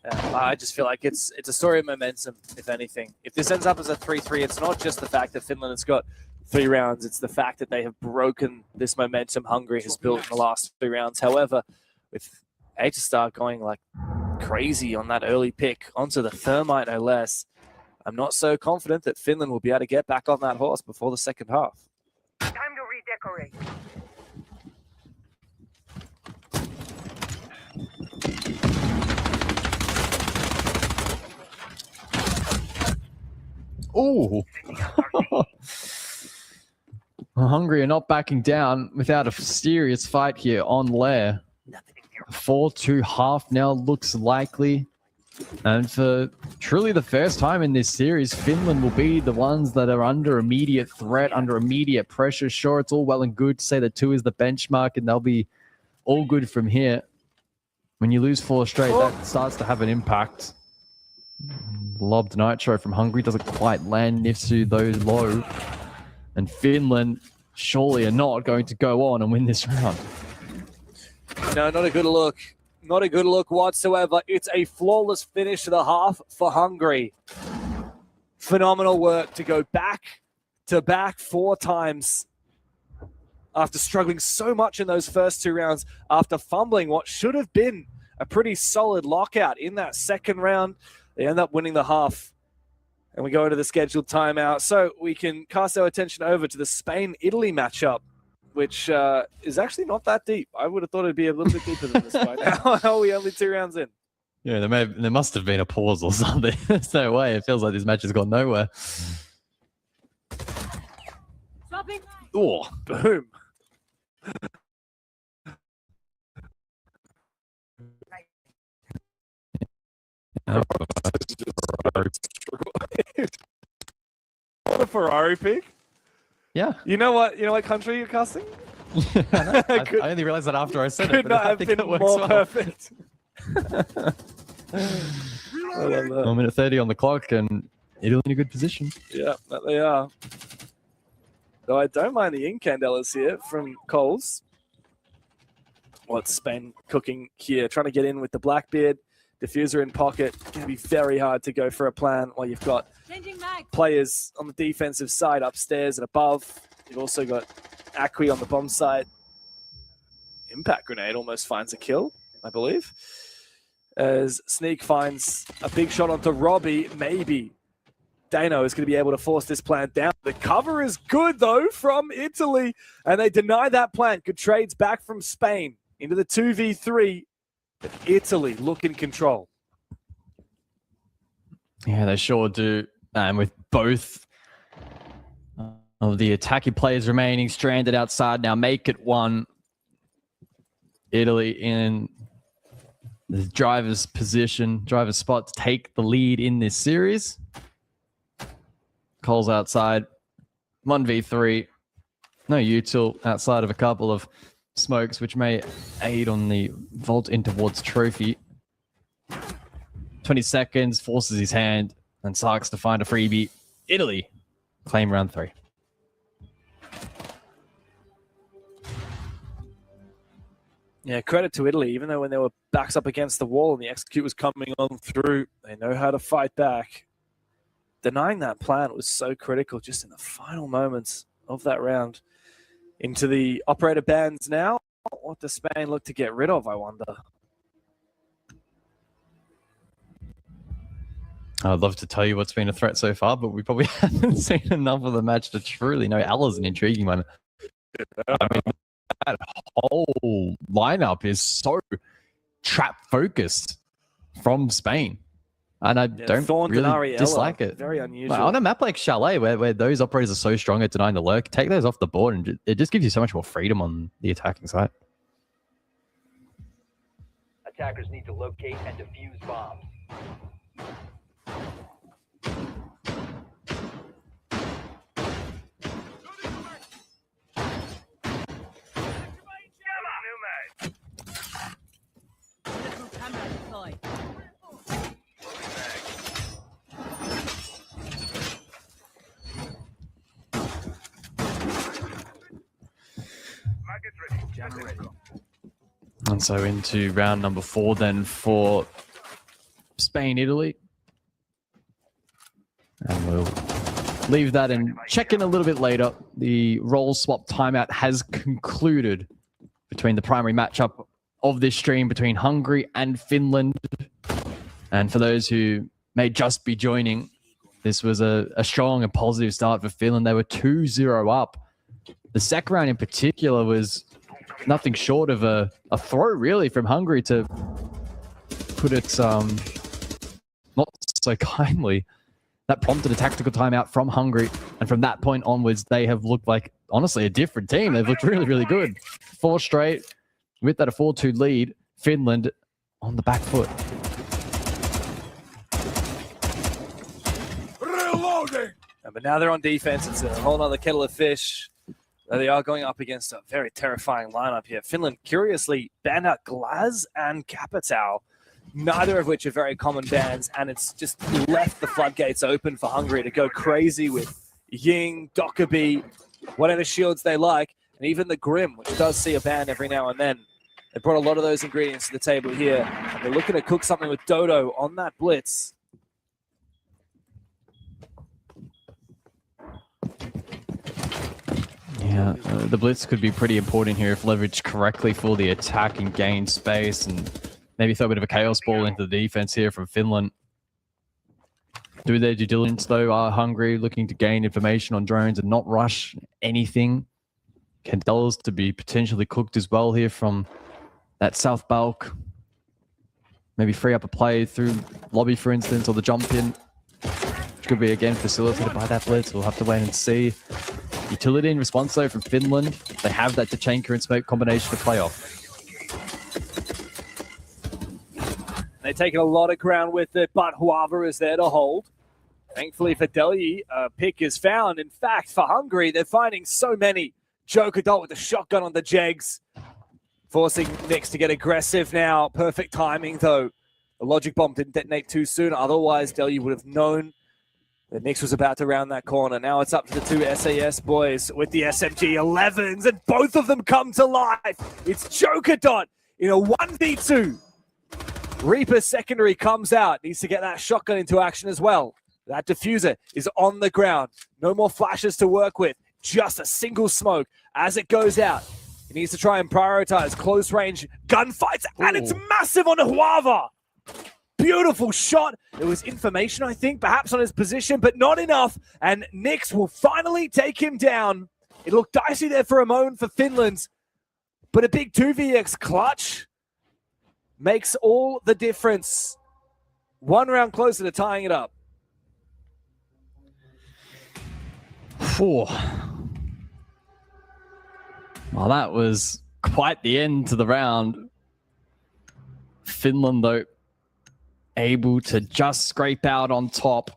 Yeah, I just feel like it's a story of momentum, if anything. If this ends up as a 3-3, it's not just the fact that Finland has got 3 rounds, it's the fact that they have broken this momentum Hungary has built in the last 3 rounds. However, with Atastar going like crazy on that early pick onto the Thermite, no less, I'm not so confident that Finland will be able to get back on that horse before the second half. Time to redecorate. Oh! Hungary are not backing down without a serious fight here on Lair. 4-2 half now looks likely. And for truly the first time in this series, Finland will be the ones that are under immediate threat, under immediate pressure. Sure, it's all well and good to say that 2 is the benchmark and they'll be all good from here. When you lose 4 straight, that starts to have an impact. Lobbed Nitro from Hungary doesn't quite land. Nifsu, though, low. And Finland surely are not going to go on and win this round. No, not a good look. Not a good look whatsoever. It's a flawless finish to the half for Hungary. Phenomenal work to go back to back 4 times after struggling so much in those first 2 rounds, after fumbling what should have been a pretty solid lockout in that second round. They end up winning the half, and we go into the scheduled timeout. So we can cast our attention over to the Spain-Italy matchup, which is actually not that deep. I would have thought it'd be a little bit deeper than this by now. How are we only 2 rounds in? Yeah, there must have been a pause or something. There's no way. It feels like this match has gone nowhere. Oh, boom. What a Ferrari pick. Yeah. You know what country you're casting? I only realized that after I said it. Could not have been more perfect. 1 minute 30 on the clock, and Italy in a good position. Yeah, that they are. Though I don't mind the incandelas here from Coles. What's Spain cooking here? Trying to get in with the Blackbeard. Diffuser in pocket. Going to be very hard to go for a plan while you've got players on the defensive side upstairs and above. You've also got Acqui on the bomb side. Impact grenade almost finds a kill, I believe. As Sneak finds a big shot onto Robbie, maybe Dano is going to be able to force this plant down. The cover is good, though, from Italy, and they deny that plant. Good trades back from Spain into the 2v3, but Italy look in control. Yeah, they sure do. And with both of the attacking players remaining stranded outside now, make it 1. Italy in the driver's spot to take the lead in this series. Cole's outside, 1v3. No util outside of a couple of smokes, which may aid on the vault in towards trophy. 20 seconds, forces his hand, and Sarks to find a freebie. Italy claim round 3. Yeah, credit to Italy. Even though when they were backs up against the wall and the execute was coming on through, they know how to fight back. Denying that plan was so critical just in the final moments of that round. Into the operator bands now. What does Spain look to get rid of, I wonder? I'd love to tell you what's been a threat so far, but we probably haven't seen enough of the match to truly know. Ella's an intriguing one. I mean, that whole lineup is so trap-focused from Spain. And I don't really dislike it. Very unusual. On a map like Chalet, where those operators are so strong at denying the lurk, take those off the board, and it just gives you so much more freedom on the attacking side. Attackers need to locate and defuse bombs. And so into round number 4 then for Spain, Italy. And we'll leave that and check in a little bit later. The role swap timeout has concluded between the primary matchup of this stream between Hungary and Finland. And for those who may just be joining, this was a strong and positive start for Finland. They were 2-0 up. The second round in particular was nothing short of a throw, really, from Hungary, to put it not so kindly. That prompted a tactical timeout from Hungary. And from that point onwards, they have looked like, honestly, a different team. They've looked really, really good. 4 straight with that a 4-2 lead. Finland on the back foot. Reloading! But now they're on defense. It's a whole other kettle of fish. They are going up against a very terrifying lineup here. Finland, curiously, banned out Glaz and Kapitao, neither of which are very common bans, and it's just left the floodgates open for Hungary to go crazy with Ying, Dockerby, whatever shields they like, and even the Grim, which does see a ban every now and then. They brought a lot of those ingredients to the table here. And they're looking to cook something with Dodo on that blitz. Yeah, the blitz could be pretty important here if leveraged correctly for the attack and gain space, and maybe throw a bit of a chaos ball into the defense here from Finland. Do their due diligence though, are Hungary looking to gain information on drones and not rush anything. Candelas to be potentially cooked as well here from that south bulk. Maybe free up a play through lobby, for instance, or the jump in, which could be again facilitated by that blitz. We'll have to wait and see. Utility in response though from Finland. They have that Tachanka and Smoke combination to play off. They're taking a lot of ground with it, but Huava is there to hold. Thankfully for Delhi, a pick is found. In fact, for Hungary, they're finding so many. Joker Dot with the shotgun on the Jegs, forcing Nix to get aggressive now. Perfect timing, though. The logic bomb didn't detonate too soon. Otherwise, Delhi would have known that Nix was about to round that corner. Now it's up to the two SAS boys with the SMG 11s, and both of them come to life. It's Joker Dot in a 1v2. Reaper secondary comes out. Needs to get that shotgun into action as well. That diffuser is on the ground. No more flashes to work with. Just a single smoke as it goes out. He needs to try and prioritize close range gunfights, and it's massive on Huava. Beautiful shot. It was information, I think, perhaps on his position, but not enough. And Nix will finally take him down. It looked dicey there for a moment for Finland, but a big 2vx clutch makes all the difference. One round closer to tying it up. Well, that was quite the end to the round. Finland, though, able to just scrape out on top.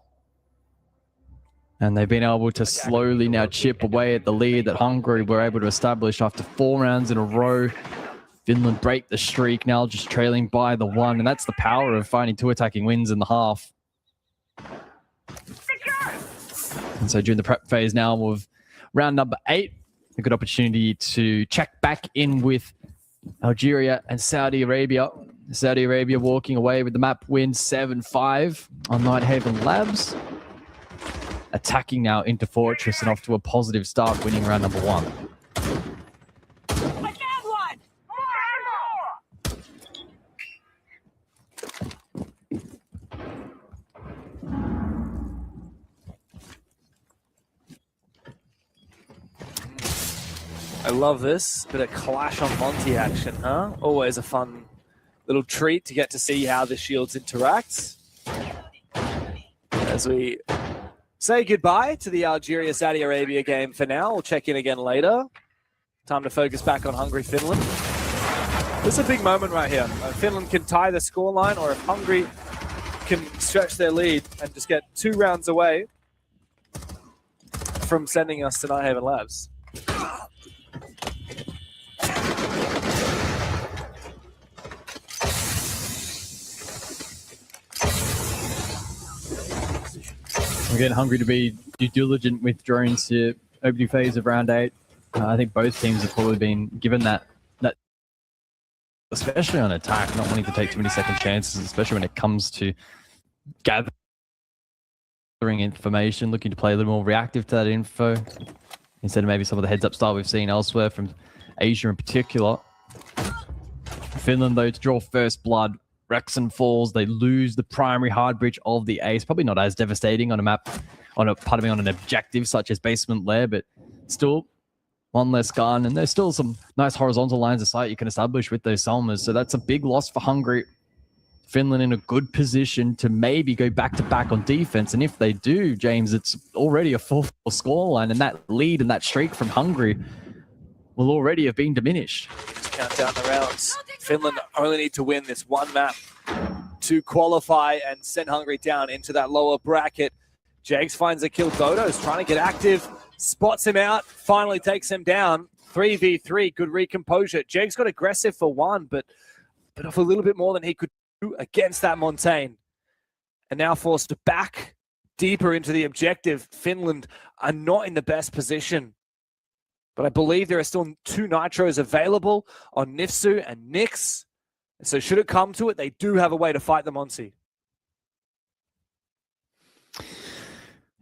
And they've been able to slowly now chip away at the lead that Hungary were able to establish after 4 rounds in a row. Finland break the streak, now just trailing by the 1. And that's the power of finding 2 attacking wins in the half. And so during the prep phase now of round number 8, a good opportunity to check back in with Algeria and Saudi Arabia. Saudi Arabia walking away with the map win 7-5 on Nighthaven Labs. Attacking now into Fortress and off to a positive start, winning round number 1. I love this. Bit of Clash on Monty action, huh? Always a fun little treat to get to see how the shields interact. As we say goodbye to the Algeria-Saudi Arabia game for now. We'll check in again later. Time to focus back on Hungary-Finland. This is a big moment right here. Finland can tie the scoreline, or if Hungary can stretch their lead and just get 2 rounds away from sending us to Nighthaven Labs. Again, Hungry to be due diligent with drones here, opening phase of round 8. I think both teams have probably been given that, especially on attack, not wanting to take too many second chances, especially when it comes to gathering information, looking to play a little more reactive to that info, instead of maybe some of the heads-up style we've seen elsewhere from Asia in particular. Finland, though, to draw first blood. Rexon falls, they lose the primary hard bridge of the ace. Probably not as devastating on a map, on an objective such as Basement Lair, but still 1 less gun, and there's still some nice horizontal lines of sight you can establish with those Selmas. So that's a big loss for Hungary. Finland in a good position to maybe go back-to-back on defense, and if they do, James, it's already a 4-4 scoreline, and that lead and that streak from Hungary will already have been diminished. Count down the rounds. Finland only need to win this 1 map to qualify and send Hungary down into that lower bracket. Jags finds a kill. Dodo's trying to get active, spots him out, finally takes him down. 3v3, good recomposure. Jags got aggressive for 1, but bit off a little bit more than he could do against that Montaigne. And now forced back deeper into the objective. Finland are not in the best position But I believe there are still 2 nitros available on Nifsu and Nyx. So should it come to it, they do have a way to fight the Monty.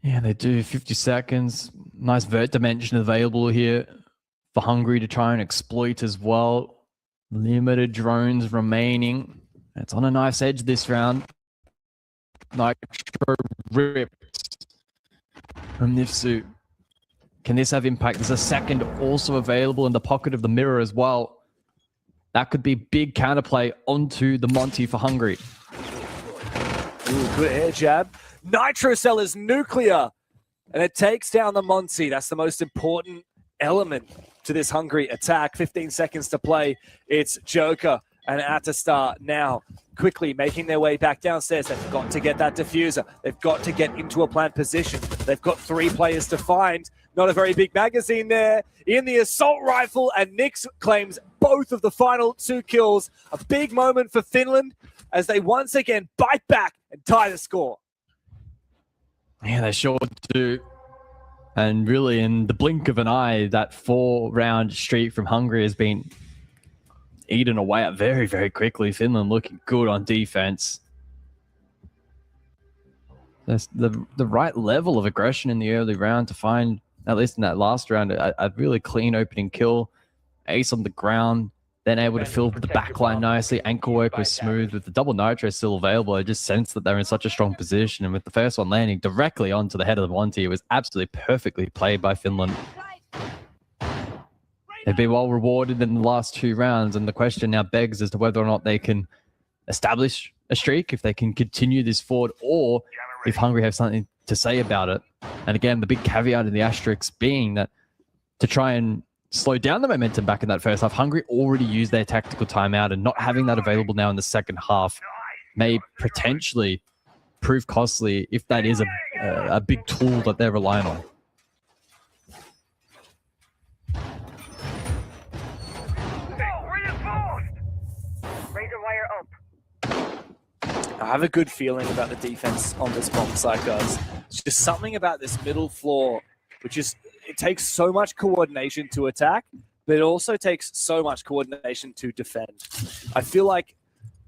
Yeah, they do. 50 seconds. Nice vert dimension available here for Hungary to try and exploit as well. Limited drones remaining. It's on a knife's edge this round. Nitro ripped from Nifsu. Can this have impact? There's a second also available in the pocket of the mirror as well. That could be big counterplay onto the Monty for Hungary. Ooh, good air jab. Nitro Cell is nuclear, and it takes down the Monty. That's the most important element to this Hungary attack. 15 seconds to play. It's Joker and Atastar now quickly making their way back downstairs. They've got to get that diffuser. They've got to get into a plant position. They've got 3 players to find. Not a very big magazine there. In the assault rifle, and Nyx claims both of the final 2 kills. A big moment for Finland as they once again bite back and tie the score. Yeah, they sure do. And really, in the blink of an eye, that 4-round streak from Hungary has been eaten away at very, very quickly. Finland looking good on defense. That's the right level of aggression in the early round to find, at least in that last round, a really clean opening kill. Ace on the ground, then able to fill the backline nicely. Ankle work was smooth. With the double nitro still available, I just sensed that they're in such a strong position. And with the first one landing directly onto the head of the Monty, it was absolutely perfectly played by Finland. They've been well rewarded in the last 2 rounds, and the question now begs as to whether or not they can establish a streak, if they can continue this forward, or if Hungary have something to say about it. And again, the big caveat in the asterisks being that to try and slow down the momentum back in that first half, Hungary already used their tactical timeout, and not having that available now in the second half may potentially prove costly if that is a big tool that they're relying on. Razor wire up. I have a good feeling about the defense on this bomb site, guys. It's just something about this middle floor, which is, it takes so much coordination to attack, but it also takes so much coordination to defend. I feel like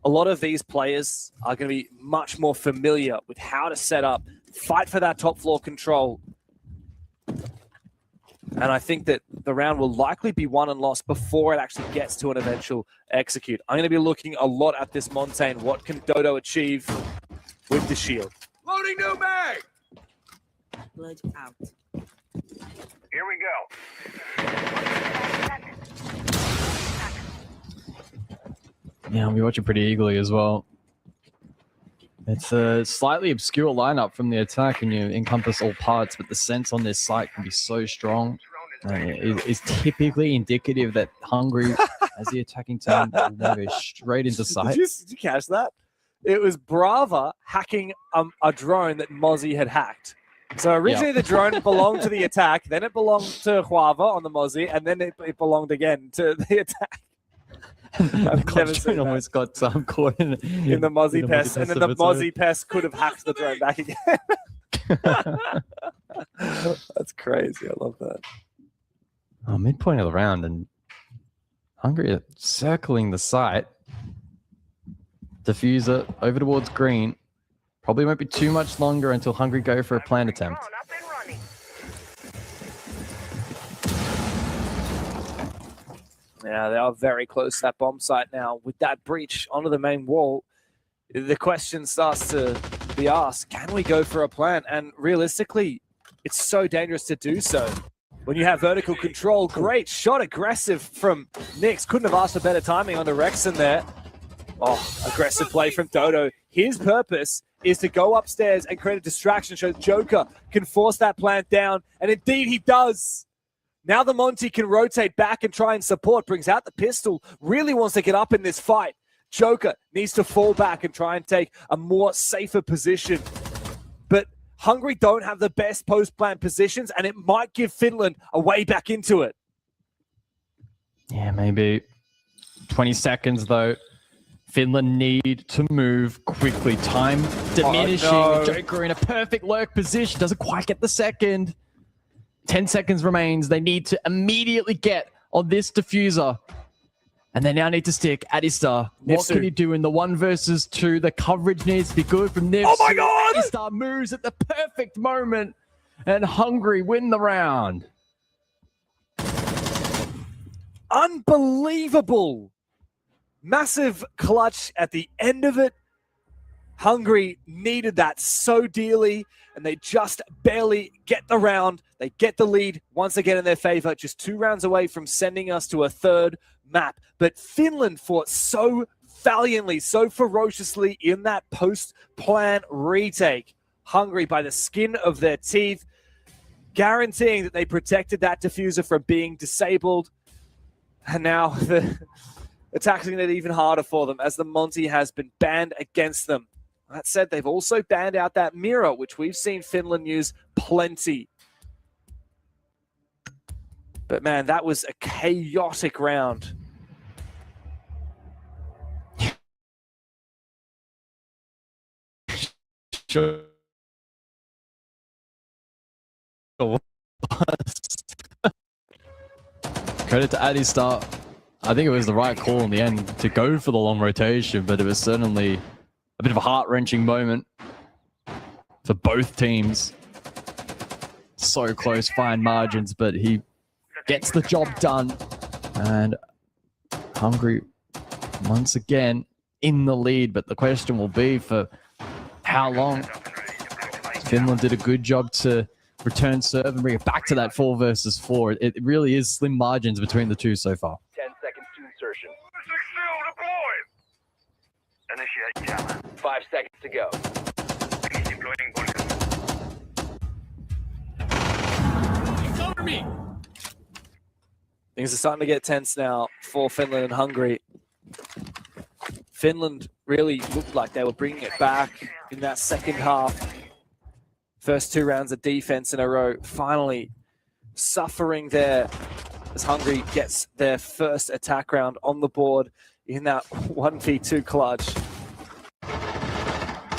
a lot of these players are going to be much more familiar with how to set up, fight for that top floor control. And I think that the round will likely be won and lost before it actually gets to an eventual execute. I'm going to be looking a lot at this Montaigne. What can Dodo achieve with the shield? Loading new mag! Blood out. Here we go. Yeah, I'll be watching pretty eagerly as well. It's a slightly obscure lineup from the attack, and you encompass all parts, but the sense on this site can be so strong. It's typically indicative that Hungary, as the attacking team, will go straight into sight. Did you catch that? It was Brava hacking a drone that Mozzie had hacked. So originally the drone belonged to the attack, then it belonged to Huava on the Mozzie, and then it belonged again to the attack. I've never seen almost got caught in the Mozzie pest, and then the Mozzie pest could have hacked the drone back again. That's crazy. I love that. Oh, midpoint of the round, and Hungary are circling the site. Diffuser over towards green. Probably won't be too much longer until Hungary go for a planned attempt. Yeah, they are very close to that bomb site now. With that breach onto the main wall, the question starts to be asked, can we go for a plant? And realistically, it's so dangerous to do so. When you have vertical control, great shot, aggressive from Nyx. Couldn't have asked for better timing on the Rexon there. Oh, aggressive play from Dodo. His purpose is to go upstairs and create a distraction so Joker can force that plant down. And indeed he does. Now the Monty can rotate back and try and support, brings out the pistol, really wants to get up in this fight. Joker needs to fall back and try and take a more safer position. But Hungary don't have the best post-plant positions, and it might give Finland a way back into it. Yeah, maybe 20 seconds though. Finland need to move quickly. Time diminishing. Oh, no. Joker in a perfect lurk position. Doesn't quite get the second. 10 seconds remains. They need to immediately get on this diffuser. And they now need to stick Adistar. What Nifsu. can he do in the 1 versus 2? The coverage needs to be good from Nifsu. Oh my God! Adistar moves at the perfect moment. And Hungary win the round. Unbelievable. Massive clutch at the end of it. Hungary needed that so dearly, and they just barely get the round. They get the lead once again in their favor, just 2 rounds away from sending us to a 3rd map. But Finland fought so valiantly, so ferociously in that post-plan retake. Hungary by the skin of their teeth, guaranteeing that they protected that diffuser from being disabled. And now the attack's going to get even harder for them as the Monty has been banned against them. That said, they've also banned out that mirror, which we've seen Finland use plenty. But man, that was a chaotic round. Sure. Credit to Adistar. I think it was the right call in the end to go for the long rotation, but it was certainly a bit of a heart-wrenching moment for both teams. So close, fine margins, but he gets the job done. And Hungary, once again, in the lead. But the question will be for how long. Finland did a good job to return serve and bring it back to that 4 versus 4. It really is slim margins between the two so far. 10 seconds to insertion. Initiate jammer. 5 seconds to go. Deploying bunker. Cover me. Things are starting to get tense now for Finland and Hungary. Finland really looked like they were bringing it back in that second half. First 2 rounds of defense in a row, finally suffering there as Hungary gets their first attack round on the board in that 1v2 clutch.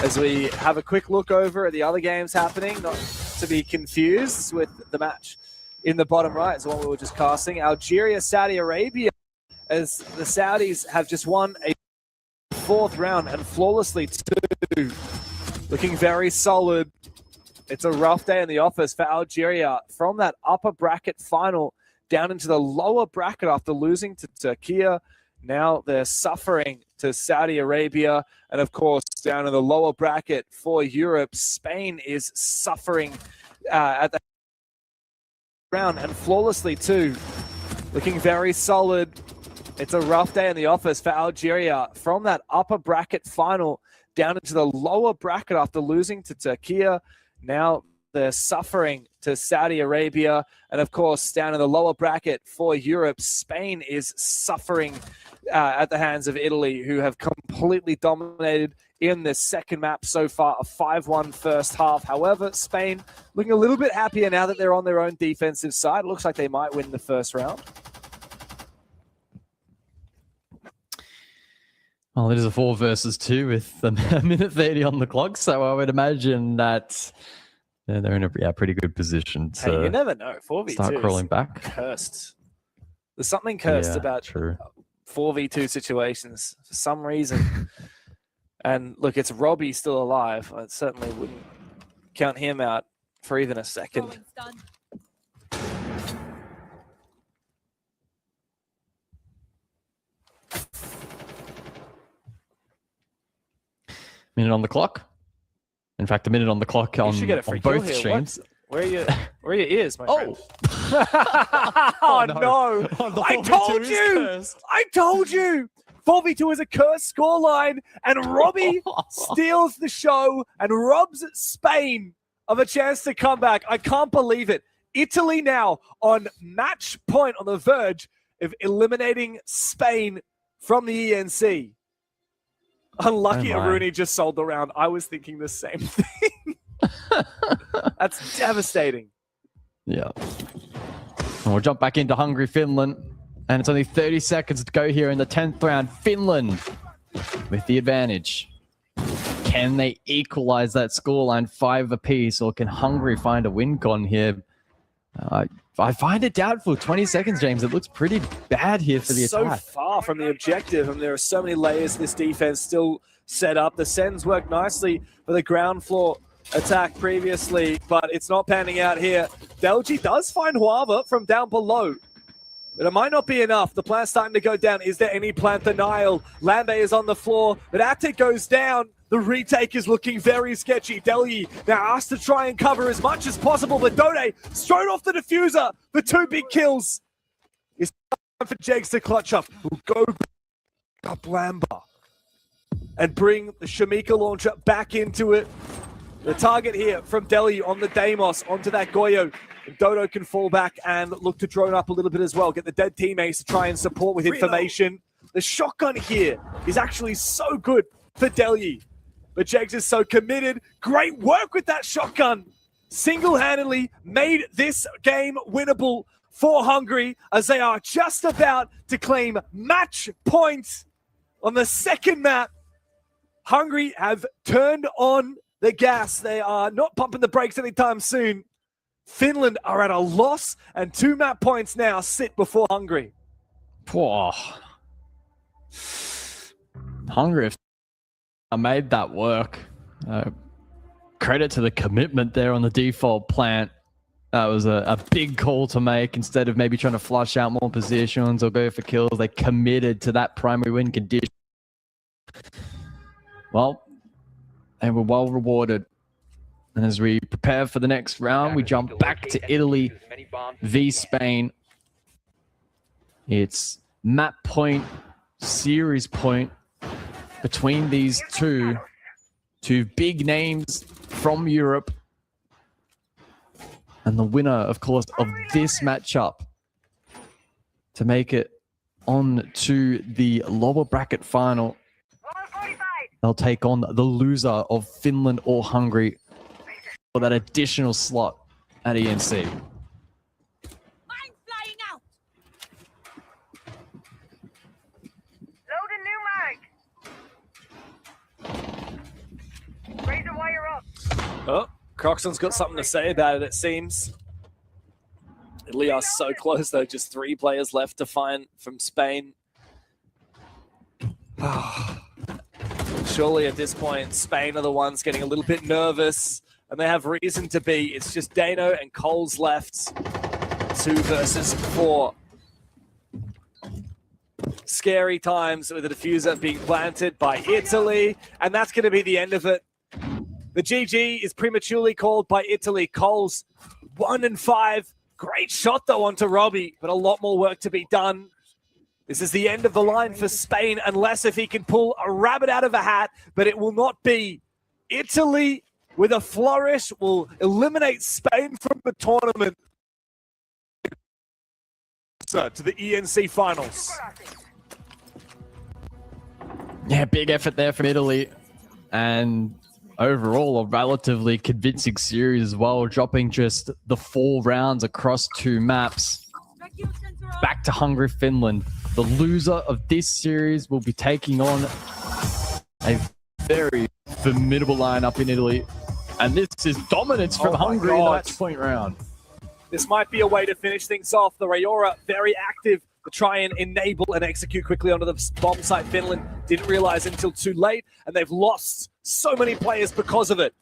As we have a quick look over at the other games happening, not to be confused with the match in the bottom right, is the one we were just casting. Algeria, Saudi Arabia, as the Saudis have just won a 4th round and flawlessly too. Looking very solid. It's a rough day in the office for Algeria from that upper bracket final down into the lower bracket after losing to Turkey. Now they're suffering to Saudi Arabia. And of course, down in the lower bracket for Europe, Spain is suffering at the round and flawlessly too. Looking very solid. It's a rough day in the office for Algeria from that upper bracket final down into the lower bracket after losing to Turkey. Now they're suffering to Saudi Arabia. And of course, down in the lower bracket for Europe, Spain is suffering at the hands of Italy, who have completely dominated in this second map so far, a 5-1 first half. However, Spain looking a little bit happier now that they're on their own defensive side. It looks like they might win the first round. Well, it is a 4 versus 2 with a minute 30 on the clock, so I would imagine that they're in a pretty good position to Hey, you never know. 4v2 start crawling back. Cursed. There's something cursed about 4v2 situations for some reason. And look, it's Robbie still alive. I certainly wouldn't count him out for even a second. Minute on the clock. In fact, a minute on the clock on both streams. Where are your ears, my friend? Oh no! I told you! I told you! 4v2 is a cursed scoreline, and Robbie steals the show and robs Spain of a chance to come back. I can't believe it. Italy now on match point, on the verge of eliminating Spain from the ENC. Unlucky Rooney just sold the round. I was thinking the same thing. That's devastating. Yeah. And we'll jump back into Hungary, Finland. And it's only 30 seconds to go here in the 10th round. Finland with the advantage. Can they equalize that scoreline 5 apiece, or can Hungary find a win con here? I find it doubtful. 20 seconds, James. It looks pretty bad here for the attack. So far from the objective, and there are so many layers this defense still set up. The Sens worked nicely for the ground floor attack previously, but it's not panning out here. Delgy does find Huava from down below, but it might not be enough. The plant's starting to go down. Is there any plant denial? Lambe is on the floor, but Actic goes down. The retake is looking very sketchy. Delhi now asked to try and cover as much as possible, but Dode straight off the diffuser for 2 big kills. It's time for Jegs to clutch up. We'll go up Lamba and bring the Shamika launcher back into it. The target here from Delhi on the Deimos onto that Goyo. And Dodo can fall back and look to drone up a little bit as well. Get the dead teammates to try and support with information. The shotgun here is actually so good for Delhi. But Jegs is so committed. Great work with that shotgun. Single-handedly made this game winnable for Hungary as they are just about to claim match points on the second map. Hungary have turned on the gas. They are not pumping the brakes anytime soon. Finland are at a loss, and 2 map points now sit before Hungary. Poor. Hungary have made that work. Credit to the commitment there on the default plant. That was a big call to make. Instead of maybe trying to flush out more positions or go for kills, they committed to that primary win condition. Well, they were well rewarded. And as we prepare for the next round, we jump back to Italy v Spain. It's map point, series point between these two big names from Europe. And the winner, of course, of this matchup to make it on to the lower bracket final. They'll take on the loser of Finland or Hungary for that additional slot at ENC. Mine flying out. Load a new mag. Raise the wire up. Oh, Croxon's got something to say about it seems. Italy are so close, though. Just 3 players left to find from Spain. Surely at this point, Spain are the ones getting a little bit nervous, and they have reason to be. It's just Dano and Coles left. 2 versus 4. Scary times with the diffuser being planted by Italy, and that's going to be the end of it. The GG is prematurely called by Italy. Coles 1 and 5. Great shot, though, onto Robbie, but a lot more work to be done. This is the end of the line for Spain, unless if he can pull a rabbit out of a hat, but it will not be. Italy, with a flourish, will eliminate Spain from the tournament. So, to the ENC finals. Yeah, big effort there from Italy. And overall, a relatively convincing series as well, dropping just the 4 rounds across 2 maps. Back to Hungary, Finland. The loser of this series will be taking on a very formidable lineup in Italy. And this is dominance from Hungary in the match point round. This might be a way to finish things off. The Rayora very active to try and enable and execute quickly onto the bomb site. Finland didn't realize until too late, and they've lost so many players because of it.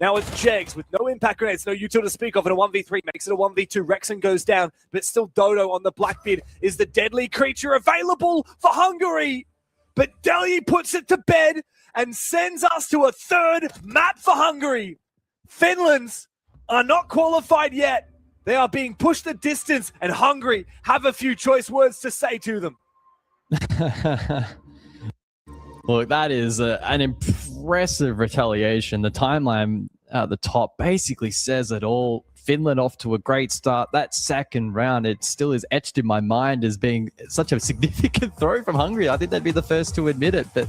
Now it's Jegs with no impact grenades, no util to speak of, and a 1v3 makes it a 1v2. Rexon goes down, but still Dodo on the Blackbeard is the deadly creature available for Hungary. But Delhi puts it to bed and sends us to a 3rd map for Hungary. Finland's are not qualified yet. They are being pushed the distance, and Hungary have a few choice words to say to them. Look, that is an impressive retaliation. The timeline at the top basically says it all. Finland off to a great start. That second round, it still is etched in my mind as being such a significant throw from Hungary. I think they'd be the first to admit it, but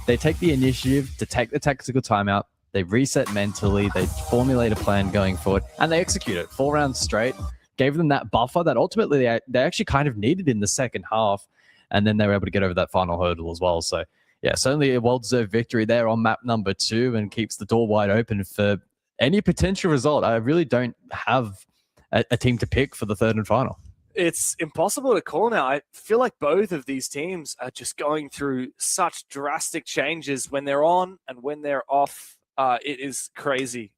they take the initiative to take the tactical timeout. They reset mentally. They formulate a plan going forward, and they execute it. 4 rounds straight. Gave them that buffer that ultimately they actually kind of needed in the second half, and then they were able to get over that final hurdle as well. So, yeah, certainly a well-deserved victory there on map number 2 and keeps the door wide open for any potential result. I really don't have a team to pick for the third and final. It's impossible to call now. I feel like both of these teams are just going through such drastic changes when they're on and when they're off. It is crazy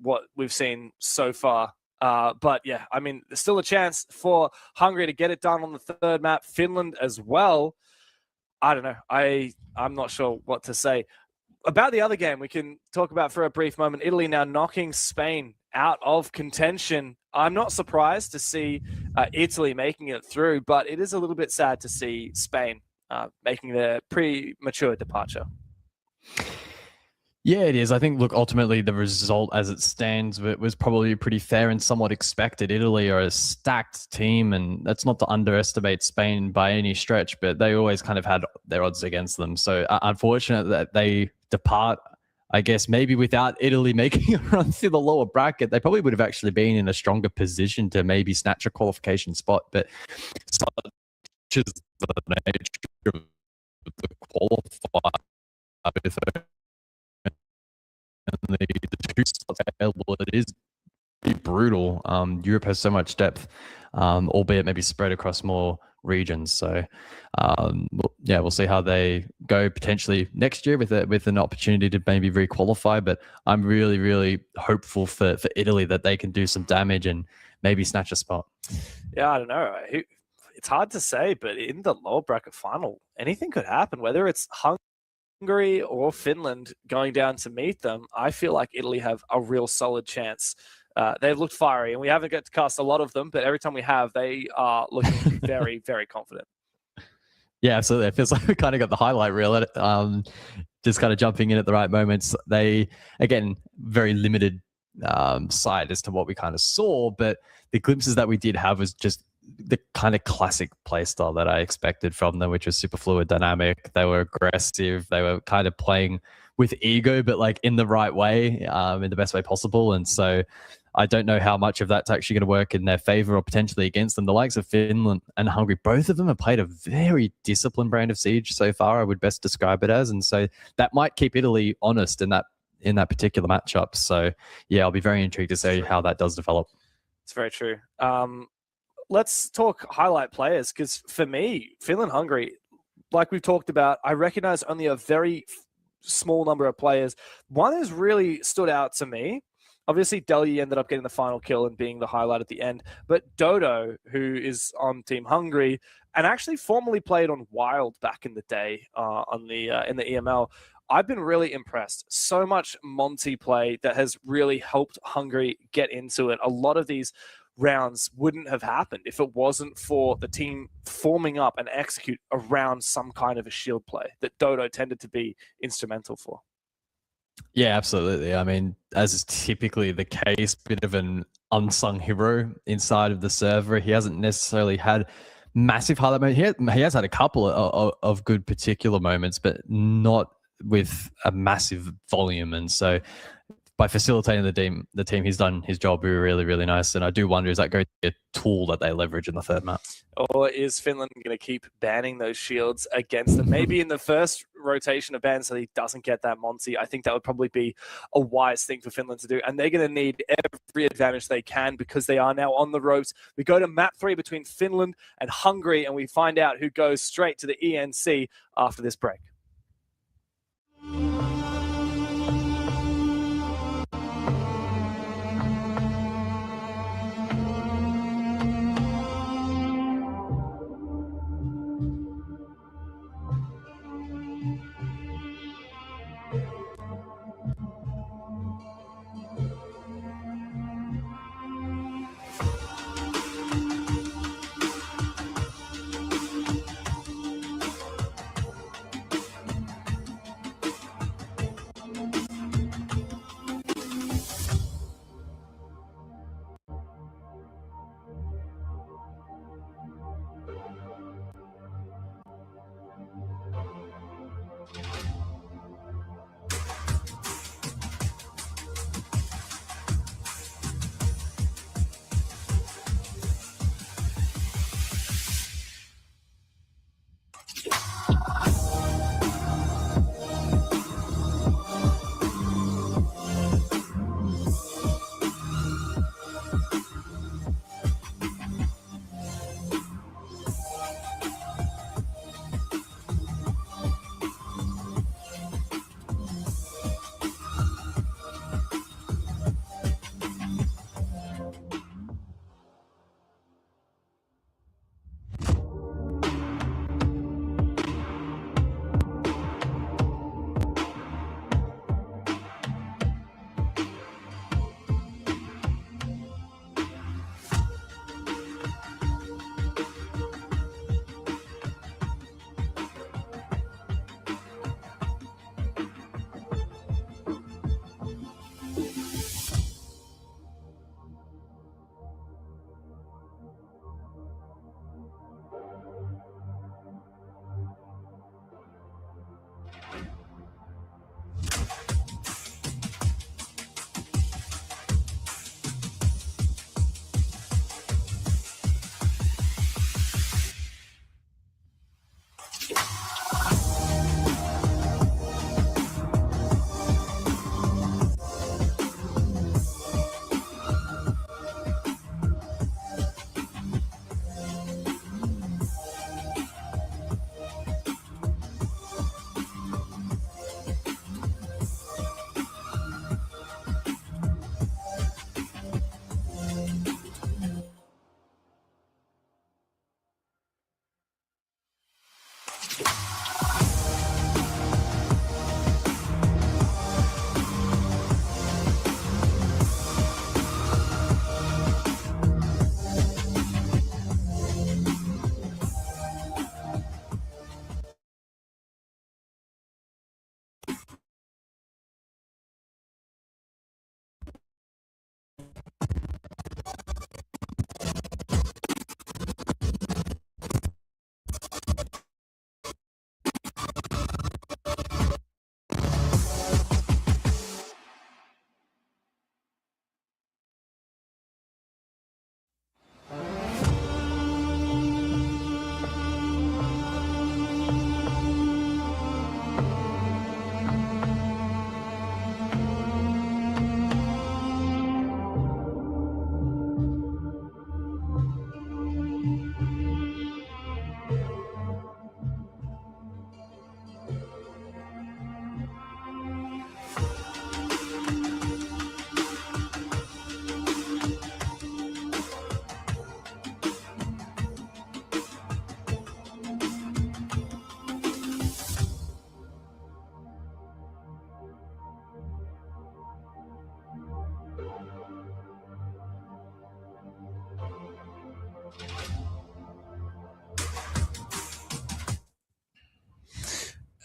what we've seen so far. But yeah, I mean, there's still a chance for Hungary to get it done on the third map. Finland as well. I don't know. I'm not sure what to say. About the other game, we can talk about for a brief moment. Italy now knocking Spain out of contention. I'm not surprised to see Italy making it through, but it is a little bit sad to see Spain making their premature departure. Yeah, it is. I think, look, ultimately the result as it stands was probably pretty fair and somewhat expected. Italy are a stacked team, and that's not to underestimate Spain by any stretch, but they always kind of had their odds against them. So unfortunate that they depart. I guess maybe without Italy making a run through the lower bracket, they probably would have actually been in a stronger position to maybe snatch a qualification spot. But such is the nature of the qualifier. And the two slots available, it is pretty brutal. Europe has so much depth, albeit maybe spread across more regions. So yeah, we'll see how they go potentially next year with an opportunity to maybe re-qualify. But I'm really, really hopeful for Italy that they can do some damage and maybe snatch a spot. Yeah, I don't know. It's hard to say, but in the lower bracket final, anything could happen, whether it's Hungary or Finland going down to meet them. I feel like Italy have a real solid chance. They've looked fiery, and we haven't got to cast a lot of them, but every time we have, they are looking very, very confident. Yeah, absolutely. It feels like we kind of got the highlight reel at it. Just kind of jumping in at the right moments. They, again, very limited sight as to what we kind of saw, but the glimpses that we did have was just the kind of classic play style that I expected from them, which was super fluid, dynamic. They were aggressive. They were kind of playing with ego, but like in the right way, in the best way possible. And so I don't know how much of that's actually going to work in their favor or potentially against them. The likes of Finland and Hungary, both of them have played a very disciplined brand of Siege so far, I would best describe it as. And so that might keep Italy honest in that particular matchup. So yeah, I'll be very intrigued to see how that does develop. It's very true. Let's talk highlight players, because for me, Finland-Hungary, like we've talked about, I recognize only a very small number of players. One has really stood out to me. Obviously, Delhi ended up getting the final kill and being the highlight at the end. But Dodo, who is on Team Hungary and actually formerly played on Wild back in the day in the EML, I've been really impressed. So much Monty play that has really helped Hungary get into it. A lot of these rounds wouldn't have happened if it wasn't for the team forming up and execute around some kind of a shield play that Dodo tended to be instrumental for. Yeah, absolutely. I mean, as is typically the case, bit of an unsung hero inside of the server. He hasn't necessarily had massive highlight moments. He has had a couple of good particular moments, but not with a massive volume. And so by facilitating the team, he's done his job really, really nice. And I do wonder, is that going to be a tool that they leverage in the third map? Or is Finland going to keep banning those shields against them? Maybe in the first rotation of bans so he doesn't get that Monty. I think that would probably be a wise thing for Finland to do. And they're going to need every advantage they can because they are now on the ropes. We go to map 3 between Finland and Hungary, and we find out who goes straight to the ENC after this break.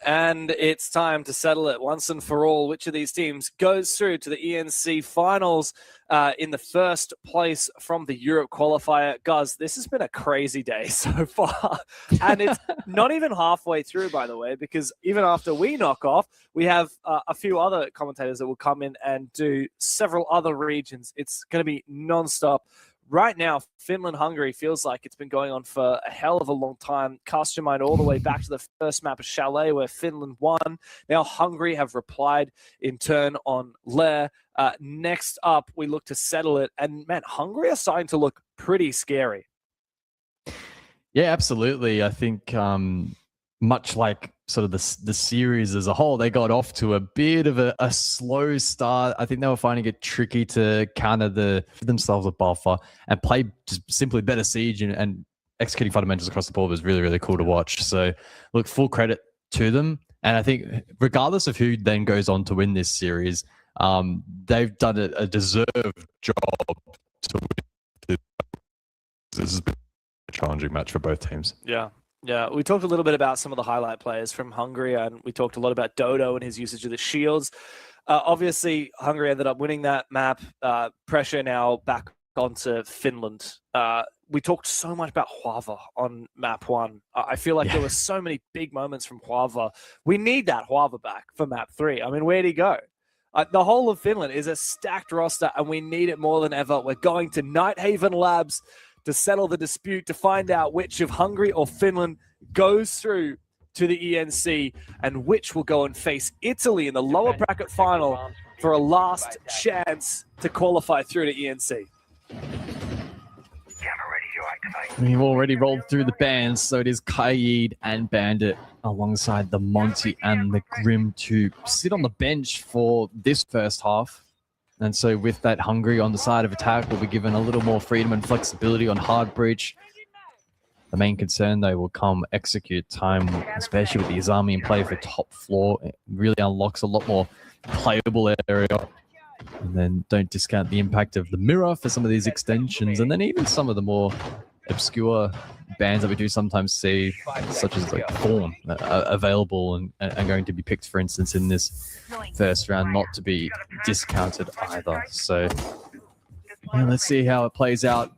And it's time to settle it once and for all. Which of these teams goes through to the ENC finals in the first place from the Europe qualifier? Guys, this has been a crazy day so far. And it's not even halfway through, by the way, because even after we knock off, we have a few other commentators that will come in and do several other regions. It's going to be nonstop. Right now, Finland-Hungary feels like it's been going on for a hell of a long time. Cast your mind all the way back to the first map of Chalet where Finland won. Now Hungary have replied in turn on Lair. Next up, we look to settle it. And man, Hungary are starting to look pretty scary. Yeah, absolutely. I think much like sort of the series as a whole, they got off to a bit of a slow start. I think they were finding it tricky to counter themselves a buffer and play just simply better siege and executing fundamentals across the board was really, really cool to watch. So look, full credit to them. And I think regardless of who then goes on to win this series, they've done a deserved job to win. This has been a challenging match for both teams. Yeah. Yeah, we talked a little bit about some of the highlight players from Hungary, and we talked a lot about Dodo and his usage of the shields. Obviously, Hungary ended up winning that map. Pressure now back onto Finland. We talked so much about Huava on map 1. I feel like there were so many big moments from Huava. We need that Huava back for map 3. I mean, where'd he go? The whole of Finland is a stacked roster, and we need it more than ever. We're going to Nighthaven Labs to settle the dispute, to find out which of Hungary or Finland goes through to the ENC and which will go and face Italy in the lower bracket final for a last chance to qualify through to ENC. We've already rolled through the bands, so it is Kaid and Bandit alongside the Monty and the Grim to sit on the bench for this first half. And so with that, Hungary on the side of attack will be given a little more freedom and flexibility on hard breach. The main concern, though, will come execute time, especially with the Izami in play for top floor. It really unlocks a lot more playable area. And then don't discount the impact of the mirror for some of these extensions. And then even some of the more obscure bands that we do sometimes see, such as like Thorn, available and going to be picked, for instance, in this first round, not to be discounted either. So yeah, let's see how it plays out.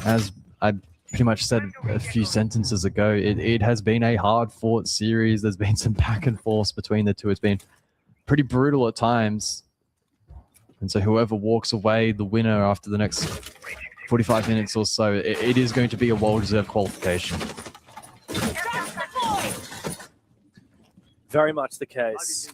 As I pretty much said a few sentences ago, it has been a hard-fought series. There's been some back and forth between the two. It's been pretty brutal at times. And so whoever walks away the winner after the next 45 minutes or so, it is going to be a well-deserved qualification. Very much the case.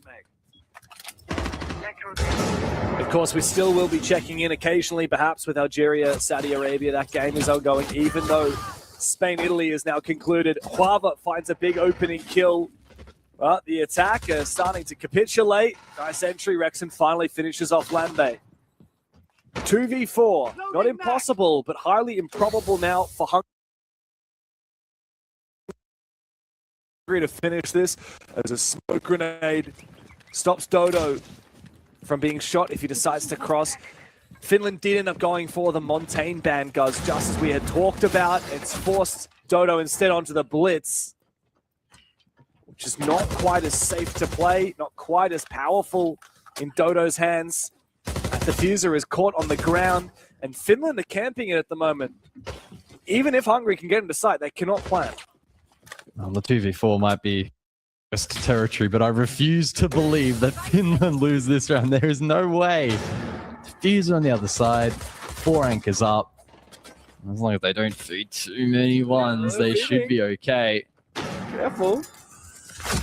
Of course, we still will be checking in occasionally, perhaps with Algeria, Saudi Arabia. That game is ongoing, even though Spain-Italy is now concluded. Huava finds a big opening kill. Well, the attack is starting to capitulate. Nice entry. Rexon finally finishes off Lambe. 2v4. Not impossible, but highly improbable now for Hungary to finish this as a smoke grenade stops Dodo from being shot if he decides to cross. Finland did end up going for the Montaigne ban, guys, just as we had talked about. It's forced Dodo instead onto the Blitz, which is not quite as safe to play, not quite as powerful in Dodo's hands. The Fuser is caught on the ground, and Finland are camping it at the moment. Even if Hungary can get into sight, they cannot plan. Well, the 2v4 might be West territory, but I refuse to believe that Finland lose this round. There is no way. Fuser on the other side, 4 anchors up. As long as they don't feed too many ones, they should be okay. Careful.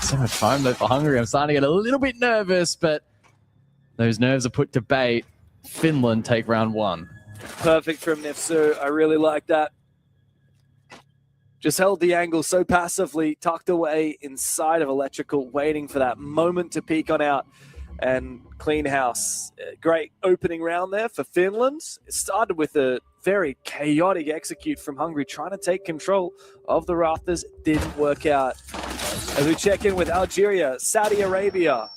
So much time though for Hungary. I'm starting to get a little bit nervous, but those nerves are put to bay. Finland take round 1. Perfect from Nifsu. I really like that. Just held the angle so passively, tucked away inside of electrical, waiting for that moment to peek on out and clean house. Great opening round there for Finland. It started with a very chaotic execute from Hungary, trying to take control of the rafters. Didn't work out. As we check in with Algeria, Saudi Arabia.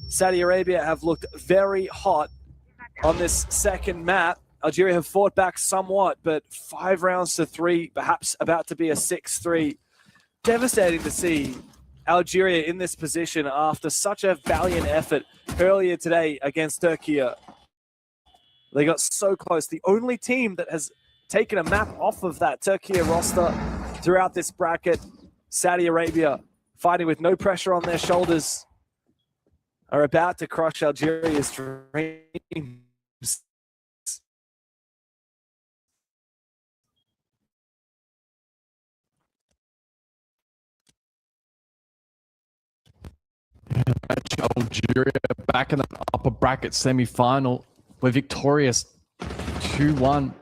Saudi Arabia have looked very hot on this second map. Algeria have fought back somewhat, but 5 rounds to 3, perhaps about to be a 6-3. Devastating to see Algeria in this position after such a valiant effort earlier today against Turkey. They got so close. The only team that has taken a map off of that Turkey roster throughout this bracket, Saudi Arabia, fighting with no pressure on their shoulders, are about to crush Algeria's dreams. Algeria back in the upper bracket semi-final. We're victorious 2-1.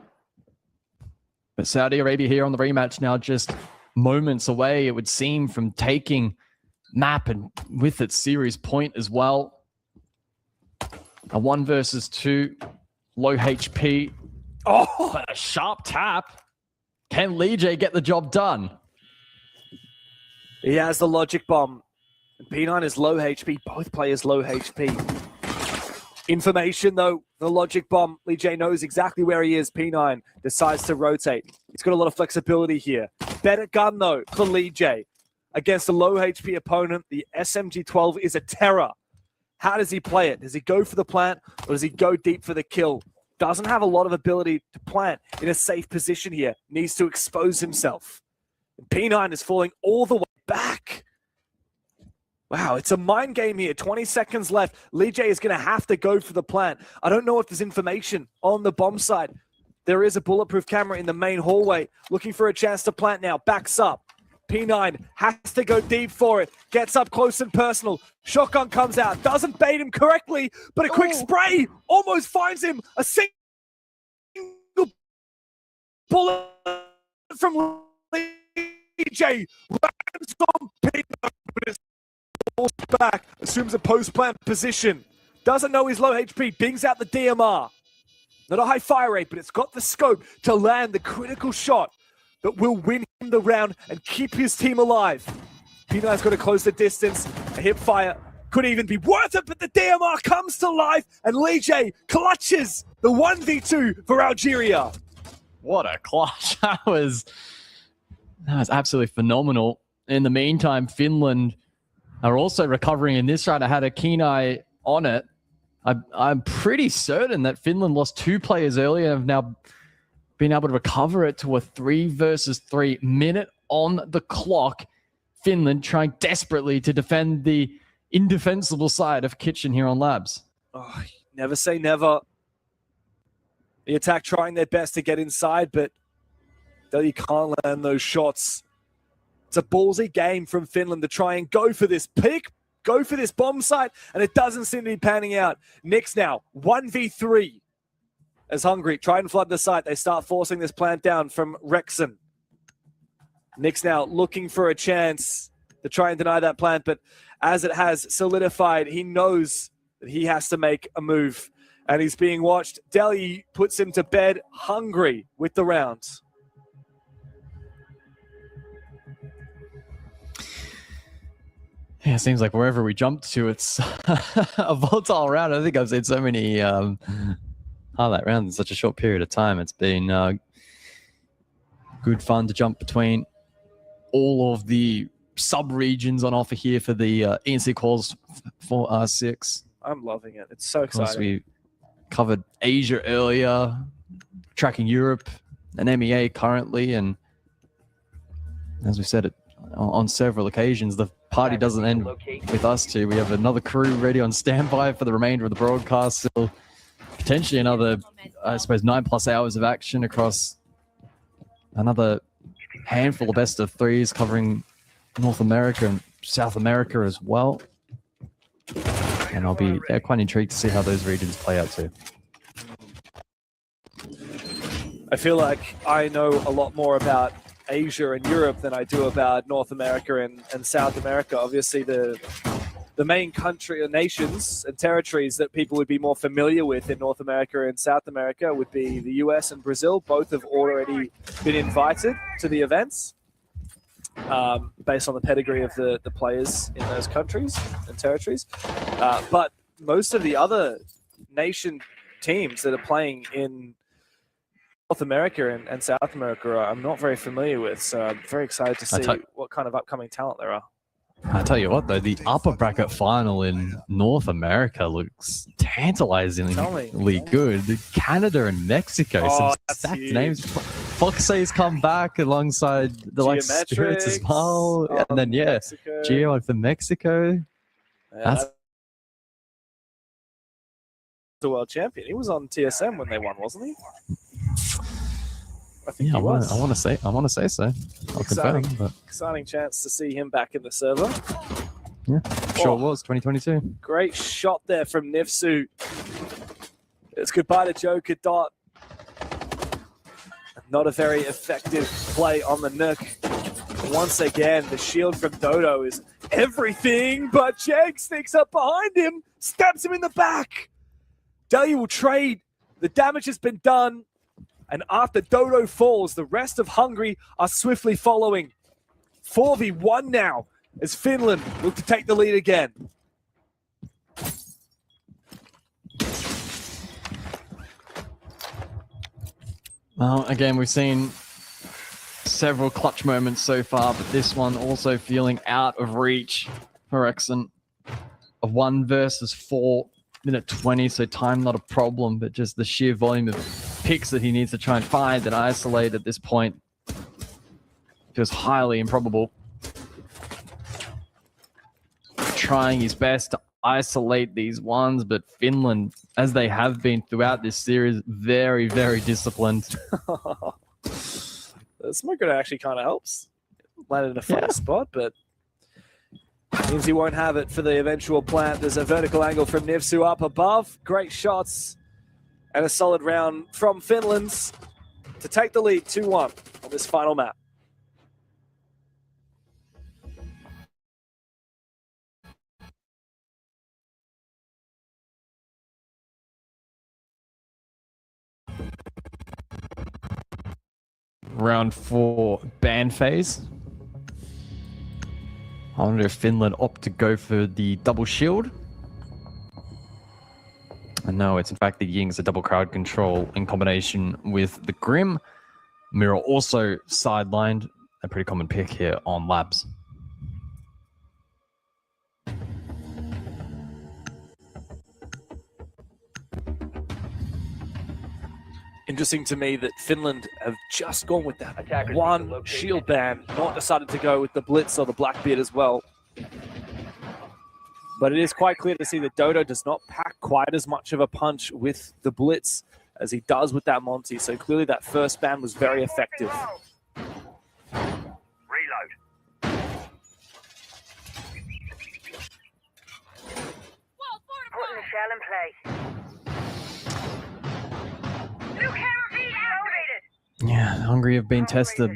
But Saudi Arabia here on the rematch now, just moments away, it would seem, from taking map and with its series point as well. A 1 versus 2, low HP. Oh, but a sharp tap. Can Lee J get the job done? He has the logic bomb. P9 is low HP, both players low HP. Information though, the logic bomb, Lee J knows exactly where he is. P9 decides to rotate. He's got a lot of flexibility here. Better gun though for Lee J. Against a low HP opponent, the SMG-12 is a terror. How does he play it? Does he go for the plant or does he go deep for the kill? Doesn't have a lot of ability to plant in a safe position here. Needs to expose himself. And P9 is falling all the way back. Wow, it's a mind game here. 20 seconds left. Lee J is going to have to go for the plant. I don't know if there's information on the bomb site. There is a bulletproof camera in the main hallway. Looking for a chance to plant now. Backs up. P9 has to go deep for it. Gets up close and personal. Shotgun comes out. Doesn't bait him correctly, but a quick spray almost finds him. A single bullet from Lee J. Lands on P9, but it's back, assumes a post-plant position. Doesn't know he's low HP, bings out the DMR. Not a high fire rate, but it's got the scope to land the critical shot that will win him the round and keep his team alive. P9's got to close the distance. A hip fire could even be worth it, but the DMR comes to life and Lee J clutches the 1v2 for Algeria. What a clutch. That was absolutely phenomenal. In the meantime, Finland are also recovering in this round. I had a keen eye on it. I'm pretty certain that Finland lost 2 players earlier and have now been able to recover it to a 3 versus 3 minute on the clock. Finland trying desperately to defend the indefensible side of Kitchen here on Labs. Oh, never say never. The attack trying their best to get inside, but you can't land those shots. It's a ballsy game from Finland to try and go for this pick, go for this bomb site, and it doesn't seem to be panning out. Knicks now, 1v3. As Hungary try and flood the site, they start forcing this plant down from Rexon. Knicks now looking for a chance to try and deny that plant, but as it has solidified, he knows that he has to make a move, and he's being watched. Delhi puts him to bed, Hungry with the round. Yeah, it seems like wherever we jump to, it's a volatile round. I think I've seen so many highlight rounds in such a short period of time. It's been good fun to jump between all of the sub-regions on offer here for the ENC calls for R6. I'm loving it. It's so exciting. Of course, we covered Asia earlier, tracking Europe and MEA currently, and as we said it on several occasions, the party doesn't end with us two. We have another crew ready on standby for the remainder of the broadcast. So potentially another, I suppose, 9+ hours of action across another handful of best of threes covering North America and South America as well. And I'll be quite intrigued to see how those regions play out too. I feel like I know a lot more about Asia and Europe than I do about North America and South America. Obviously, the main country or nations and territories that people would be more familiar with in North America and South America would be the US and Brazil. Both have already been invited to the events based on the pedigree of the players in those countries and territories. But most of the other nation teams that are playing in North America and South America I'm not very familiar with, so I'm very excited to see what kind of upcoming talent there are. I tell you what, though, the upper bracket final in North America looks tantalizingly good. Canada and Mexico, some stacked names. Foxay's come back alongside the like Spirits as well, and then Geo for Mexico. That's the world champion. He was on TSM when they won, wasn't he? I think yeah, he was. I want to say so. I'll confirm. But Exciting chance to see him back in the server. yeah, sure was 2022. Great shot there from Nifsu. It's goodbye to Joker Dot. Not a very effective play on the Nook. Once again, the shield from Dodo is everything, but Jeg sneaks up behind him, stabs him in the back. Delia will trade. The damage has been done. And after Dodo falls, the rest of Hungary are swiftly following. 4v1 now as Finland look to take the lead again. Well, again, we've seen several clutch moments so far, but this one also feeling out of reach for Rexon. A 1 versus 4, minute 20, so time not a problem, but just the sheer volume of picks that he needs to try and find and isolate at this point feels highly improbable. Trying his best to isolate these ones, but Finland, as they have been throughout this series, very, very disciplined. The smoker actually kind of helps. Landed in a funny spot, but means he won't have it for the eventual plant. There's a vertical angle from Nivsu up above. Great shots and a solid round from Finland to take the lead 2-1 on this final map. Round 4 ban phase. I wonder if Finland opt to go for the double shield. And no, it's in fact the Ying's a double crowd control in combination with the Grim. Mirror also sidelined, a pretty common pick here on Labs. Interesting to me that Finland have just gone with that one shield ban, not decided to go with the Blitz or the Blackbeard as well. But it is quite clear to see that Dodo does not pack quite as much of a punch with the Blitz as he does with that Monty. So clearly that first ban was very effective. Reload. Putting the shell in place. Yeah, Hungary have been tested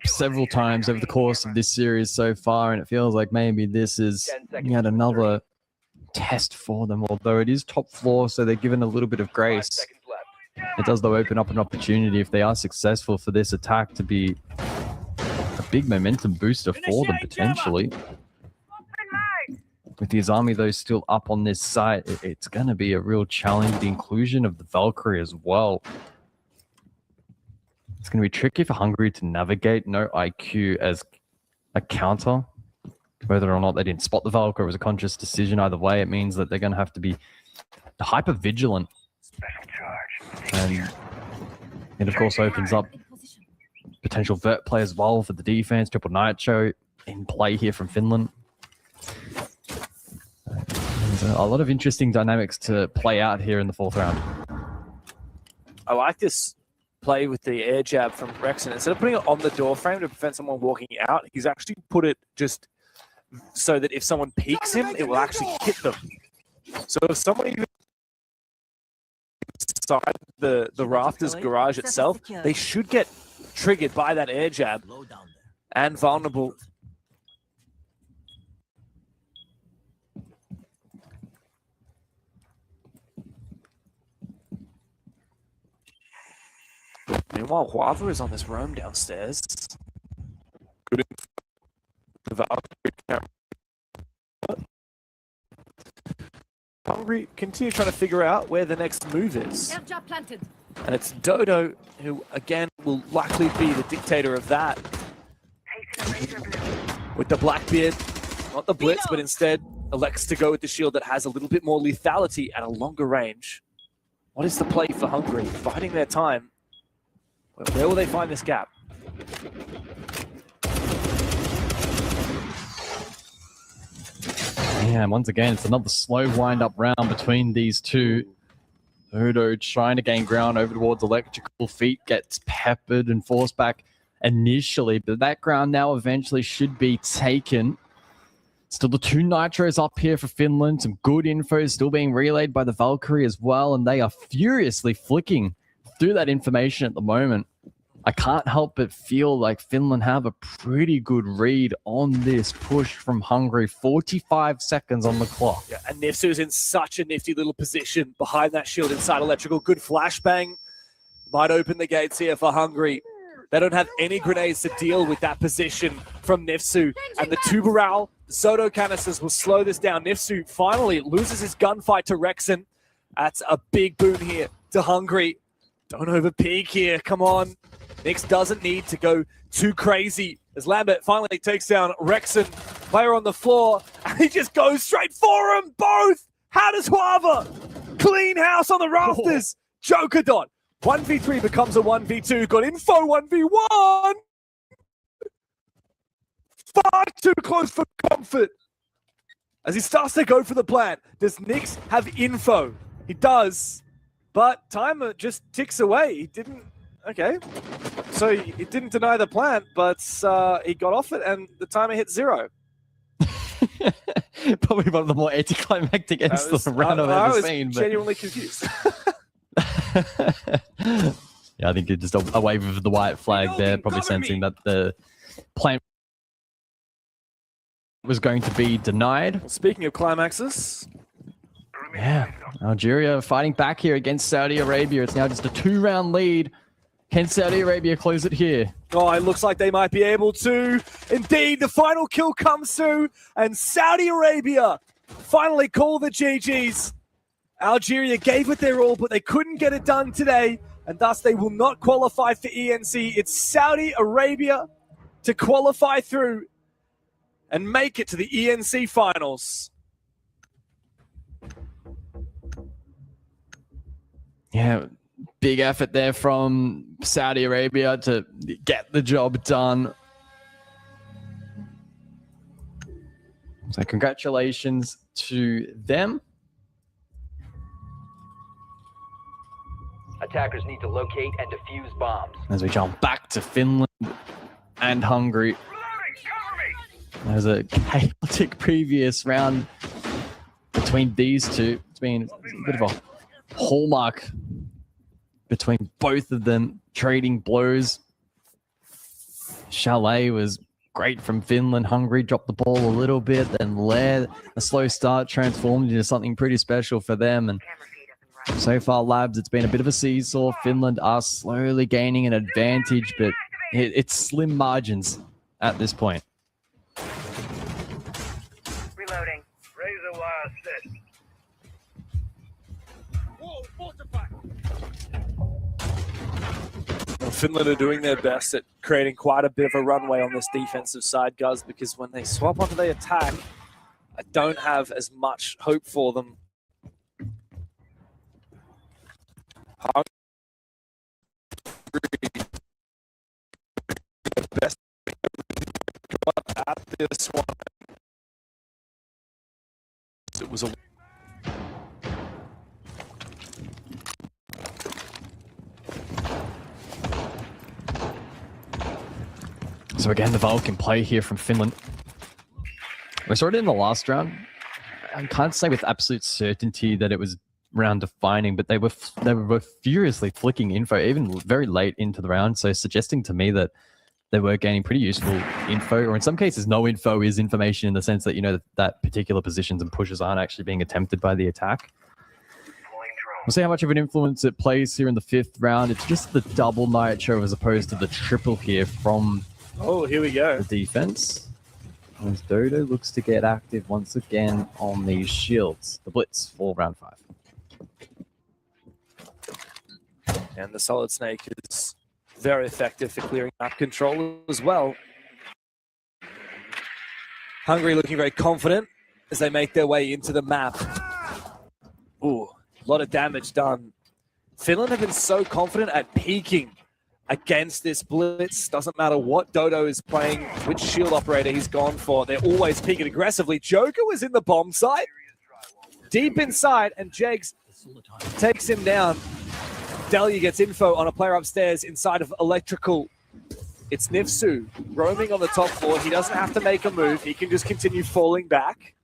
several times over the course of this series so far, and it feels like maybe this is yet another test for them, although it is top floor, so they're given a little bit of grace. It does, though, open up an opportunity if they are successful for this attack to be a big momentum booster for them, potentially. With the Azami, though, still up on this site, it's going to be a real challenge. The inclusion of the Valkyrie as well. It's going to be tricky for Hungary to navigate. No IQ as a counter. Whether or not they didn't spot the Valkyrie was a conscious decision. Either way, it means that they're going to have to be hyper vigilant. And it, of course, opens up potential vert play as well for the defense. Triple Nitro in play here from Finland. A lot of interesting dynamics to play out here in the 4th round. I like this play with the air jab from Rexon. Instead of putting it on the door frame to prevent someone walking out, he's actually put it just so that if someone peeks him, it will actually hit them. So if someone even inside the rafters garage itself, they should get triggered by that air jab and vulnerable. Meanwhile, Huava is on this roam downstairs. Good the Valkyrie. Hungry continue trying to figure out where the next move is. And it's Dodo who, again, will likely be the dictator of that. With the Blackbeard Not the blitz, but instead elects to go with the shield that has a little bit more lethality at a longer range. What is the play for Hungary? Biding their time. Where will they find this gap? Yeah, and once again, it's another slow wind-up round between these two. Dodo trying to gain ground over towards Electrical. Feet gets peppered and forced back initially, but that ground now eventually should be taken. Still the two Nitros up here for Finland. Some good info still being relayed by the Valkyrie as well, and they are furiously flicking through that information at the moment. I can't help but feel like Finland have a pretty good read on this push from Hungary. 45 seconds on the clock. Yeah, and Nifsu's in such a nifty little position behind that shield inside Electrical. Good flashbang. Might open the gates here for Hungary. They don't have any grenades to deal with that position from Nifsu. And the Tuberal, the Zodo canisters will slow this down. Nifsu finally loses his gunfight to Rexon. That's a big boon here to Hungary. Don't overpeak here, come on. Nix doesn't need to go too crazy as Lambert finally takes down Rexon, player on the floor, and he just goes straight for them both. How does Huava? Clean house on the rafters. Joker Dot. 1v3 becomes a 1v2. Got info 1v1. Far too close for comfort. As he starts to go for the plant, does Nix have info? He does, but timer just ticks away. He didn't. Okay, so he didn't deny the plant, but he got off it and the timer hit 0. Probably one of the more anticlimactic ends to the round I've ever seen. I was genuinely confused. Yeah, I think it's just a wave of the white flag there, probably sensing that the plant was going to be denied. Speaking of climaxes. Yeah, Algeria fighting back here against Saudi Arabia. It's now just a 2-round lead. Can Saudi Arabia close it here? Oh, it looks like they might be able to. Indeed, the final kill comes through, and Saudi Arabia finally call the GGs. Algeria gave it their all, but they couldn't get it done today, and thus they will not qualify for ENC. It's Saudi Arabia to qualify through and make it to the ENC finals. Yeah, big effort there from Saudi Arabia to get the job done. So congratulations to them. Attackers need to locate and defuse bombs. As we jump back to Finland and Hungary. There's a chaotic previous round between these two. It's been a bit of a hallmark between both of them, trading blows. Chalet was great from Finland. Hungary dropped the ball a little bit, then Lair, a slow start, transformed into something pretty special for them. And so far, Labs, it's been a bit of a seesaw. Finland are slowly gaining an advantage, but it's slim margins at this point. Reloading. Razor wire set. Whoa, fortify. Well, Finland are doing their best at creating quite a bit of a runway on this defensive side, Guz, because when they swap onto the attack, I don't have as much hope for them. Best at this one. It was a So again, the Vulcan play here from Finland. We saw it in the last round. I can't say with absolute certainty that it was round defining, but they were furiously flicking info even very late into the round, so suggesting to me that they were gaining pretty useful info, or in some cases no info is information, in the sense that, you know, that particular positions and pushes aren't actually being attempted by the attack. We'll see how much of an influence it plays here in the 5th round. It's just the double nitro as opposed to the triple here from here we go. The defense. As Dodo looks to get active once again on these shields. The blitz for round 5. And the Solid Snake is very effective for clearing map control as well. Hungary looking very confident as they make their way into the map. Ooh, a lot of damage done. Finland have been so confident at peaking against this blitz. Doesn't matter what Dodo is playing, which shield operator he's gone for. They're always peaking aggressively. Joker was in the bomb site, deep inside, and Jegs takes him down. Delia gets info on a player upstairs inside of electrical. It's Nifsu roaming on the top floor. He doesn't have to make a move. He can just continue falling back.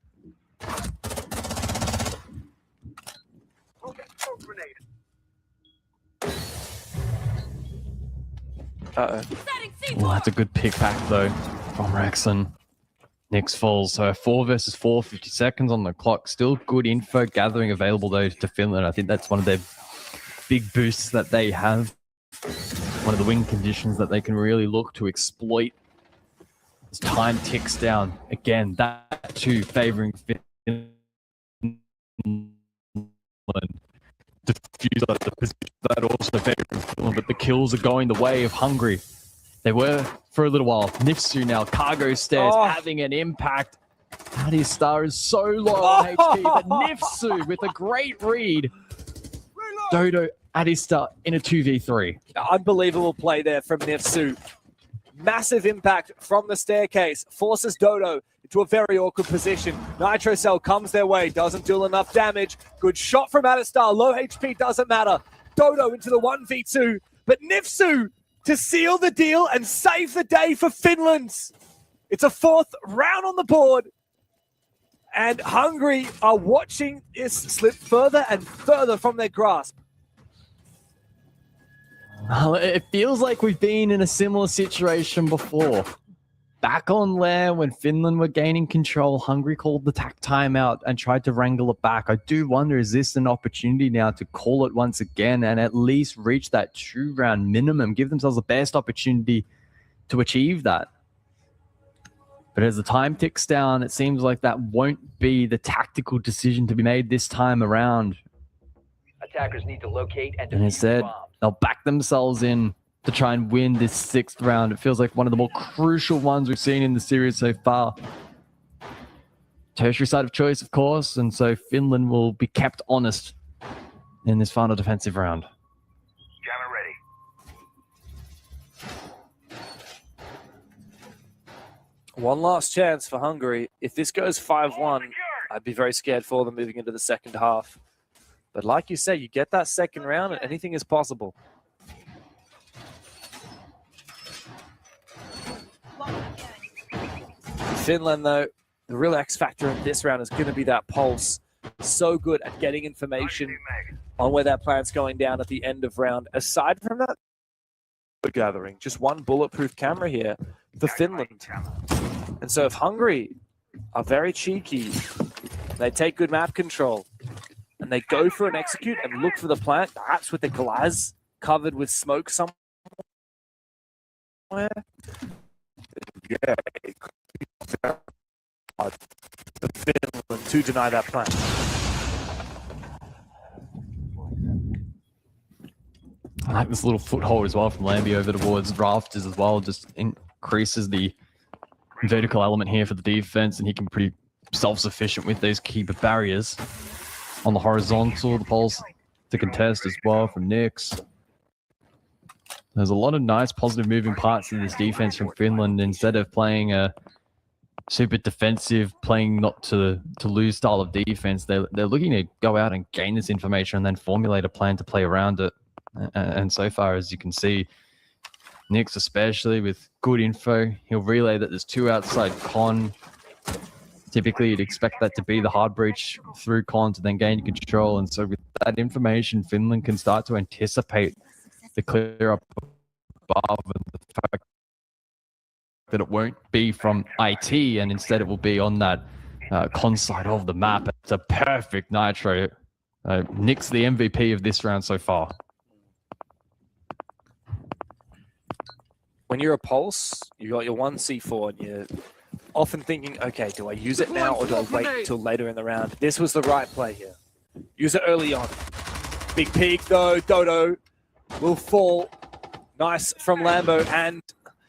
Oh, that's a good pick back though from Rexon. Nix falls, so 4 versus 4, 50 seconds on the clock. Still good info gathering available though to Finland. I think that's one of their big boosts that they have. One of the win conditions that they can really look to exploit as time ticks down. Again, that too favoring Finland. Diffuser, the position that also favoring Finland, but the kills are going the way of Hungary. They were for a little while. Nifsu now, cargo stairs, having an impact. Paddy's star is so low on HP, but Nifsu with a great read. Dodo Adista in a 2v3. Unbelievable play there from Nifsu. Massive impact from the staircase. Forces Dodo into a very awkward position. Nitro Cell comes their way. Doesn't do enough damage. Good shot from Adistar. Low HP doesn't matter. Dodo into the 1v2. But Nifsu to seal the deal and save the day for Finland. It's a 4th round on the board. And Hungary are watching this slip further and further from their grasp. It feels like we've been in a similar situation before. Back on Lair, when Finland were gaining control, Hungary called the tack timeout and tried to wrangle it back. I do wonder, is this an opportunity now to call it once again and at least reach that 2-round minimum, give themselves the best opportunity to achieve that? But as the time ticks down, it seems like that won't be the tactical decision to be made this time around. Attackers need to locate and And defuse instead, bombs. they'll back themselves in to try and win this 6th round. It feels like one of the more crucial ones we've seen in the series so far. Tertiary side of choice, of course, and so Finland will be kept honest in this final defensive round. Jammer ready. One last chance for Hungary. If this goes 5-1, I'd be very scared for them moving into the second half. But like you say, you get that second round and anything is possible. Finland, though, the real X factor in this round is going to be that pulse. So good at getting information on where that plan's going down at the end of round. Aside from that, gathering, just one bulletproof camera here for Finland. And so if Hungary are very cheeky, they take good map control, and they go for an execute and look for the plant, perhaps with the glass covered with smoke somewhere. Yeah, the Finland to deny that plant. I like this little foothold as well from Lambie over towards rafters as well. Just increases the vertical element here for the defense, and he can be pretty self-sufficient with these keeper barriers. On the horizontal, the poles to contest as well from Nix. There's a lot of nice positive moving parts in this defense from Finland. Instead of playing a super defensive, playing not to lose style of defense, they're looking to go out and gain this information and then formulate a plan to play around it. And so far, as you can see, Nix especially with good info, he'll relay that there's 2 outside con. Typically, you'd expect that to be the hard breach through con to then gain control. And so with that information, Finland can start to anticipate the clear up above and the fact that it won't be from IT and instead it will be on that con side of the map. It's a perfect Nitro. Nick's the MVP of this round so far. When you're a Pulse, you got your 1C4 and you're often thinking, okay, do I use it now or do I wait till later in the round? This was the right play here. Use it early on. Big peak though, Dodo will fall. Nice from Lambo, and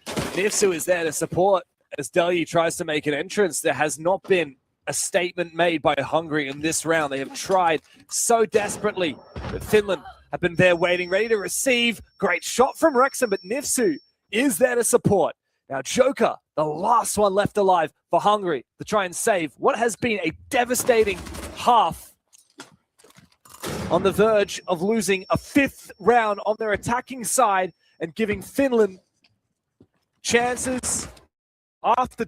Nifsu is there to support as Delhi tries to make an entrance. There has not been a statement made by Hungary in this round. They have tried so desperately, but Finland have been there waiting, ready to receive. Great shot from Wrexham, but Nifsu is there to support. Now Joker, the last one left alive for Hungary to try and save what has been a devastating half, on the verge of losing a 5th round on their attacking side and giving Finland chances after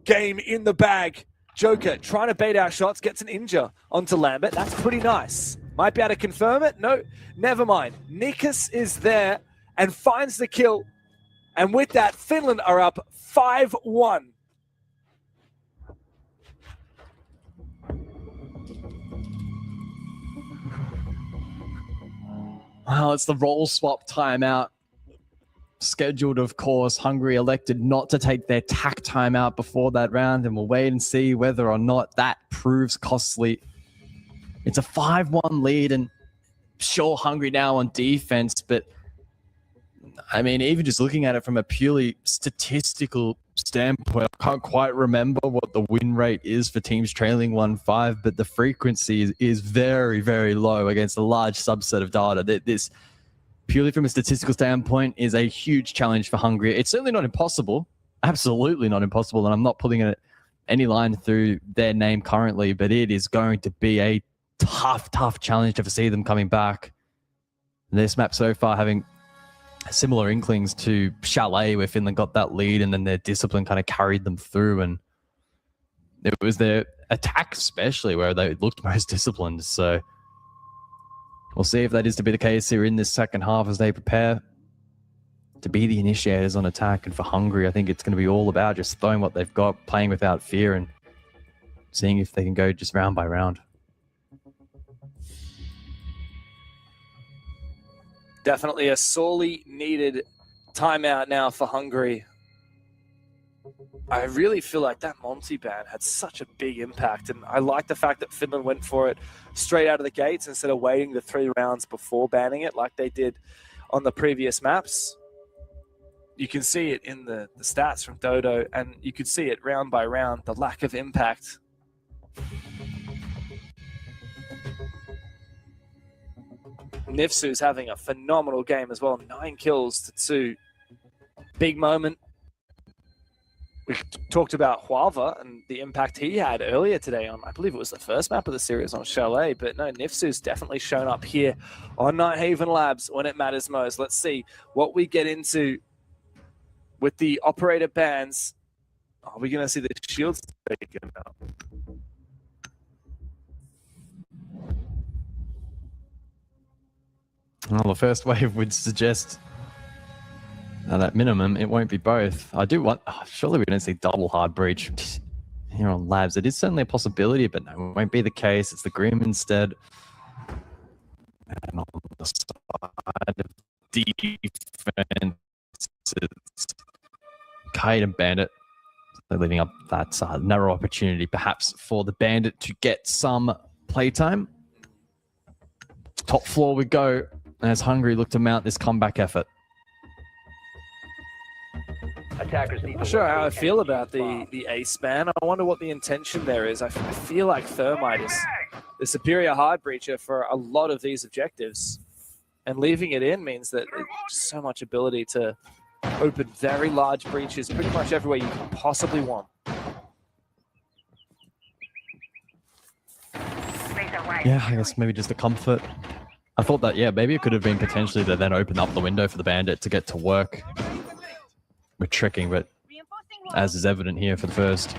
game in the bag. Joker trying to bait our shots, gets an injure onto Lambert. That's pretty nice. Might be able to confirm it. No, never mind. Nikas is there and finds the kill. And with that, Finland are up 5-1. Well, it's the role swap timeout. Scheduled, of course. Hungary elected not to take their tack timeout before that round, and we'll wait and see whether or not that proves costly. It's a 5-1 lead, and sure, Hungary now on defense, but I mean, even just looking at it from a purely statistical standpoint, I can't quite remember what the win rate is for teams trailing 1-5, but the frequency is very, very low against a large subset of data. This, purely from a statistical standpoint, is a huge challenge for Hungary. It's certainly not impossible, absolutely not impossible, and I'm not putting any line through their name currently, but it is going to be a tough challenge to foresee them coming back. This map so far having similar inklings to Chalet, where Finland got that lead and then their discipline kind of carried them through, and it was their attack especially where they looked most disciplined. So we'll see if that is to be the case here in this second half as they prepare to be the initiators on attack. And for Hungary, I think it's going to be all about just throwing what they've got, playing without fear, and seeing if they can go just round by round. Definitely a sorely needed timeout now for Hungary. I really feel like that Monty ban had such a big impact, and I like the fact that Finland went for it straight out of the gates instead of waiting the 3 rounds before banning it like they did on the previous maps. You can see it in the stats from Dodo, and you could see it round by round, the lack of impact. Nifsu's having a phenomenal game as well. 9 kills to 2. Big moment. We talked about Huava and the impact he had earlier today on, I believe it was the first map of the series on Chalet, but no, Nifsu's definitely shown up here on Nighthaven Labs when it matters most. Let's see what we get into with the operator bans. Are we going to see the shields taken out? Well, the first wave would suggest that at minimum, it won't be both. I do want... surely we don't see double hard breach here on Labs. It is certainly a possibility, but no, it won't be the case. It's the Grim instead. And on the side of defense, it's Kite and Bandit. They're leaving up that narrow opportunity, perhaps, for the Bandit to get some playtime. Top floor we go, as Hungary look to mount this comeback effort. Attackers need I'm to not sure how I locate feel and about defuse the ace ban. I wonder what the intention there is. I feel like Thermite is the superior hard breacher for a lot of these objectives. And leaving it in means that it's just so much ability to open very large breaches pretty much everywhere you can possibly want. Yeah, I guess maybe just a comfort. I thought that, yeah, maybe it could have been potentially to then open up the window for the Bandit to get to work with tricking, but as is evident here for the first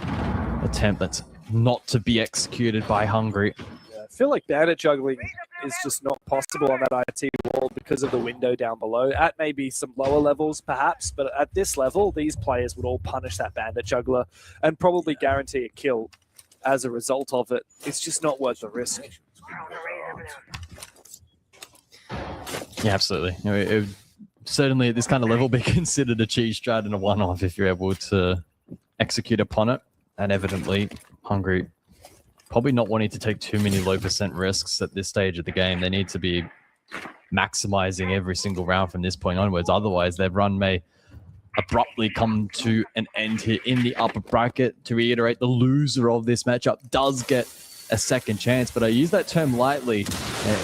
attempt, that's not to be executed by Hungary. Yeah, I feel like Bandit juggling is just not possible on that IT wall because of the window down below. At maybe some lower levels, perhaps, but at this level, these players would all punish that Bandit juggler and probably guarantee a kill as a result of it. It's just not worth the risk. Yeah, absolutely. You know, it would certainly at this kind of level be considered a cheese strat and a one-off if you're able to execute upon it. And evidently, Hungary probably not wanting to take too many low percent risks at this stage of the game. They need to be maximizing every single round from this point onwards. Otherwise, their run may abruptly come to an end here in the upper bracket. To reiterate, the loser of this matchup does get a second chance, but I use that term lightly.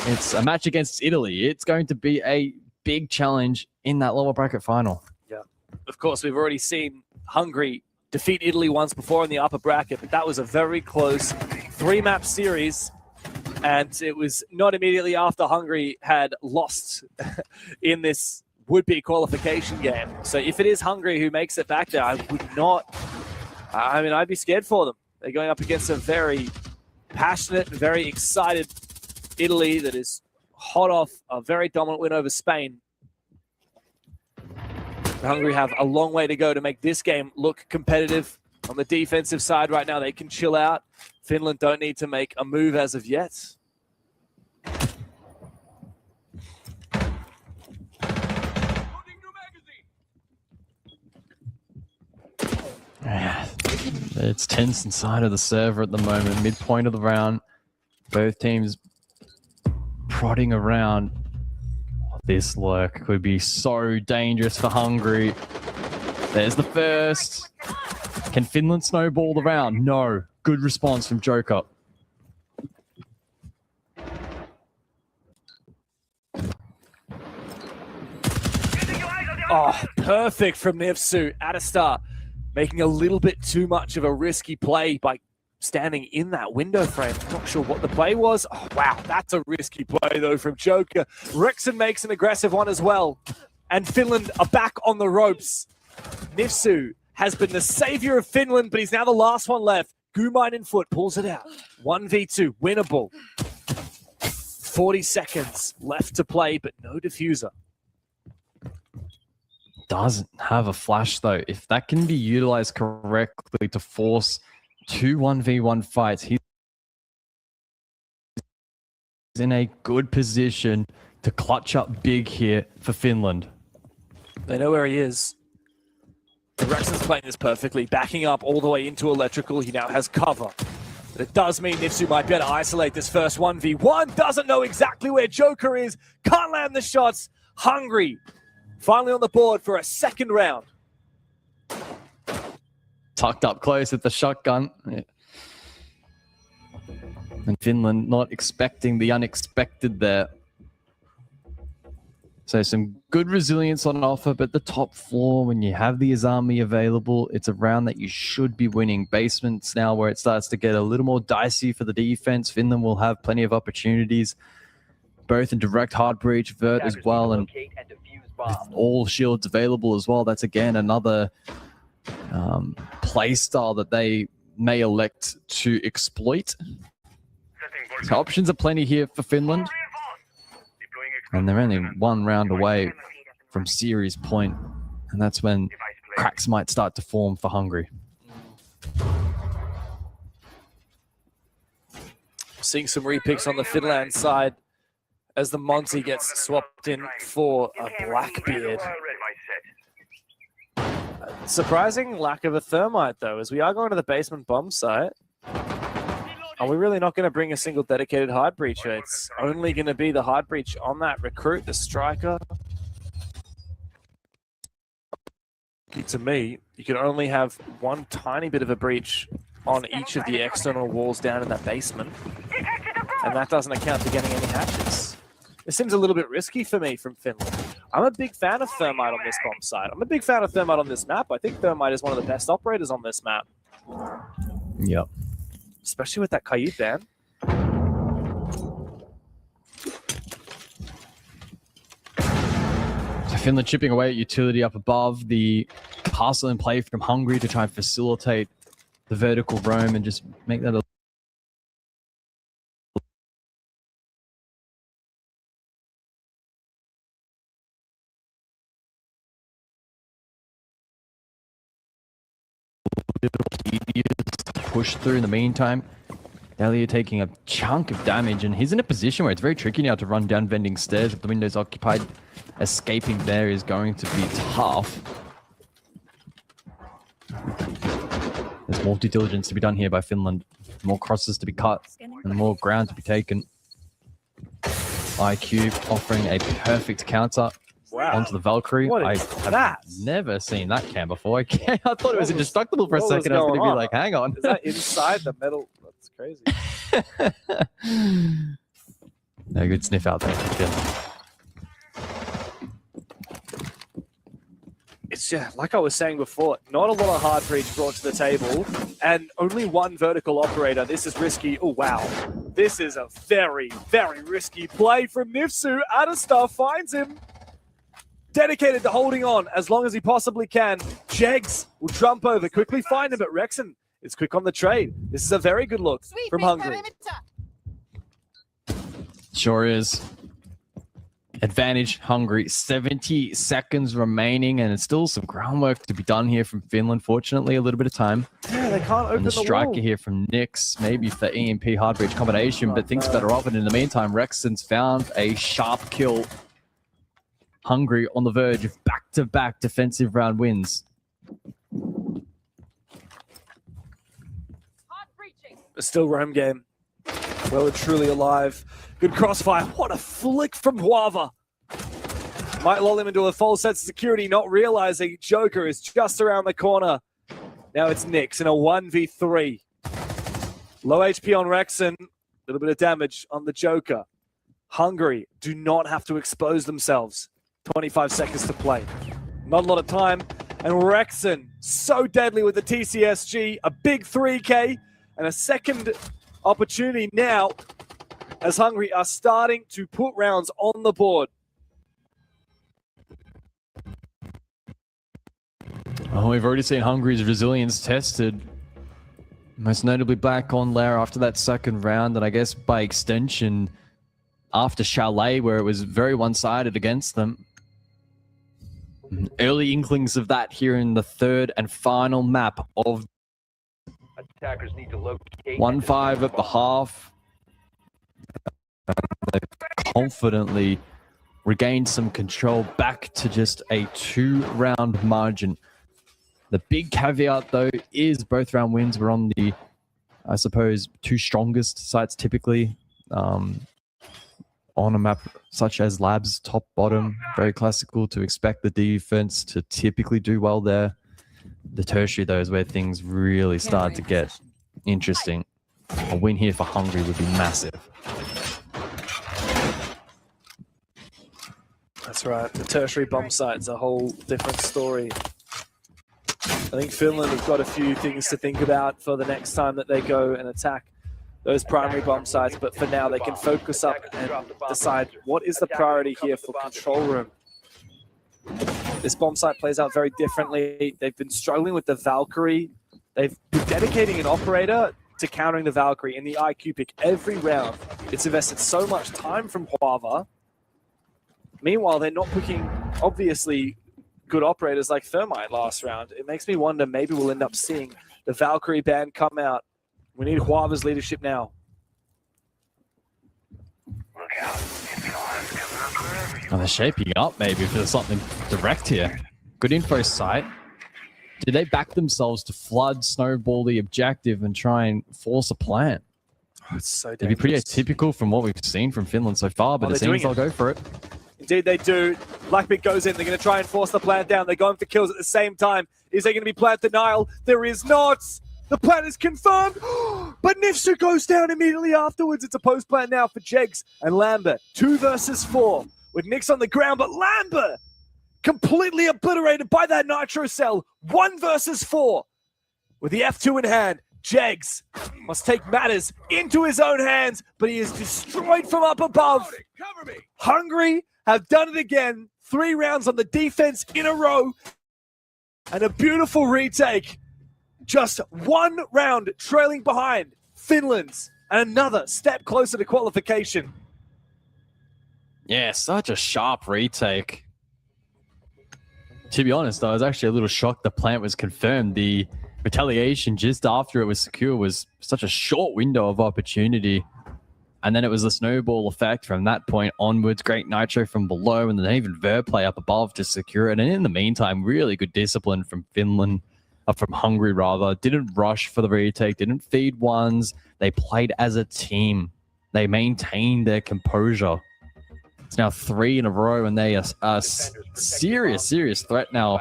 It's a match against Italy. It's going to be a big challenge in that lower bracket final. Yeah. Of course, we've already seen Hungary defeat Italy once before in the upper bracket, but that was a very close 3-map series, and it was not immediately after Hungary had lost in this would-be qualification game. So if it is Hungary who makes it back there, I would not, I mean, I'd be scared for them. They're going up against a very passionate and very excited Italy that is hot off a very dominant win over Spain. Hungary have a long way to go to make this game look competitive. On the defensive side right now, they can chill out. Finland don't need to make a move as of yet. It's tense inside of the server at the moment. Midpoint of the round, both teams prodding around. This lurk could be so dangerous for Hungary. There's the first. Can Finland snowball the round? No. Good response from Joker. Oh, perfect from Nifsu. Atastar making a little bit too much of a risky play by standing in that window frame. Not sure what the play was. Oh, wow, that's a risky play, though, from Joker. Rexon makes an aggressive one as well. And Finland are back on the ropes. Nifsu has been the savior of Finland, but he's now the last one left. Gumain in foot pulls it out. 1v2, winnable. 40 seconds left to play, but no diffuser. Doesn't have a flash, though. If that can be utilized correctly to force 2 1v1 fights, he's in a good position to clutch up big here for Finland. They know where he is. Rexon's playing this perfectly, backing up all the way into electrical. He now has cover. But it does mean Nifsu might be able to isolate this first 1v1. Doesn't know exactly where Joker is. Can't land the shots. Hungry. Finally on the board for a second round. Tucked up close with the shotgun. Yeah. And Finland not expecting the unexpected there. So some good resilience on offer, but the top floor, when you have the Azami available, it's a round that you should be winning. Basements now where it starts to get a little more dicey for the defense. Finland will have plenty of opportunities, both in direct hard breach, vert as well, and with all shields available as well. That's again another play style that they may elect to exploit. So options are plenty here for Finland. And they're only one round away from series point, and that's when cracks might start to form for Hungary. Seeing some repicks on the Finland side as the Monty gets swapped in for a Blackbeard. Surprising lack of a thermite, though, as we are going to the basement bomb site. Are we really not going to bring a single dedicated hard breacher? It's only going to be the hard breach on that recruit, the striker. To me, you can only have one tiny bit of a breach on each of the external walls down in that basement. And that doesn't account for getting any hatches. This seems a little bit risky for me from Finland. I'm a big fan of thermite on this bomb site. I'm a big fan of thermite on this map. I think thermite is one of the best operators on this map. Yep. Especially with that Kayut ban. So Finland chipping away at utility up above. The castle in play from Hungary to try and facilitate the vertical roam and just make that a push through. In the meantime, Elliot taking a chunk of damage, and he's in a position where it's very tricky now to run down vending stairs with the windows occupied. Escaping there is going to be tough. There's more due diligence to be done here by Finland. More crosses to be cut and more ground to be taken. IQ offering a perfect counter onto the Valkyrie. What I is have that? never seen that cam before. I thought it was indestructible for a what was second. I was going to going be on? like, hang on. Is that inside the metal? That's crazy. No good sniff out there for Finland. It's like I was saying before, not a lot of hard breach brought to the table, and only one vertical operator. This is risky. Oh, wow. This is a very, very risky play from Nifsu. Adastar finds him. Dedicated to holding on as long as he possibly can. Jegs will jump over, quickly find him, but Rexon is quick on the trade. This is a very good look from Hungary. Sure is. Advantage Hungary, 70 seconds remaining, and it's still some groundwork to be done here from Finland. Fortunately, a little bit of time. Yeah, they can't open and the striker wall. here from Nyx, maybe for EMP hard breach combination, but things better off. And in the meantime, Rexon's found a sharp kill. Hungary on the verge of back-to-back defensive round wins. It's still Rome game. Well and truly alive. Good crossfire. What a flick from Huava. Might lull him into a false sense of security, not realizing Joker is just around the corner. Now it's Nyx in a 1v3. Low HP on Rexon. A little bit of damage on the Joker. Hungary do not have to expose themselves. 25 seconds to play. Not a lot of time. And Rexon, so deadly with the TCSG. A big 3K and a second opportunity now as Hungary are starting to put rounds on the board. Oh, we've already seen Hungary's resilience tested. Most notably back on Lair after that second round, and I guess by extension after Chalet, where it was very one-sided against them. Early inklings of that here in the third and final map of Attackers need to locate 1-5 at the half. They've confidently regained some control back to just a 2-round margin. The big caveat, though, is both round wins were on the, I suppose, two strongest sites typically. On a map such as Labs, top, bottom, very classical to expect the defense to typically do well there. The tertiary, though, is where things really start to get interesting. A win here for Hungary would be massive. That's right. The tertiary bomb site's a whole different story. I think Finland have got a few things to think about for the next time that they go and attack those primary bomb sites, but for now they can focus up and decide what is the priority here for control room. This bomb site plays out very differently. They've been struggling with the Valkyrie. They've been dedicating an operator to countering the Valkyrie in the IQ pick every round. It's invested so much time from Huava. Meanwhile, they're not picking, obviously, good operators like Thermite last round. It makes me wonder, maybe we'll end up seeing the Valkyrie ban come out. We need Huava's leadership now. Oh, they're shaping up maybe for something direct here. Good info site. Did they back themselves to flood, snowball the objective and try and force a plan? Oh, it's so dangerous. It'd be pretty atypical from what we've seen from Finland so far, but it seems they'll go for it. Indeed they do. Blackbeard goes in. They're going to try and force the plant down. They're going for kills at the same time. Is there going to be plant denial? There is not. The plant is confirmed. But Nifsu goes down immediately afterwards. It's a post-plant now for Jegs and Lambert. 2 versus 4 with Nyx on the ground. But Lambert completely obliterated by that nitro cell. 1 versus 4 with the F2 in hand. Jegs must take matters into his own hands, but he is destroyed from up above. Cover me. Hungary have done it again. 3 rounds on the defense in a row. And a beautiful retake. Just 1 round trailing behind Finland's and another step closer to qualification. Yeah, such a sharp retake. To be honest, I was actually a little shocked the plant was confirmed. The retaliation just after it was secure was such a short window of opportunity. And then it was a snowball effect from that point onwards. Great nitro from below, and then even Verplay up above to secure it. And in the meantime, really good discipline from Finland, from Hungary rather. Didn't rush for the retake, didn't feed ones. They played as a team. They maintained their composure. It's now 3 in a row, and they are a serious threat now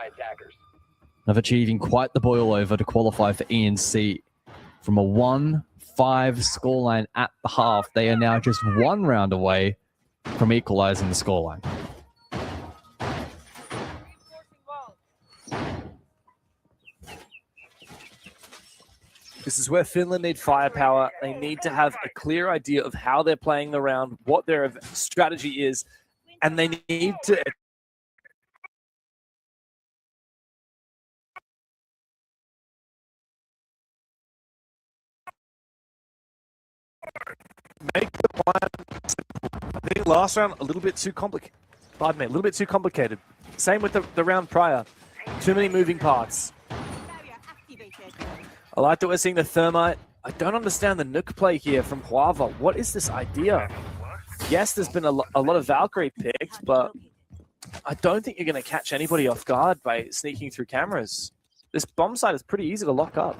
of achieving quite the boil over to qualify for ENC. From a 1-5 scoreline at the half, they are now just 1 round away from equalizing the scoreline. This is where Finland need firepower. They need to have a clear idea of how they're playing the round, what their strategy is, and they need to make the plan simple. I think last round a little bit too complicated. Pardon me, a little bit too complicated. Same with the round prior. Too many moving parts. I like that we're seeing the thermite. I don't understand the nuke play here from Huava. What is this idea? Yes, there's been a lot of Valkyrie picked, but I don't think you're going to catch anybody off guard by sneaking through cameras. This bomb site is pretty easy to lock up.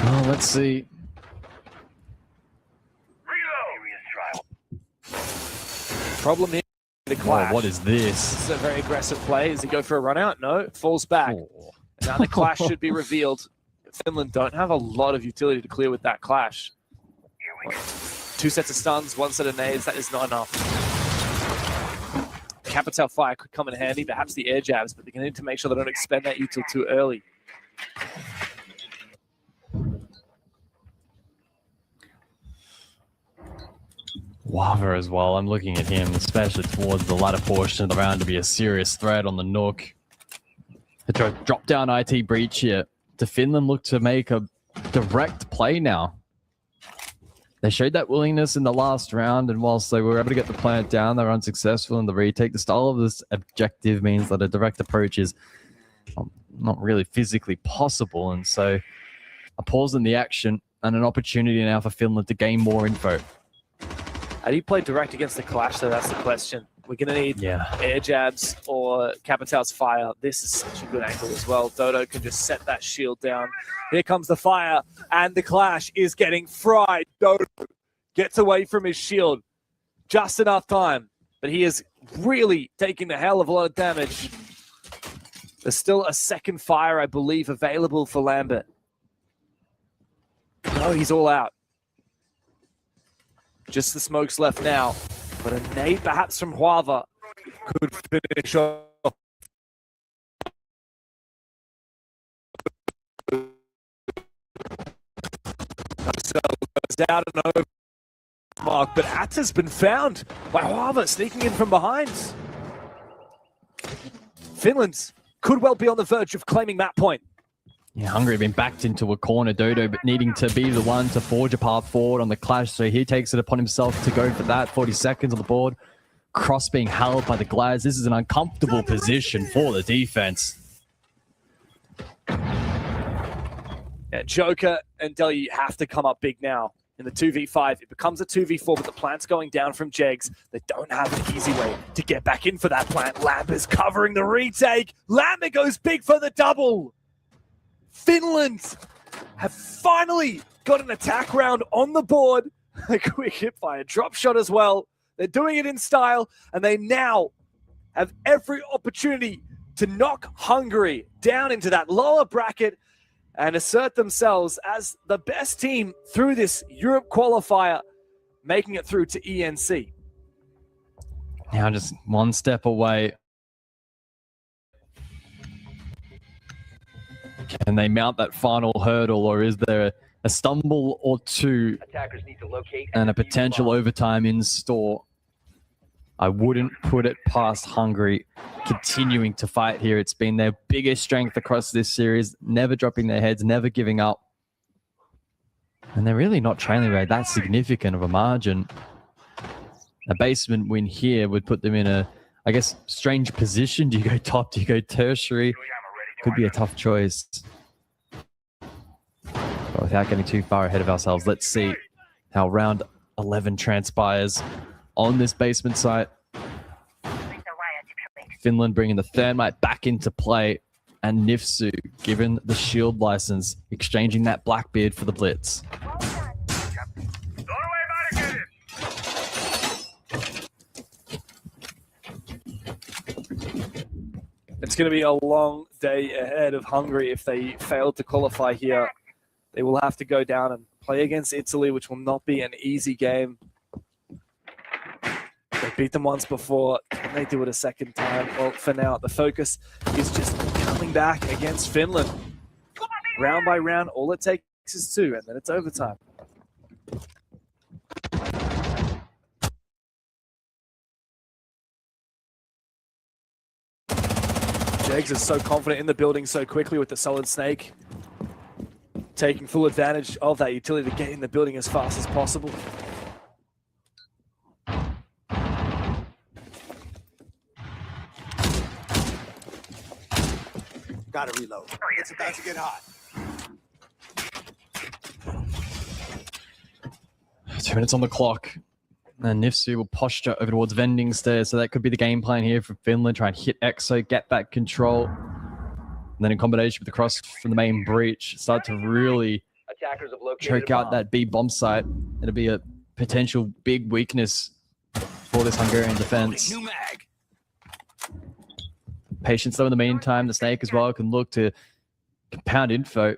Well, let's see. Problem here, the clash. Oh, what is this? This is a very aggressive play. Does he go for a run out? No, falls back. Oh. Now the clash should be revealed. Finland don't have a lot of utility to clear with that clash. 2 sets of stuns, 1 set of nades, that is not enough. Capital Fire could come in handy, perhaps the air jabs, but they're going to need to make sure they don't expend that util too early. Wava as well. I'm looking at him, especially towards the latter portion of the round, to be a serious threat on the Nook. To drop down IT breach here. Do Finland look to make a direct play now? They showed that willingness in the last round, and whilst they were able to get the plant down, they were unsuccessful in the retake. The style of this objective means that a direct approach is not really physically possible, and so a pause in the action and an opportunity now for Finland to gain more info. How do you play direct against the clash, though? That's the question. We're going to need air jabs or Capital's fire. This is such a good angle as well. Dodo can just set that shield down. Here comes the fire, and the clash is getting fried. Dodo gets away from his shield. Just enough time, but he is really taking a hell of a lot of damage. There's still a second fire, I believe, available for Lambert. No, he's all out. Just the smokes left now. But a nade perhaps from Huava could finish off. Goes out and over mark, but Atta's been found by Huava sneaking in from behind. Finland could well be on the verge of claiming that point. Yeah, Hungary have been backed into a corner. Dodo but needing to be the one to forge a path forward on the clash, so he takes it upon himself to go for that. 40 seconds on the board. Cross being held by the Glads. This is an uncomfortable position for the defense. Yeah, Joker and Delhi have to come up big now in the 2v5. It becomes a 2v4, but the plant's going down from Jegs. They don't have an easy way to get back in for that plant. Lambert's covering the retake. Lambert goes big for the double. Finland have finally got an attack round on the board. A quick hipfire drop shot as well. They're doing it in style, and they now have every opportunity to knock Hungary down into that lower bracket and assert themselves as the best team through this Europe qualifier, making it through to ENC. Now just one step away. Can they mount that final hurdle, or is there a stumble or two and a potential overtime in store? I wouldn't put it past Hungary continuing to fight here. It's been their biggest strength across this series, never dropping their heads, never giving up. And they're really not trailing by that significant of a margin. A basement win here would put them in a, I guess, strange position. Do you go top? Do you go tertiary? Could be a tough choice. But without getting too far ahead of ourselves, let's see how round 11 transpires on this basement site. Finland bringing the thermite back into play. and Nifsu, given the shield license, exchanging that Blackbeard for the Blitz. It's going to be a long day ahead of Hungary if they fail to qualify here. They will have to go down and play against Italy, which will not be an easy game. They beat them once before. Can they do it a second time? Well, for now, the focus is just coming back against Finland. Round by round, all it takes is 2, and then it's overtime. Jegs is so confident in the building so quickly with the solid snake. Taking full advantage of that utility to get in the building as fast as possible. Gotta reload. It's about to get hot. 2 minutes on the clock. And Nifsu will posture over towards vending stairs. So that could be the game plan here for Finland. Try and hit EXO, get that control. And then in combination with the cross from the main breach, start to really Attackers have located choke a out bomb. that B bomb site. It'll be a potential big weakness for this Hungarian defense. New mag. Patience though in the meantime. The Snake as well can look to compound info.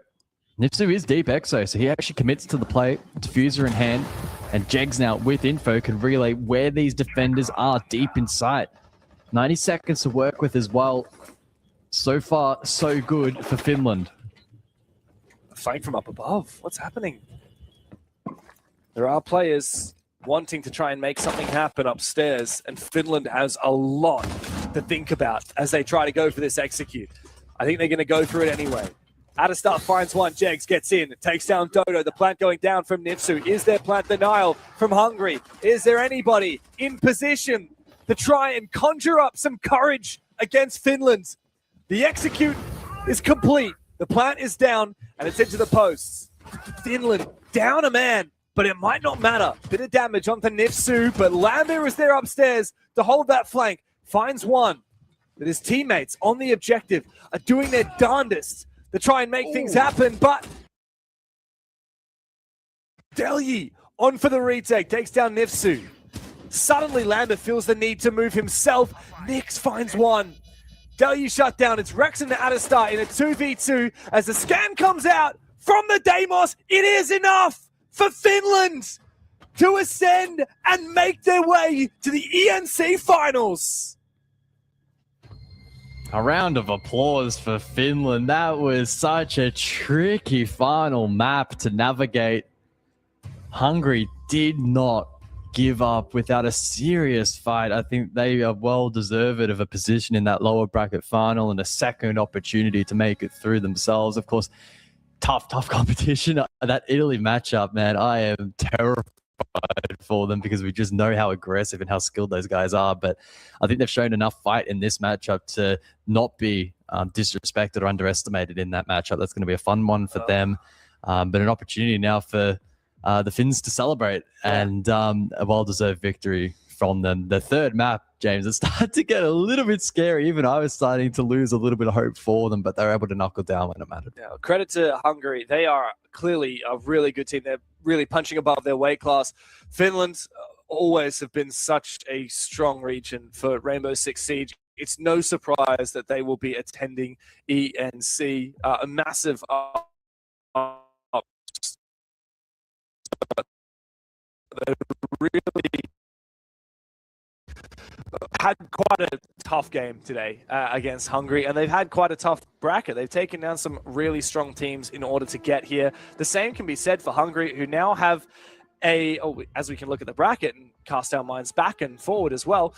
Nifsu is deep EXO, so he actually commits to the play. Diffuser in hand. And Jegs now with info can relay where these defenders are deep in sight. 90 seconds to work with as well. So far, so good for Finland. A flank from up above. What's happening? There are players wanting to try and make something happen upstairs, and Finland has a lot to think about as they try to go for this execute. I think they're going to go for it anyway. Adestar finds one, Jegs gets in, takes down Dodo, the plant going down from Nifsu. Is there plant denial from Hungary? Is there anybody in position to try and conjure up some courage against Finland? The execute is complete. The plant is down and it's into the posts. Finland down a man, but it might not matter. Bit of damage onto Nifsu, but Lambert is there upstairs to hold that flank. Finds one, but his teammates on the objective are doing their darndest to try and make things happen, but Delhi on for the retake, takes down Nifsu. Suddenly Lambert feels the need to move himself. Nix finds one. Delhi shut down. It's Rex and Adestar in a 2v2 as the scan comes out from the Deimos. It is enough for Finland to ascend and make their way to the ENC finals. A round of applause for Finland. That was such a tricky final map to navigate. Hungary did not give up without a serious fight. I think they are well deserved of a position in that lower bracket final and a second opportunity to make it through themselves. Of course, tough competition. That Italy matchup, man, I am terrified for them because we just know how aggressive and how skilled those guys are. But I think they've shown enough fight in this matchup to not be disrespected or underestimated in that matchup. That's going to be a fun one for them, but an opportunity now for the Finns to celebrate and a well-deserved victory from them. The third map, James, it started to get a little bit scary. Even I was starting to lose a little bit of hope for them, but they were able to knuckle down when it mattered. Yeah, credit to Hungary. They are clearly a really good team. They're really punching above their weight class. Finland always have been such a strong region for Rainbow Six Siege. It's no surprise that they will be attending ENC, a massive they really had quite a tough game today against Hungary, and they've had quite a tough bracket. They've taken down some really strong teams in order to get here. The same can be said for Hungary, who now have as we can look at the bracket and cast our minds back and forward as well,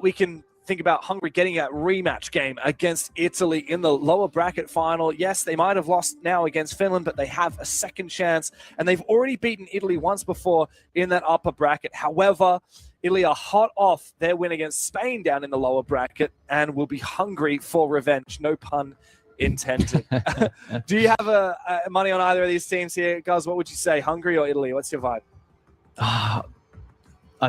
we can think about Hungary getting a rematch game against Italy in the lower bracket final. Yes, they might have lost now against Finland, but they have a second chance, and they've already beaten Italy once before in that upper bracket. However, Italy are hot off their win against Spain down in the lower bracket and will be hungry for revenge. No pun intended. Do you have a money on either of these teams here, guys? What would you say, Hungary or Italy? What's your vibe? I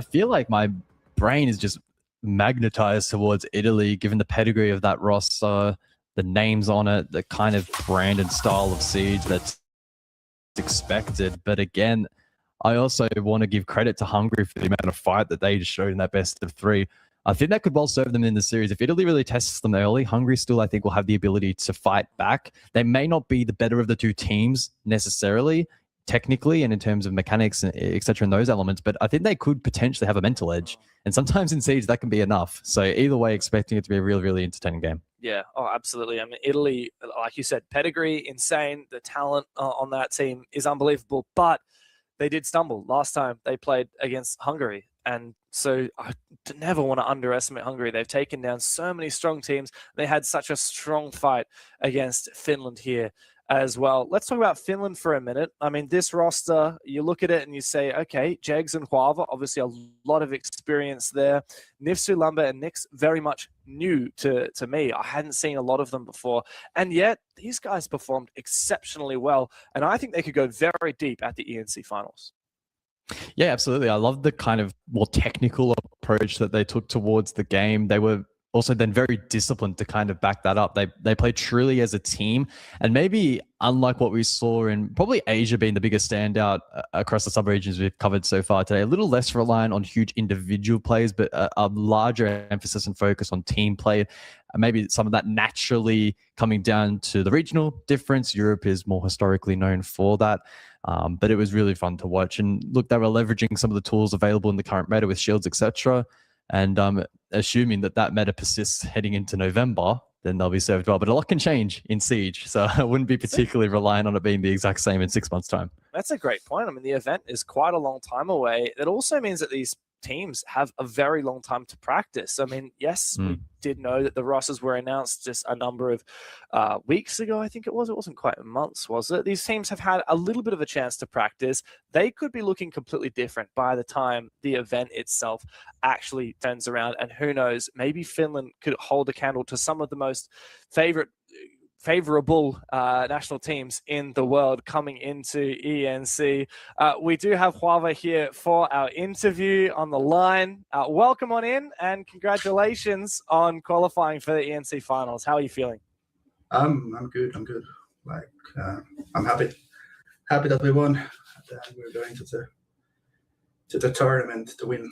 feel like my brain is just magnetized towards Italy, given the pedigree of that roster, the names on it, the kind of brand and style of Siege that's expected. But again, I also want to give credit to Hungary for the amount of fight that they just showed in that best of three. I think that could well serve them in the series. If Italy really tests them early, Hungary still, I think, will have the ability to fight back. They may not be the better of the two teams necessarily, technically, and in terms of mechanics, et cetera, in those elements, but I think they could potentially have a mental edge. And sometimes in Siege, that can be enough. So either way, expecting it to be a really, really entertaining game. Yeah, oh, absolutely. I mean, Italy, like you said, pedigree, insane. The talent on that team is unbelievable, but they did stumble last time they played against Hungary. And so I never want to underestimate Hungary. They've taken down so many strong teams. They had such a strong fight against Finland here as well. Let's talk about Finland for a minute. I mean, this roster, you look at it and you say, okay, Jegs and Huava, obviously a lot of experience there. Nifsu, Lumber, and Nix, very much new to me. I hadn't seen a lot of them before. And yet, these guys performed exceptionally well. And I think they could go very deep at the ENC finals. Yeah, absolutely. I love the kind of more technical approach that they took towards the game. They were also then very disciplined to kind of back that up. They played truly as a team, and maybe unlike what we saw in probably Asia being the biggest standout across the sub-regions we've covered so far today, a little less reliant on huge individual plays, but a larger emphasis and focus on team play. Maybe some of that naturally coming down to the regional difference. Europe is more historically known for that. But it was really fun to watch. And look, they were leveraging some of the tools available in the current meta with shields, etc. And assuming that meta persists heading into November, then they'll be served well. But a lot can change in Siege, so I wouldn't be particularly reliant on it being the exact same in 6 months' time. That's a great point. I mean, the event is quite a long time away. It also means that these teams have a very long time to practice. I mean, yes, we did know that the rosters were announced just a number of weeks ago, I think it was. It wasn't quite months, was it? These teams have had a little bit of a chance to practice. They could be looking completely different by the time the event itself actually turns around. And who knows, maybe Finland could hold a candle to some of the most favorable national teams in the world coming into ENC. We do have Huava here for our interview on the line. Welcome on in and congratulations on qualifying for the ENC finals. How are you feeling? I'm good. Like I'm happy that we won. We're going to the tournament to win.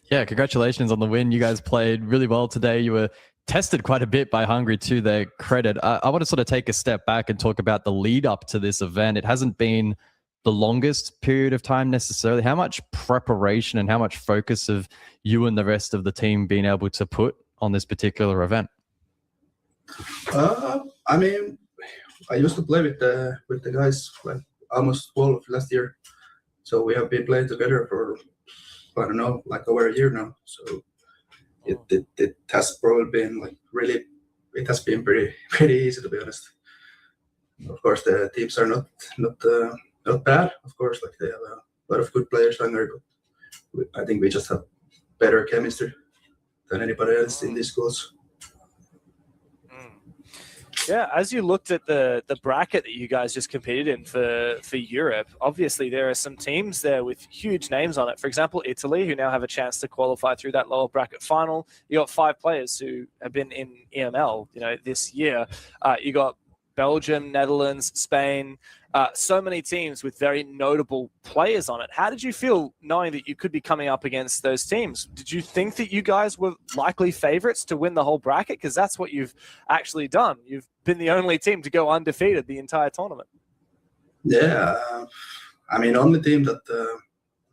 Yeah, congratulations on the win. You guys played really well today. You were tested quite a bit by Hungary to their credit. I want to sort of take a step back and talk about the lead up to this event. It hasn't been the longest period of time necessarily. How much preparation and how much focus have you and the rest of the team been able to put on this particular event? I mean, I used to play with the guys like almost all of last year. So we have been playing together for, I don't know, like over a year now. So it has probably been like really, it has been pretty easy, to be honest. Of course, the teams are not bad. Of course, like they have a lot of good players Hungary, but I think we just have better chemistry than anybody else in these schools. Yeah, as you looked at the bracket that you guys just competed in for Europe, obviously there are some teams there with huge names on it. For example, Italy, who now have a chance to qualify through that lower bracket final. You got 5 players who have been in EML, this year. You got Belgium, Netherlands, Spain, so many teams with very notable players on it. How did you feel knowing that you could be coming up against those teams? Did you think that you guys were likely favorites to win the whole bracket? Because that's what you've actually done. You've been the only team to go undefeated the entire tournament. Yeah, I mean, only team that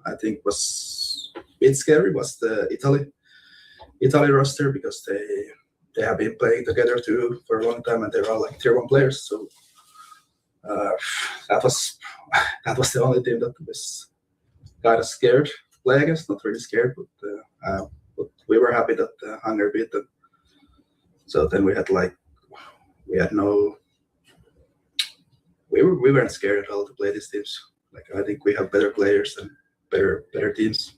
I think was a bit scary was the Italy roster, because they have been playing together too for a long time, and they're all like tier 1 players. So that was the only team that was kind of scared to play against. Not really scared, but we were happy that Hungary beat them. So then we weren't scared at all to play these teams. Like, I think we have better players and better teams.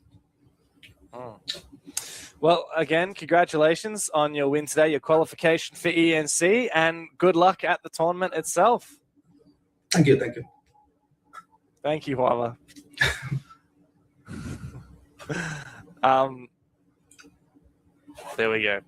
Well, again, congratulations on your win today, your qualification for ENC, and good luck at the tournament itself. Thank you. Thank you, Huava. There we go.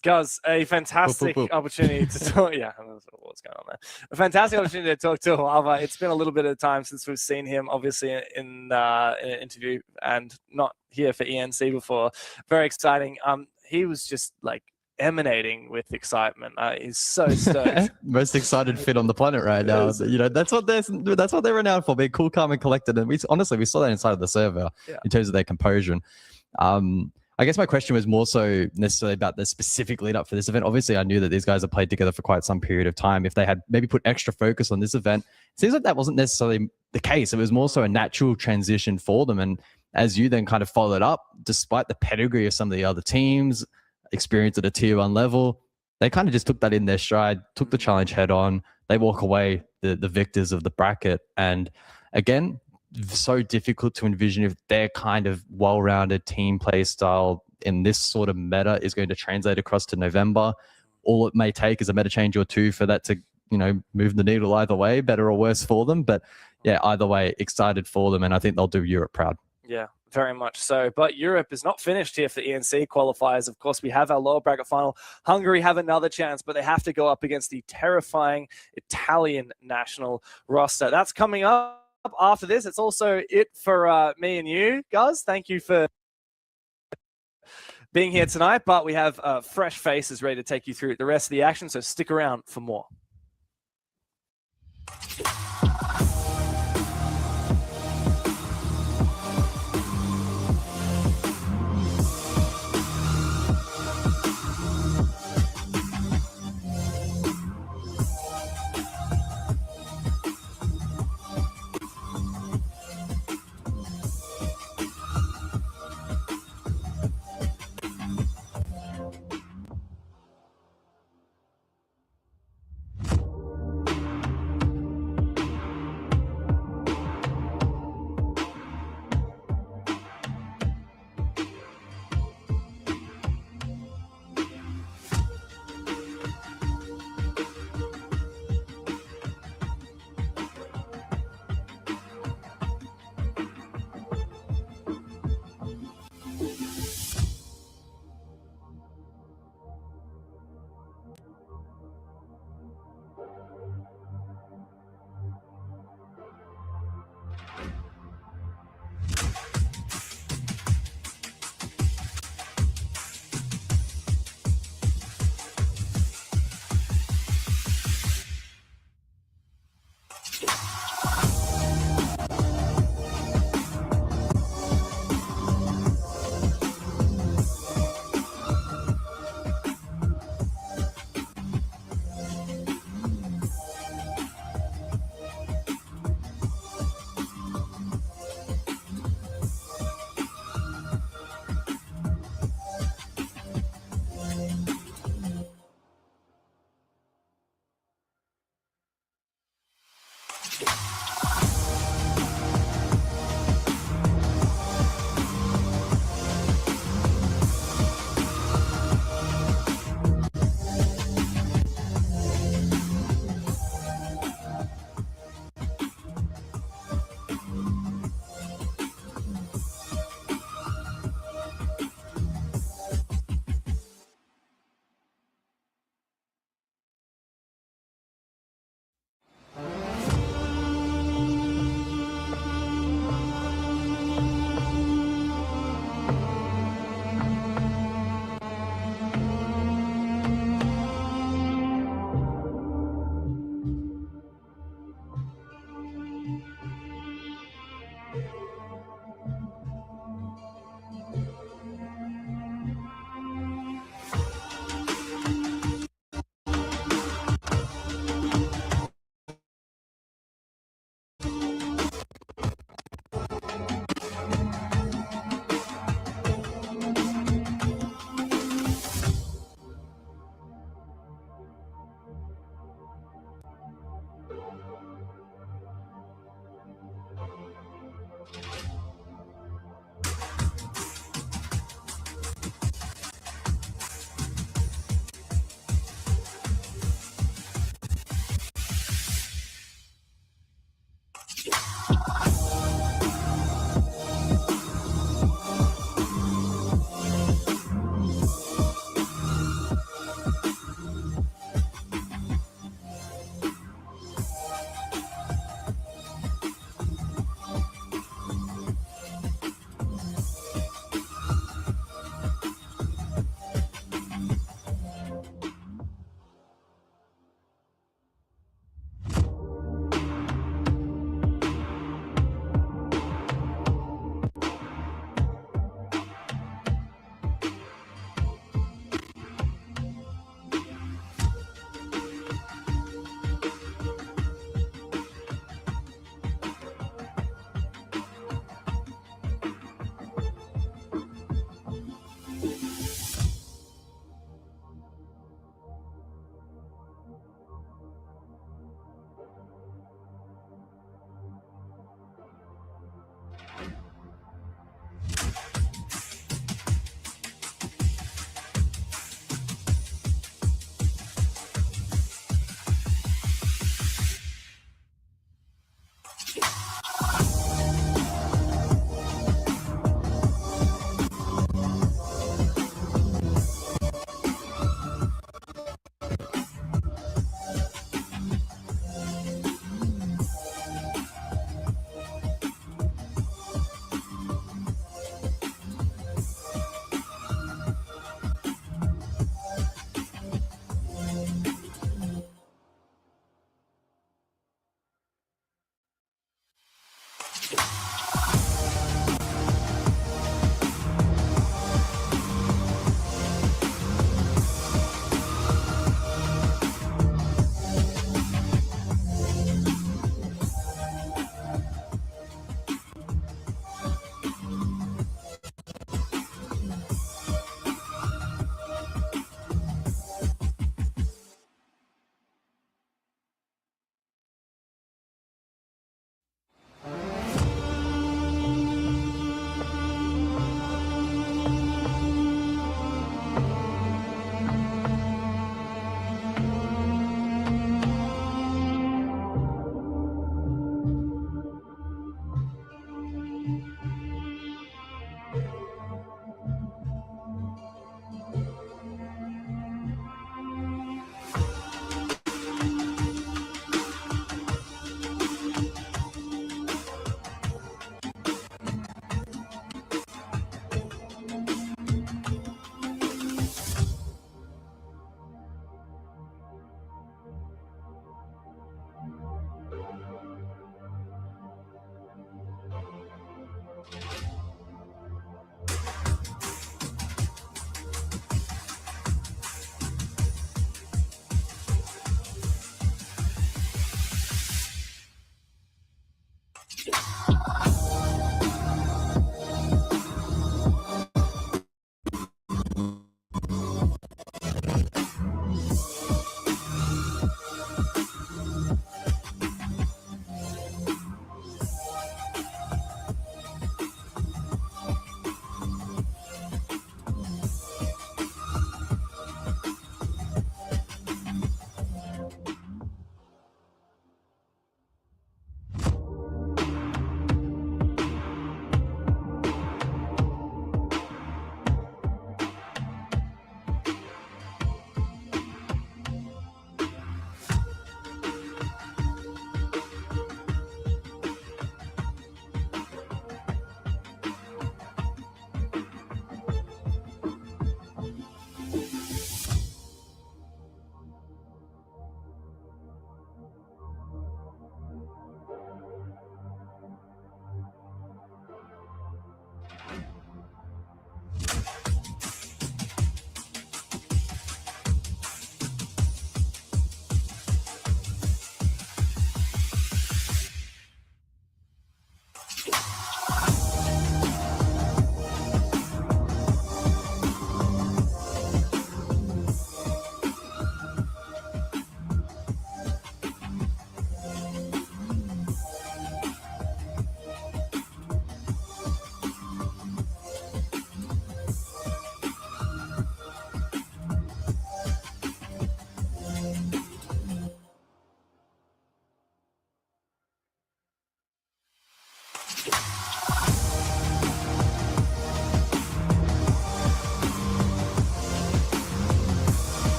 Guz, a fantastic opportunity to talk. Yeah, I don't know what's going on there. A fantastic opportunity to talk to Huava. It's been a little bit of time since we've seen him, obviously, in an interview and not here for ENC before. Very exciting. He was just like emanating with excitement. He's so stoked. Most excited fit on the planet right now. You know, that's what they're renowned for, being cool, calm, and collected. And we saw that inside of the server in terms of their composure. I guess my question was more so necessarily about the specific lead up for this event. Obviously, I knew that these guys have played together for quite some period of time. If they had maybe put extra focus on this event, it seems like that wasn't necessarily the case. It was more so a natural transition for them. And as you then kind of followed up, despite the pedigree of some of the other teams, experience at a tier 1 level, they kind of just took that in their stride, took the challenge head on. They walk away the victors of the bracket. And again, so difficult to envision if their kind of well-rounded team play style in this sort of meta is going to translate across to November. All it may take is a meta change or two for that to, you know, move the needle either way, better or worse for them. But yeah, either way, excited for them, and I think they'll do Europe proud. Yeah, very much so. But Europe is not finished here for ENC qualifiers. Of course, we have our lower bracket final. Hungary have another chance, but they have to go up against the terrifying Italian national roster. That's coming up after this. It's also it for me and you, guys. Thank you for being here tonight, but we have fresh faces ready to take you through the rest of the action, so stick around for more.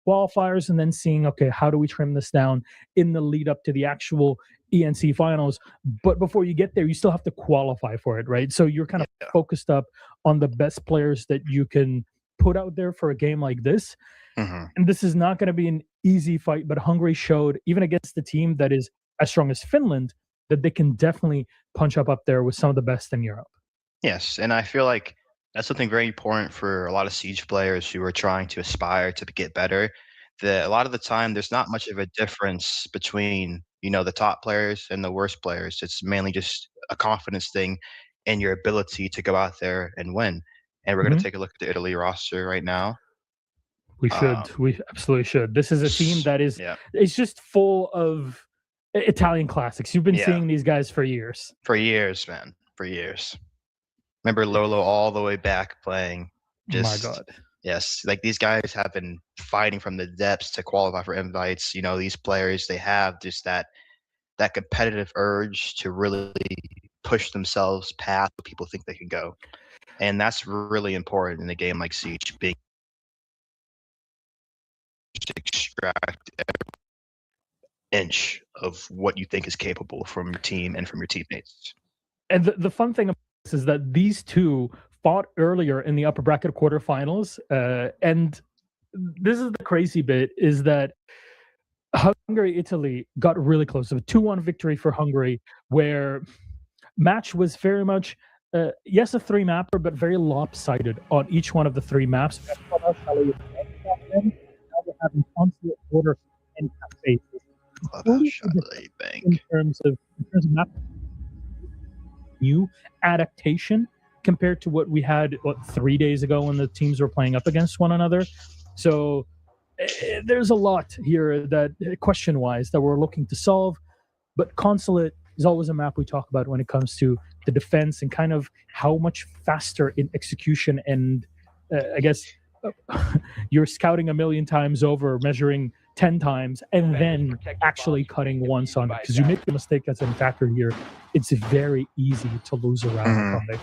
qualifiers and then seeing, okay, how do we trim this down in the lead up to the actual ENC finals? But before you get there, you still have to qualify for it, right? So you're kind of focused up on the best players that you can put out there for a game like this. And this is not going to be an easy fight, but Hungary showed, even against the team that is as strong as Finland, that they can definitely punch up there with some of the best in Europe. Yes, and I feel like that's something very important for a lot of Siege players who are trying to aspire to get better. A lot of the time, there's not much of a difference between, the top players and the worst players. It's mainly just a confidence thing and your ability to go out there and win. And we're going to take a look at the Italy roster right now. We should. We absolutely should. This is a team that is it's just full of Italian classics. You've been seeing these guys for years. For years, man. For years. Remember Lolo all the way back playing. Just, my God. Yes. Like these guys have been fighting from the depths to qualify for invites. These players, they have just that competitive urge to really push themselves past what people think they can go. And that's really important in a game like Siege, being to extract every inch of what you think is capable from your team and from your teammates. And the fun thing about this is that these two fought earlier in the upper bracket quarterfinals. And this is the crazy bit, is that Hungary, Italy got really close. So a 2-1 victory for Hungary, where match was very much, yes, a 3-mapper, but very lopsided on each one of the 3 maps. Having consulate border and faces in terms of map new adaptation compared to what we had 3 days ago when the teams were playing up against one another. So there's a lot here that question wise that we're looking to solve, but consulate is always a map we talk about when it comes to the defense and kind of how much faster in execution and I guess you're scouting a million times over, measuring 10 times, and then actually cutting once on it. Because you make a mistake that's a factor here, it's very easy to lose a round.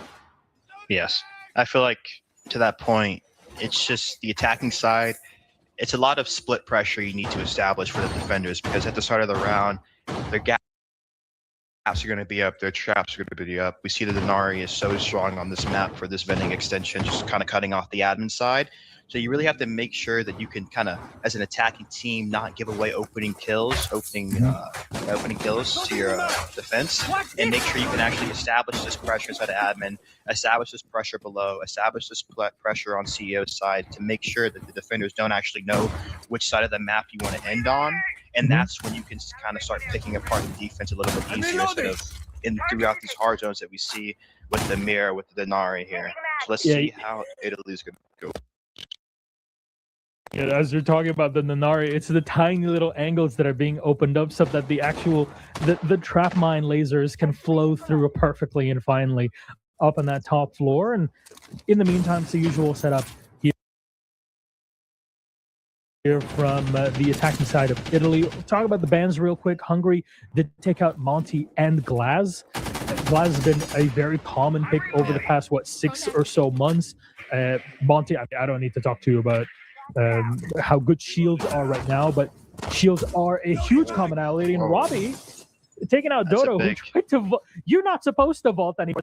Yes. I feel like to that point, it's just the attacking side. It's a lot of split pressure you need to establish for the defenders, because at the start of the round, their gaps are going to be up, their traps are going to be up. We see the Denari is so strong on this map for this vending extension, just kind of cutting off the admin side. So you really have to make sure that you can kind of, as an attacking team, not give away opening kills to your defense, and make sure you can actually establish this pressure inside of admin, establish this pressure below, establish this pressure on CEO's side to make sure that the defenders don't actually know which side of the map you want to end on. And that's when you can kind of start picking apart the defense a little bit easier instead of throughout these hard zones that we see with the mirror, with the Denari here. So let's see how Italy's going to go. Yeah, as you're talking about the Denari, it's the tiny little angles that are being opened up so that the actual the trap mine lasers can flow through perfectly and finally up on that top floor. And in the meantime, it's the usual setup here from the attacking side of Italy. We'll talk about the bans real quick. Hungary did take out Monty and Glaz. Glaz has been a very common pick over the past 6 or so months. Monty, I don't need to talk to you about how good shields are right now, but shields are a huge commonality. And Robbie taking out Dodo, who tried to you're not supposed to vault anymore.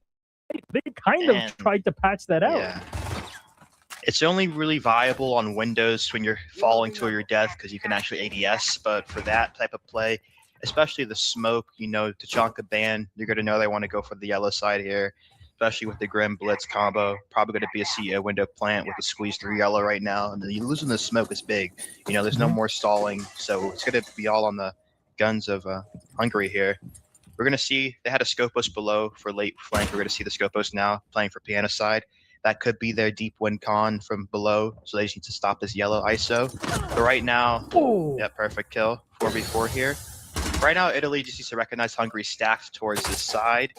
They kind of tried to patch that out. Yeah. It's only really viable on Windows when you're falling to your death because you can actually ADS, but for that type of play, especially the smoke, Tachanka ban, you're going to know they want to go for the yellow side here, especially with the Grim Blitz combo. Probably going to be a CEO window plant with a squeeze through yellow right now, and then you losing the smoke is big. There's no more stalling, so it's going to be all on the guns of Hungary here. We're going to see they had a Scopus below for late flank. We're going to see the Scopus now playing for piano side. That could be their deep win con from below, so they just need to stop this yellow ISO. But right now, perfect kill, 4v4 here. Right now, Italy just needs to recognize Hungary stacked towards this side.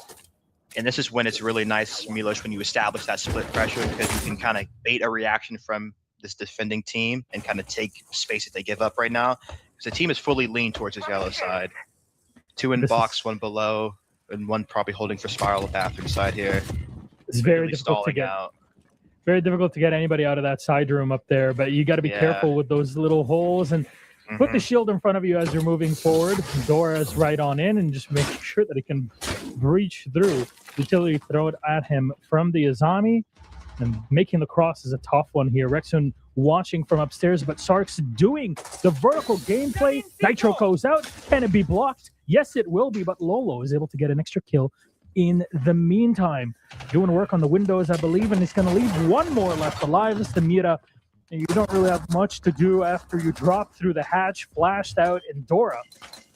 And this is when it's really nice, Milos, when you establish that split pressure, because you can kind of bait a reaction from this defending team and kind of take space that they give up right now. Because the team is fully leaned towards this yellow side. 2 in box, 1 below, and 1 probably holding for spiral bathroom side here. It's very difficult to get. very difficult to get anybody out of that side room up there. But you got to be careful with those little holes and put the shield in front of you as you're moving forward. Dora's right on in and just making sure that he can breach through. Utility throw it at him from the Azami. And making the cross is a tough one here. Rexun watching from upstairs, but Sark's doing the vertical gameplay. Nitro goes out. Can it be blocked? Yes, it will be, but Lolo is able to get an extra kill in the meantime. Doing work on the windows, I believe, and he's going to leave one more left alive. This is the Mira. You don't really have much to do after you drop through the hatch, flashed out, and Dora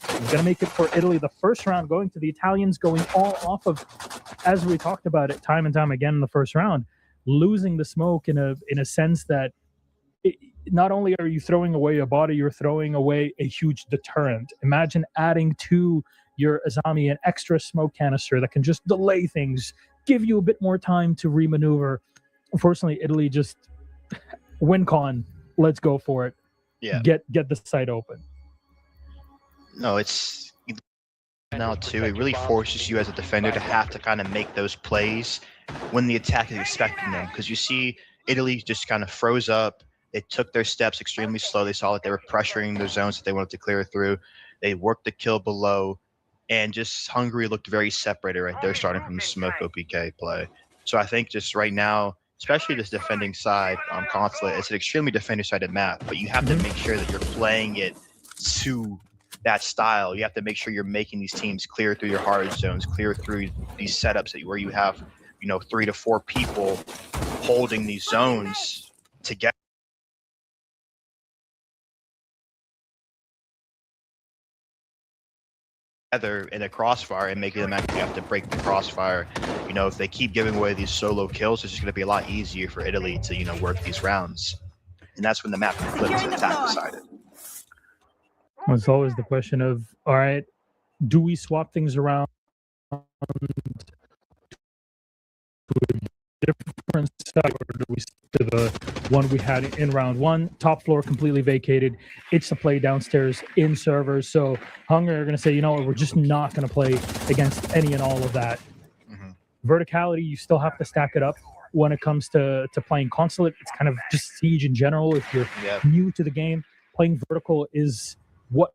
is going to make it for Italy. The first round going to the Italians, going all off of, as we talked about it time and time again in the first round, losing the smoke in a sense that not only are you throwing away a body, you're throwing away a huge deterrent. Imagine adding to your Azami an extra smoke canister that can just delay things, give you a bit more time to remaneuver. Unfortunately, Italy just win con. Let's go for it. Yeah. Get the site open. No, it's now too. It really forces you as a defender to have to kind of make those plays when the attack is expecting them. Because you see, Italy just kind of froze up. They took their steps extremely slow. They saw that they were pressuring the zones that they wanted to clear through. They worked the kill below, and just Hungary looked very separated right there, starting from the smoke OPK play. So I think just right now, especially this defending side on Consulate, it's an extremely defender-sided map, but you have to make sure that you're playing it to that style. You have to make sure you're making these teams clear through your hard zones, clear through these setups where you have, 3 to 4 people holding these zones together. In a crossfire and making them actually have to break the crossfire. If they keep giving away these solo kills, it's just going to be a lot easier for Italy to work these rounds. And that's when the map can flip to attack decided. Well, it's always the question of, all right, do we swap things around to a different side, or do we stick to the one we had in round one? Top floor completely vacated. It's a play downstairs in servers. So Hungary are going to say, we're just not going to play against any and all of that. Verticality, you still have to stack it up when it comes to playing Consulate. It's kind of just Siege in general. If you're new to the game, playing vertical is what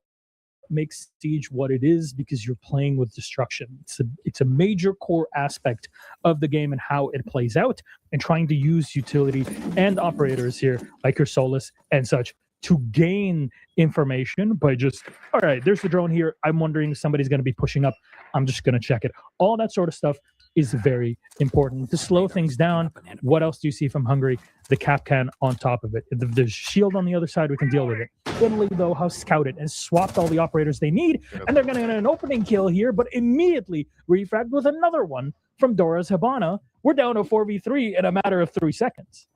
makes Siege what it is, because you're playing with destruction. It's a major core aspect of the game and how it plays out, and trying to use utility and operators here like your Solus and such to gain information by just, all right, there's the drone here. I'm wondering if somebody's going to be pushing up. I'm just going to check it. All that sort of stuff is very important to slow things down. What else do you see from Hungary? The cap can on top of it. If there's shield on the other side, we can deal with it. Italy, though, has scouted and swapped all the operators they need, and they're going to get an opening kill here, but immediately refragged with another one from Dora's Habana. We're down to 4v3 in a matter of 3 seconds.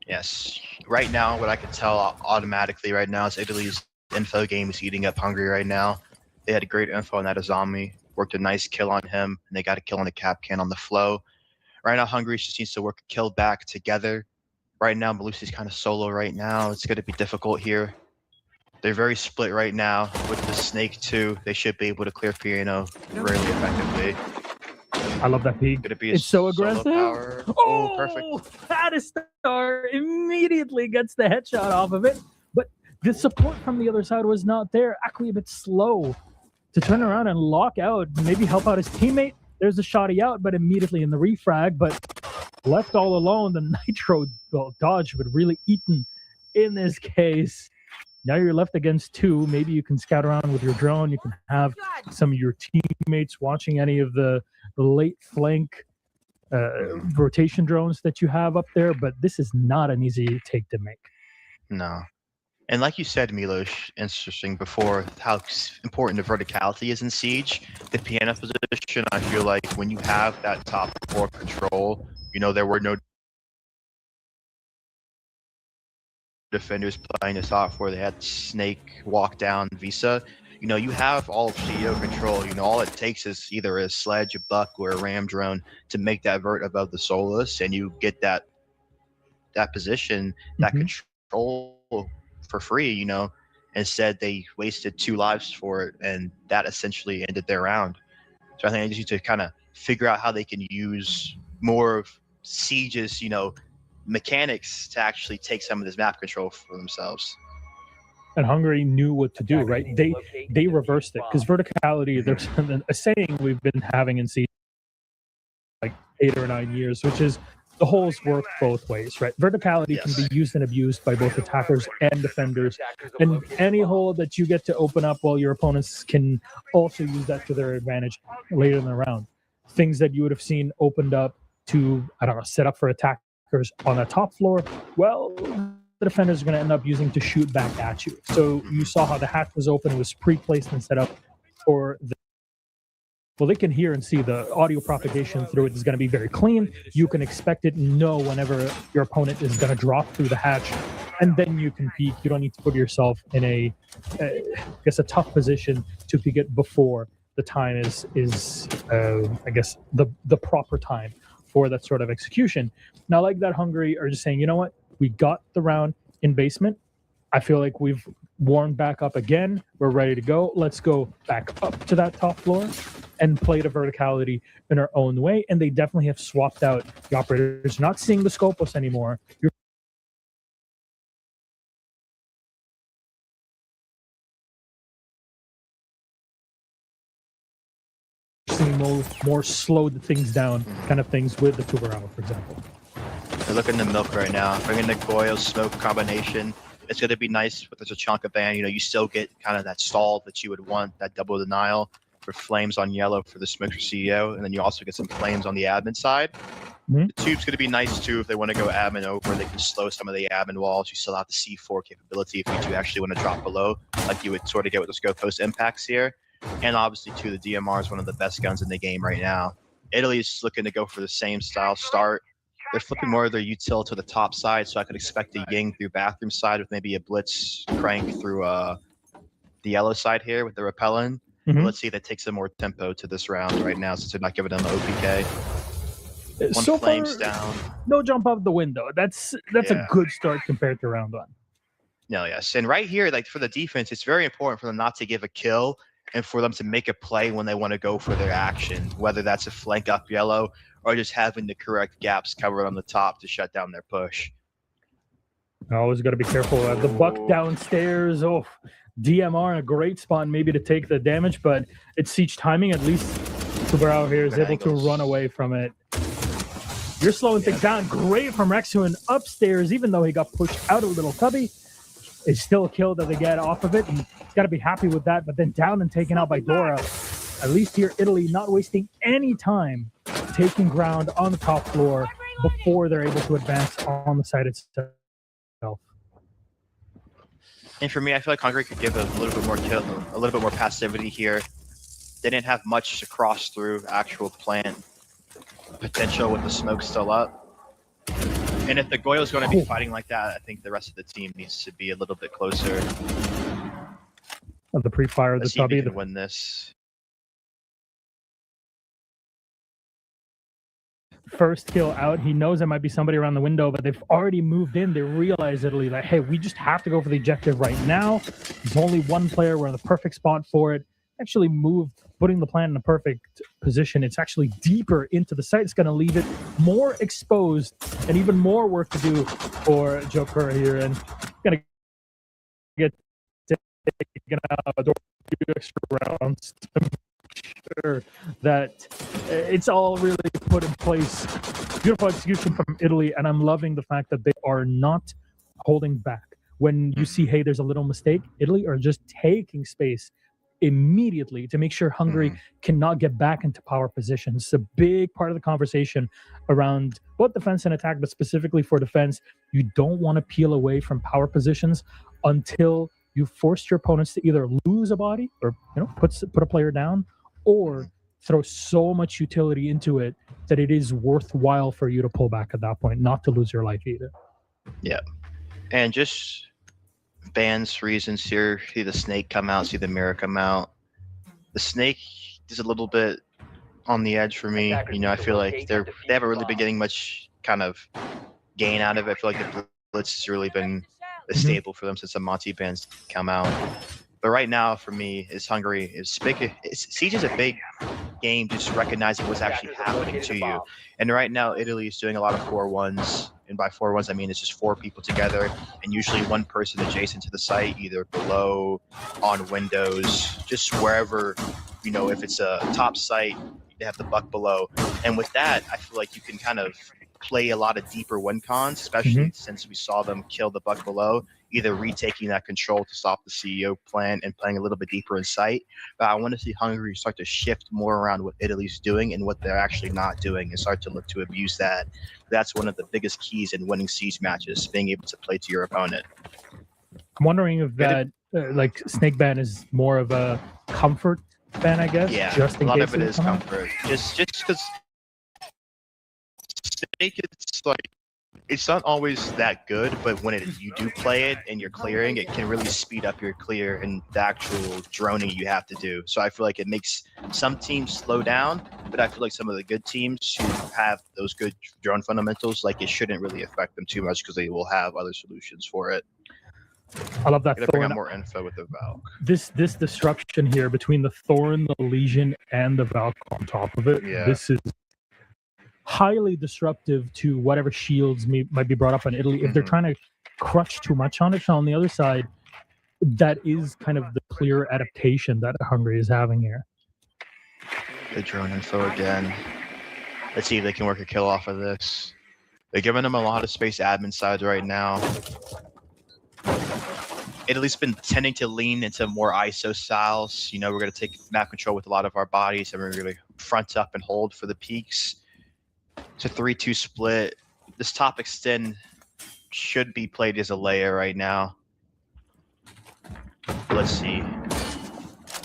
Yes. Right now, what I can tell automatically right now is Italy's info game is eating up Hungary right now. They had a great info on that Azami. Worked a nice kill on him, and they got a kill on the cap can on the flow. Right now, Hungary just needs to work a kill back together. Right now, Malusi's kind of solo right now. It's going to be difficult here. They're very split right now with the Snake too. They should be able to clear Fiorino really effectively. I love that peek. It's so aggressive. Oh, perfect. Fatistar immediately gets the headshot off of it, but the support from the other side was not there. Actually a bit slow to turn around and lock out, maybe help out his teammate. There's a shotty out, but immediately in the refrag, but left all alone. The Nitro dodge would really eaten in this case. Now you're left against 2. Maybe you can scout around with your drone. You can have some of your teammates watching any of the late flank rotation drones that you have up there, but this is not an easy take to make. No. And like you said, Milos, interesting before, how important the verticality is in Siege. The piano position, I feel like when you have that top floor control, there were no defenders playing the top floor. They had Snake walk down Visa. You have all of CEO control. All it takes is either a sledge, a buck, or a ram drone to make that vert above the Solus, and you get that position, that control for free. Instead they wasted 2 lives for it, and that essentially ended their round. So I think they just need to kind of figure out how they can use more of Siege's mechanics to actually take some of this map control for themselves. And Hungary knew what to do, right? They reversed it because verticality. There's a saying we've been having in Siege like 8 or 9 years, which is the holes work both ways, right? Verticality can be used and abused by both attackers and defenders, and any hole that you get to open up while your opponents can also use that to their advantage later in the round. Things that you would have seen opened up to, I don't know, set up for attackers on the top floor, well, the defenders are going to end up using to shoot back at you. So you saw how the hatch was open, it was pre-placed and set up for the. Well, they can hear and see the audio propagation through it is going to be very clean. You can expect it and know whenever your opponent is going to drop through the hatch, and then you can peek. You don't need to put yourself in a tough position to peek it before the time is the proper time for that sort of execution. Now, like that, Hungary are just saying, you know what? We got the round in basement. I feel like we've warmed back up again. We're ready to go. Let's go back up to that top floor and play the verticality in our own way. And they definitely have swapped out the operators. Not seeing the Scopus anymore. You're seeing more slowed things down kind of things with the Tubarão, for example. They're looking to milk right now. Bringing the Goyo smoke combination. It's going to be nice with the Tachanka ban. You know, you still get kind of that stall that you would want, that double denial for flames on yellow for the smoke for CEO. And then you also get some flames on the admin side. The tube's going to be nice too if they want to go admin over. They can slow some of the admin walls. You still have the C4 capability if you do actually want to drop below, like you would sort of get with the scope post impacts here. And obviously too, the DMR is one of the best guns in the game right now. Italy's looking to go for the same style start. They're flipping more of their util to the top side, so I could expect a Ying through bathroom side with maybe a blitz crank through the yellow side here with the repellent. But let's see if that takes some more tempo to this round right now since they're not giving them the OPK. One so flames far, down. No jump out the window. That's a good start compared to round 1. No, yes. And right here, like for the defense, it's very important for them not to give a kill and for them to make a play when they want to go for their action, whether that's a flank up yellow or just having the correct gaps covered on the top to shut down their push. Always got to be careful. The buck downstairs. Oh, DMR in a great spot maybe to take the damage, but it's siege timing. At least Tubarão here is able to run away from it. You're slowing things down. Great from Rexuin upstairs, even though he got pushed out a little cubby. It's still a kill that they get off of it, and he's got to be happy with that. But then down and taken out by Dora. At least here, Italy not wasting any time taking ground on the top floor before they're able to advance on the side itself. And for me, I feel like Hungary could give a little bit more kill, a little bit more passivity here. They didn't have much to cross through actual plant potential with the smoke still up. And if the Goyo is going to be fighting like that, I think the rest of the team needs to be a little bit closer. The pre-fire of the subby to win this. First kill out. He knows there might be somebody around the window, but they've already moved in. They realize Italy that, hey, we just have to go for the objective right now. There's only one player. We're in the perfect spot for it. Actually moved, putting the plan in a perfect position. It's actually deeper into the site. It's going to leave it more exposed and even more work to do for Joker here. And going to get taken out a few extra rounds to make sure that it's all really put in place. Beautiful execution from Italy, and I'm loving the fact that they are not holding back. When you see, hey, there's a little mistake, Italy are just taking space immediately to make sure Hungary cannot get back into power positions. It's a big part of the conversation around both defense and attack, but specifically for defense, you don't want to peel away from power positions until you forced your opponents to either lose a body or put a player down, or throw so much utility into it that it is worthwhile for you to pull back at that point, not to lose your life either. Yeah. And just bans reasons here, see the snake come out, see the mirror come out. The snake is a little bit on the edge for me. I feel like they haven't really been getting much kind of gain out of it. I feel like the blitz has really been a staple for them since the Monty bans come out. But right now, for me, Hungary is big. Siege is a big game, just recognizing what's actually happening to you. And right now, Italy is doing a lot of 4-1s And by 4-1s, I mean it's just 4 people together, and usually one person adjacent to the site, either below, on windows, just wherever, you know, if it's a top site, they have the buck below. And with that, I feel like you can kind of play a lot of deeper win cons, especially since we saw them kill the buck below, either retaking that control to stop the CEO plan and playing a little bit deeper in sight. But I want to see Hungary start to shift more around what Italy's doing and what they're actually not doing, and start to look to abuse that. That's one of the biggest keys in winning siege matches, being able to play to your opponent. I'm wondering if that like snake ban is more of a comfort ban, I guess. Yeah, just in a lot case of it is come out? comfort. Just because snake, it's like, it's not always that good, but when you do play it and you're clearing, it can really speed up your clear and the actual droning you have to do. So I feel like it makes some teams slow down, but I feel like some of the good teams who have those good drone fundamentals, like, it shouldn't really affect them too much because they will have other solutions for it. I love that. Gonna bring up more info with the Valk. This disruption here between the Thorn, the Legion, and the Valk on top of it. Yeah. This is highly disruptive to whatever shields might be brought up on Italy. If they're trying to crush too much on it, on the other side, that is kind of the clear adaptation that Hungary is having here. The drone info again. Let's see if they can work a kill off of this. They're giving them a lot of space admin sides right now. Italy's been tending to lean into more ISO styles. You know, we're going to take map control with a lot of our bodies, and we're going to front up and hold for the peaks. It's a 3-2 split. This top extend should be played as a layer right now. Let's see.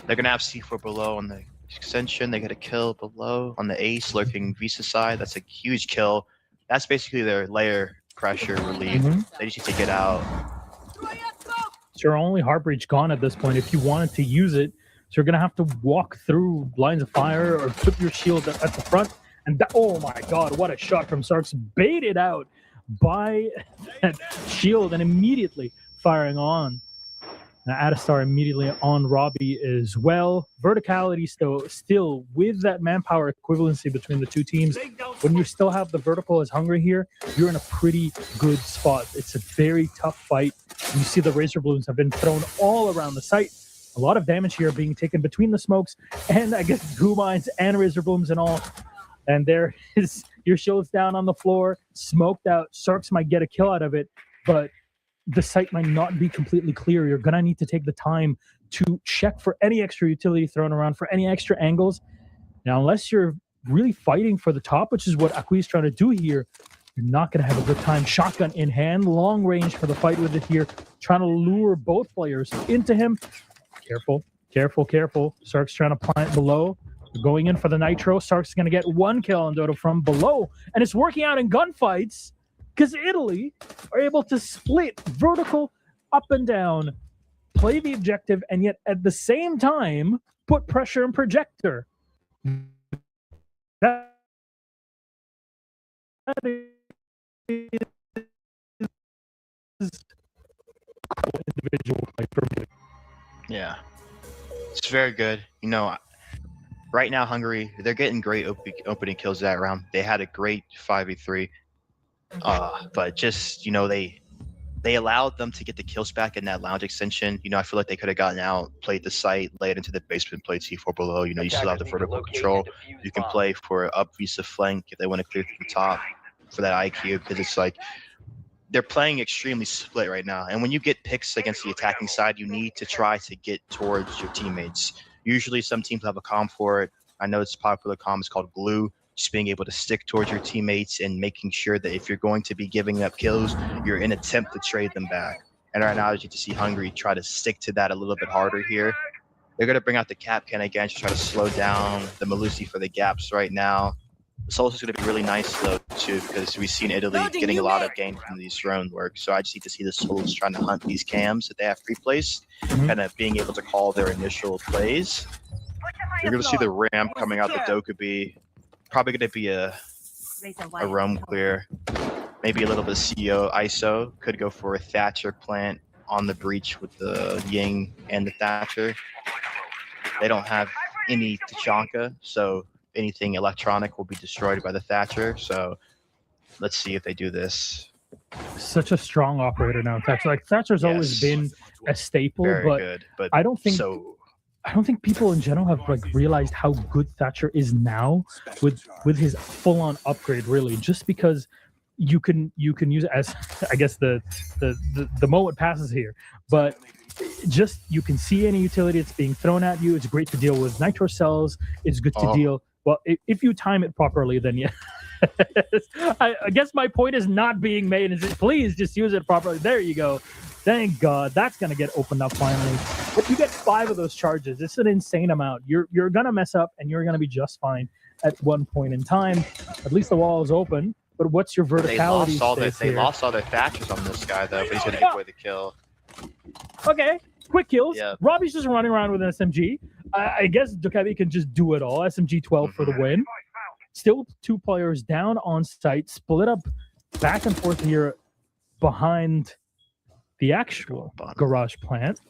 They're going to have C4 below on the extension. They get a kill below on the ace, lurking Visa side. That's a huge kill. That's basically their layer pressure relief. They just need to get out. It's your only heart breach gone at this point if you wanted to use it. So you're going to have to walk through lines of fire or put your shield at the front. And oh my God, what a shot from Sarks, baited out by that shield and immediately firing on. Now Atastar immediately on Robbie as well. Verticality still with that manpower equivalency between the two teams. When you still have the vertical as Hungary here, you're in a pretty good spot. It's a very tough fight. You see the Razor Balloons have been thrown all around the site. A lot of damage here being taken between the smokes and I guess goo mines and Razor Blooms and all. And there is your shield's down on the floor, smoked out. Sarks might get a kill out of it, but the site might not be completely clear. You're going to need to take the time to check for any extra utility thrown around, for any extra angles. Now, unless you're really fighting for the top, which is what Akui is trying to do here, you're not going to have a good time. Shotgun in hand, long range for the fight with it here, trying to lure both players into him. Careful, careful, careful. Sark's trying to plant below. Going in for the nitro. Sark's is going to get one kill on Dodo from below, and it's working out in gunfights because Italy are able to split vertical up and down, play the objective, and yet at the same time put pressure and projector. That is individual play for me. Yeah, it's very good. You know, right now Hungary, they're getting great opening kills that round. They had a great 5v3, but just, you know, they allowed them to get the kills back in that lounge extension. You know, I feel like they could have gotten out, played the site, laid into the basement, played C4 below. You know, you still have the vertical control. You can play for up Visa flank if they want to clear through the top for that IQ, because it's like they're playing extremely split right now. And when you get picks against the attacking side, you need to try to get towards your teammates. Usually some teams have a comm for it. I know it's popular comm, it's called glue. Just being able to stick towards your teammates and making sure that if you're going to be giving up kills, you're in attempt to trade them back. And right now, as you can see Hungary try to stick to that a little bit harder here. They're going to bring out the cap can again to try to slow down the Malusi for the gaps right now. The Solus is going to be really nice though too, because we've seen Italy getting a lot of gain from these drone work. So I just need to see the Solus trying to hunt these cams that they have pre-placed, kind of being able to call their initial plays. You're going to see the ramp coming out the Dokubi. Probably going to be a roam clear. Maybe a little bit of CEO ISO. Could go for a Thatcher plant on the breach with the Ying and the Thatcher. They don't have any Tachanka, so anything electronic will be destroyed by the Thatcher. So let's see if they do this. such a strong operator now. Thatcher, like Thatcher's always been a staple, Very but good, but I don't think so people in general have like realized how good Thatcher is now with his full-on upgrade. Really, just because you can use it as, I guess the moment passes here, but just you can see any utility that's being thrown at you. It's great to deal with nitro cells. It's good to deal. Well, if you time it properly, then yeah. I guess my point is not being made. Is please just use it properly. There you go. Thank God that's gonna get opened up finally. If you get 5 of those charges, it's an insane amount. You're gonna mess up and you're gonna be just fine at one point in time. At least the wall is open. But what's your verticality? They lost all their Thatchers on this guy though, but he's gonna give away the kill. Okay, quick kills. Yeah. Robbie's just running around with an SMG. I guess Dokebi can just do it all. SMG 12 for the win. Still 2 players down on site, split up back and forth here behind the actual garage plant.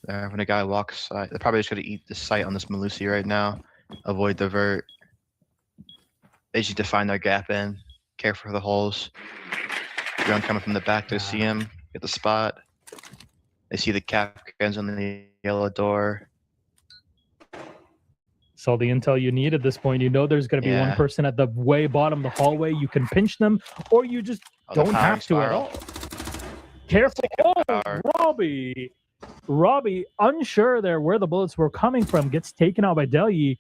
When a guy walks, they're probably just going to eat the sight on this Malusi right now. Avoid the vert. They just need to find their gap in. Careful for the holes. Drone coming from the back to see him. Get the spot. They see the cap guns on the yellow door. So the intel you need at this point, you know there's going to be one person at the way bottom of the hallway. You can pinch them, or you just don't have to at all. Careful. Oh, Robbie, unsure there where the bullets were coming from, gets taken out by Delyi,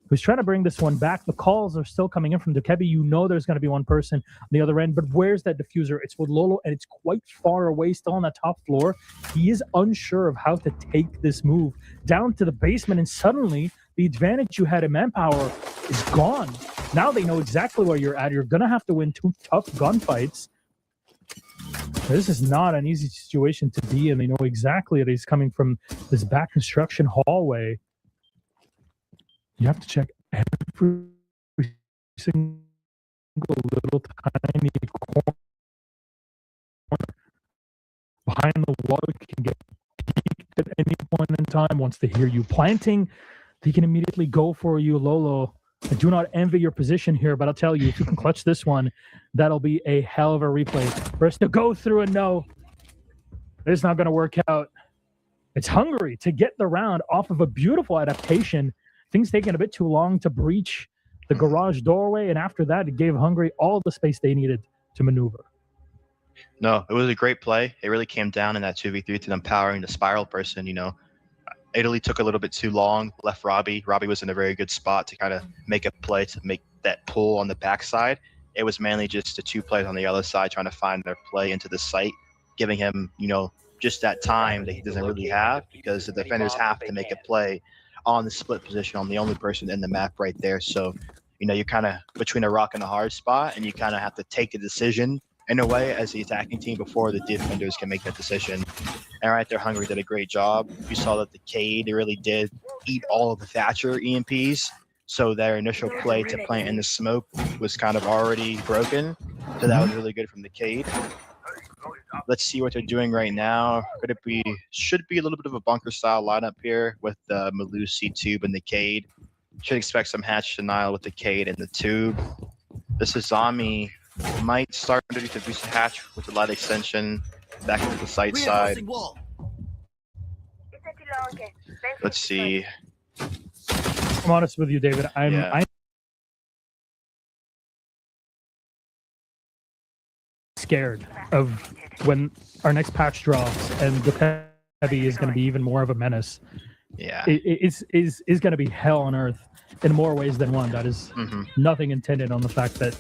who's trying to bring this one back. The calls are still coming in from Dokebi. You know there's going to be one person on the other end, but where's that diffuser? It's with Lolo, and it's quite far away, still on that top floor. He is unsure of how to take this move down to the basement, and suddenly the advantage you had in manpower is gone. Now they know exactly where you're at. You're going to have to win 2 tough gunfights. This is not an easy situation to be in. They know exactly that he's coming from this back construction hallway. You have to check every single little tiny corner. Behind the wall, you can get peeked at any point in time. Once they hear you planting, they can immediately go for you, Lolo. I do not envy your position here, but I'll tell you, if you can clutch this one, that'll be a hell of a replay. For us to go through and know it's not going to work out. It's hungry to get the round off of a beautiful adaptation. Things taking a bit too long to breach the garage doorway, and after that, it gave Hungry all the space they needed to maneuver. No, it was a great play. It really came down in that 2v3 to them powering the spiral person, you know. Italy took a little bit too long, left Robbie. Robbie was in a very good spot to kind of make a play to make that pull on the backside. It was mainly just the 2 players on the other side trying to find their play into the site, giving him, you know, just that time that he doesn't really have, because the defenders have to make a play on the split position on the only person in the map right there. So, you know, you're kind of between a rock and a hard spot, and you kind of have to take a decision in a way as the attacking team before the defenders can make that decision. And right there, Hungary did a great job. You saw that the Cade really did eat all of the Thatcher EMPs. So their initial play to plant in the smoke was kind of already broken. So that was really good from the Cade. Let's see what they're doing right now. Should be a little bit of a bunker style lineup here with the Malusi tube and the Cade. Should expect some hatch denial with the Cade and the tube. This Izami might start underneath the booster hatch with the light extension back into the site side. Let's see. I'm honest with you, David. I'm scared of when our next patch drops and Dokebi is going to be even more of a menace. Yeah, it is going to be hell on earth in more ways than one. That is nothing intended on the fact that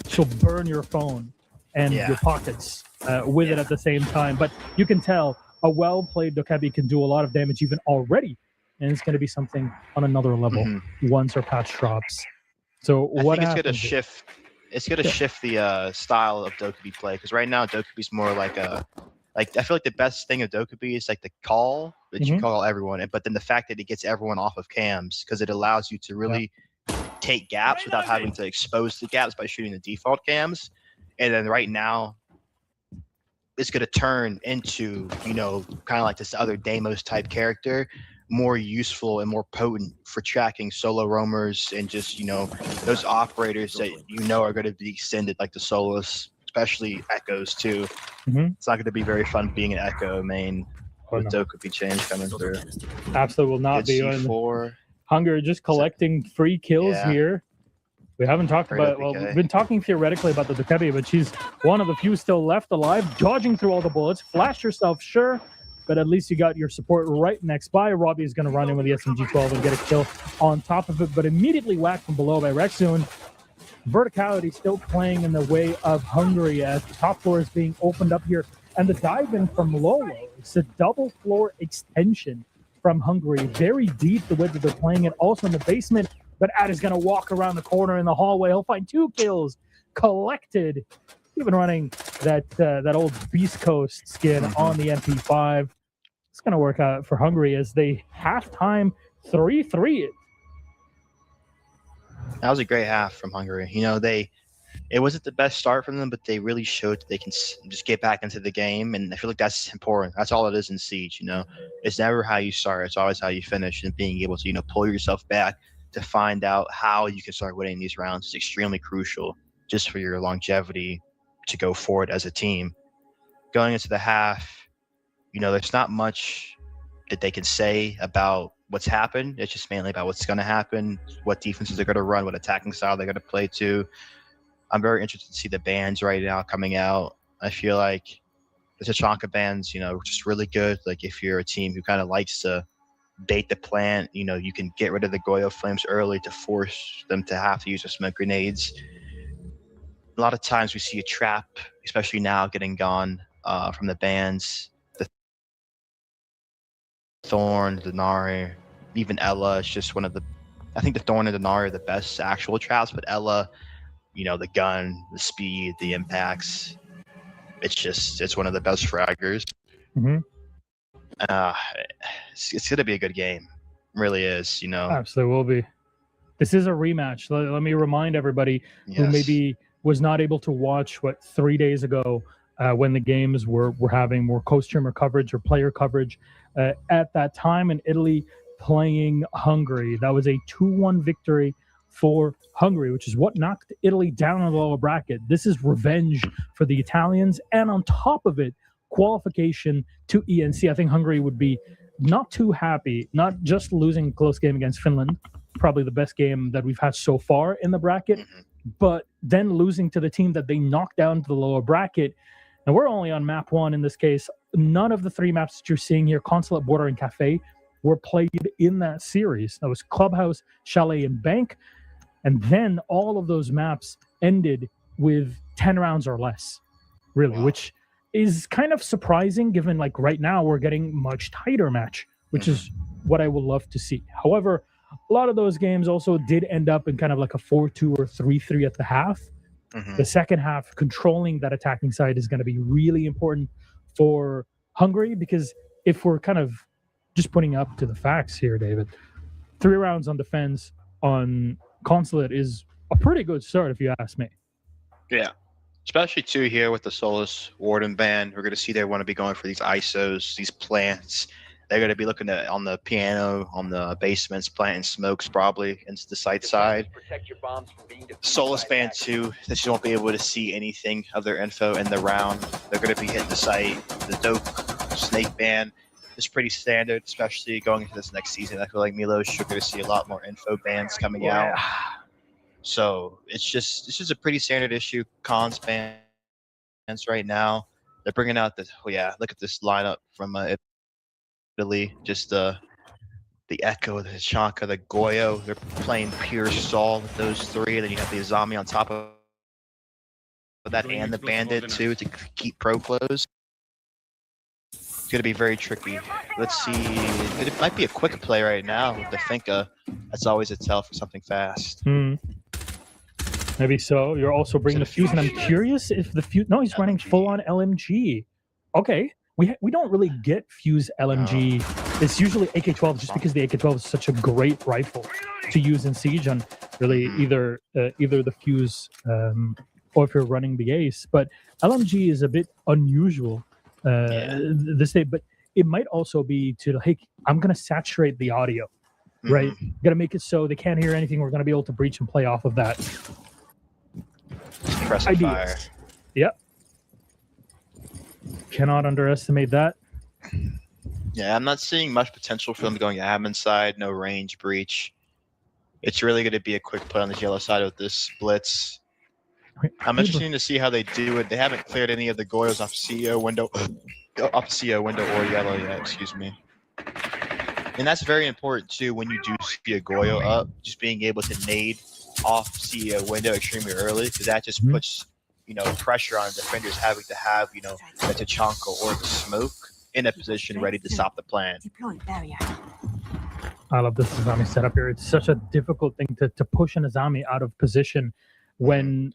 she'll burn your phone and your pockets with it at the same time. But you can tell a well-played Dokebi can do a lot of damage even already, and it's going to be something on another level once our patch drops. So I what think it's going to shift. It's going to shift the style of Dokebi play, because right now Dokebi's more like I feel like the best thing of Dokebi is like the call that you call everyone, but then the fact that it gets everyone off of cams, because it allows you to really take gaps without having to expose the gaps by shooting the default cams. And then right now, it's going to turn into, you know, kind of like this other Deimos type character, more useful and more potent for tracking solo roamers and just, you know, those operators that you know are going to be extended, like the Solus, especially Echoes too. Mhm. It's not going to be very fun being an Echo main with Dokupi change coming through. Absolutely will not Good be. C4. Hunger just collecting free kills Yeah. here. We haven't talked Great about, well, OPK. we've been talking theoretically about the Dukebi, but she's one of the few still left alive, dodging through all the bullets. Flashed herself, sure, but at least you got your support right next by. Robbie is going to run in with the SMG-12 and get a kill on top of it, but immediately whacked from below by Rexun. Verticality still playing in the way of Hungary as the top floor is being opened up here. And the dive in from Lolo, it's a double floor extension from Hungary. Very deep the way that they're playing it. Also in the basement, but Ad is going to walk around the corner in the hallway. He'll find 2 kills collected. Even running that old Beast Coast skin on the MP5. It's going to work out for Hungary as they halftime 3-3 it. That was a great half from Hungary. You know, it wasn't the best start from them, but they really showed that they can just get back into the game, and I feel like that's important. That's all it is in Siege. You know, it's never how you start; it's always how you finish, and being able to pull yourself back to find out how you can start winning these rounds is extremely crucial, just for your longevity to go forward as a team. Going into the half, there's not much that they can say about what's happened. It's just mainly about what's going to happen, what defenses they're going to run, what attacking style they're going to play to. I'm very interested to see the bans right now coming out. I feel like the Tachanka bans, just really good. Like if you're a team who kind of likes to bait the plant, you can get rid of the Goyo flames early to force them to have to use their smoke grenades. A lot of times we see a trap, especially now getting gone from the bans. The Thorn, the Nari, even Ella is just one of the, I think the Thorn and the Nari are the best actual traps, but Ella, the gun, the speed, the impacts, it's one of the best fraggers. It's going to be a good game. It really is, Absolutely will be. This is a rematch. Let me remind everybody who maybe was not able to watch 3 days ago when the games were having more co-streamer coverage or player coverage at that time in Italy playing Hungary. That was a 2-1 victory for Hungary, which is what knocked Italy down in the lower bracket. This is revenge for the Italians, and on top of it, qualification to ENC. I think Hungary would be not too happy, not just losing a close game against Finland, probably the best game that we've had so far in the bracket, but then losing to the team that they knocked down to the lower bracket. And we're only on map 1 in this case. None of the 3 maps that you're seeing here, Consulate, Border, and Cafe, were played in that series. That was Clubhouse, Chalet, and Bank. And then all of those maps ended with 10 rounds or less, really, which is kind of surprising given right now we're getting much tighter match, which is what I would love to see. However, a lot of those games also did end up in kind of like a 4-2 or 3-3 at the half. The second half, controlling that attacking side is going to be really important for Hungary, because if we're kind of just putting up to the facts here, David, 3 rounds on defense on Consulate is a pretty good start if you ask me. Yeah. Especially too here with the Solus Warden ban, we're going to see they want to be going for these ISOs, these plants. They're going to be looking at on the piano, on the basements, planting smokes probably into the site side. Protect your bombs from being defused Solus by ban attackers. too, that you won't be able to see anything of their info in the round. They're going to be hitting the site. The Dope Snake ban is pretty standard, especially going into this next season. I feel like Milos, you're going to see a lot more info bans coming out. So it's just a pretty standard issue. Cons bans right now. They're bringing out look at this lineup from Italy. Just the Echo, the Tachanka, the Goyo. They're playing pure Saul with those 3. And then you have the Azami on top of that, and the Bandit too to keep pro close. It's going to be very tricky. Let's see. It might be a quick play right now with the Finka. That's always a tell for something fast. Maybe so. You're also bringing the Fuse, and I'm curious if the Fuse... No, he's running full-on LMG. Okay. We don't really get Fuse LMG. It's usually AK-12 just because the AK-12 is such a great rifle to use in Siege on really either the Fuse or if you're running the Ace. But LMG is a bit unusual this day, but it might also be to, hey, I'm going to saturate the audio, right? Got to make it so they can't hear anything. We're going to be able to breach and play off of that. Suppressive fire. Yep. Cannot underestimate that. Yeah, I'm not seeing much potential for them going admin side. No range breach. It's really going to be a quick play on this yellow side with this blitz. I'm interested to see how they do it. They haven't cleared any of the Goyos off CEO window, or yellow yet. Excuse me. And that's very important too when you do see a Goyo up, just being able to nade off CEO window extremely early, because that just puts pressure on defenders having to have the Tachanka or the smoke in a position ready to stop the plan. I love this Azami setup here. It's such a difficult thing to push an Azami out of position when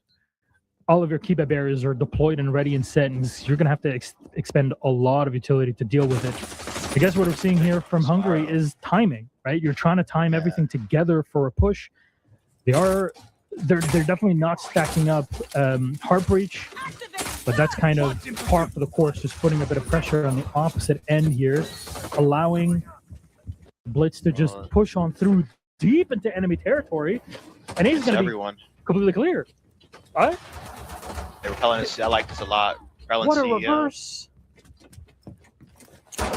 all of your Kiba barriers are deployed and ready and set, and you're going to have to expend a lot of utility to deal with it. I guess what we're seeing here from Hungary is timing, right? You're trying to time everything together for a push. They're definitely not stacking up Heart Breach, but that's kind of par for the course, just putting a bit of pressure on the opposite end here, allowing Blitz to just push on through deep into enemy territory, and he's going to be completely clear. All right? They were telling us, I like this a lot. What a reverse.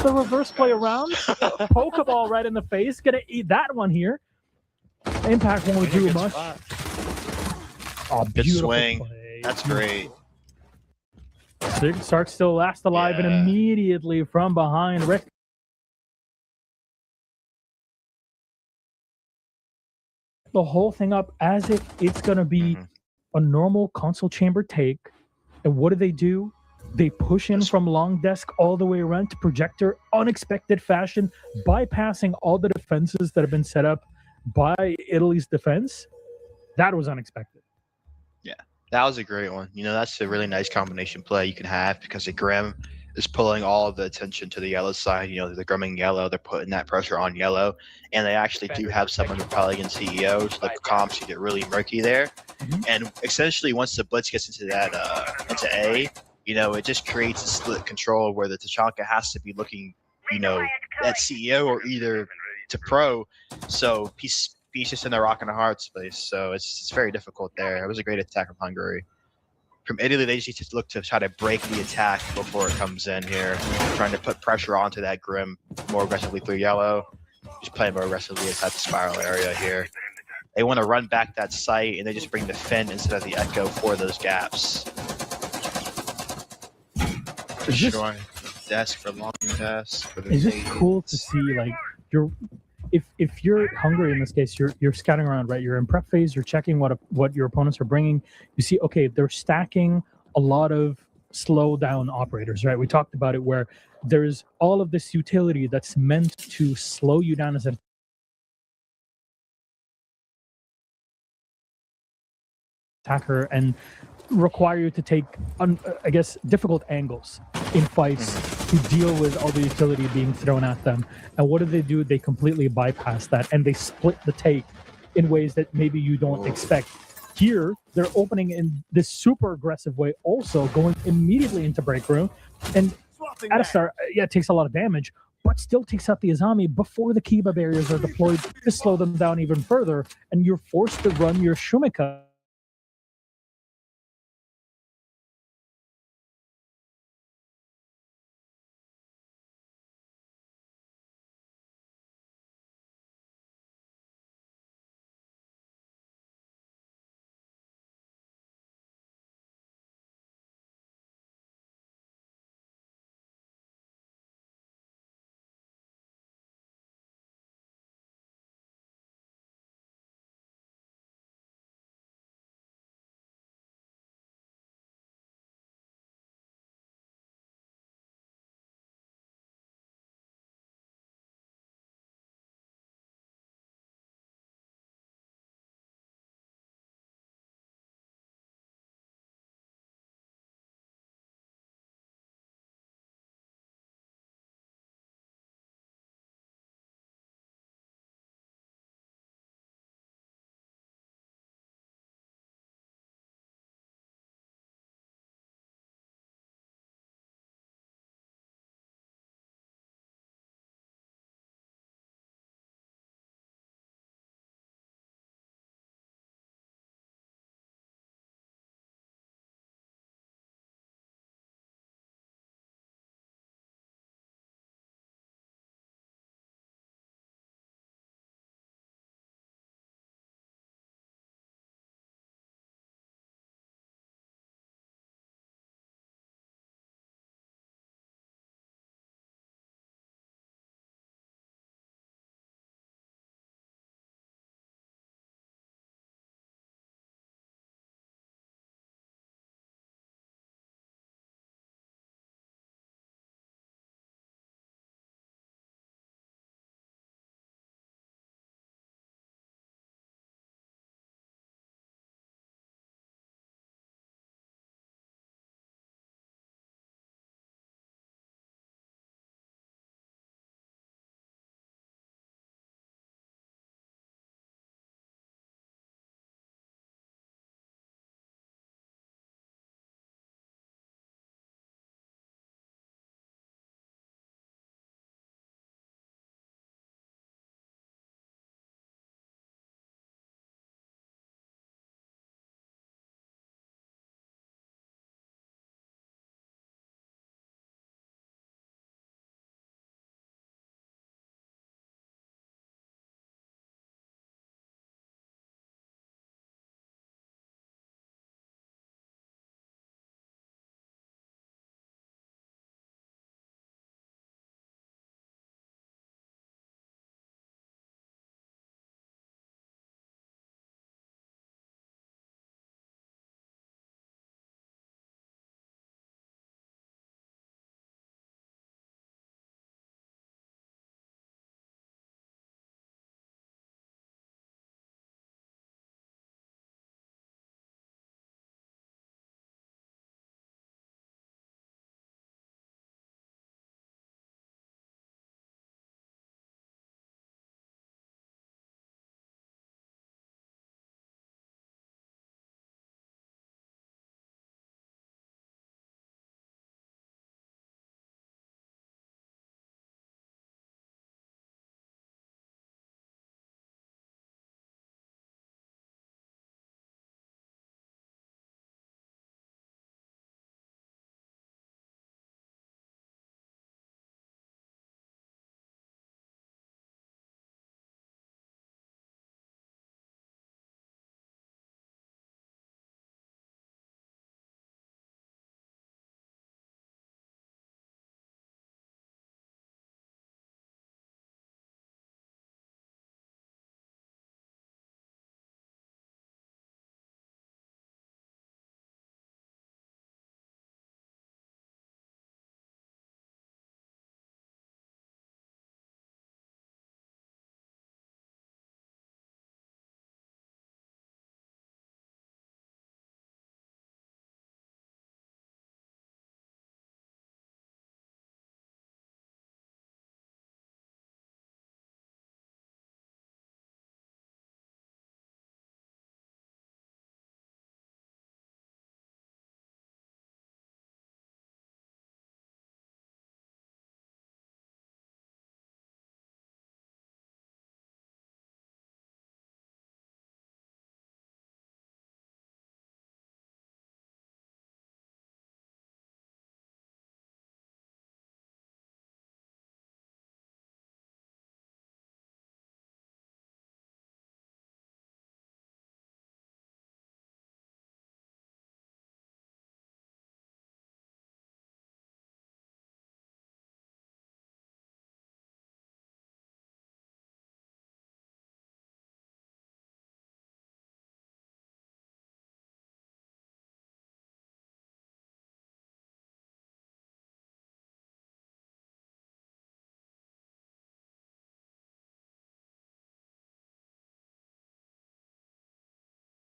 The reverse play around. Pokeball right in the face. Going to eat that one here. Impact won't do much. Oh, good swing. Play. That's great. Stark still last alive and immediately from behind. The whole thing up as if it's going to be a normal console chamber take. And what do? They push in from long desk all the way around to projector, unexpected fashion, bypassing all the defenses that have been set up by Italy's defense. That was unexpected. Yeah, that was a great one. That's a really nice combination play you can have, because the Grim is pulling all of the attention to the yellow side. The Grimming yellow, they're putting that pressure on yellow, and they actually do have someone repelling in CEO, so the comps get really murky there. And essentially, once the Blitz gets into that into A, it just creates a split control where the Tachanka has to be looking, at CEO or either to pro. So he's just in the rock and a hard space. So it's very difficult there. It was a great attack from Hungary. From Italy, they just need to look to try to break the attack before it comes in here, trying to put pressure onto that Grim more aggressively through yellow, just play more aggressively inside the spiral area here. They want to run back that site, and they just bring the Finn instead of the Echo for those gaps. Destroying the desk for long desk. It's just cool to see, like, if you're Hungary in this case, you're scouting around, right? You're in prep phase, you're checking what your opponents are bringing. You see, okay, they're stacking a lot of slow down operators, right? We talked about it, where there's all of this utility that's meant to slow you down as an attacker and require you to take, I guess, difficult angles in fights to deal with all the utility being thrown at them. And what do? They completely bypass that, and they split the take in ways that maybe you don't expect. Here, they're opening in this super aggressive way, also going immediately into break room. And at a start, it takes a lot of damage, but still takes out the Azami before the Kiba barriers are deployed to slow them down even further. And you're forced to run your Shumika